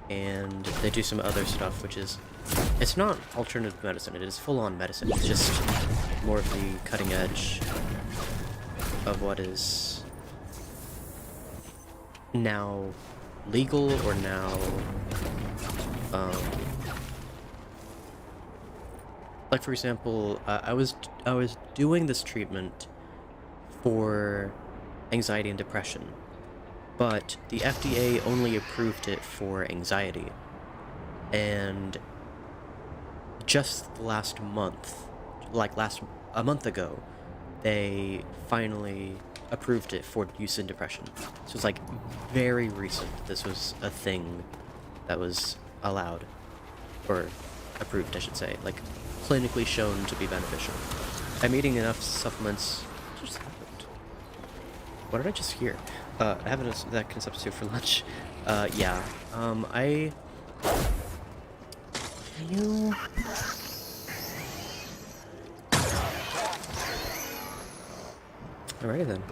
and they do some other stuff, which is, it's not alternative medicine, it is full-on medicine. It's just more of the cutting edge of what is now legal or now, like for example, I was doing this treatment for anxiety and depression, but the FDA only approved it for anxiety, and just last month, like a month ago, they finally approved it for use in depression. So it's like very recent. This was a thing that was allowed, or approved, I should say, like clinically shown to be beneficial. I'm eating enough supplements. What just happened? What did I just hear? I have that can substitute for lunch. Yeah. You. Alrighty then.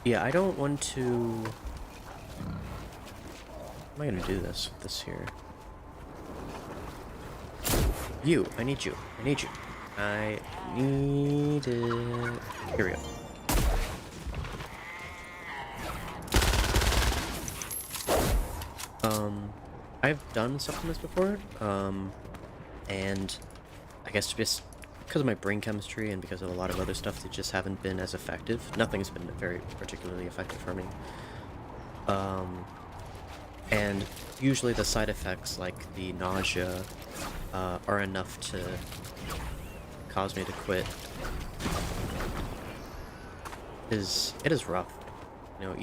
Yeah, I don't want to. How am I gonna do this with this here? I need you. I need you. I need it. Here we go. I've done supplements before, and I guess just because of my brain chemistry and because of a lot of other stuff, they just haven't been as effective. Nothing's been very particularly effective for me. And usually the side effects, like the nausea, are enough to cause me to quit. It is rough. You know,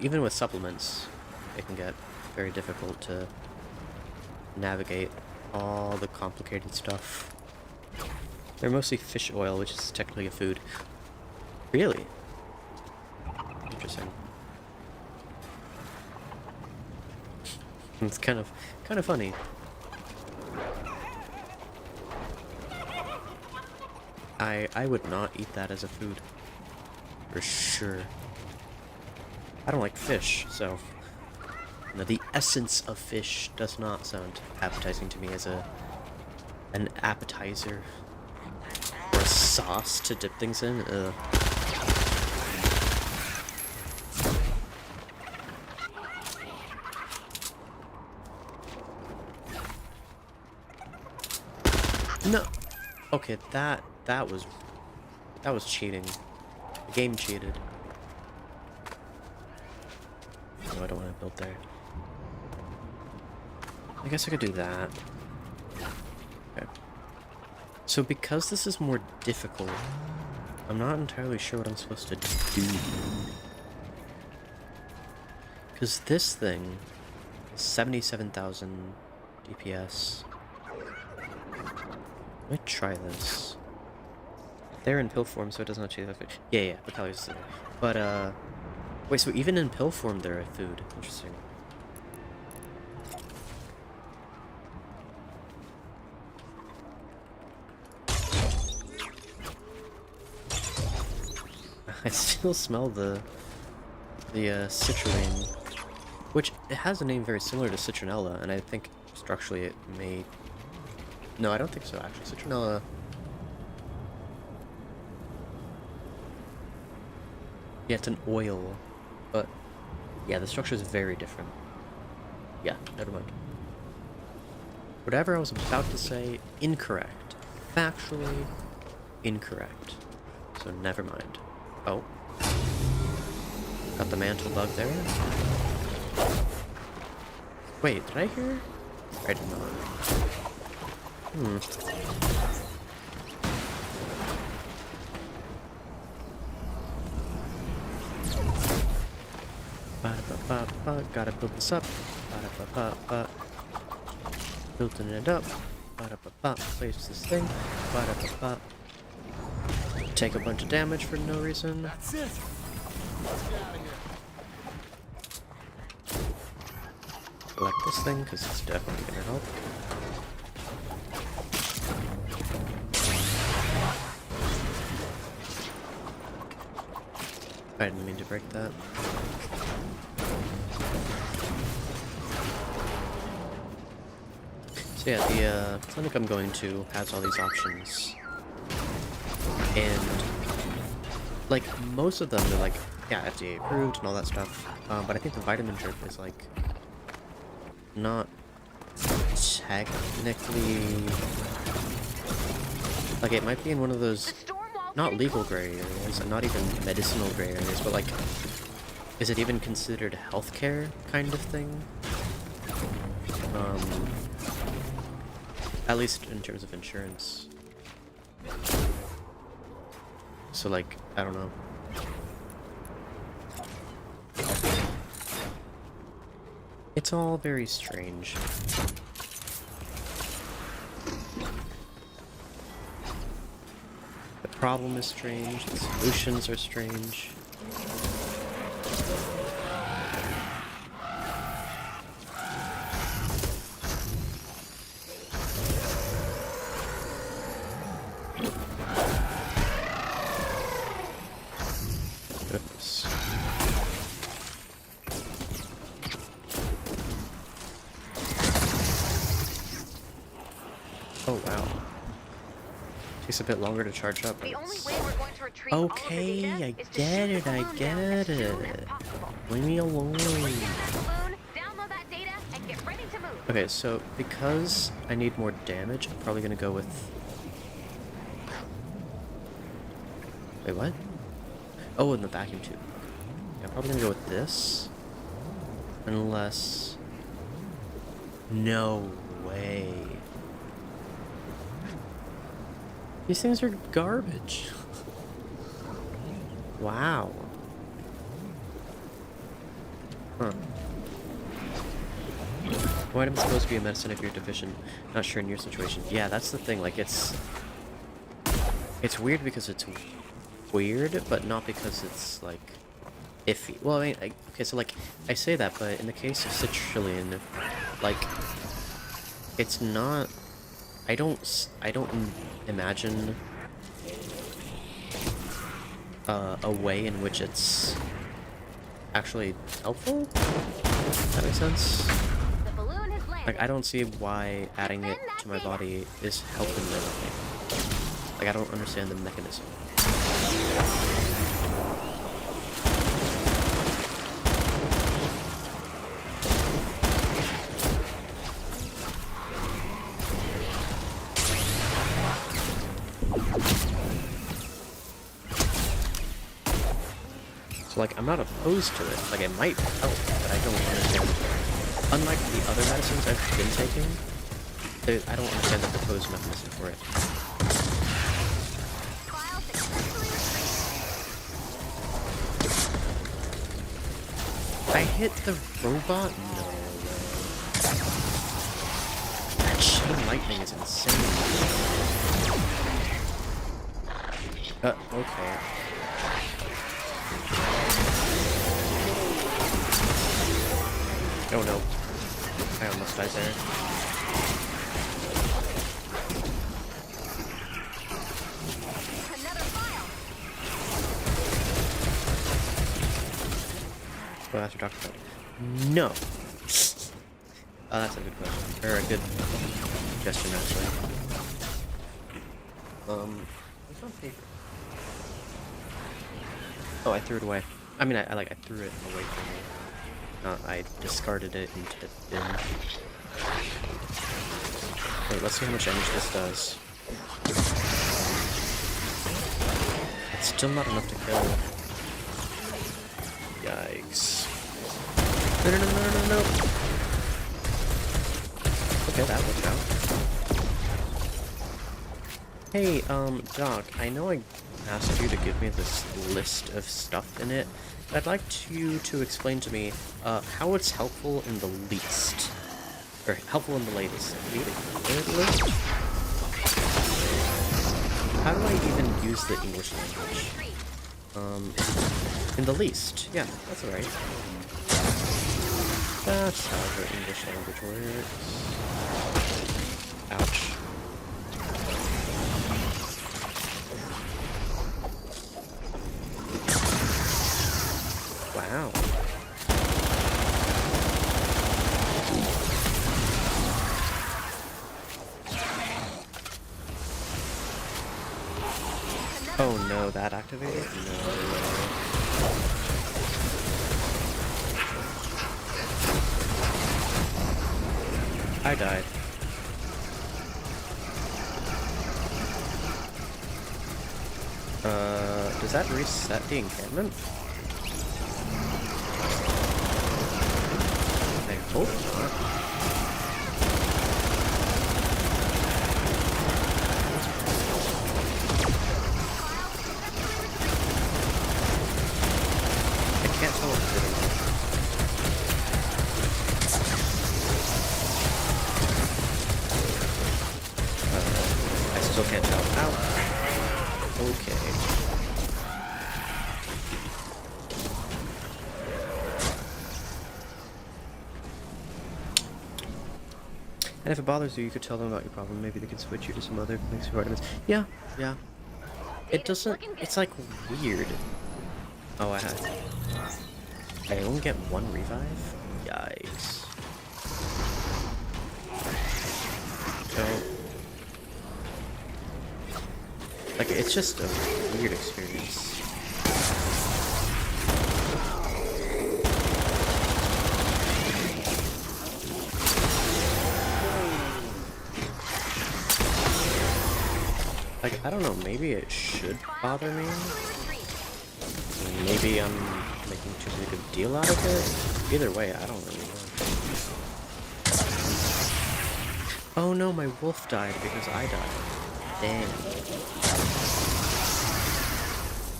even with supplements, it can get very difficult to navigate all the complicated stuff. They're mostly fish oil, which is technically a food. Really? Interesting. It's kind of funny. I would not eat that as a food. For sure. I don't like fish, so you know, the essence of fish does not sound appetizing to me as an appetizer or a sauce to dip things in. Ugh. No. Okay, that was cheating. The game cheated. No, I don't want to build there. I guess I could do that. Okay. So because this is more difficult, I'm not entirely sure what I'm supposed to do. Because this thing is 77,000 DPS. Let me try this. They're in pill form, so it doesn't actually have. Yeah, the calories are there. But wait, so even in pill form, they're a food. Interesting. I still smell the citrulline, which it has a name very similar to citronella, and I think structurally it may. No, I don't think so, actually. Citronella... Yeah, it's an oil. But, yeah, the structure is very different. Yeah, never mind. Whatever I was about to say, incorrect. Factually incorrect. So never mind. Oh. Got the mantle bug there. Wait, did I hear? I did not. Ba-da-ba-ba-ba. Gotta build this up. Ba-da-ba-ba-ba. Building it up. Ba-da-ba-ba. Place this thing. Ba-da-ba-ba. Take a bunch of damage for no reason. That's it. Let's get out of here. Select this thing, because it's definitely gonna help. I didn't mean to break that. So yeah, the clinic I'm going to has all these options. And, like, most of them are like, yeah, FDA approved and all that stuff. But I think the vitamin drip is like, not technically, like, it might be in one of those not legal gray areas and not even medicinal gray areas, but like, is it even considered healthcare kind of thing? At least in terms of insurance. So like, I don't know. It's all very strange. The problem is strange, the solutions are strange. Goodness. Oh wow. Takes a bit longer to charge up. The only way we're going to retrieve all of the Okay, data I is to get shoot it, the I balloon down as get soon it. as possible. Leave me alone. Bring down the balloon, download that data, and get ready to move. Okay, so because I need more damage, I'm probably gonna go with... Wait, what? Oh, in the vacuum tube. Yeah, I'm probably gonna go with this. Unless... No way. These things are garbage. Wow. Huh. Why am I supposed to be a medicine if you're deficient? Not sure in your situation. Yeah, that's the thing. Like, it's weird because it's weird, but not because it's like iffy. Well, I mean, okay, so like I say that, but in the case of citrulline, like it's not. I don't imagine a way in which it's actually helpful. If that makes sense. The balloon has landed. Like, I don't see why adding it to my body is helping anything. Like, I don't understand the mechanism. So, like, I'm not opposed to it. Like, it might help, but I don't understand. Unlike the other medicines I've been taking, I don't understand the proposed mechanism for it. Trial successfully retrieved. I hit the robot? No way. That chain lightning is insane. Okay. Oh no. I almost died there. Another file. Well, after Dr. Fred. No. Oh, that's a good question. Or a good suggestion, actually. It's on paper. Oh, I threw it away. I mean, I threw it away from me. I discarded it into the bin. Wait, let's see how much damage this does. It's still not enough to kill. Yikes. No. Okay, that worked out. Hey, Doc, I know I asked you to give me this list of stuff in it. I'd like you to explain to me how it's helpful in the least. Or helpful in the latest. Latest? How do I even use the English language? In the least. Yeah, that's alright. That's how the English language works. Ouch. Wow. Oh no, that activated? No. I died. Does that reset the encampment? I hope not. I can't tell what to do. I still can't tell. Ow. Okay. And if it bothers you, you could tell them about your problem. Maybe they can switch you to some other things for vitamins. Yeah, yeah. It doesn't... It's like weird. Oh, I only get one revive? Yikes. So... Like, it's just a weird experience. Like, I don't know, maybe it should bother me? Maybe I'm making too big of a deal out of it? Either way, I don't really know. Oh no, my wolf died because I died. Dang.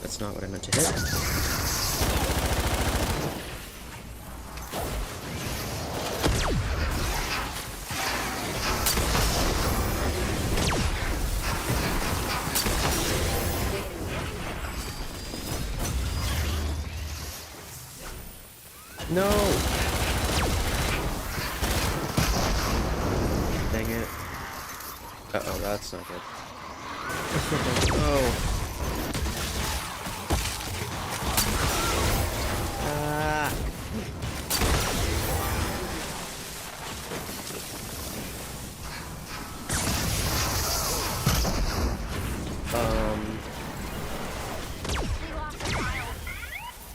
That's not what I meant to hit. No! Dang it. Uh-oh, that's not good. Oh. Ah.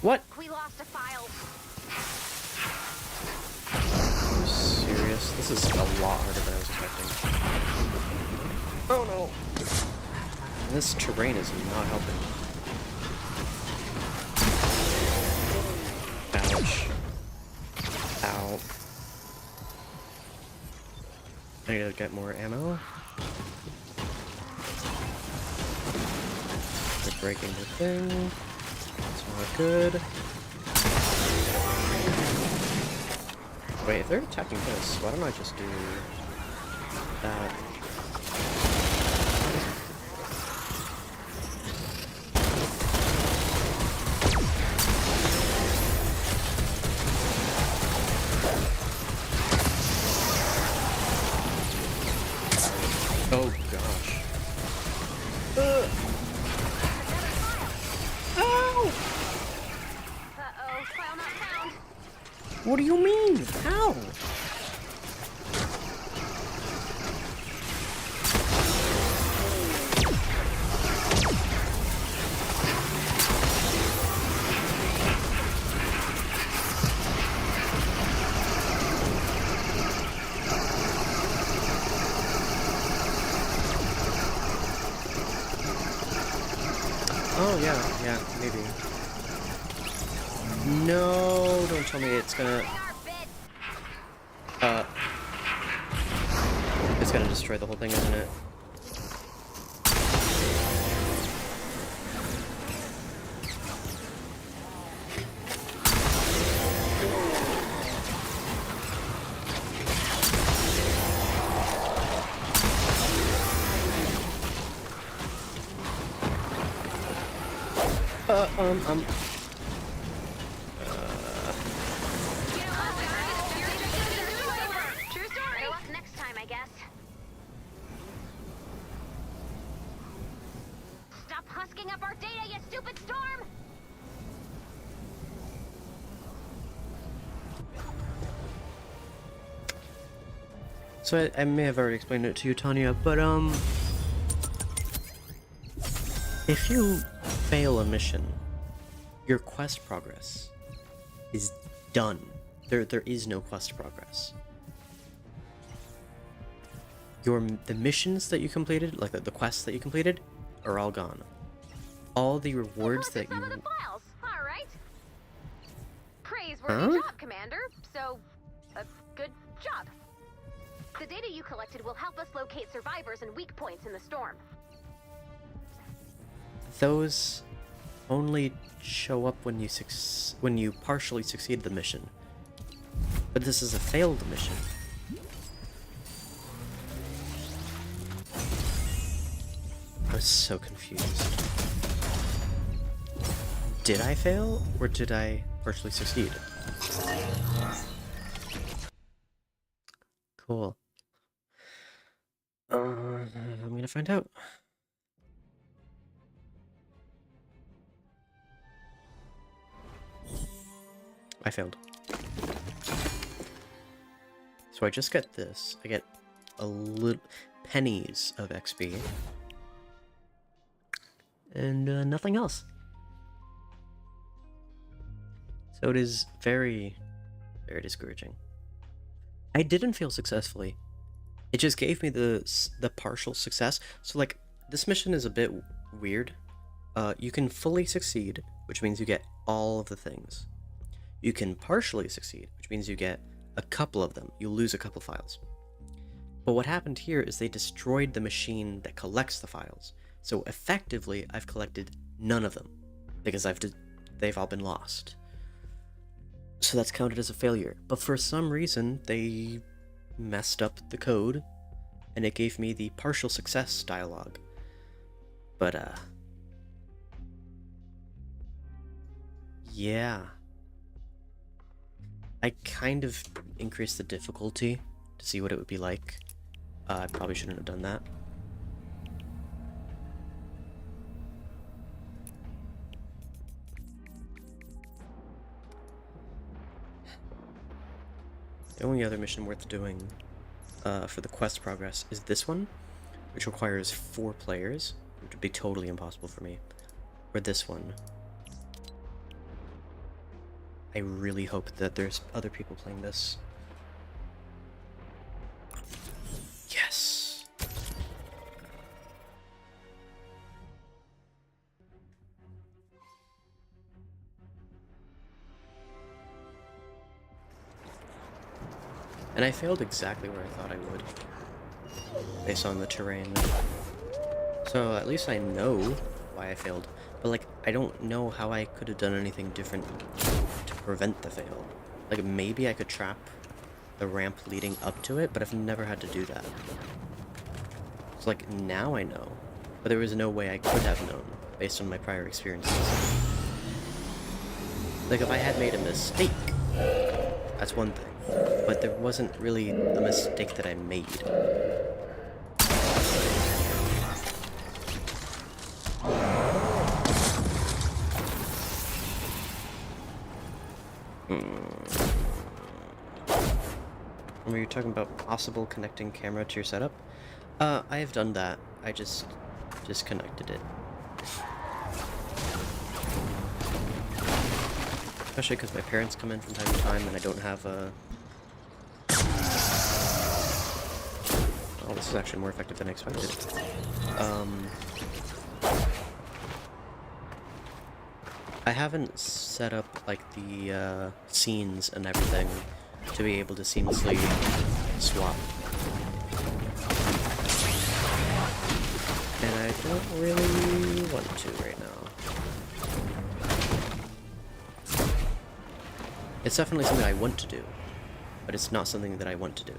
What? We lost a file. Are you serious? This is a lot harder than I was expecting. Oh no! This terrain is not helping. Ouch. Ow. I need to get more ammo. They're breaking the thing. It's not good. Wait, if they're attacking this, why don't I just do that? Oh gosh. Ow! Uh-oh, file not found. What do you mean? How? Oh, yeah, maybe. No, don't tell me it's gonna... It's gonna destroy the whole thing, isn't it? Um. True story. Better luck next time, I guess. Stop husking up our data, you stupid storm! So I may have already explained it to you, Tanya, but if you fail a mission, your quest progress is done. There is no quest progress. The missions that you completed, like the quests that you completed, are all gone. All the rewards that some you... of the files. All right. Praiseworthy job, Commander. So, good job. The data you collected will help us locate survivors and weak points in the storm. Those only show up when you partially succeed the mission. But this is a failed mission. I was so confused. Did I fail, or did I partially succeed? Cool. I'm gonna find out. I failed. So I just get this. I get a little pennies of XP. And nothing else. So it is very, very discouraging. I didn't fail successfully. It just gave me the partial success. So like, this mission is a bit weird. You can fully succeed, which means you get all of the things. You can partially succeed, which means you get a couple of them. You lose a couple files. But what happened here is they destroyed the machine that collects the files. So effectively, I've collected none of them, because they've all been lost. So that's counted as a failure. But for some reason, they messed up the code, and it gave me the partial success dialogue. But, yeah. I kind of increased the difficulty to see what it would be like. I probably shouldn't have done that. The only other mission worth doing for the quest progress is this one, which requires 4 players, which would be totally impossible for me. Or this one. I really hope that there's other people playing this. Yes! And I failed exactly where I thought I would, based on the terrain. So at least I know why I failed, but like, I don't know how I could have done anything different to prevent the fail. Like, maybe I could trap the ramp leading up to it, but I've never had to do that. So like, now I know, but there was no way I could have known, based on my prior experiences. Like, if I had made a mistake, that's one thing. But there wasn't really a mistake that I made. Were you talking about possible connecting camera to your setup? I have done that. I just disconnected it. Especially because my parents come in from time to time and I don't have a... Oh, this is actually more effective than I expected. I haven't set up, like, the scenes and everything to be able to seamlessly swap. And I don't really want to right now. It's definitely something I want to do, but it's not something that I want to do.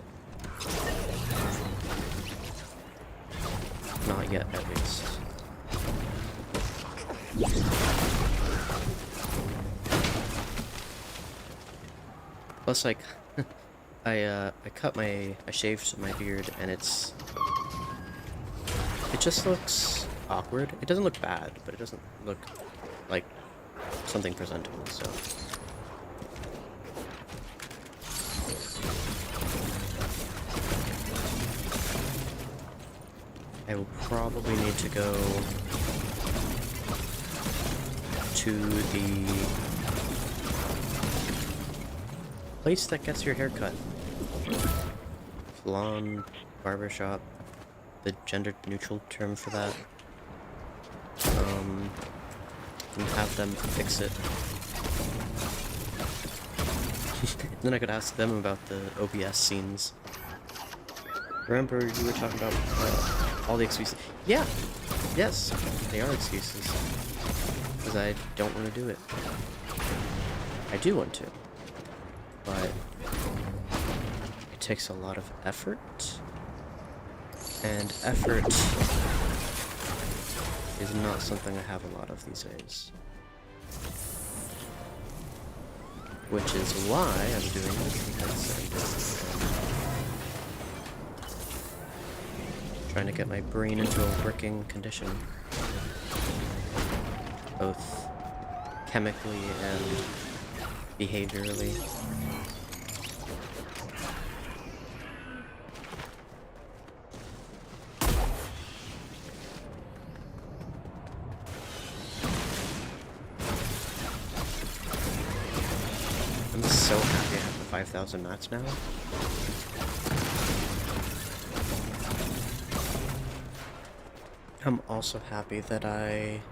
Not yet, at least. Plus, like, I shaved my beard, and it just looks awkward. It doesn't look bad, but it doesn't look like something presentable, so. I will probably need to go to the place that gets your hair cut. Salon, barbershop, the gender neutral term for that. And have them fix it. Then I could ask them about the OBS scenes. Remember you were talking about all the excuses? Yeah! Yes! They are excuses. Because I don't want to do it. I do want to. But it takes a lot of effort. And effort is not something I have a lot of these days. Which is why I'm doing this, because I'm trying to get my brain into a working condition. Both chemically and behaviorally. I'm so happy I have the 5,000 mats now. I'm also happy that I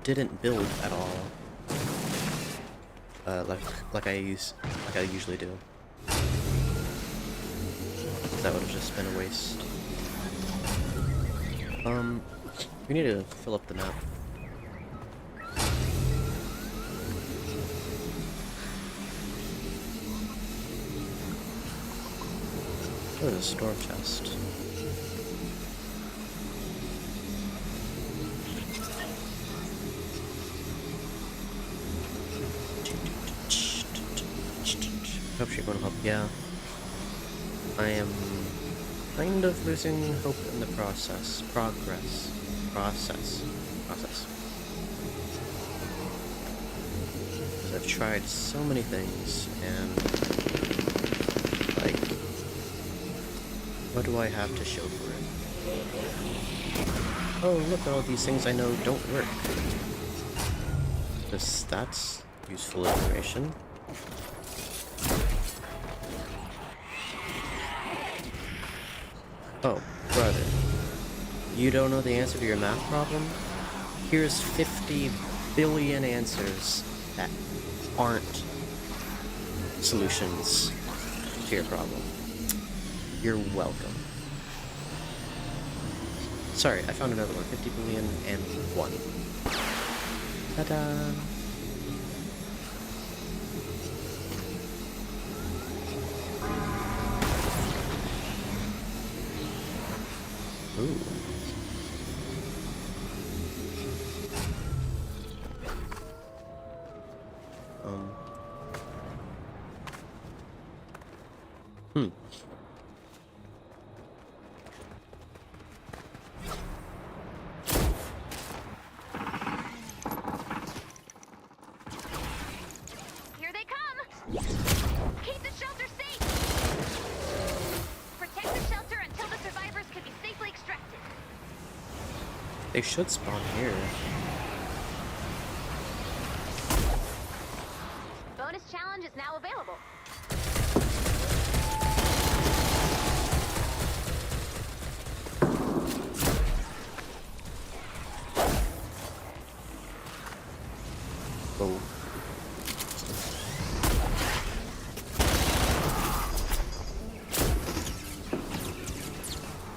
didn't build at all. Like I usually do. That would have just been a waste. We need to fill up the map. Oh, there's a storm chest. Hope you're going to help. Yeah. I am kind of losing hope in the process. Process. Because I've tried so many things, and like, what do I have to show for it? Oh, look at all these things I know don't work. Because that's useful information. Oh, brother. You don't know the answer to your math problem? Here's 50 billion answers that aren't solutions to your problem. You're welcome. Sorry, I found another one. 50 billion and 1. Ta-da! Ooh. Hmm. Here they come! Keep the shelter safe! Protect the shelter until the survivors can be safely extracted. They should spawn here. Bonus challenge is now available. Oh.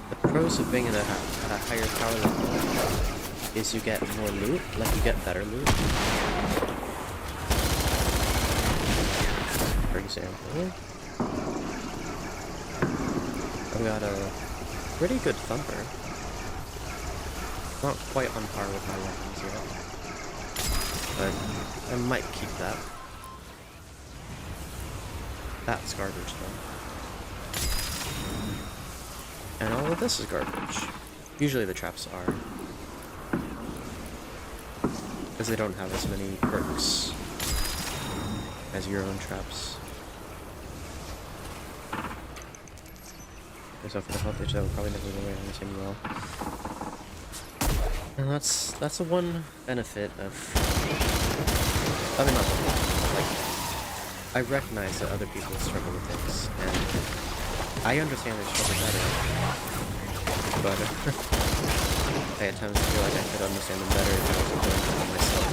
The pros of being at a higher power level is you get more loot, like you get better loot. For example, I've got a pretty good thumper. Not quite on par with my weapons yet, but I might keep that. That's garbage, though. And all of this is garbage. Usually the traps are. Because they don't have as many perks as your own traps. So for the health issue, that would probably never really understand well. And that's the one benefit of... I mean, not the one. Like, I recognize that other people struggle with things, and I understand their struggle better. But I at times feel like I could understand them better if I was going through them myself.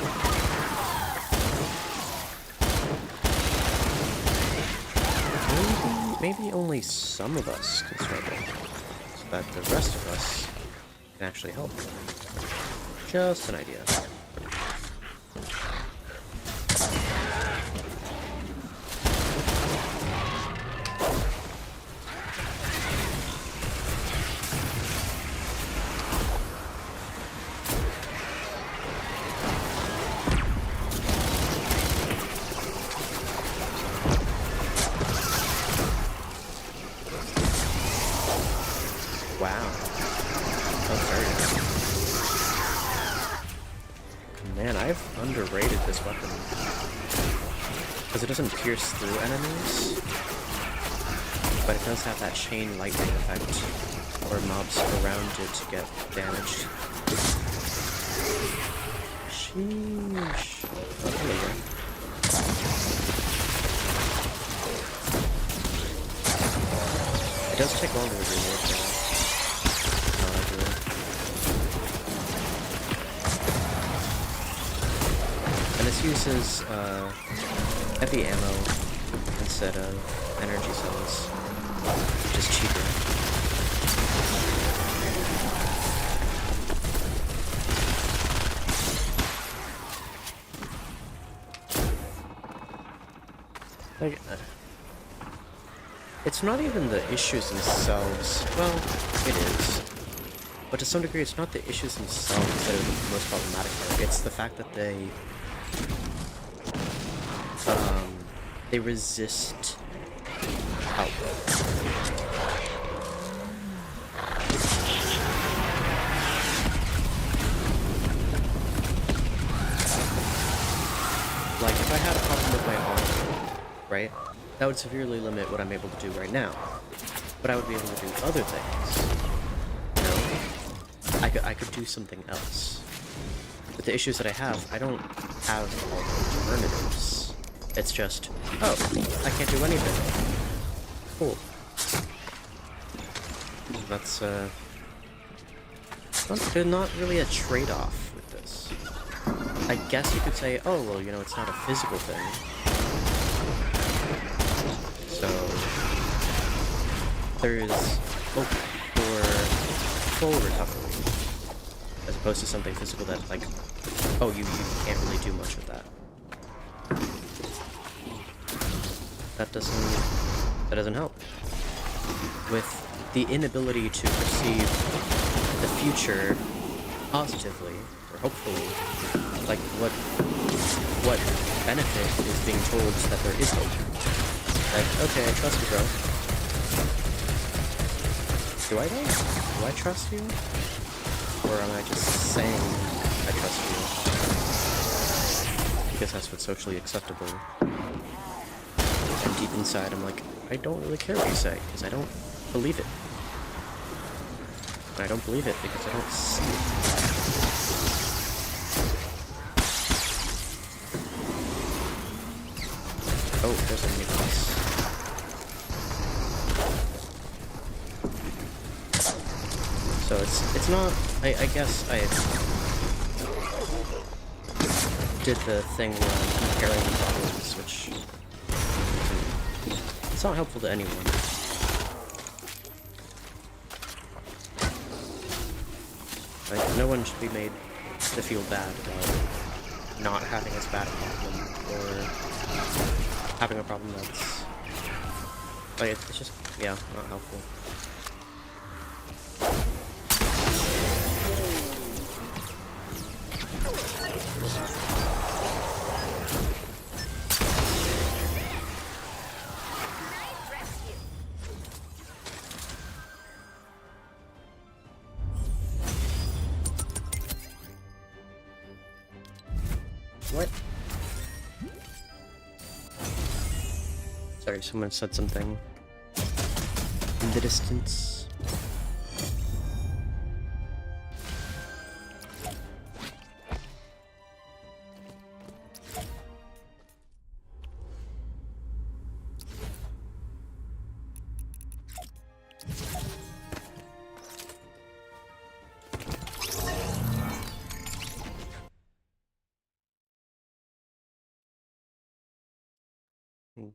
Maybe only some of us can struggle, so that the rest of us can actually help. Just an idea. Wow. Oh, sorry. Man, I've underrated this weapon. Because it doesn't pierce through enemies, but it does have that chain lightning effect, where mobs around it get damaged. Sheesh. Oh, there we go. It does take longer to reload though. And this uses heavy ammo instead of energy cells, which is cheaper. Like, it's not even the issues themselves. Well, it is. But to some degree, it's not the issues themselves that are the most problematic part. It's the fact that they resist help. Like, if I had a problem with my arm, right, that would severely limit what I'm able to do right now. But I would be able to do other things. You know? I could do something else. With the issues that I have, I don't have alternatives. It's just, oh, I can't do anything. Cool. That's, not really a trade-off with this. I guess you could say, oh, well, you know, it's not a physical thing. So, there is hope for full recovery, as opposed to something physical that, like, oh, you can't really do much with that. That doesn't help. With the inability to perceive the future positively, or hopefully, like what benefit is being told that there is hope? Like, okay, I trust you, bro. Do I though? Do I trust you? Or am I just saying I trust you? Because that's what's socially acceptable. And deep inside, I'm like, I don't really care what you say, because I don't believe it. And I don't believe it because I don't see it. Oh, there's a new boss. So it's not, I guess I did the thing where I'm comparing problems, which it's not helpful to anyone. Like, no one should be made to feel bad about not having as bad a problem, or having a problem that's, like, it's just, yeah, not helpful. Sorry, someone said something in the distance.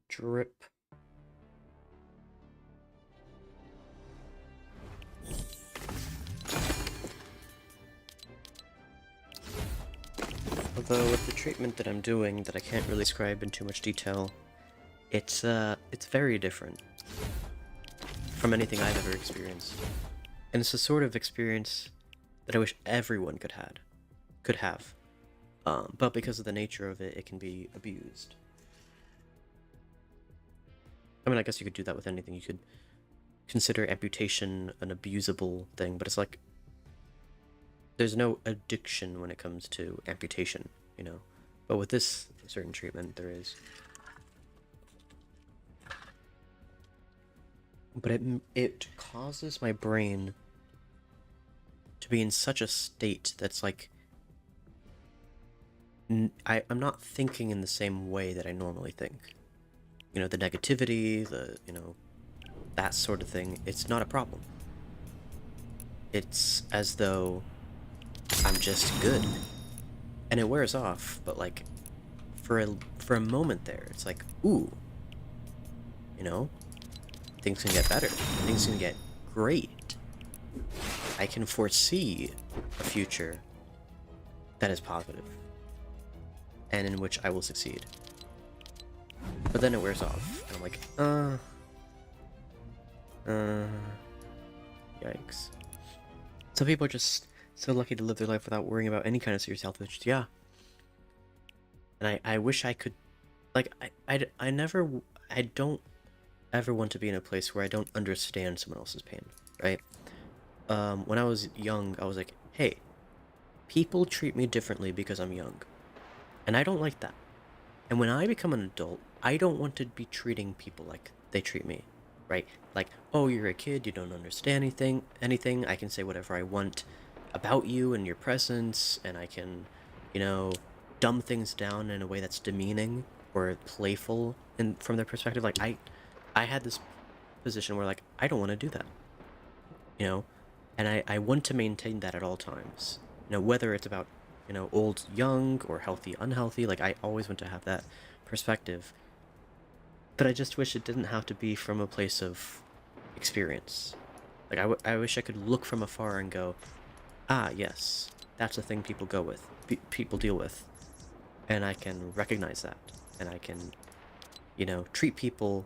Drip. Although with the treatment that I'm doing, that I can't really describe in too much detail, it's very different from anything I've ever experienced. And it's a sort of experience that I wish everyone could have. But because of the nature of it, it can be abused. I mean, I guess you could do that with anything. You could consider amputation an abusable thing, but it's like there's no addiction when it comes to amputation, you know? But with this certain treatment, there is. But it causes my brain to be in such a state that's like I'm not thinking in the same way that I normally think. You know, the negativity, that sort of thing, it's not a problem. It's as though I'm just good. And it wears off, but like for a moment there, it's like, ooh. You know? Things can get better. Things can get great. I can foresee a future that is positive and in which I will succeed. But then it wears off, and I'm like, yikes. Some people are just so lucky to live their life without worrying about any kind of serious health issues, yeah. And I wish I could, like, I don't ever want to be in a place where I don't understand someone else's pain, right? When I was young, I was like, hey, people treat me differently because I'm young. And I don't like that. And when I become an adult, I don't want to be treating people like they treat me, right? Like, oh, you're a kid, you don't understand anything, I can say whatever I want about you and your presence, and I can, you know, dumb things down in a way that's demeaning or playful from their perspective. Like, I had this position where, like, I don't want to do that, you know? And I want to maintain that at all times. You know, whether it's about, you know, old, young, or healthy, unhealthy, like, I always want to have that perspective. But I just wish it didn't have to be from a place of experience. Like, I wish I could look from afar and go, ah, yes, that's a thing people go with, people deal with. And I can recognize that. And I can, you know, treat people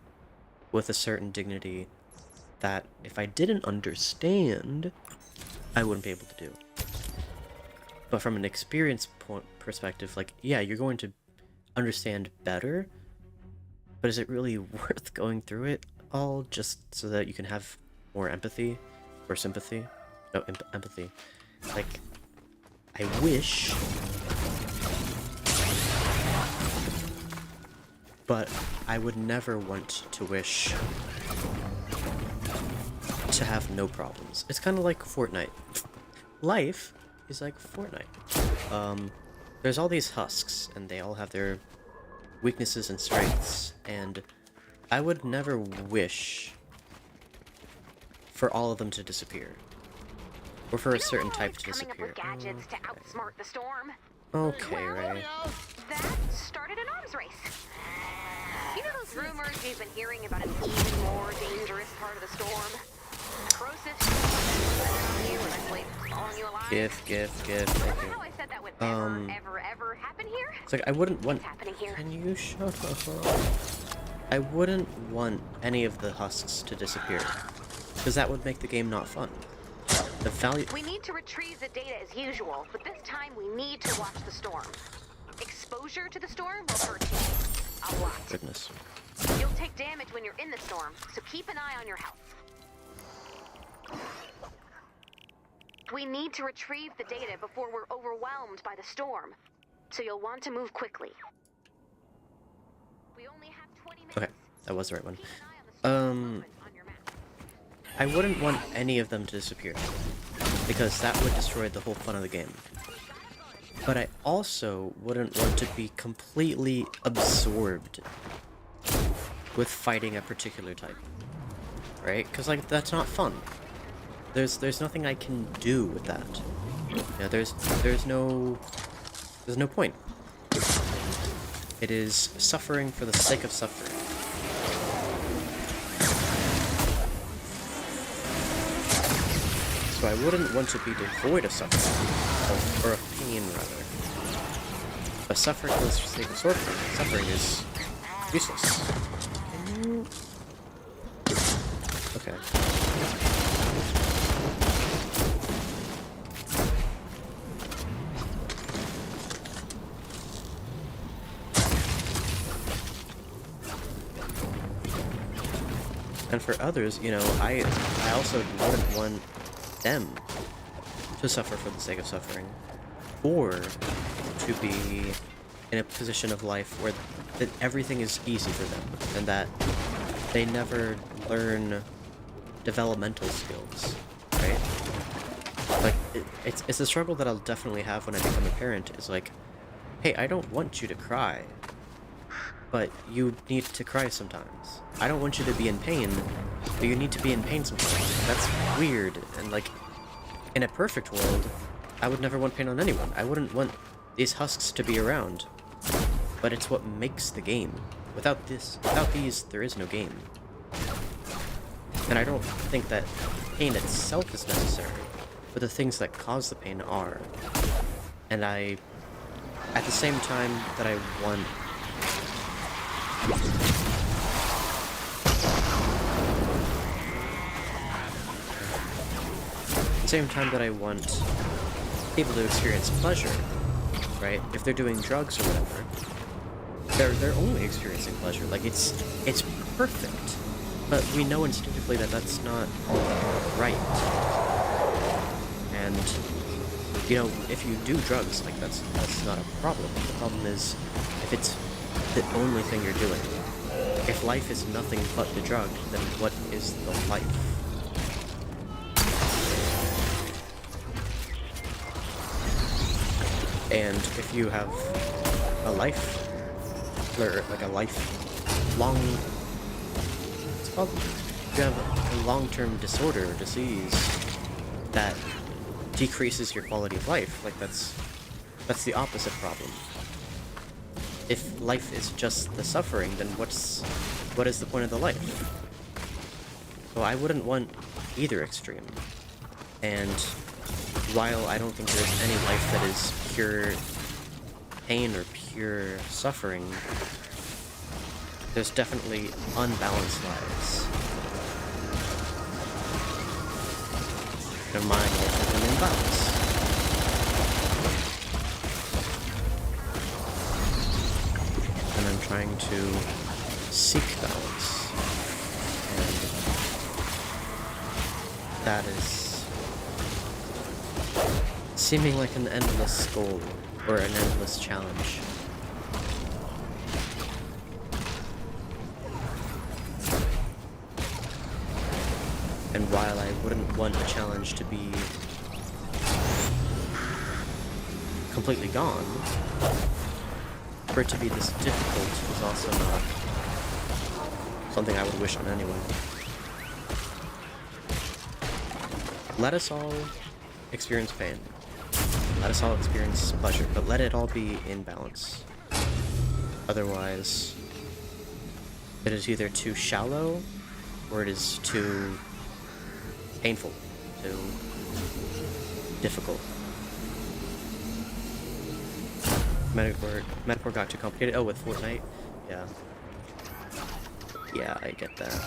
with a certain dignity that if I didn't understand, I wouldn't be able to do. But from an experience perspective, like, yeah, you're going to understand better, but is it really worth going through it all just so that you can have more empathy or sympathy? No, empathy. Like, I wish, but I would never want to wish to have no problems. It's kind of like Fortnite. Life is like Fortnite. There's all these husks, and they all have their weaknesses and strengths, and I would never wish for all of them to disappear. Or for a certain type to disappear. Coming up with gadgets to outsmart the storm. Okay, Ray. That started an arms race. You know those rumors we've been hearing about an even more dangerous part of the storm? Corrosive storm on you and eventually swallowing you alive? Gift. Remember Okay. how I said that would ever happen here? It's like, I wouldn't want... What's happening here? Can you shut up? I wouldn't want any of the husks to disappear. Because that would make the game not fun. The value... We need to retrieve the data as usual, but this time we need to watch the storm. Exposure to the storm will hurt you. A lot. Goodness. You'll take damage when you're in the storm, so keep an eye on your health. We need to retrieve the data before we're overwhelmed by the storm, so you'll want to move quickly. We only have 20 minutes. Okay. that was the right one. Keep an eye on the storm Um, on your map. I wouldn't want any of them to disappear, because that would destroy the whole fun of the game. But I also wouldn't want to be completely absorbed with fighting a particular type, right? Because like that's not fun. There's nothing I can do with that. Yeah, there's no point. It is suffering for the sake of suffering. So I wouldn't want to be devoid of suffering, or of pain rather. But suffering for the sake of suffering is useless. Okay. And for others, you know, I also wouldn't want them to suffer for the sake of suffering, or to be in a position of life where that everything is easy for them, and that they never learn developmental skills, right? Like, it's a struggle that I'll definitely have when I become a parent, is like, hey, I don't want you to cry, but you need to cry sometimes. I don't want you to be in pain, but you need to be in pain sometimes. That's weird, and like, in a perfect world, I would never want pain on anyone. I wouldn't want these husks to be around. But it's what makes the game. Without these, there is no game. And I don't think that pain itself is necessary, but the things that cause the pain are. And at the same time that I want people to experience pleasure, right? If they're doing drugs or whatever, they're only experiencing pleasure. Like it's perfect, but we know instinctively that that's not right. And you know, if you do drugs, like that's not a problem. The problem is if it's the only thing you're doing. If life is nothing but the drug, then what is the life? And if you have a life, or like a lifelong, it's called, if you have a long-term disorder or disease that decreases your quality of life, like that's the opposite problem. If life is just the suffering, then what is the point of the life? So I wouldn't want either extreme. And while I don't think there's any life that is pure pain or pure suffering, there's definitely unbalanced lives. And mine life is an imbalance. And I'm trying to seek balance. And that is seeming like an endless goal, or an endless challenge. And while I wouldn't want a challenge to be completely gone, for it to be this difficult is also not something I would wish on anyone. Let us all experience pain. Let us all experience pleasure, but let it all be in balance. Otherwise, it is either too shallow, or it is too painful, too difficult. Metaphor got too complicated. Oh, with Fortnite? Yeah. Yeah, I get that.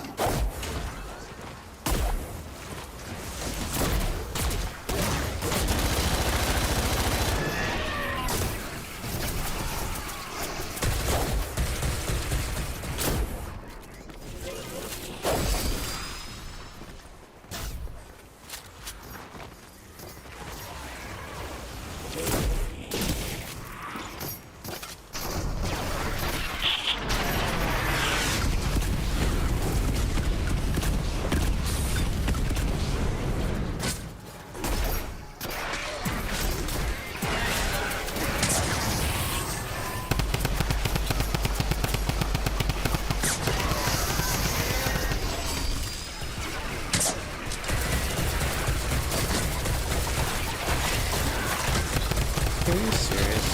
you serious?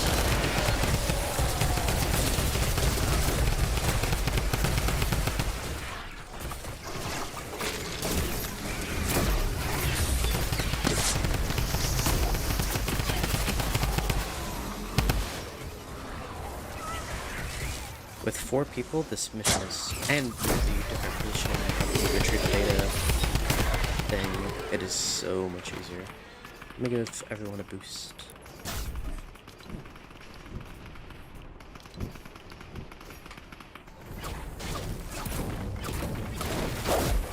With 4 people, this mission is, and with the different mission of the retrieve data thing, it is so much easier. Let me give everyone a boost.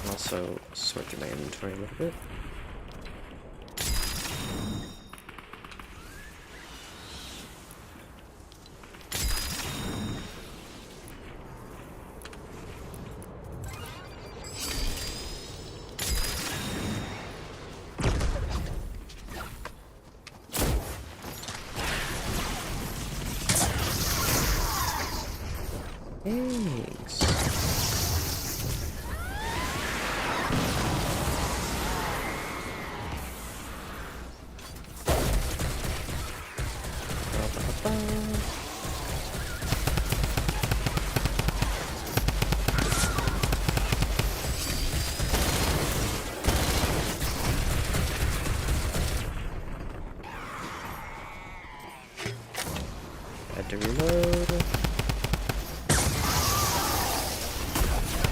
Also, sort through my inventory a little bit. Thanks. Had to reload.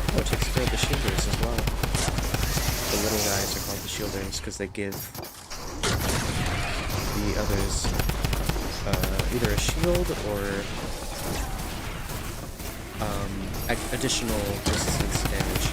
Oh, it takes care of the shielders as well. The little guys are called the shielders because they give the others either a shield or additional resistance to damage.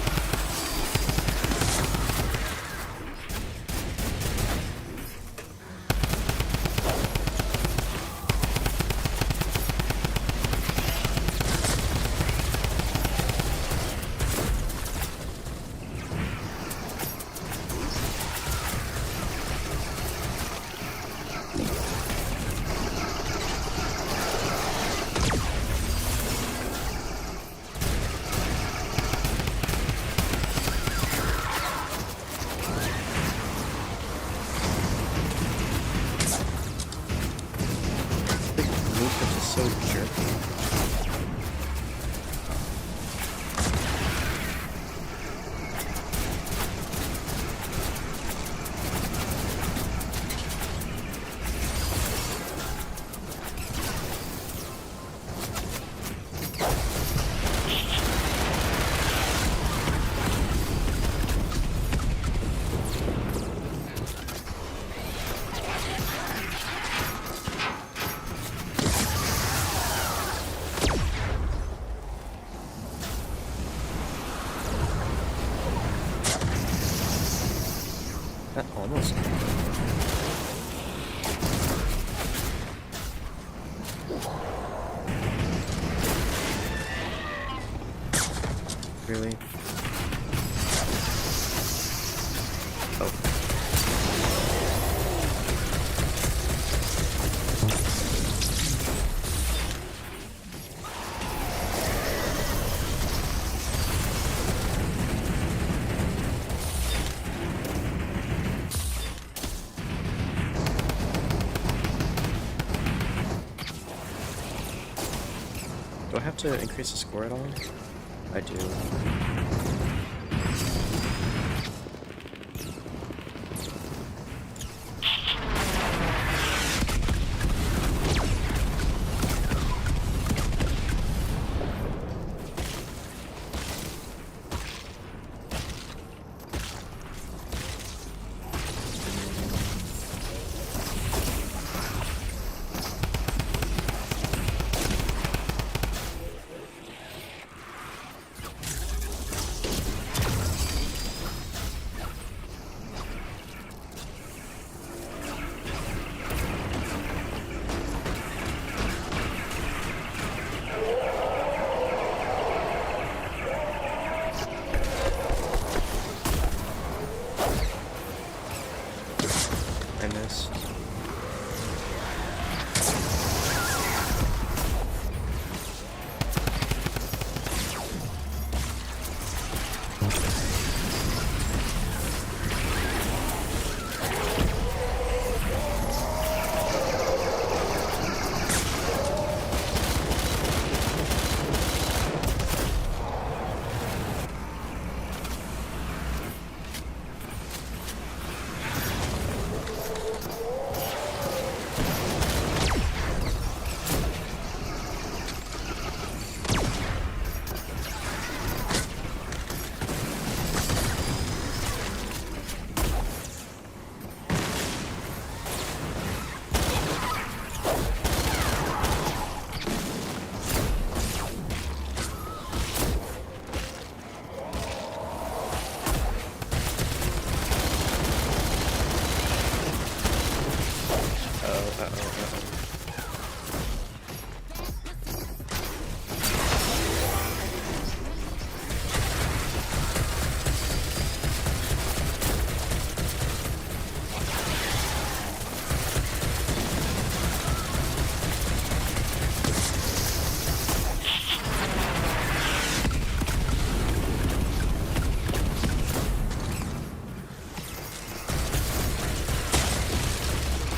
Movement is so jerky. That almost. Really? Oh. Do I have to increase the score at all? I do.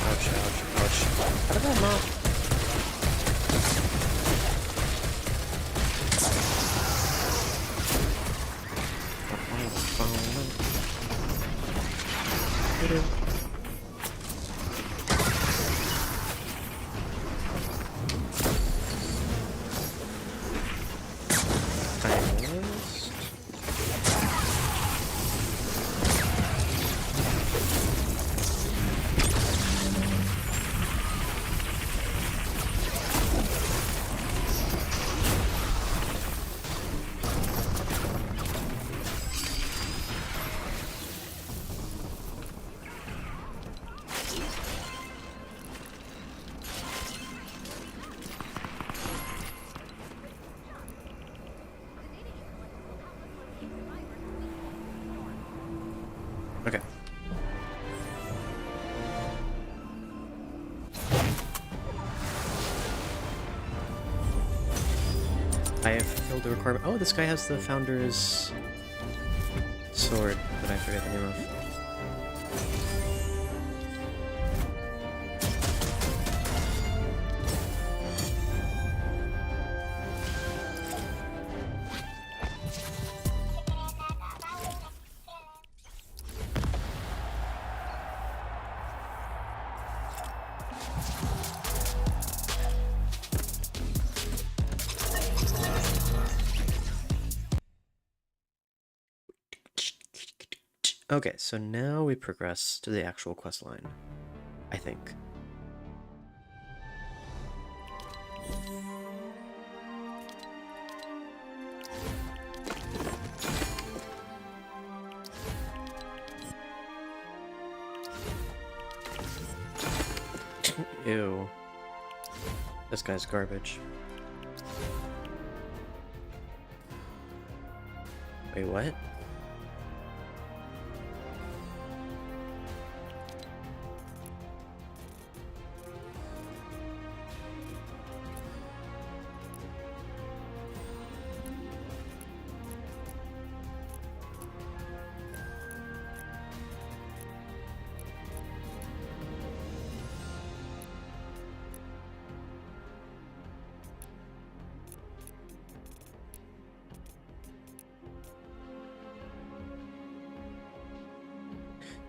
Ouch, ouch, ouch. How did that not? Okay. I have fulfilled the requirement. Oh, this guy has the founder's sword that I forget the name of. Okay, so now we progress to the actual quest line, I think. Ew. This guy's garbage. Wait, what?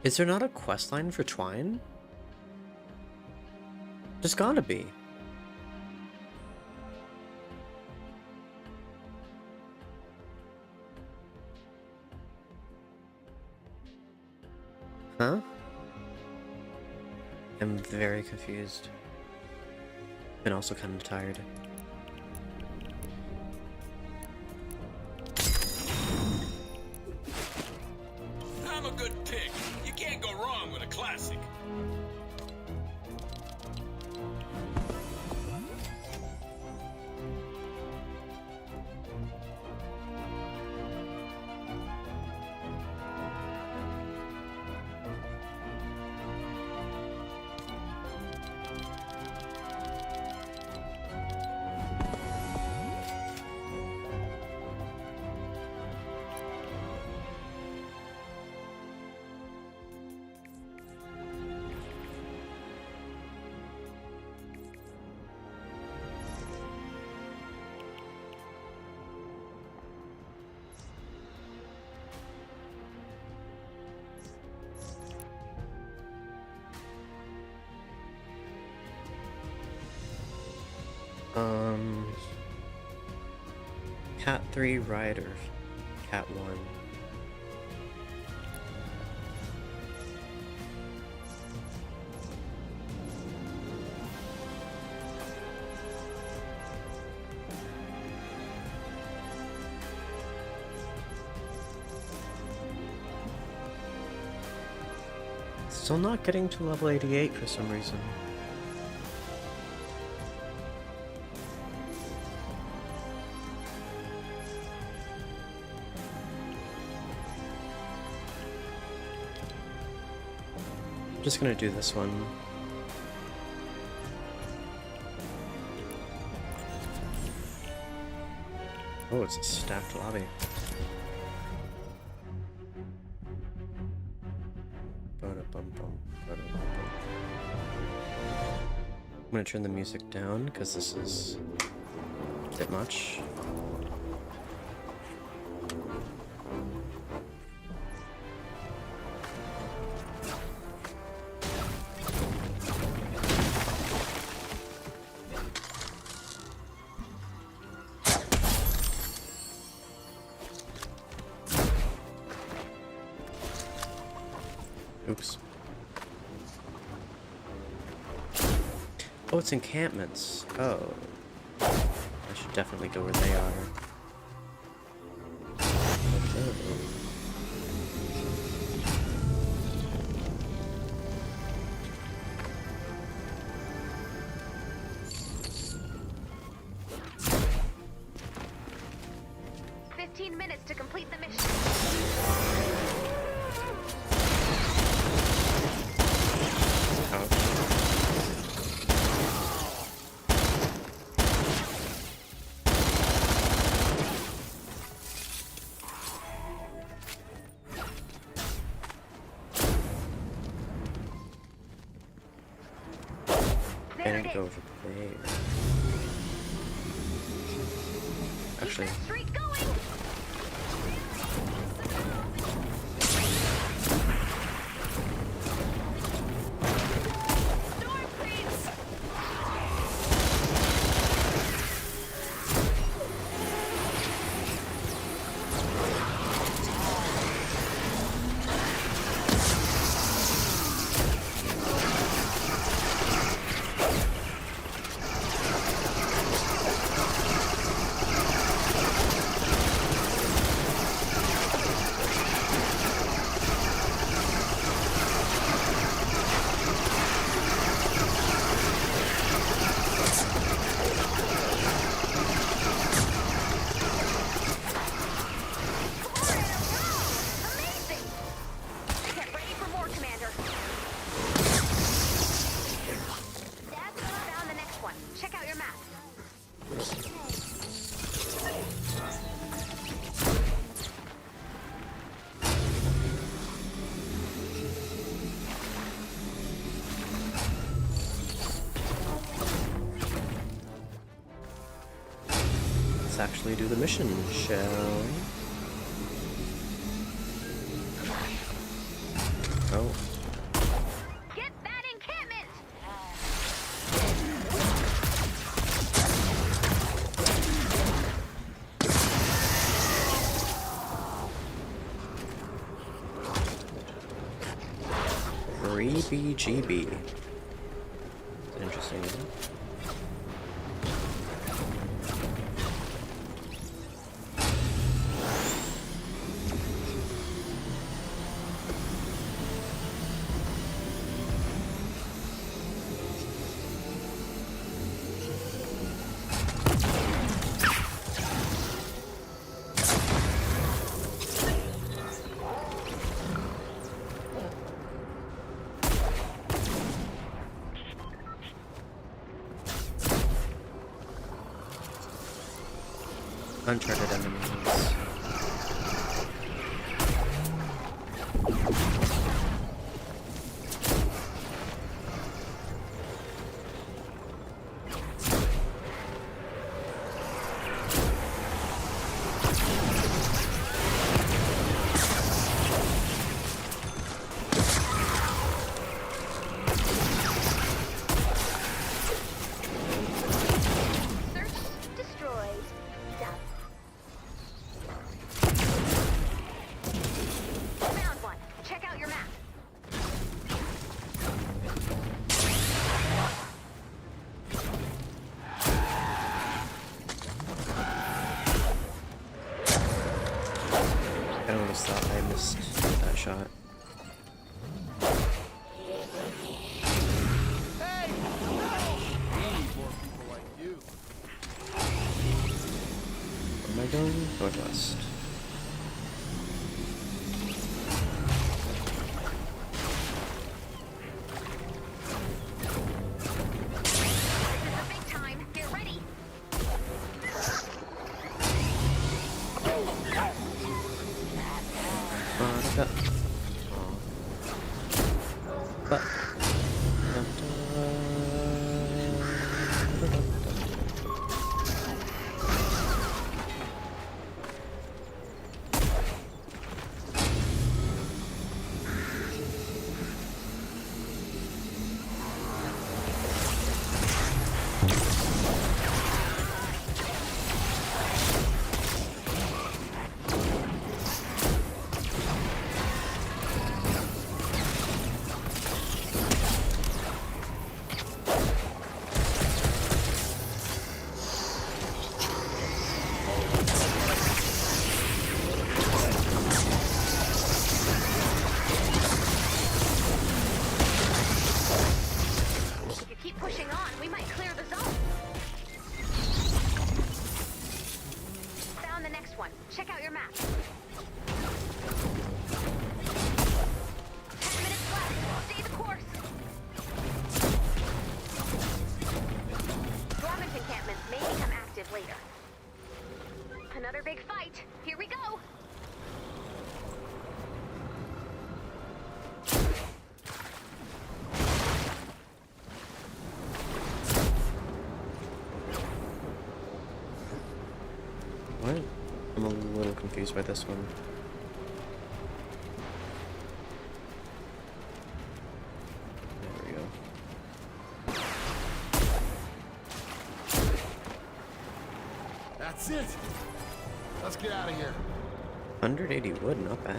Is there not a quest line for Twine? There's gotta be. Huh? I'm very confused. And also kind of tired. I'm a good pick. You can't go wrong with a classic. Cat 3 Rider. Cat 1. Still not getting to level 88 for some reason. just gonna do this one. Oh, it's a stacked lobby. I'm gonna turn the music down because this is a bit much. Oops. Oh, it's encampments. Oh. I should definitely go where they are. Oh. 15 minutes to complete the mission. And go over there. Actually. Keep that streak going. Storm creeps. Amazing! Get ready for more, Commander. Dad, found the next one. Check out your map. Let's actually do the mission, shall we? Oh. Get that encampment! BGB. Interesting, isn't it? Uncharted enemies. Search destroyed. Done. Found one. Check out your map. I almost thought I missed that shot. Hey! No! We need more people like you. Where am I going? Northwest. Shut. Aw. But. If you keep pushing on, we might clear the zone. Found the next one. Check out your map. 10 minutes left. Stay the course. Dormant encampments may become active later. Another big fight. Here we go. What? I'm a little confused by this one. There we go. That's it. Let's get out of here. 180 wood, not bad.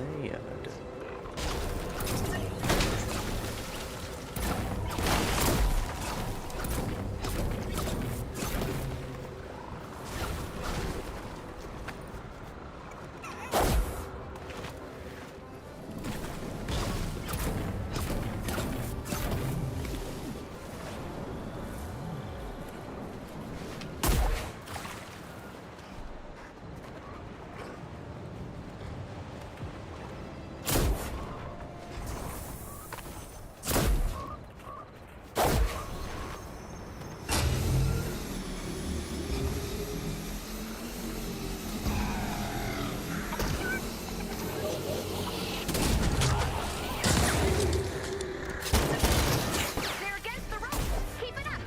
They're against the rope. Keep it up.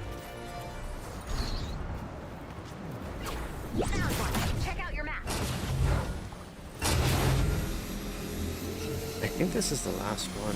Found one. Check out your map. I think this is the last one.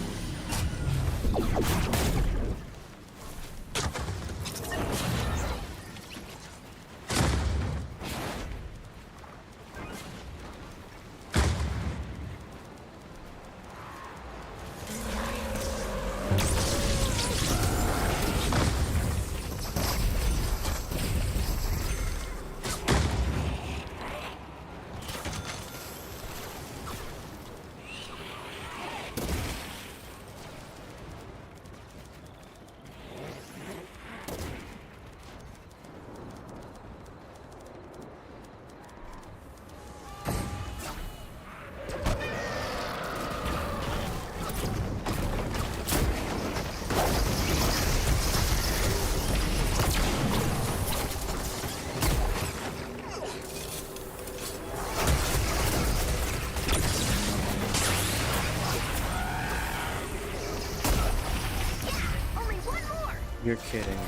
You're kidding.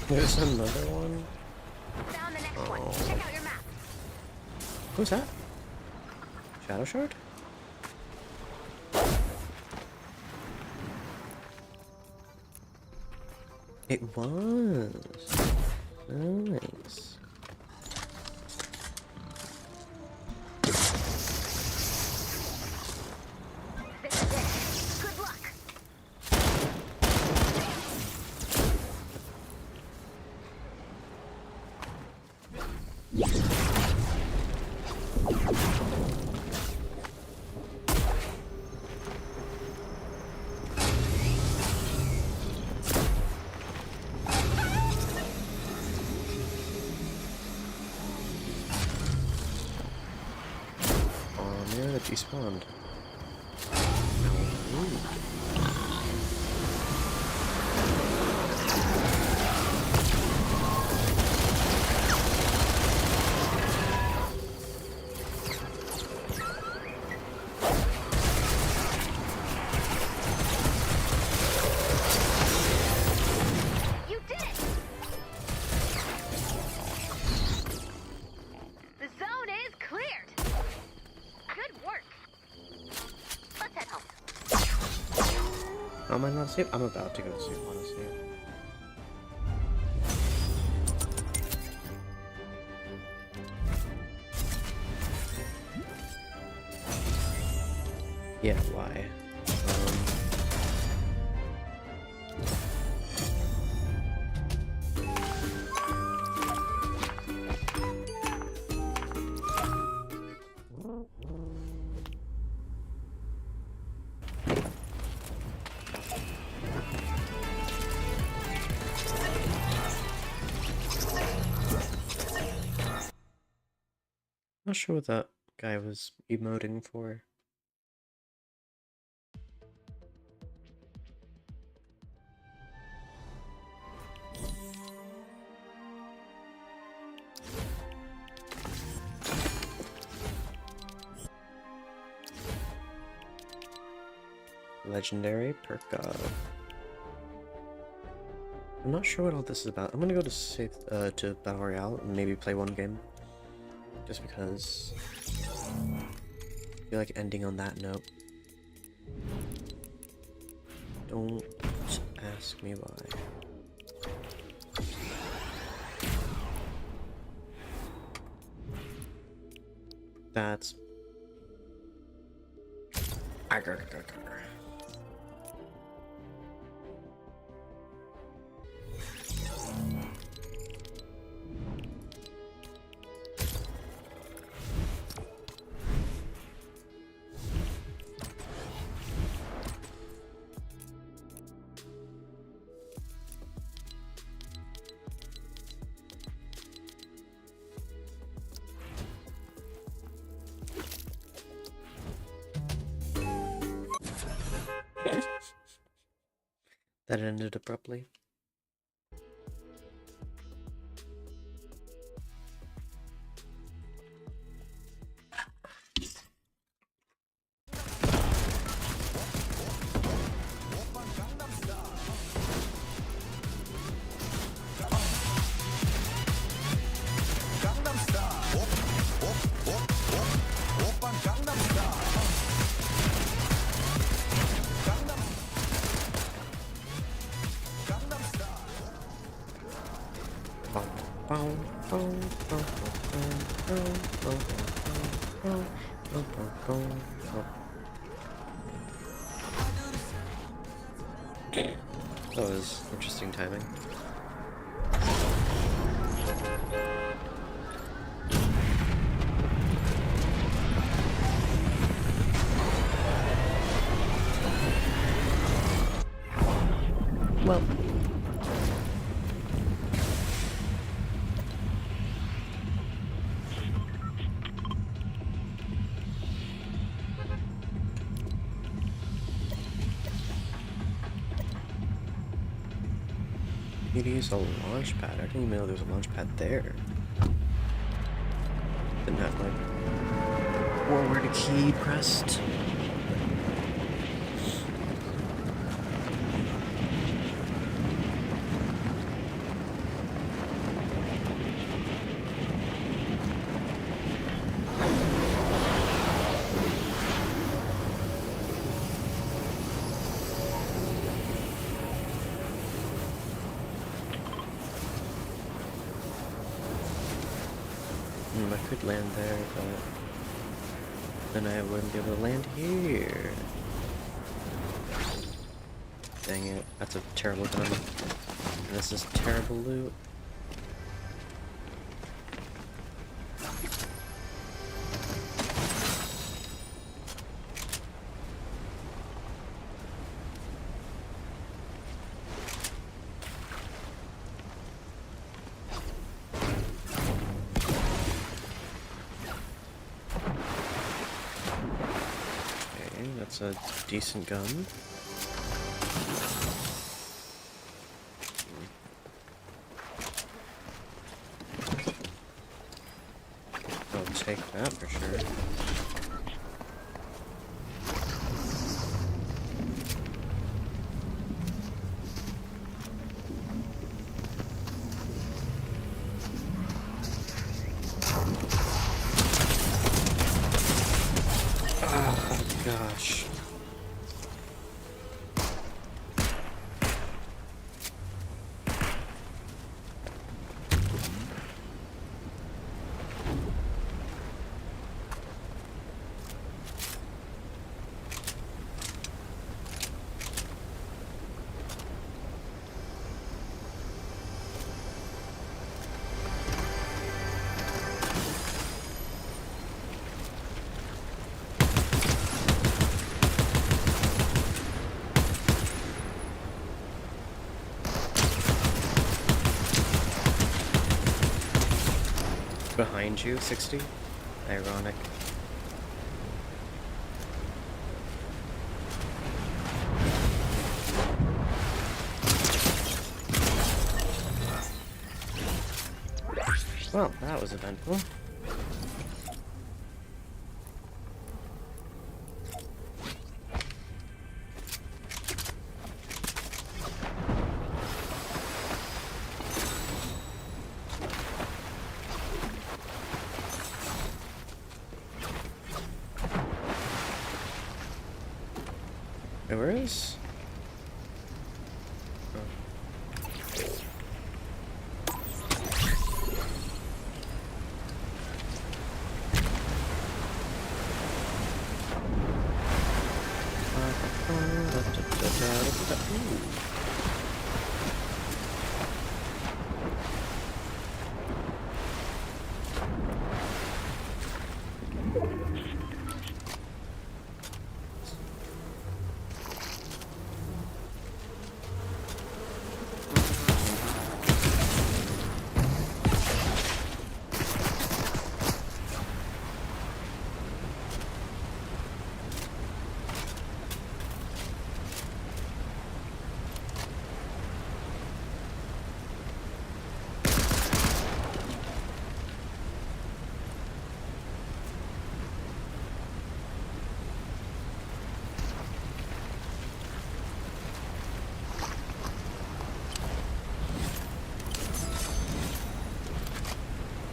There's another one? Found the next Oh. one. Check out your map. Who's that? Shadow Shard? It was. Nice. This is it. Good luck. Oh, near that despawned. Am I not asleep? I'm about to go to sleep, honestly. Yeah, why? Not sure what that guy was emoting for. Legendary perk god. I'm not sure what all this is about. I'm gonna go to to Battle Royale and maybe play one game. Just because I feel like ending on that note. Don't ask me why. That's that ended abruptly. That was interesting timing. Well, need to use a launch pad. I didn't even know there was a launch pad there. Didn't have my forward key pressed. I could land there, but then I wouldn't be able to land here. Dang it, that's a terrible gun. And this is terrible loot. That's a decent gun. I'll take that for sure. Oh gosh. Behind you, 60. Ironic. Well, that was eventful. Hey, where is?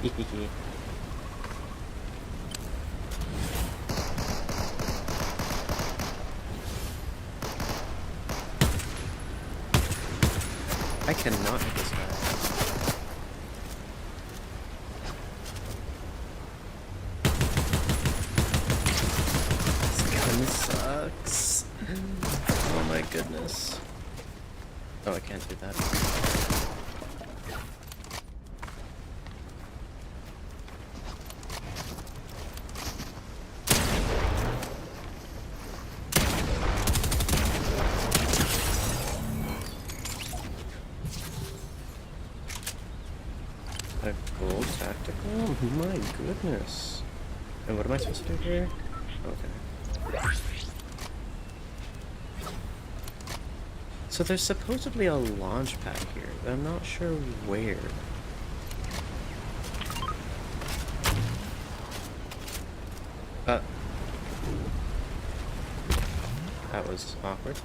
Hehehe. I cannot hit this guy. This gun sucks. Oh my goodness. Oh, I can't do that. A gold tactical? Oh my goodness. And what am I supposed to do here? Okay. So there's supposedly a launch pad here, but I'm not sure where. That was awkward.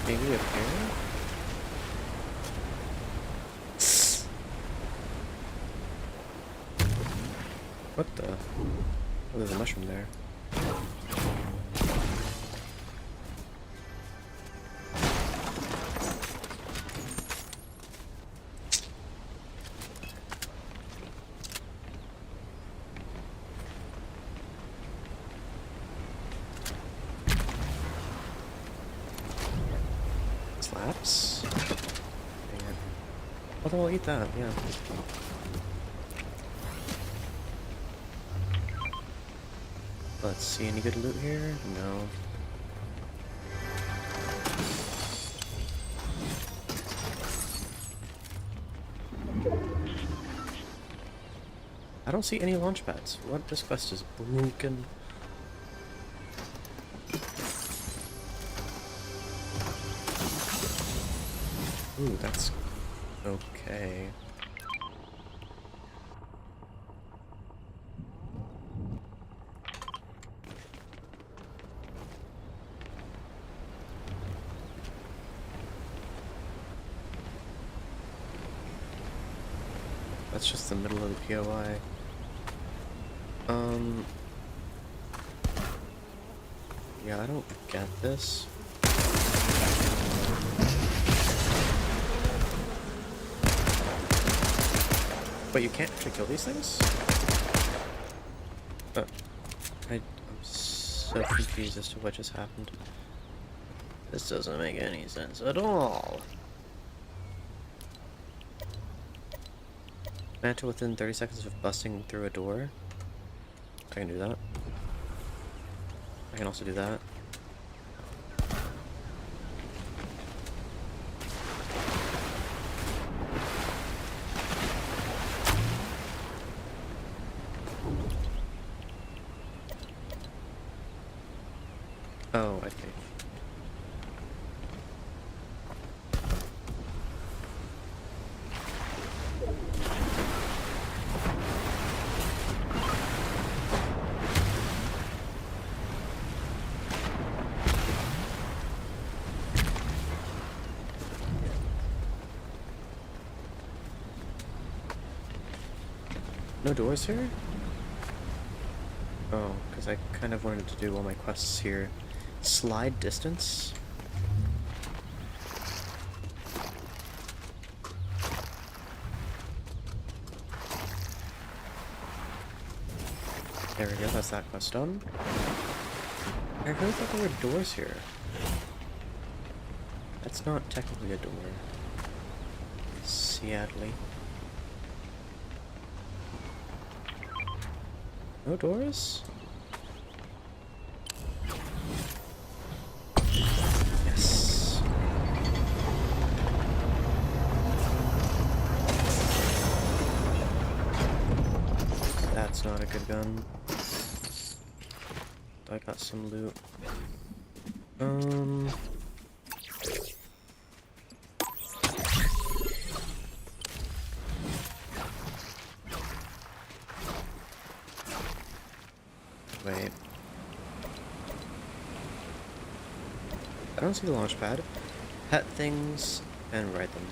Maybe up here? What the? Oh, there's a mushroom there. Slaps? Dang it. Although I'll eat that, yeah. Let's see, any good loot here? No. I don't see any launch pads. What? This quest is broken. Ooh, that's okay. That's just the middle of the POI. Yeah, I don't get this. But you can't actually kill these things? I'm so confused as to what just happened. This doesn't make any sense at all. Mantle within 30 seconds of busting through a door. I can do that. I can also do that. Oh, I see. No doors here? Oh, because I kind of wanted to do all my quests here. Slide distance? There we go, that's that quest done. I really thought there were doors here. That's not technically a door. Sadly. No doors? Yes. That's not a good gun. I got some loot. Wait. I don't see the launch pad. Pet things and ride them.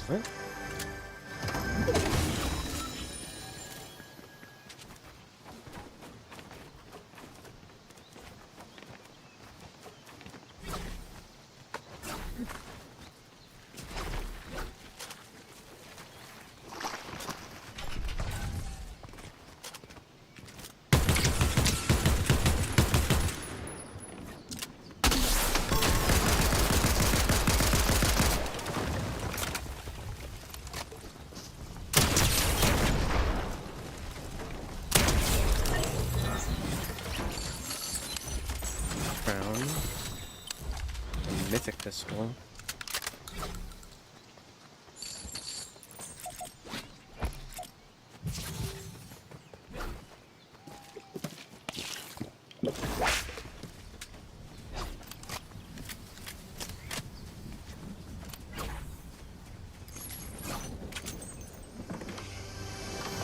What? Crown. A mythic pistol.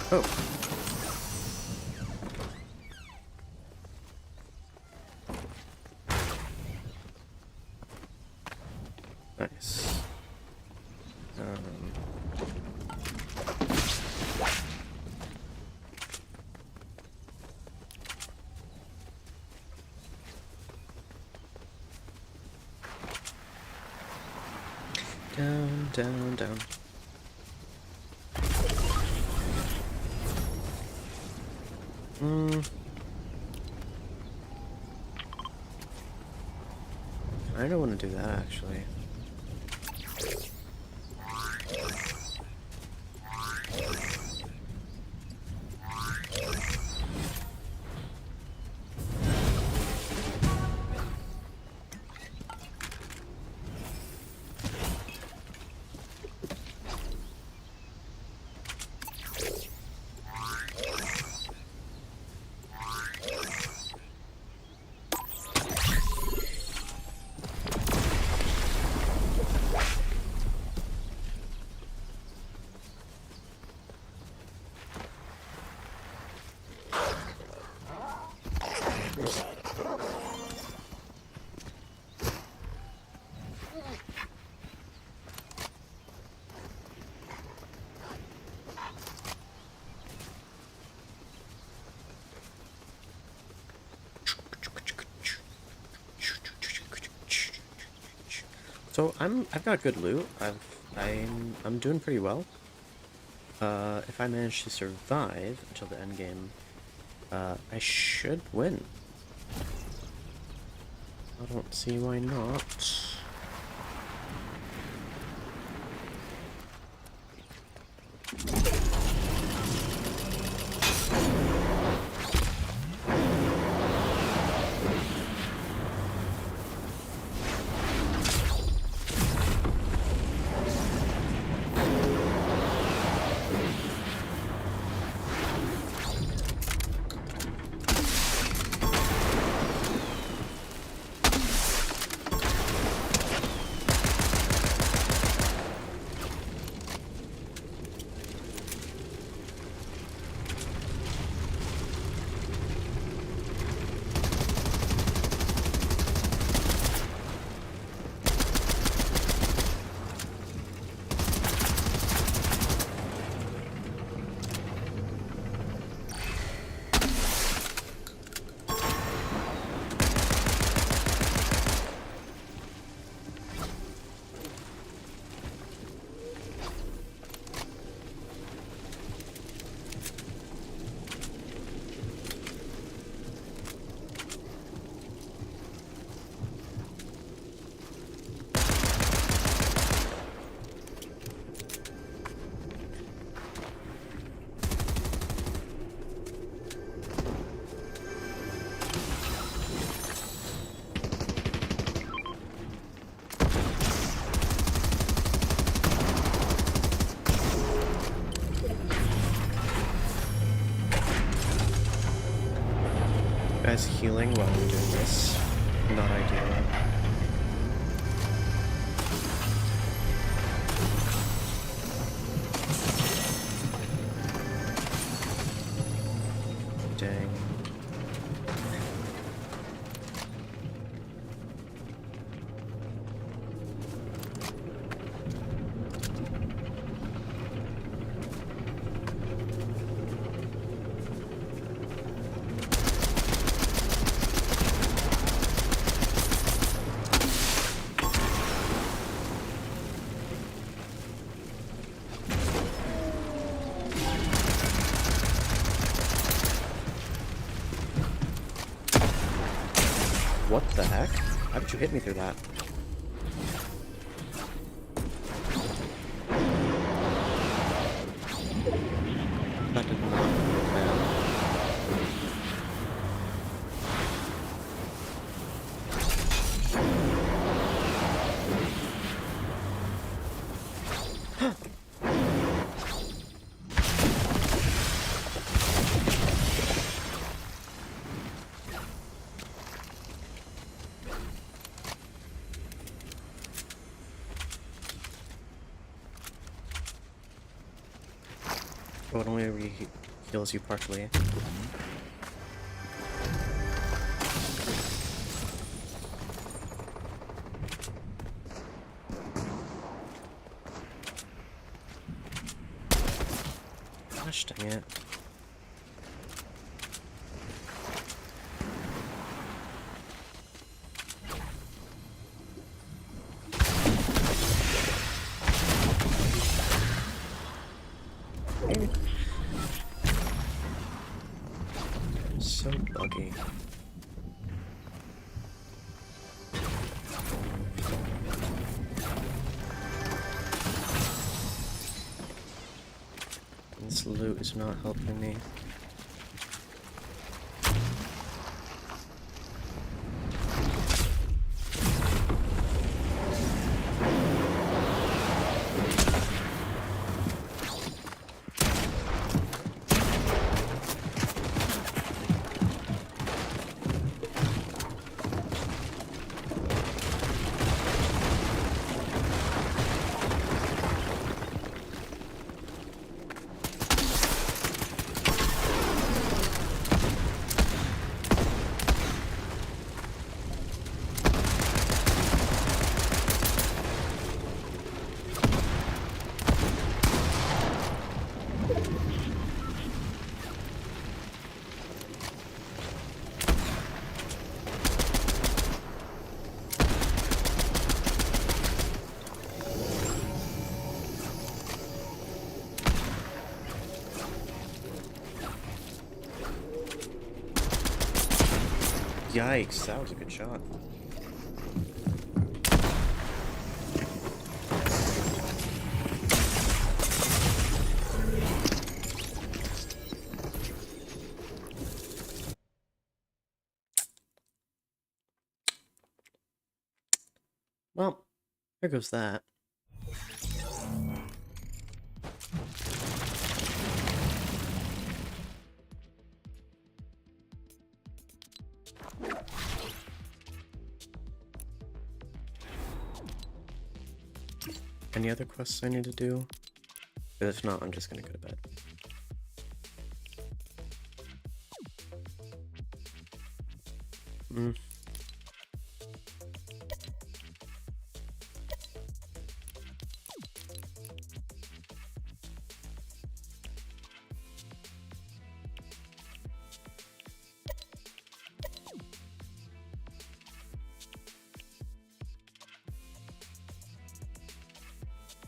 Oh. Nice. Down, down, down. I don't want to do that actually. So I've got good loot. I'm doing pretty well. If I manage to survive until the end game, I should win. I don't see why not. Guys healing while I'm doing this. Not ideal. Dang. What the heck? How did you hit me through that? That did not go down. Oh, it only heals you partially. Gosh dang it. So buggy. This loot is not helping me. Yikes, that was a good shot. Well, there goes that. Any other quests I need to do? If not, I'm just gonna go to bed.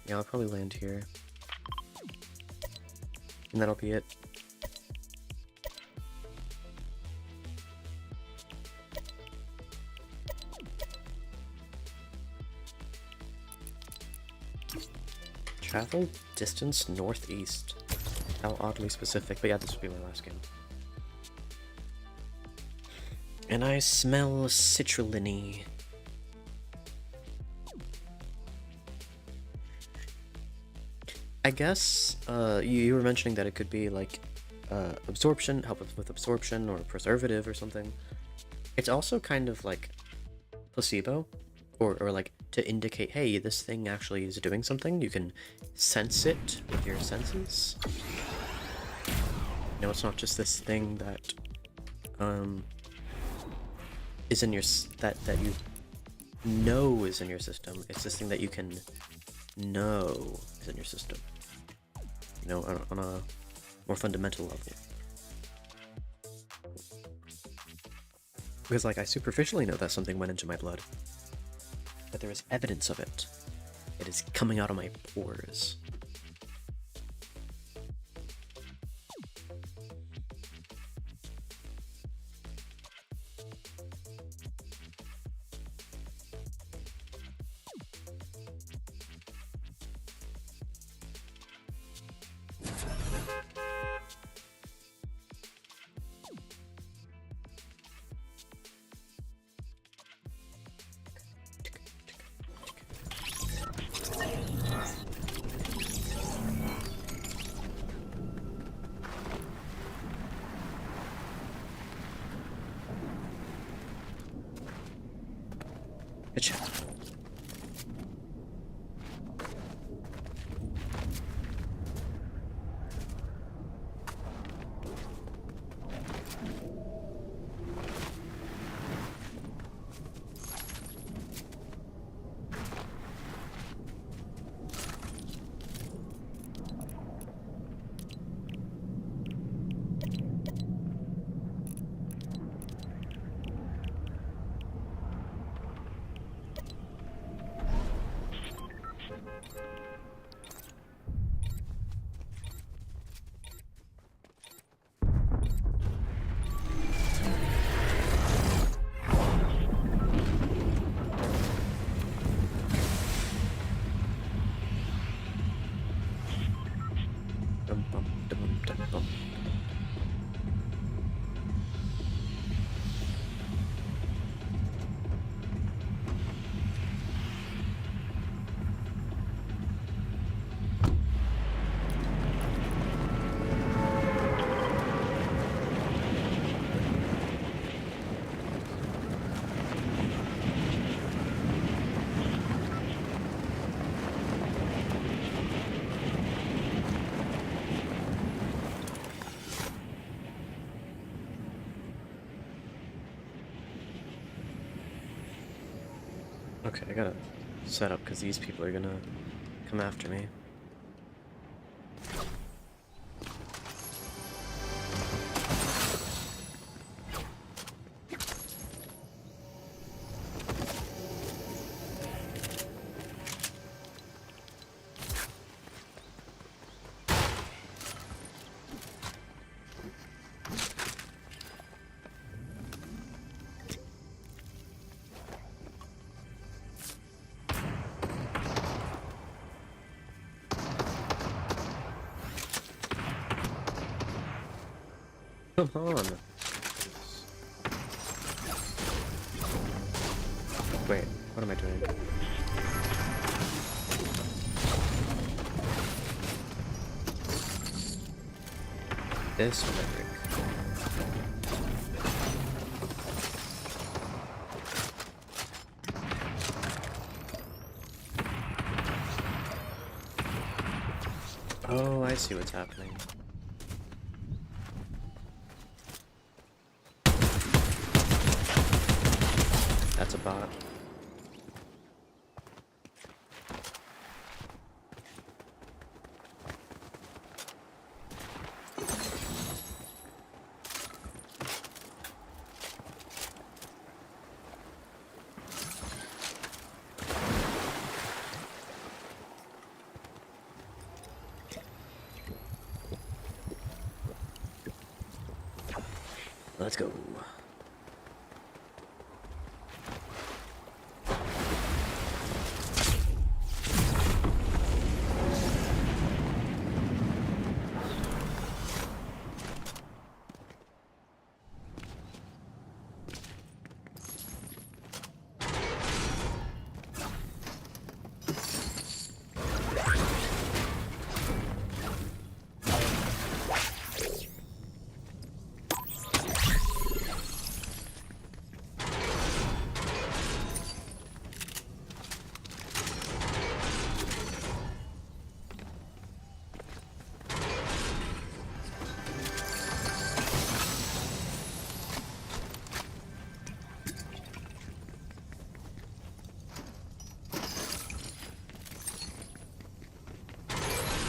Yeah, I'll probably land here. And that'll be it. Travel distance northeast. How oddly specific, but yeah, this will be my last game. And I smell citrulline-y. I guess you were mentioning that it could be like absorption, help with absorption, or preservative or something. It's also kind of like placebo, or like to indicate, hey, this thing actually is doing something. You can sense it with your senses. You know, it's not just this thing that is in your that you know is in your system. It's this thing that you can know is in your system. You know, on a more fundamental level. Because, like, I superficially know that something went into my blood, but there is evidence of it. It is coming out of my pores. Good job. Dum, bum, dum, dum, bum. Okay, I gotta set up because these people are gonna come after me. Come on. Wait, what am I doing? This one, I think. Oh, I see what's happening. That's a bot. Let's go.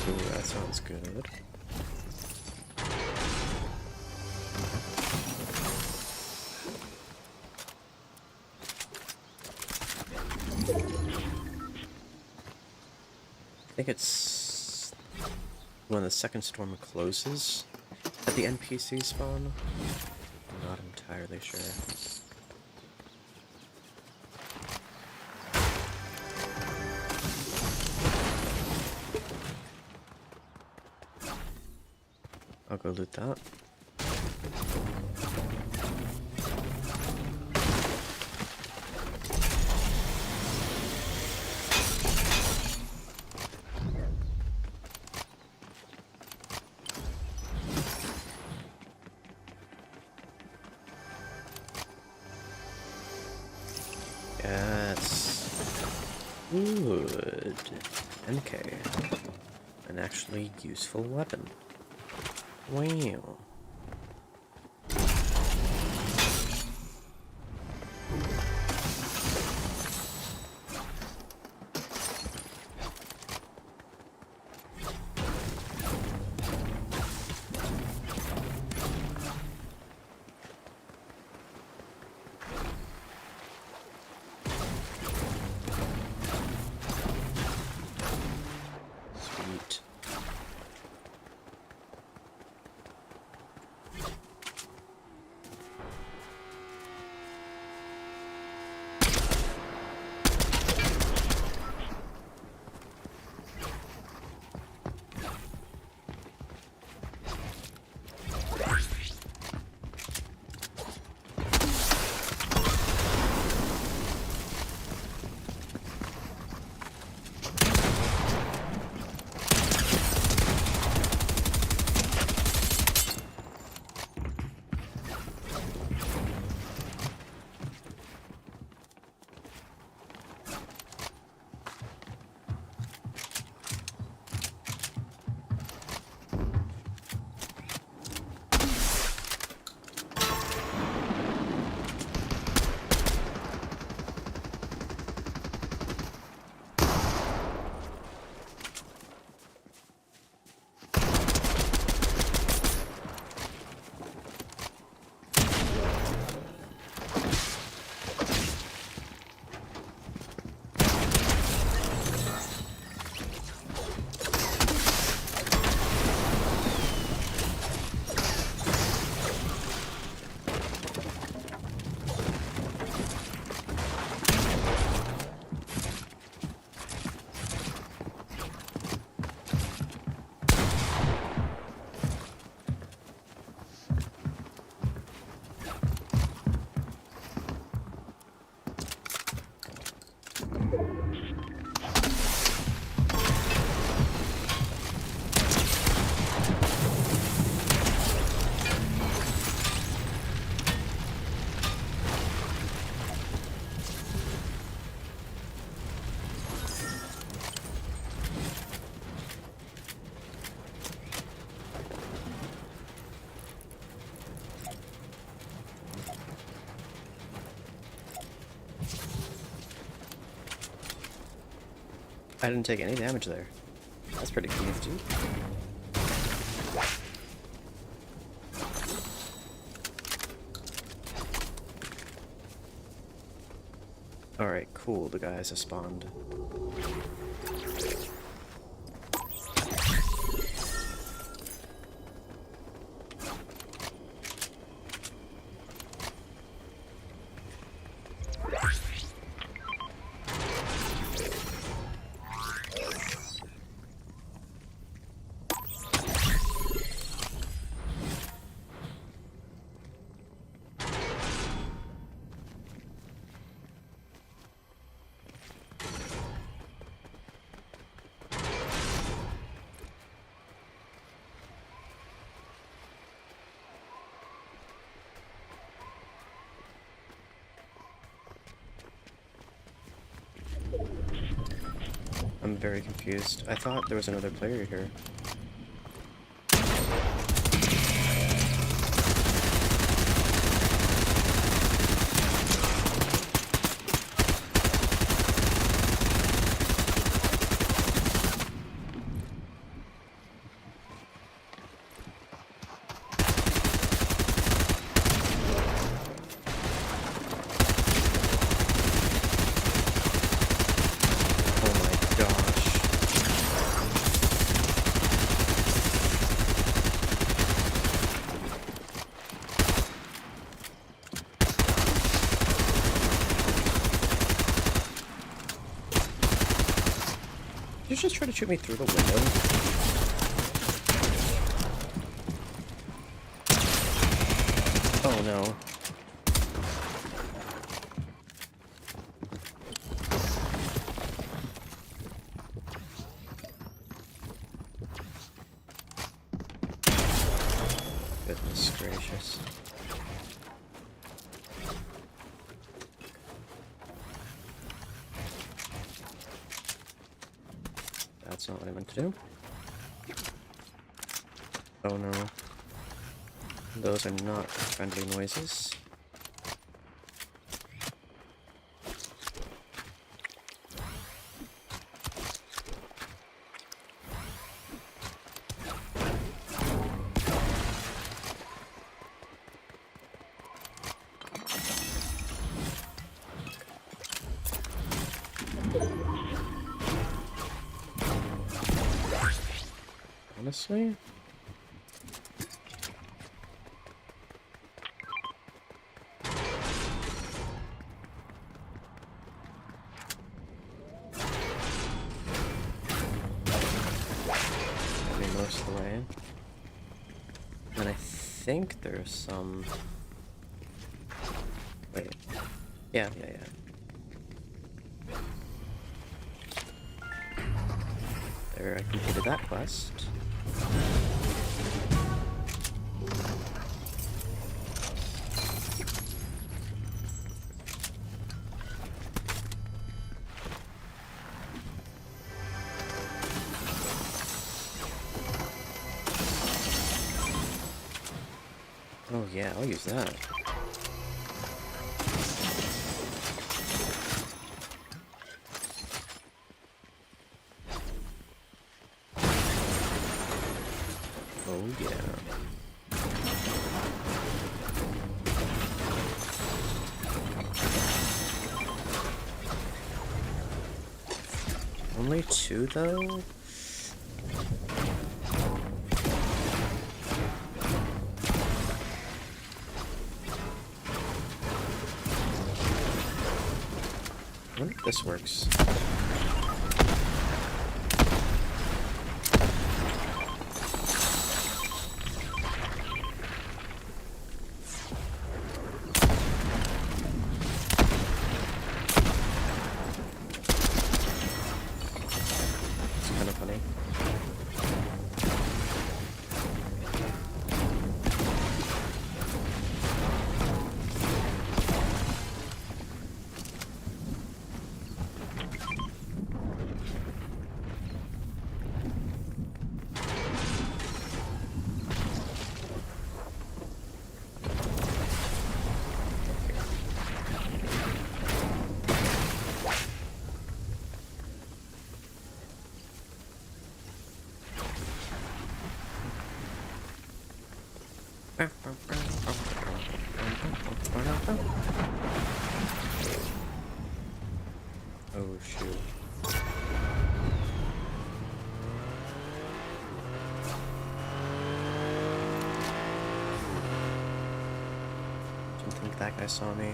Ooh, that sounds good. I think it's when the second storm closes at the NPC spawn. I'm not entirely sure. I'll go loot that. Yes. Good. MK. An actually useful weapon. Wow. Sweet. I didn't take any damage there. That's pretty nifty. Alright, cool, the guys have spawned. I'm very confused. I thought there was another player here. Did you just try to shoot me through the window? Oh no. Goodness gracious. That's not what I meant to do. Oh no. Those are not friendly noises. Honestly? Got me most of the way. And I think there's some... Wait. Yeah. There, I completed that quest. Oh yeah, I'll use that. Oh yeah. Only two though? I wonder if this works. It's kind of funny. Oh shoot. Didn't think that guy saw me.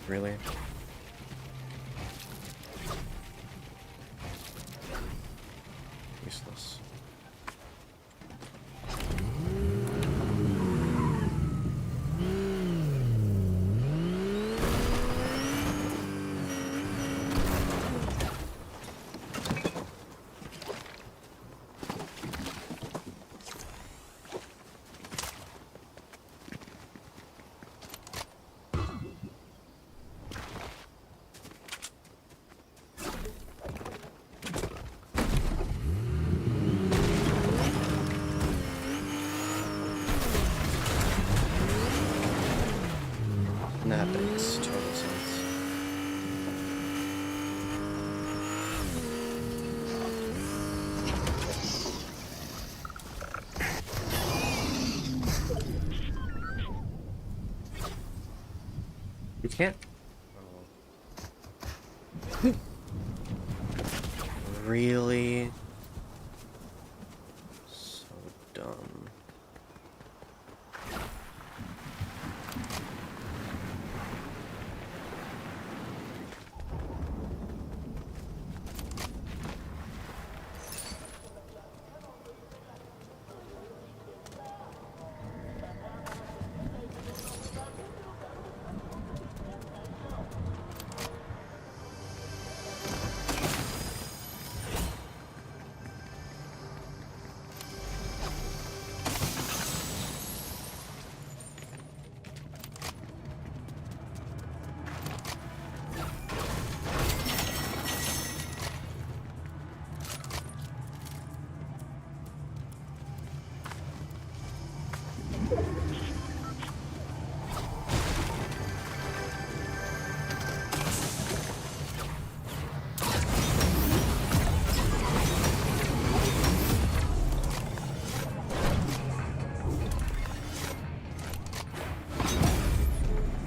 Really? Useless. That makes total sense. You can't. Oh. Really? So dumb.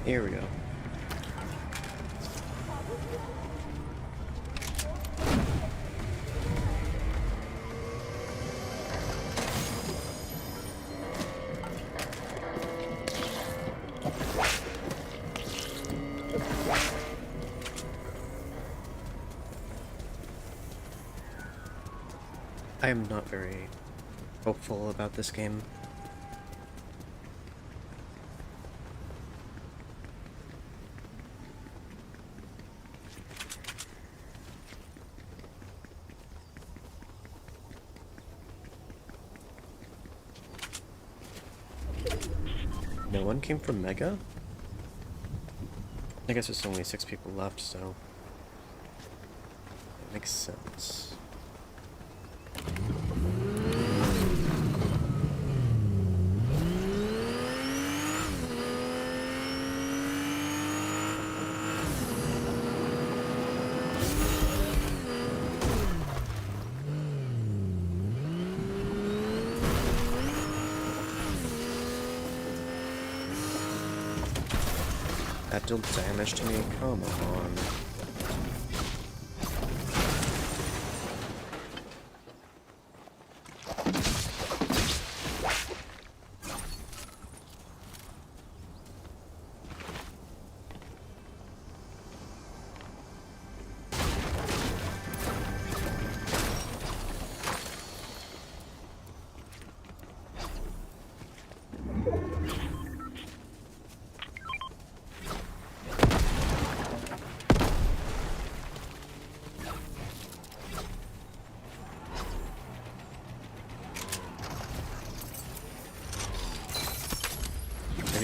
Here we go. I am not very hopeful about this game. No one came from Mega? I guess there's only 6 people left, so that makes sense. That dealt damage to me? Come on.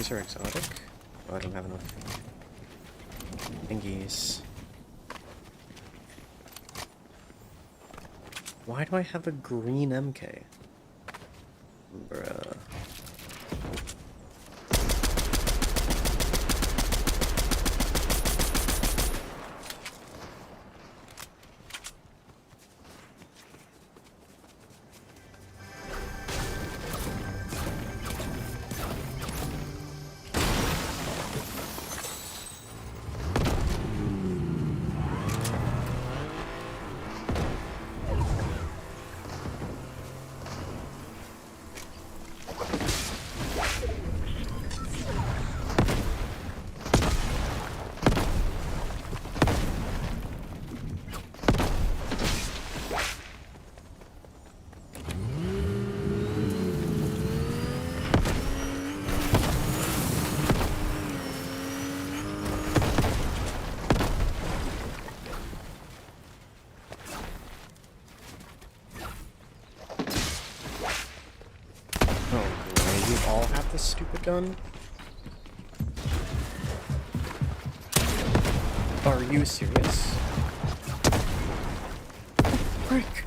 these are exotic? Oh, I don't have enough thingies. Why do I have a green MK? Bruh. You all have this stupid gun? Are you serious? Frick!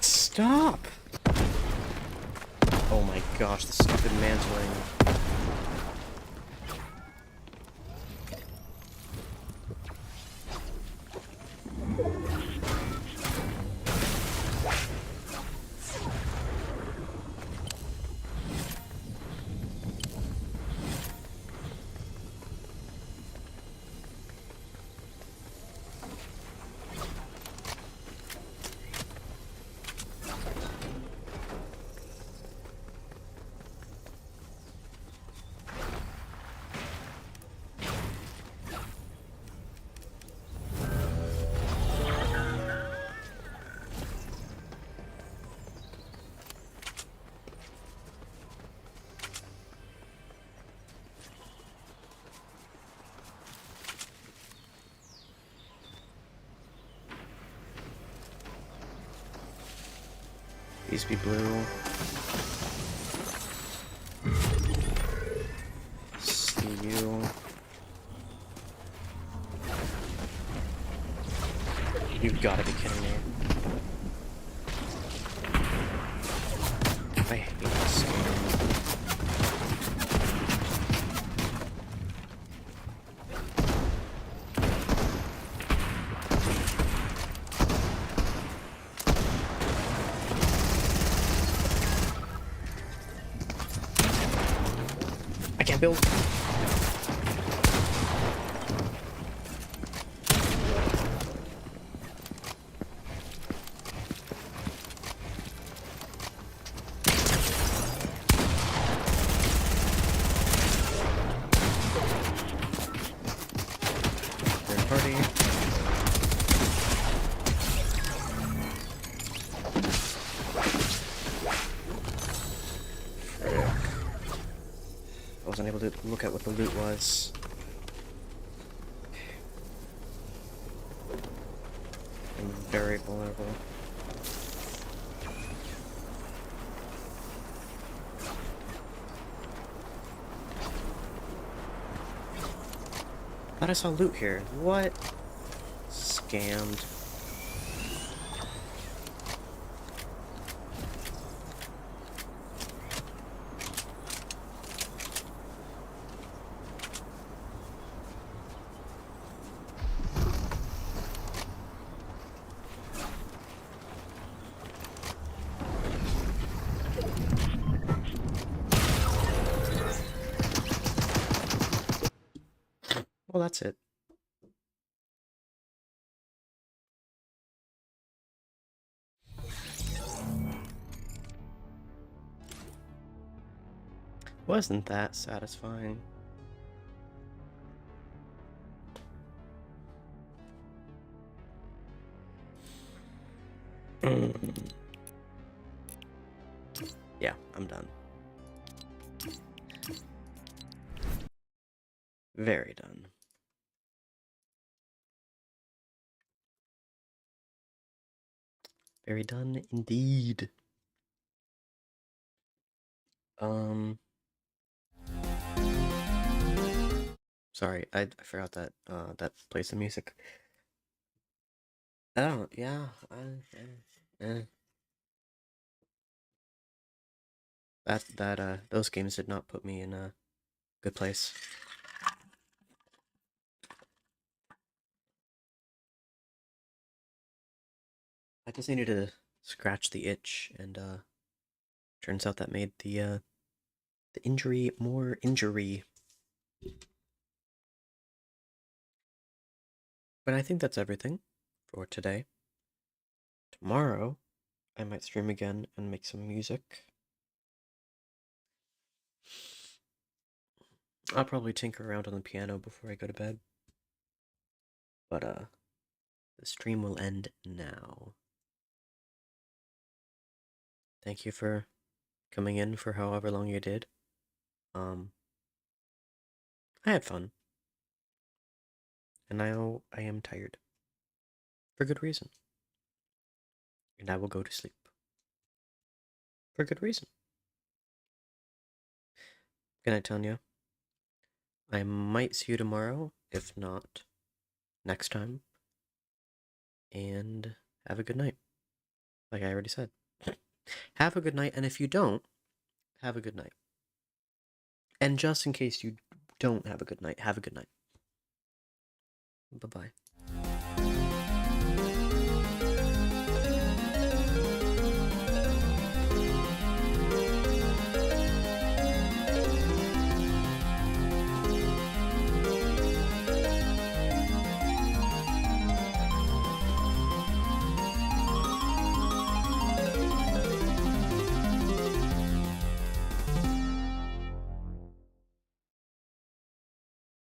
Stop! Oh my gosh, the stupid mantling. These be blue. See you. You've gotta be kidding me. I hate this game. I can't build. Third party. I wasn't able to look at what the loot was. I'm very vulnerable. Thought I saw loot here. What? Scammed. Well, that's it. Wasn't that satisfying? Yeah, I'm done. Very done. Very done indeed. Sorry, I forgot that that plays the music. Oh, yeah. Those games did not put me in a good place. I just needed to scratch the itch, and turns out that made the injury more injury. But I think that's everything for today. Tomorrow, I might stream again and make some music. I'll probably tinker around on the piano before I go to bed. But the stream will end now. Thank you for coming in for however long you did. I had fun. And now I am tired. For good reason. And I will go to sleep. For good reason. Good night, Tanya. I might see you tomorrow, if not next time. And have a good night. Like I already said. Have a good night, and if you don't, have a good night. And just in case you don't have a good night, have a good night. Bye-bye.